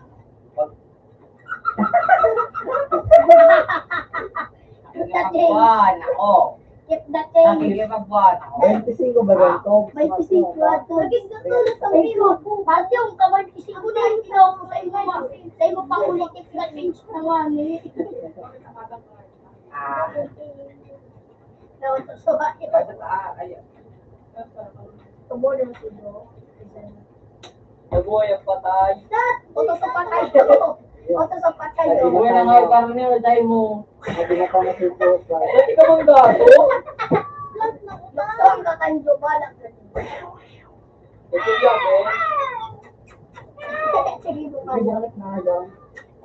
Buwan ako. Keep the change. Nakikipagbuwan ako. 25 ba rin to? May pisigwado. Naging natulog sa biro. Pati yung kamay pisigwado na yung ginawa ko sa imo. Sa imo pang uli keep the change naman eh. Nawala sa bahay. Tumor na sido. Nabuhay ang patay. Oto sa patay ko. Oto sa patay ko. Nabuhay na nga yung parang nila dahil mo. Sabi na ka na si Diyos. Dati ka bang gato? Basta ang kakanjo balak na sido. Ito yan eh. Sige mo ka. Ay, balik na lang.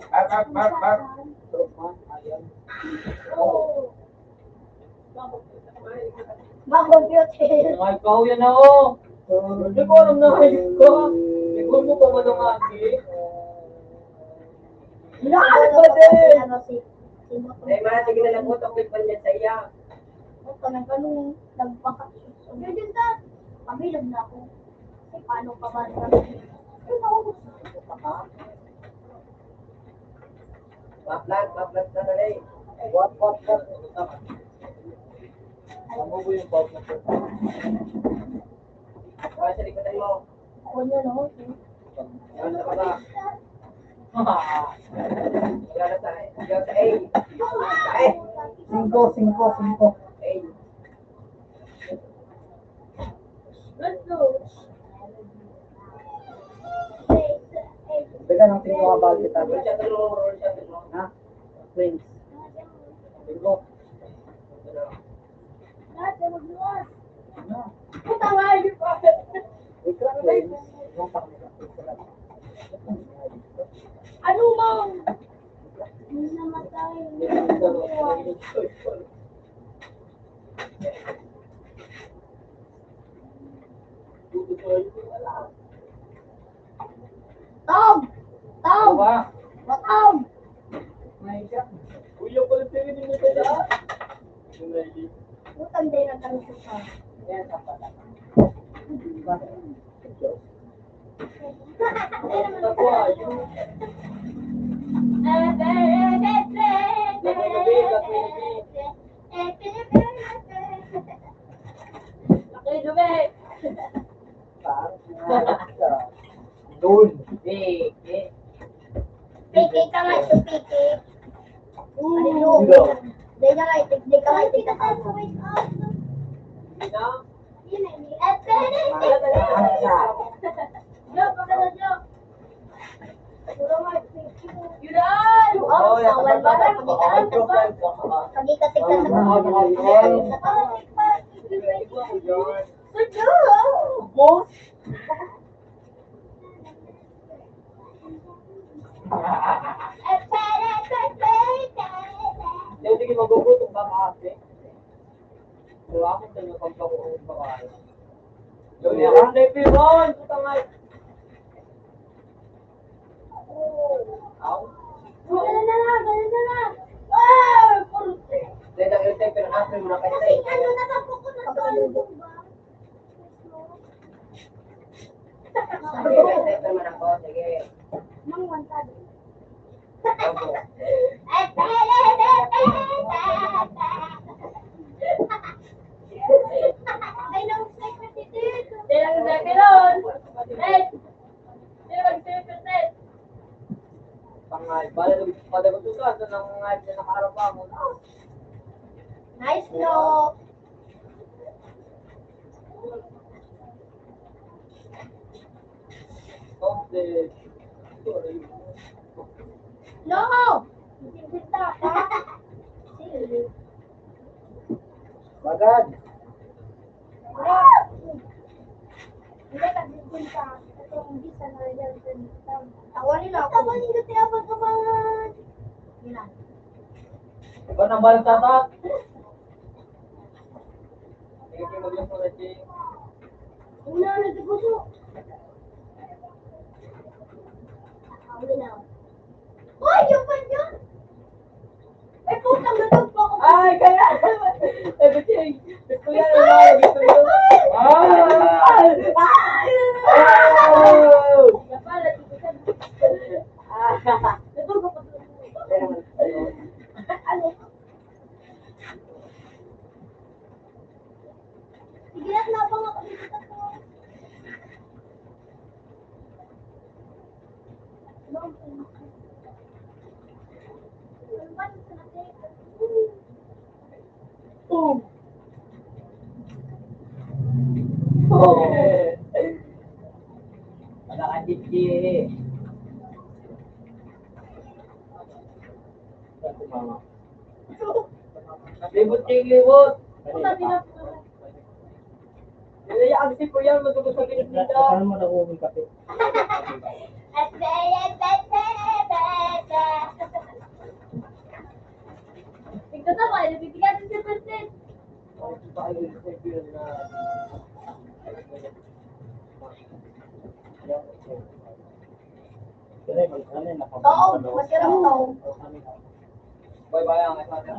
Sarap man. Ayan. Bago beauty. Mga ikaw yan ako. Hindi ko alam na kayo ka. Ikaw mo pa man ang aki. Lahat ba din? Ano si sige na lang mo ito. Quick man yan sa iya. Huwag ka nang ganun, nagpakasyon. Ganyan ka. Pamilag na ako. Eh, paano pa ba na? Ay, naku, gusto ka pa. Maplat na rin. What? Ano mo yung pop na ito? Kaya sa likotan mo. Ako niya, no? Ano ka ba? Wala na tayo. Ikaw sa A. A. 5. A. Let's go. Bigyan ng 5 ka bal kita. Roll shot mo. Ha? Twins. 5. Lahat na magluwas. Ano? Puta nga, hindi pa. Ikaw twins. Yung pakita. Ano, ma'am? Hindi namatay. Tom! Tom! Ba? Tom! Kuya pala sa'yo din mo pala. Utang din ang tanong ko. Ako ayun. Doon. Beke. Piki ka nga ito, piki. Ano? Hindi ka nga ito, hindi ka nga ito. Oh, yan. Pagkikatiktan sa Sige, magugutom ka kasi. Wala akong tayo pagkakuha pa kaya. Yung yan, Pibon! Puta nga. Aw. Ganun na lang, ganun na lang. Ah! Kursi. Dahil ang iltay, pero natin mo na kayo tayo. Ano na lang po ko na salubong ba? Sige, iltay pa naman ako. Sige. Mang wantad. Opo. Ay, nang-secret dito. Hindi lang secret. Hey! Hindi lang secret. Pangay. Bala pada ko suka sa nang nakaharap ako. Nice no. Komplet. No! Sinta ka? Sige. Bagad. Hindi ka sinta. Ito hindi sa nalagyan sa sinta. Tawa nila ako. Tawa nila tayo pagkabangan. Ilan? Iba nang balang tatat. Sige, mag-yung sa Ching. Una, nagkagusto. Tawa na. Hoy, yung pa yun! Ay, putang natog po ako. Ay, kaya! Eh, Ching! Gusto yan ang mga gusto mo. Ay! Napala, titisan. Natog ako. Ano? Sige na, labang ako dito ko. Boom! Wala ka, Chichi. Libot, Ching, libot. Nilayaan si Kuya, matugod sa pilit nila. Saan mo na uwi kape? Tignan na ba? Nabibigyan din si Persin. Kaya ano yung Oo, masarap to. Bye-bye ang ating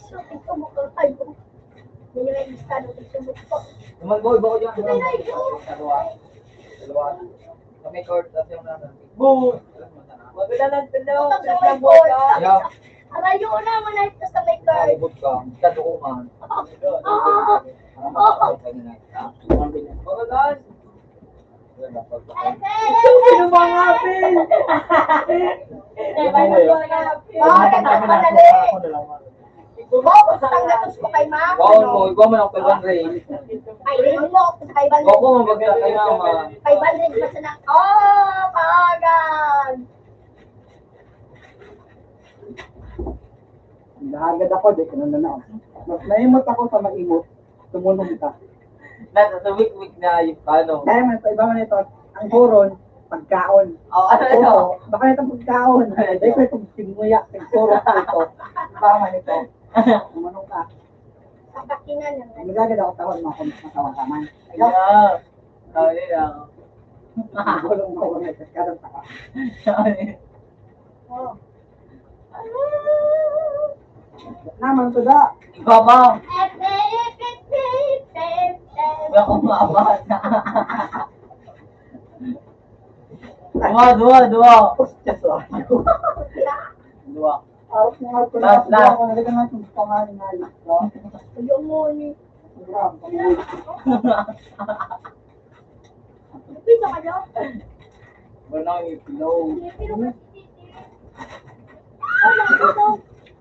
So, ito mo ko tayo. May yung isa na sumut ko. Naman boy, bako dyan. Sige na, ito. Dalawa. Kami court, tapos yung naman. Boom! Maganda ng tanaw. Ito sa may board. Yeah. Arayo na mo na ito sa may card. Nakibot ka. Sa dukuman. Magandaan. Pinumangapin! Bawal mo, ikaw man ang 500. Ay, rin mo ako sa 500. Bako mo bagta kay mama. 500 pa sa na. Oh, pagad! Nahagad ako, di ko na na. Mas naimot ako sa maimot. Tumunong ka. Nasa sa week na yung paano. Dahil man, sa iba man ito, ang buron, pagkaon. Oh, ano ito? Oo, baka itong pagkaon. Dahil ko itong singuya, siguro ito. Baka man ito. Tumunong ka. Sa kakinan lang. Nagagad ako tawag mga kumasawang kaman. Yeah. Sorry lang. Gulong ko na ito. Kadang taka. Sorry. Oh. Naman to da. Ikaw ba? Wala akong maabot. Dua. Just so. Dua. Out na out ko Last. ako. Nalagyan nga itong pangalan nga alis ko. Ayaw mo ni. Grabe, pangulit. Pisa ka daw? Wala yung pillow. Pero kasi ano daw?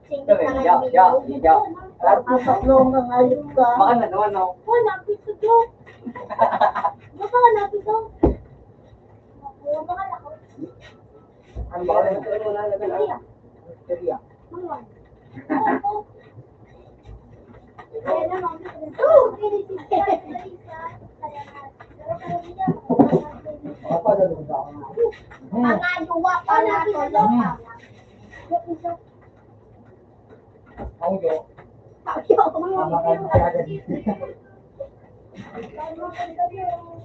Singit na nga yung Ya. At yung tatlong ang ayos ka. Baka na naman, no? wala, pisa daw. Baka wala, pisa. Wala ba ka na? Ang baka na ito mo na Kaya, Syria. manuan. Kaya naman, oh, kinisip ka. Apa dah lupa ako. Mga duwa pa na ito. Ako jo.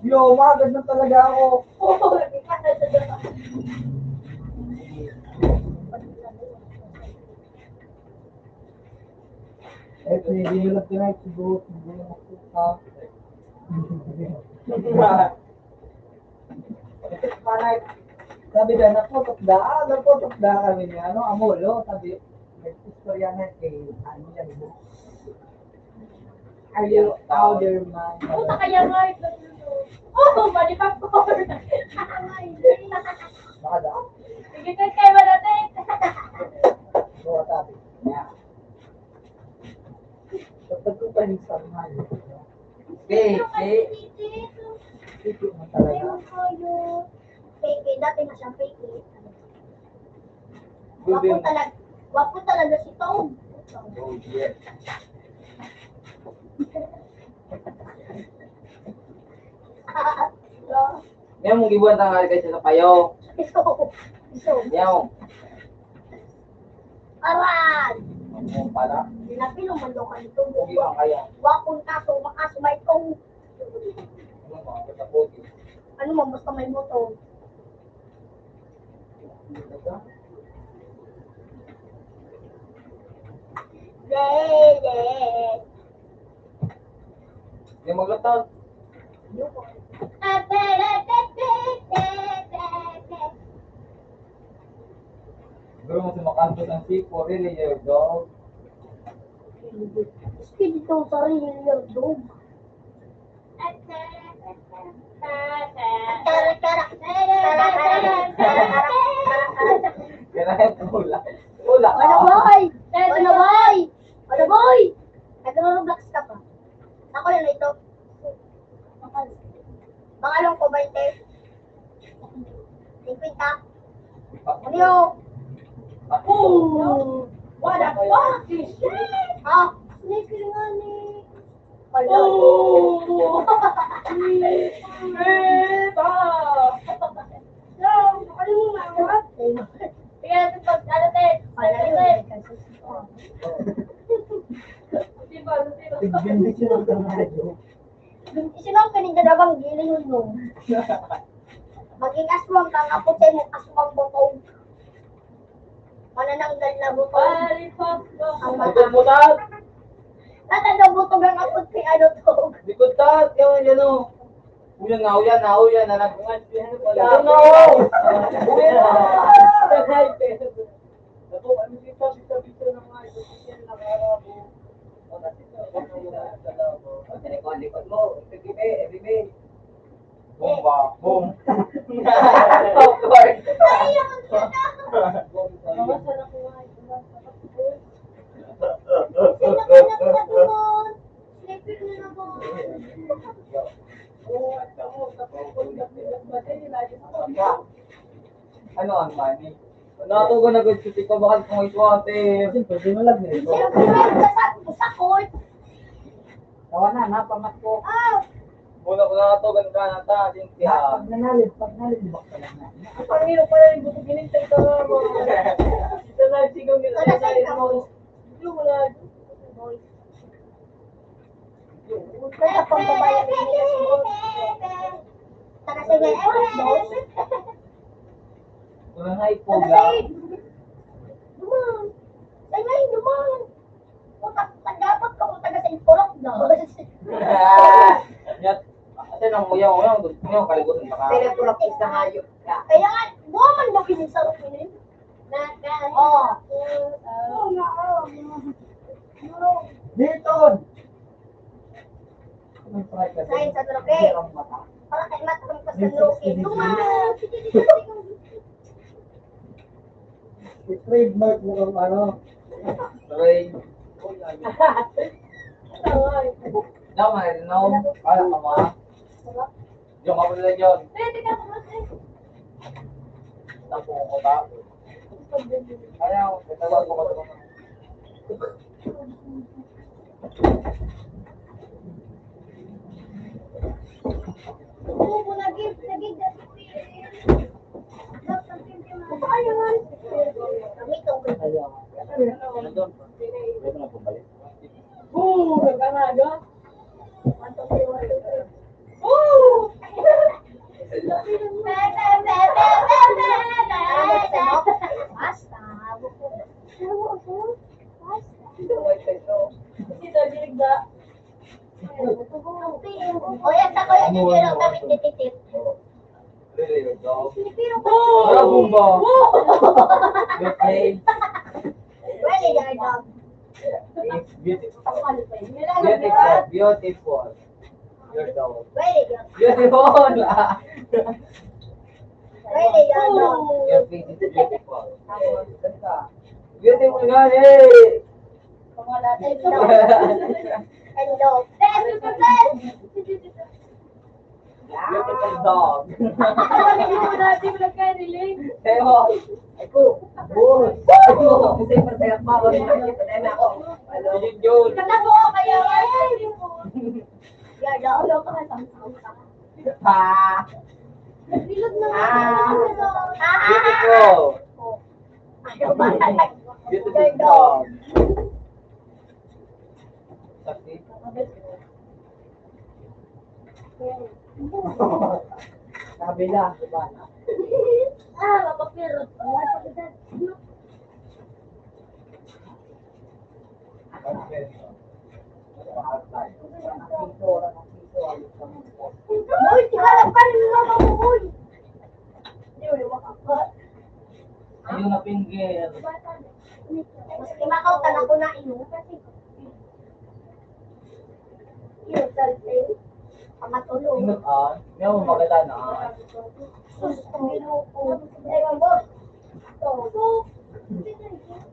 Yo, magad na talaga ako. Eh, hindi lang tonight, siguro. Panay, sabi na, napotokda kami niya, ano, amulo, sabi, nag-istorya na kay, ano yan, are you outer man? Puta kaya nga ito. Oh, bali pa po. Baka daw? Sige, kayo ba natin? Oo, sabi. Yeah. Dapat ko pa yung sarmal. Sipit mo talaga. Dati na siyang fake. Wapo talaga si Tom. Oh, yeah. Ngayon mong gibuan tanghali kayo sa payo. Ngayon. Aran! Ano pala? Pinapilong man daw ka nito. Hindi lang kaya. Wakong kaso, makasumay kong Ano mga kataputi. ano mo, basta may motor. Ngayon maglatag. Siguro mo sumakantos ang sipo, really, your dog. Speed ito sa real dog. Kaya pula. Pula ka. Ano boy? Ano boy? Ano boy? Nag-roblox ka pa. Ako lang ito. Pangalong ko 20. 50. Ano yun? Oh! What the fuck is this? Ah, snake nga ni. Oh! Beba! No, ano mo nga? Tingnan natin pag ano tayo. Tig-bendition ang tanghali. Sino ang pinigdadabang giling mo? Maging aswang kang apote mo, aswang botong. Manananggal na botong. Ang Likod mo tat. Natanda botong ang apote, ano to? Likod tat. Yan o. Uyan na. Nag-ungat. Yan o! Uyan na. Ako, ano dito, bisa na nga, ito siya nakarabo. O, likod mo, every Boom ba? Boom. Ayun! Mamasarap ko nga ito. Sino ka na doon? Sleeping na naman. Ano ang money? Natugo na good city ko, bakit kung iswater? Siyempre, malag na ito. Sino ka na sa court? Tawa na, napamat ko. Ah! Muna ko na ito, ganda na ta. Pag nanalid, bak ka lang na. Pangino pala yung gusto ginintay ka nga mo. Sa live sigaw nila. Wala sa ikaw. Yung wala. Boy. Kaya pang babae ang binigas mo. Taka sige, boss. Unang high po Taka lang. sige. Duman. Say ngayon, duman. Tagapag ka kung taga sa iporok na. Nyat. Kasi nang muyaw, gusto nyo, kalibutan pa ka. Pinagpulak sa hayop ka. Kaya nga, buwan man mo kinisarap yun. Oo. Oo nga, oo. Dito! Anong try ka? Sayin sa troke. Ang mata. Para kay matang pa sa troke. Duman. I-trademark mo ang ano. Tuloy. Now, kala ka mo ha? Yung ako nila yun. Tapo ko ta. Ayaw, katawag ko ka. Oo, nagig. Kaya nga. Kami itong Ayaw. kami tititip. Really, dog. Pero Wala bumba. You play. Really, your dog. It's beautiful. Beautiful. Beautiful. Beautiful. Your dog. Really, your Beautiful. Really, your dog. Your face is beautiful. Beautiful nga eh. Hello. Beautiful dog. Dati mo nagka-relate. Pero, ako, boss. Ako, kasi masaya pa ako. Patay na ako. Yun yun. Kata mo kayo. Your dog. Hello ka Ha? Bilog na Beautiful. Beautiful dog. Sakti. Sabi na, diba? Mapapirot. Uy, tigalap ka rin mga mamukoy. Hindi mo makakat. Ayun na pinggir. Mas kimakaw ka na ko na ino. Iyo, salpil. Pamatulog. Ingat ah. Ngayon mo maganda na.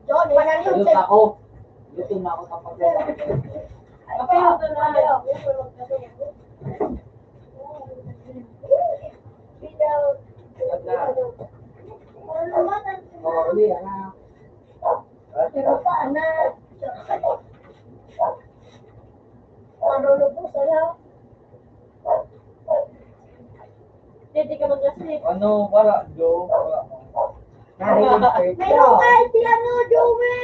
John, manaliw Ayun ako. Lutin na ako sa pagkakas. Oo, uli, anak. Hindi ka mag-asip. Ano, wala, Joe. Wala. May lokal sila no, Joey!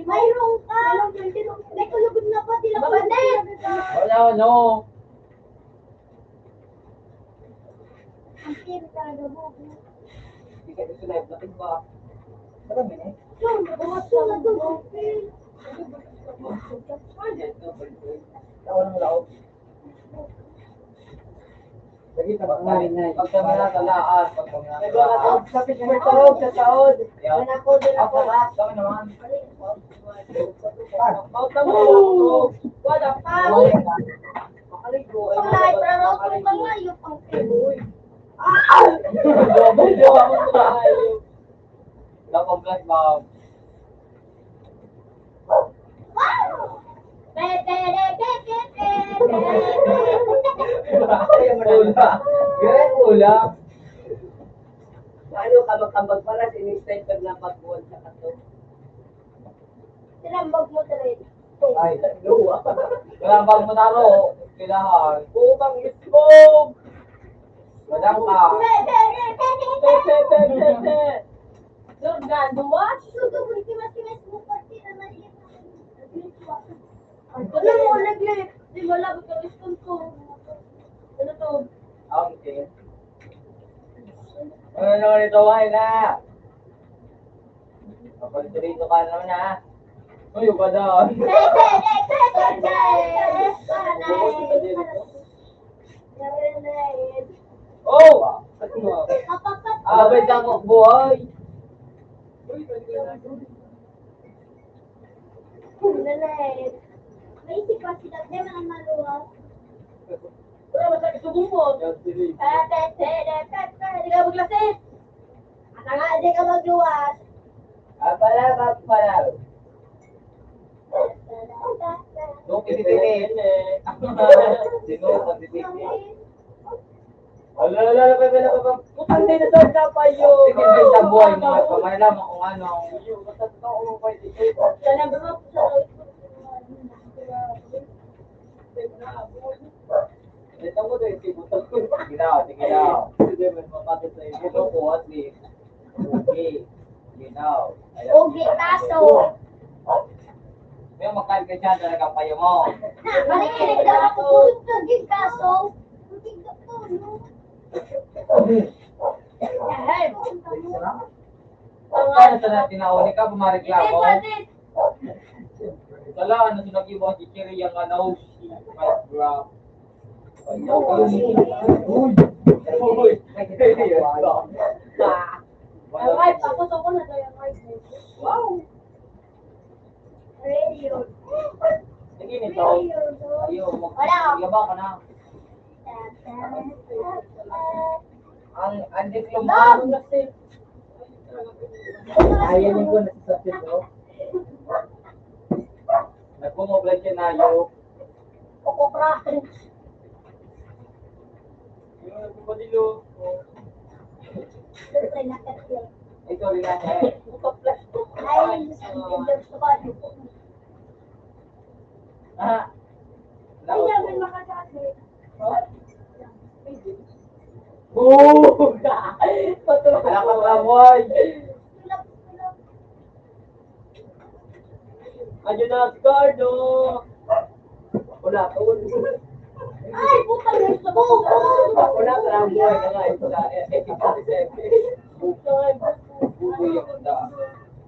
Mayroon ka! May kulugod na pa sila kulit! Wala, no. Ang siri talaga mo. Hindi ka ito live natin ba? Marami eh. Yun, bumaso na doon. Tawa ng laot. Lagi ka ba nga rin na pag kami natalaan, pag kami natalaan. Sa picture tulog sa taod. Yan ako din ako. Kami naman. Out na mo. Wala pa. Makaligo. Palay, pero kung malayo pang kiboy. Video ako sa ayo. Nakapag ma'am. Ula. Ganyan ula. Ano ka magkambag para sinisniper na pagbuwan sa kato? Sinambag mo talaga. Ay, luwa. Kailangan bang mo na ro. Kailangan. Putang itlog. Walang ka. Jordan, duwas? Susugun, kimas mo pati na naiyak. Ano mo nag-lip? Di ba labot ka respond ko? Ano to? Okay. Ano naman ito, ay na. Kapag-turito ka naman ha. Uy, ba daw? Oh! Abay ka mo, buhay. May isip pa sila, di man ang maluwas. Wala ba sa isubong mo? Di ka maglasit. Ano nga, di ka magluwas. Pala. Doon kititilit. Sino ang titilit? Ala, pa. Putang din na doon na pa yun. Sige, may sa buhay mo. Pamalaman kung ano. Sana ba mo sa Ito mo doon, sibutan ko. Sige na. Sige, may mapatid sa iyo. Ito ko, at least. Okay. Ginaw. Ugi taso. May makain ka dyan talaga payo mo. Manikinig ka ako tulog ka gig kaso. Ugi ka to, no? Kaya sa natin na uli ka, bumareklamo. Wala, ano sinagi mo si Kiri yung ano, 5 gram. Uy! Uy! Ay, tapos ako na tayo ng Wow! radio. Sige nito. Ayaw, maglaba ka na. Ang diploma. Ayaw niyo ko nasasapit, no? Nagpumoblag siya na ayaw. Kukukrakin. Yung kumadilo. Siyempre, nakatli. Ito rin na siya. Ay, gusto ko. Ah. Ay, namin makasali. Boom! Nakakamoy! Andiyan na si Cardo! Wala ka. Ay, puta na sa buko. Wala ka lang buhay ka nga. Ito na. Buboy yung manda.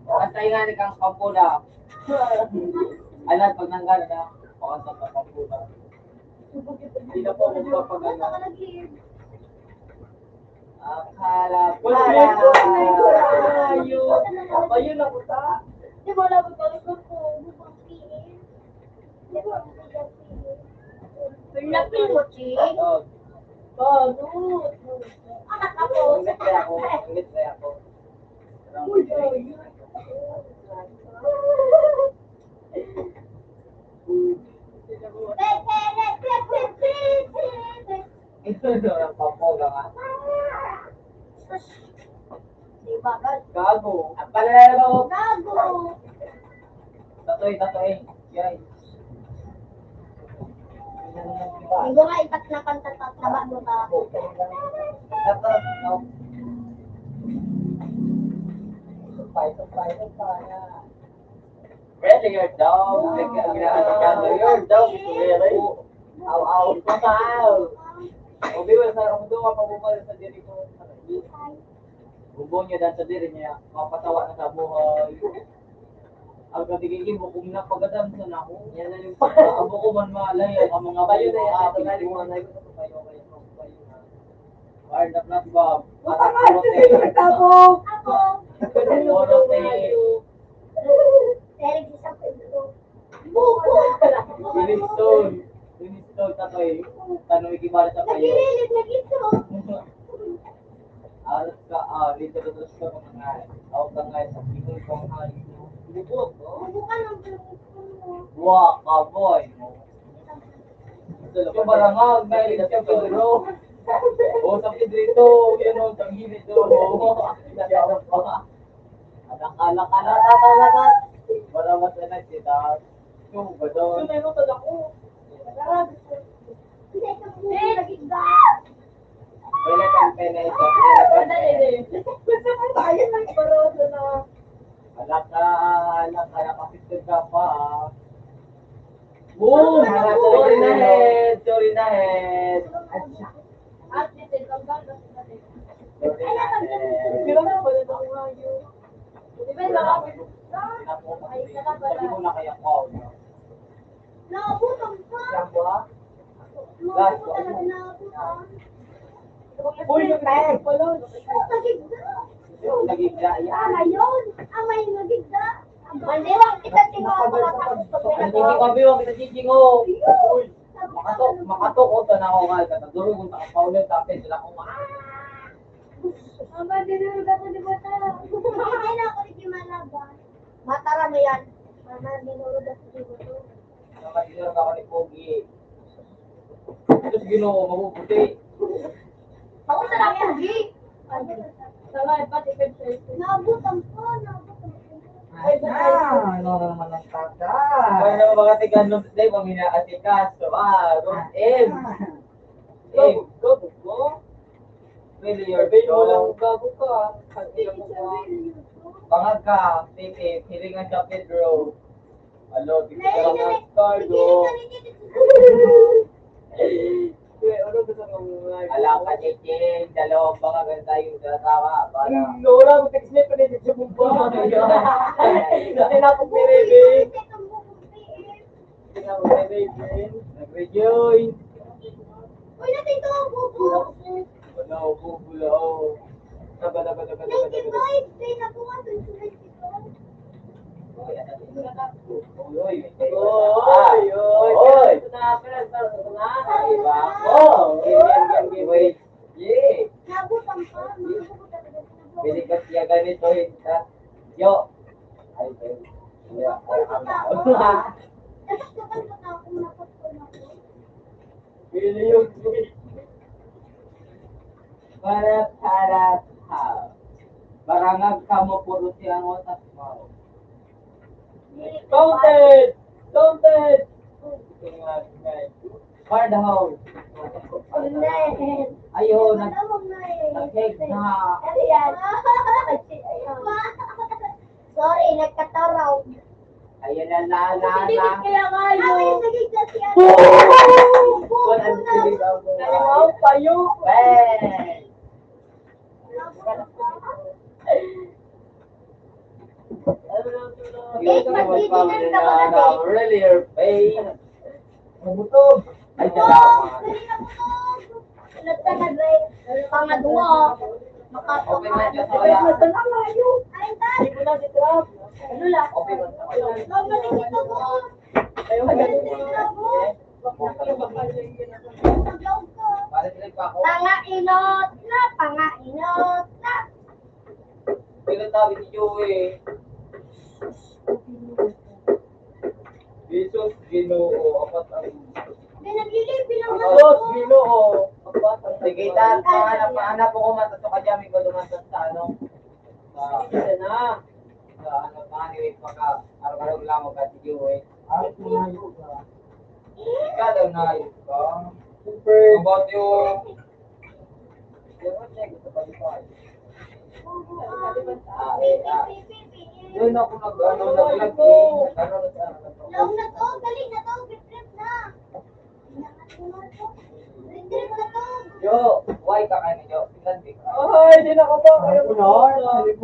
Antay nga ni kang pampula. Alam, pag nanggana na, pakasang ka pampula. Hindi na po magpapagana. Akala ko ayun ako sa. Di ba alam mo balik ko po? Bukang piin. Di ba ang bukang piin? Pinapin mo, Ching? Bago. Anak ako. Ingit kaya ako. Ingit kaya ako. Ito na ang pampula nga. Di ba, guys? Gago. Ang palala mo. Gago. Tatoy. Yay. Hindi nga ipat na kanta tataba mo ka. Ready your dog. Your dog is ready. Aw. Obi, wala sa ako doon. Mapabumali sa diri ko. Bubong niya dahil sa diri niya. Mapatawa na sa buhay. Ang katigigin mo kung napagadam sa nako. Yan na yung abo ko man malay. Ang mga bayo na yan. Ito na yung mga bayo na. Wired up na Bob. Ako. Eric, isang pwede. Buko. Winistone tatoy. Tanong ikibala sa kayo. Nagililit na gito. Alas ka, dito ka mga tawag ka nga sa pikong kong hali. Lubot, oh. Buka ng pagkakita mo. Wow, kaboy. Yung barangag, may siya Pedro. O, sa Pedrito, yun o, sa gilid o. Alak. Para mas na kita. Yung ba doon? Yung meron ako. Hindi ka po nagigda. Pwede kang pena ito. Tayo ng paroso na. Alak ka, nakapitid ka pa. Boom! Sorry na head. At dito lang ganda sa dito. Sorry na head. Pero na pala na ngayo. Di ba nakapit? Sabi mo na kaya ko. Naabutan pa. Samba? Naabutan talaga naabutan. Uy, yung tag! Nagigda. Nagigda yan. Tama yun. Amay nagigda. Mandiwang kita tingnan ko Nagiging kami, huwag kita chiching-o. Uy, makatok ko na ako nga. Kataguro kung nakapaulit sa akin, sila ko Mama, dinurog ako di bata. Hindi na ako di malaban. Matara mo yan. Mama, dinurog ako di bata. Nakasinurog ako ni Pogi. Tapos ginoo, mabubuti. Ako sa lang pugi. Sama, pati pwede. Naabutan pa. Ano naman ang tata? Kaya naman mga tiganong today, pang minaasikas. So, M. Go. Really, your show. Gago ka. Bangag ka, Pipi, hilingan sa Pedro. Alo, dito ka lang ng Cardo. Ano gusto mong Alam ka, Chiching, dalawang bangag tayong tatawa. Para... Nora, mag-text niya pa rin sa bumba. Kasi napag ni Rebe. ang nag-rejoin. Uy, natin ito, bubo. Wala, bubula, oh. Daga. 95, play na po nga, 95 ito. Oy. Wait. Yeah. Nabutan pa, nabutan talaga. Pili ka siya ganito, yo. Ay, yeah. Tapos kapag ako napatol ako. Pili yung Para ha. Barangag ka mo puro siyang otak mo. Counted! Hard house. Ulit. Ayo, Malamang na eh. nag-cake na. Ano yan? Sorry, nagkataraw. Ayun na. kaya kayo. Ay, naging kasi yan. Ayaw, payo! Bang! Cake, magtitinan ka ba kasi? Really your pain. Mabutog! Ay, salamat. Sunod ka na, Dre. Pangadwa. Okay man dyan, Ay, kaya. dad. Hindi ko na si Trap. Ano lang? Okay man sa kaya. Babalik ito ko. Ayaw, Babalik ito ko. Magaw ka. Para sila pa ako. Pangainot na. Pinatabi ni Joey. Jesus, Ginoo, apat ang... Hindi, naglilipi lang ako. Diyos, Ginoo, apat ang... Sige, paanap ko matato ka dyan. May lumasas sa ano. Isa na. Sa ano, anyway, pagka araw-araw lang mo ka si Joey. At tumayo ka. Ikaw daw na ayos ka. Super. About yung... Yung check, ito pa yung pa. Doon ako nag-vlog eh. Long na to, galing na to, trip na. Trip na to. Yo, why ka kayo niyo? Tingnan din. Ay, di na ka pa. Ayaw ko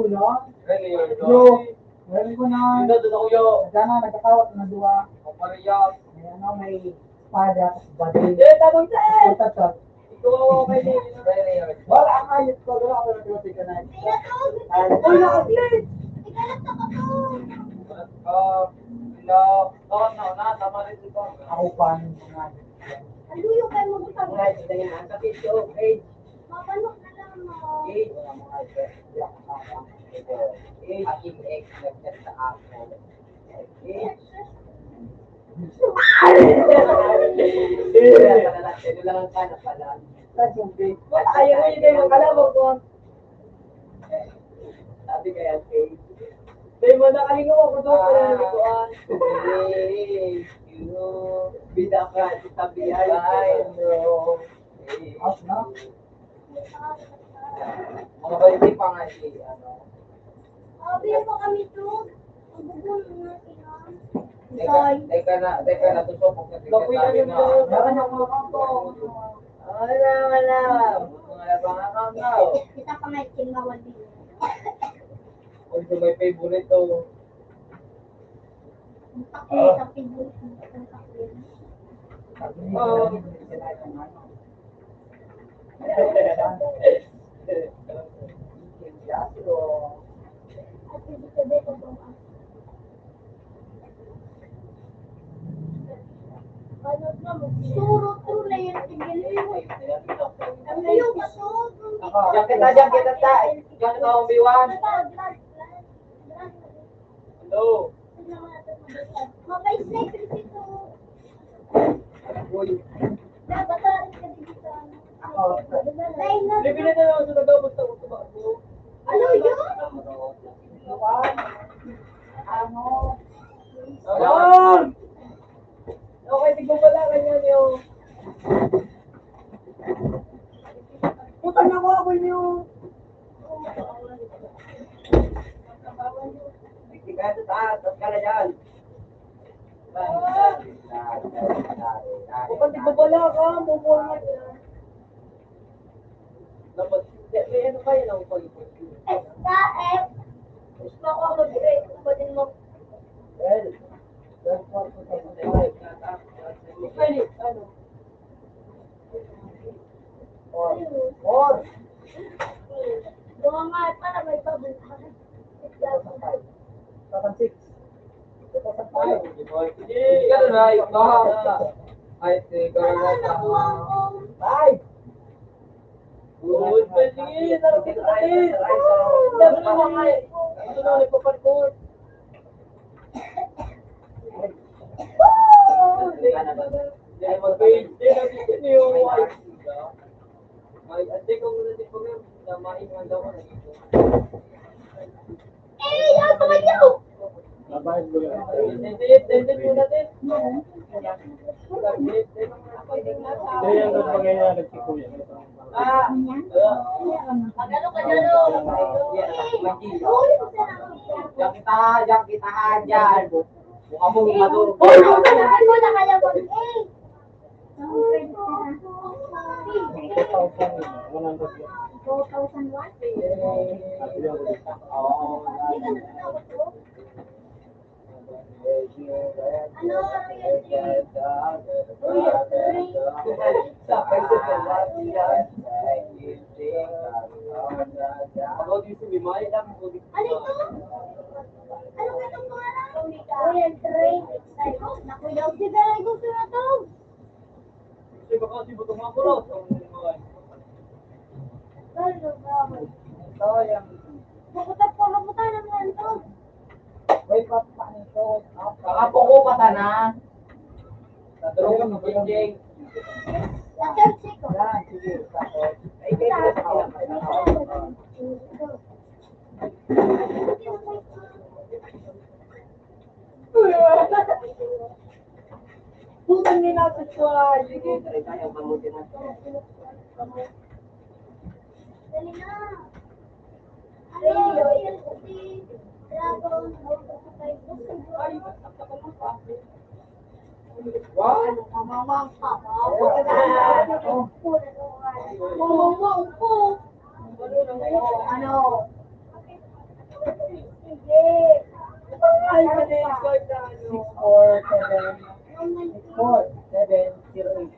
na. Really, you're Yo. Meron ko na. Dito, doon ako yo. Sana nagkakawat na dua. Kapaliyas. May ano, may espada, badil. Hindi, tamang sa'yo. Tatat. Ikaw, okay din. Really, you're Wala ang ayos ko. Wala ako nag-iwati ka na. Hindi na to. Uy, nakaslit. Ikalat na ka to. Bakit na, tama rin dito. Ako pa ng mga. Ano yung kayo mo gusto? Right, ito yung ang sakit yo. Age. Mapanok na lang mo. Age. Aking ex nag-chat sa ako. Age. Ito lang ang kana pala. Ayaw mo yun yung kalabog ko. Sabi kaya Age. Dahil mo nakalingaw ako doon pero nalikuan. Bida ka sa biyahe no. As na? Mga baiti pa nga si ano. Sabi pa kami to. Ang gugulo na Teka na tusok ko kasi Bakuy na sabi yun na. doon. Meron yung mga kampo. Wala. Mga pangakamp na. Kita pa may kinawal din. Kung sa may favorite to. Ang takli sa pinbulit mo. Ang takli. At hindi ka din kung ano na mo? Turo na yun. Ano yung kaso? Diyan kita ta. Diyan ka umbiwan. Hello. Mabay snake dito. Uy. Dapat rin ka dito. Libi na lang sa nagabot ako sa bago. Ano yun? Ano? Ayan! Okay, tignan pala kanya niyo. Putang na ako niyo. Tika sa taas, tas ka na dyan. Kapag tignan pala ka, mumulong na. Dapat, may ano kayo ng pag-ipag? SKF. Gusto ko mag-break. Pwede mo. Well, Pwede, ano? Or, Doon nga, para may pabunta. 2006. 2005. Hindi ka na right. Ay, sige, Ano right. nakuha ko? 5. Good, sige, laro kita natin. Sabi na mga ano na ulit paparkour. Hindi mag-page. Hindi natin yung wife. Ay, ate ko muna din po ngayon. Na maingan daw ako. Eh, yan pa kayo! Labahin mo yan. Tendit muna din. Kaya yung pangyayari si Kuya. Ah, Magano ka dyan, oh. Diyan kita dyan. Mukha mo maduro. Uy, saan mo na kaya mo? Eh! 2001? Ano? About you to be my lang. Ano ito? Ano ka itong pangalan? Royal Train. Naku, daw si Daray gusto na to. Kasi baka si Butong Makuros. Lalo, bravo. Ito yung Makuta naman to. may papa nito. Kakapuko pa ta na. Natulog ka sa pinjing. Lakad ko. Yan, sige. Tapos, ay, kaya Putang nila sa tuwa. Sige. tayo mamuti na. Dali na. Ano? Dragon. Ay, basta ka lang pa. Wow! Mamamang pa. Mamamang po. Ano? Sige. Ay, mali. Ikaw na ano. 4-7-4-7-0-8.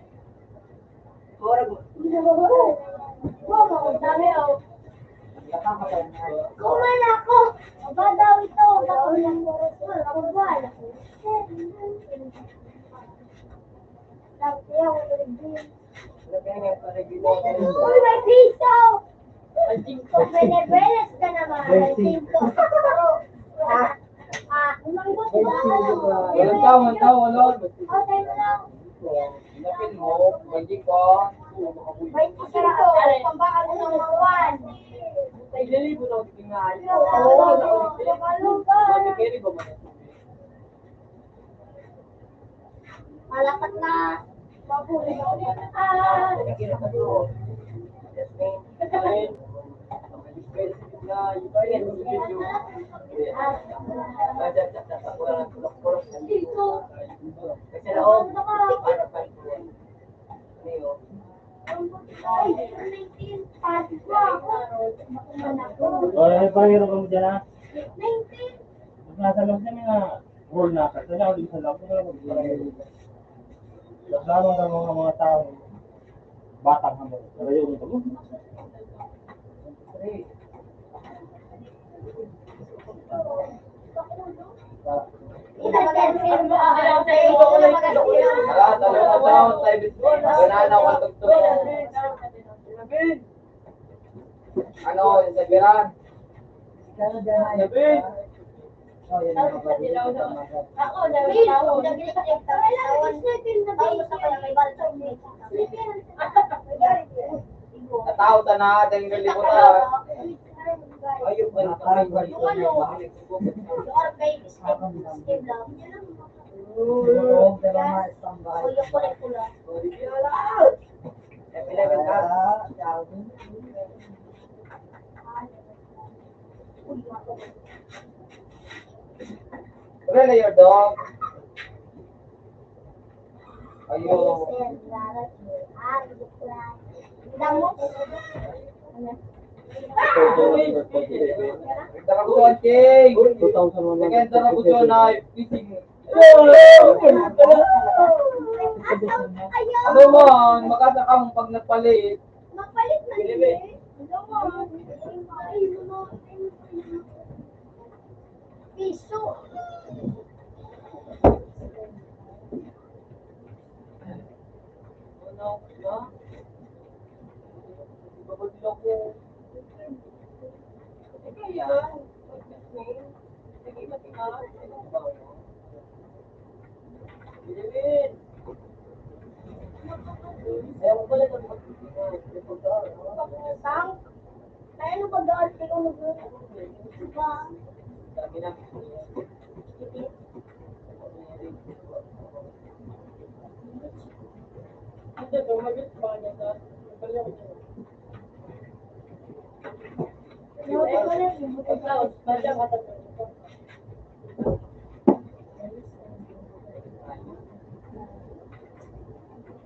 Mama, ang dami oh. Nakakapal na. Kuman ako. Aba daw ito. Ako lang ako ba? Tapos yung uy, may piso! Ay, jinko. Kung Venezuelas ka naman, may piso. Umangot ba? Walang tao, walang tao, walang. Oh, tayo mo lang. Inapin mo, magiging ko. May piso. Pambakal ng mga one. Ay, lilibo na ako tingnan. Lugar. Magigiri ko man. Malakat na. Papuli. Dito. Ay, 19. Pati ko ako. Wala pa hero ka mo dyan ha? 19. Nasa loob niya nga hole na ka. Kaya ako din sa loob. Lamang ka mga tao. Batang hamon. Pero yung ito mo. Wala, dalawa taon, tayo bisbol. Ganaan ako ang tugtog. Ano, yung sabiran? Ako, dahil ako, Natao ta na, dahil nalibutan. Ayun ba yung kamay ko? Really, your dog? Ayun. Nagdakabuan, King. 2001. Nagdakabuan na, fishing. Ano mo, makasakang pag nagpalit. Mapalit na yun. Piso. Ano, ba? Babagin ako. Kaya, sige, matinga. Bilibin. Ayaw ko pala ng Sang? Kaya ano ba dahil ikaw nag-uusap? Diba? Sabi na.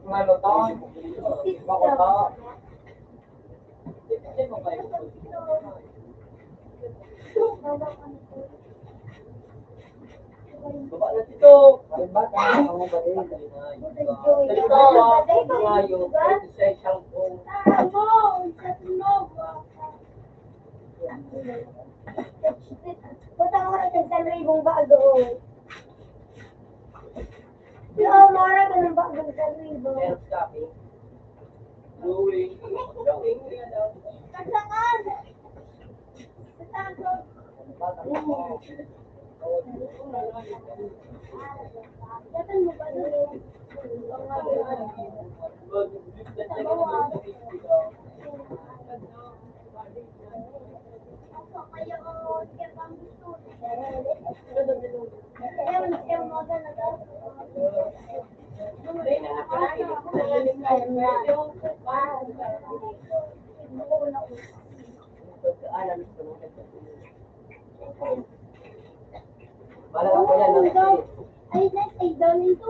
Ano to? Bako to? Sino kayo? Baba na dito. Ay, bata. Ako ba din? Dito, ngayon. Ito sa isang kong. Punta ko rin sa libong bago. Oo, mara ka ng bagong sa libong. Meron copy. Drawing. Drawing. Kasaan? Kasaan ko? Kasaan mo ba doon? Malala ko yan. Ay, ay, daw nito.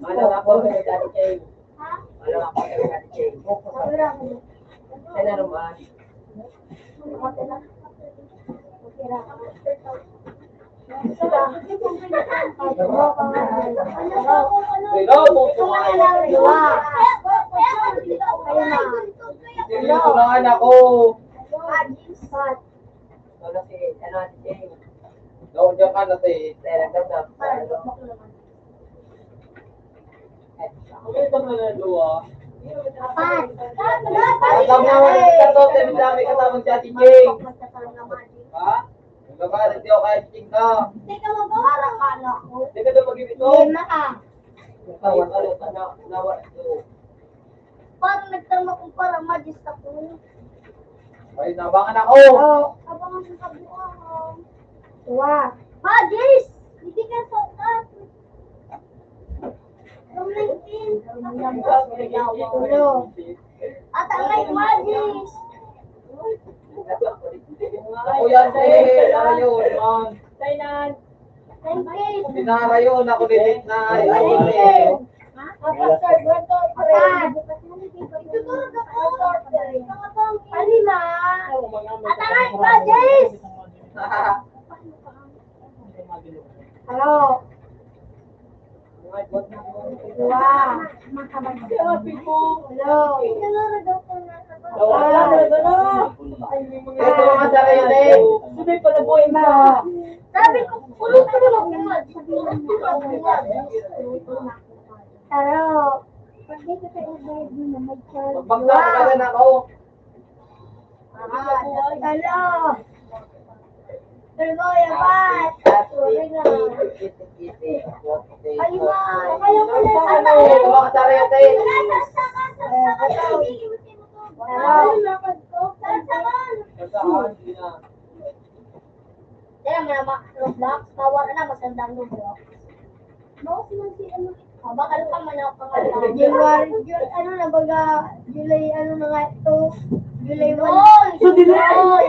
Malala ko kay Daddy Cheng. Ha? Malala ko kay Daddy Cheng. Wala ko. Kaya naman. Hello, Tinutulungan ako. Ano si Cheng? Doon dyan ka na si Telegram na. Okay, ito mo na luwa. Alam mo, ka to, dami kasama si Ate Cheng. Ha? Nagkakalit di ako kaya Cheng ka. Hindi ka daw mag-ibito. Kawan, nawa ito. Parang nagtama kong parang magis ako. Ay, nabangan ako. Abangan ko sa buwan. Wow. Magis! Hindi ka sokat. Lumlingin. At ang may magis. Ako yan eh, narayon, man. Kailan? Dinarayon, ako delete na. Hello. Ito mga sarayon eh. Sabi pala boy ma. Sabi ko, tulog-tulog naman. Hello. Pwede ka sa i-guide mo na mag-charge. Magbagsak ka rin ako. Hello. Pero yabat. Ay, ma. Kayo ko na. Ito mga sarayon eh. Kaya mo naman, Roblox, tawa ka na, masandang Roblox. Bakit naman si ano? Bakal ka man ako pangalan. January, ano na baga, July, ano na nga ito? July 1. So, July.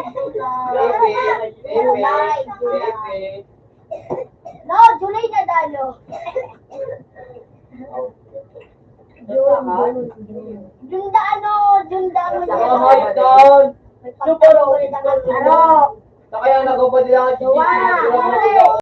No, July na dalo. Junda ano, Junda ano. Mga down. Super, ano? Kaya nagubad nila ang Wala!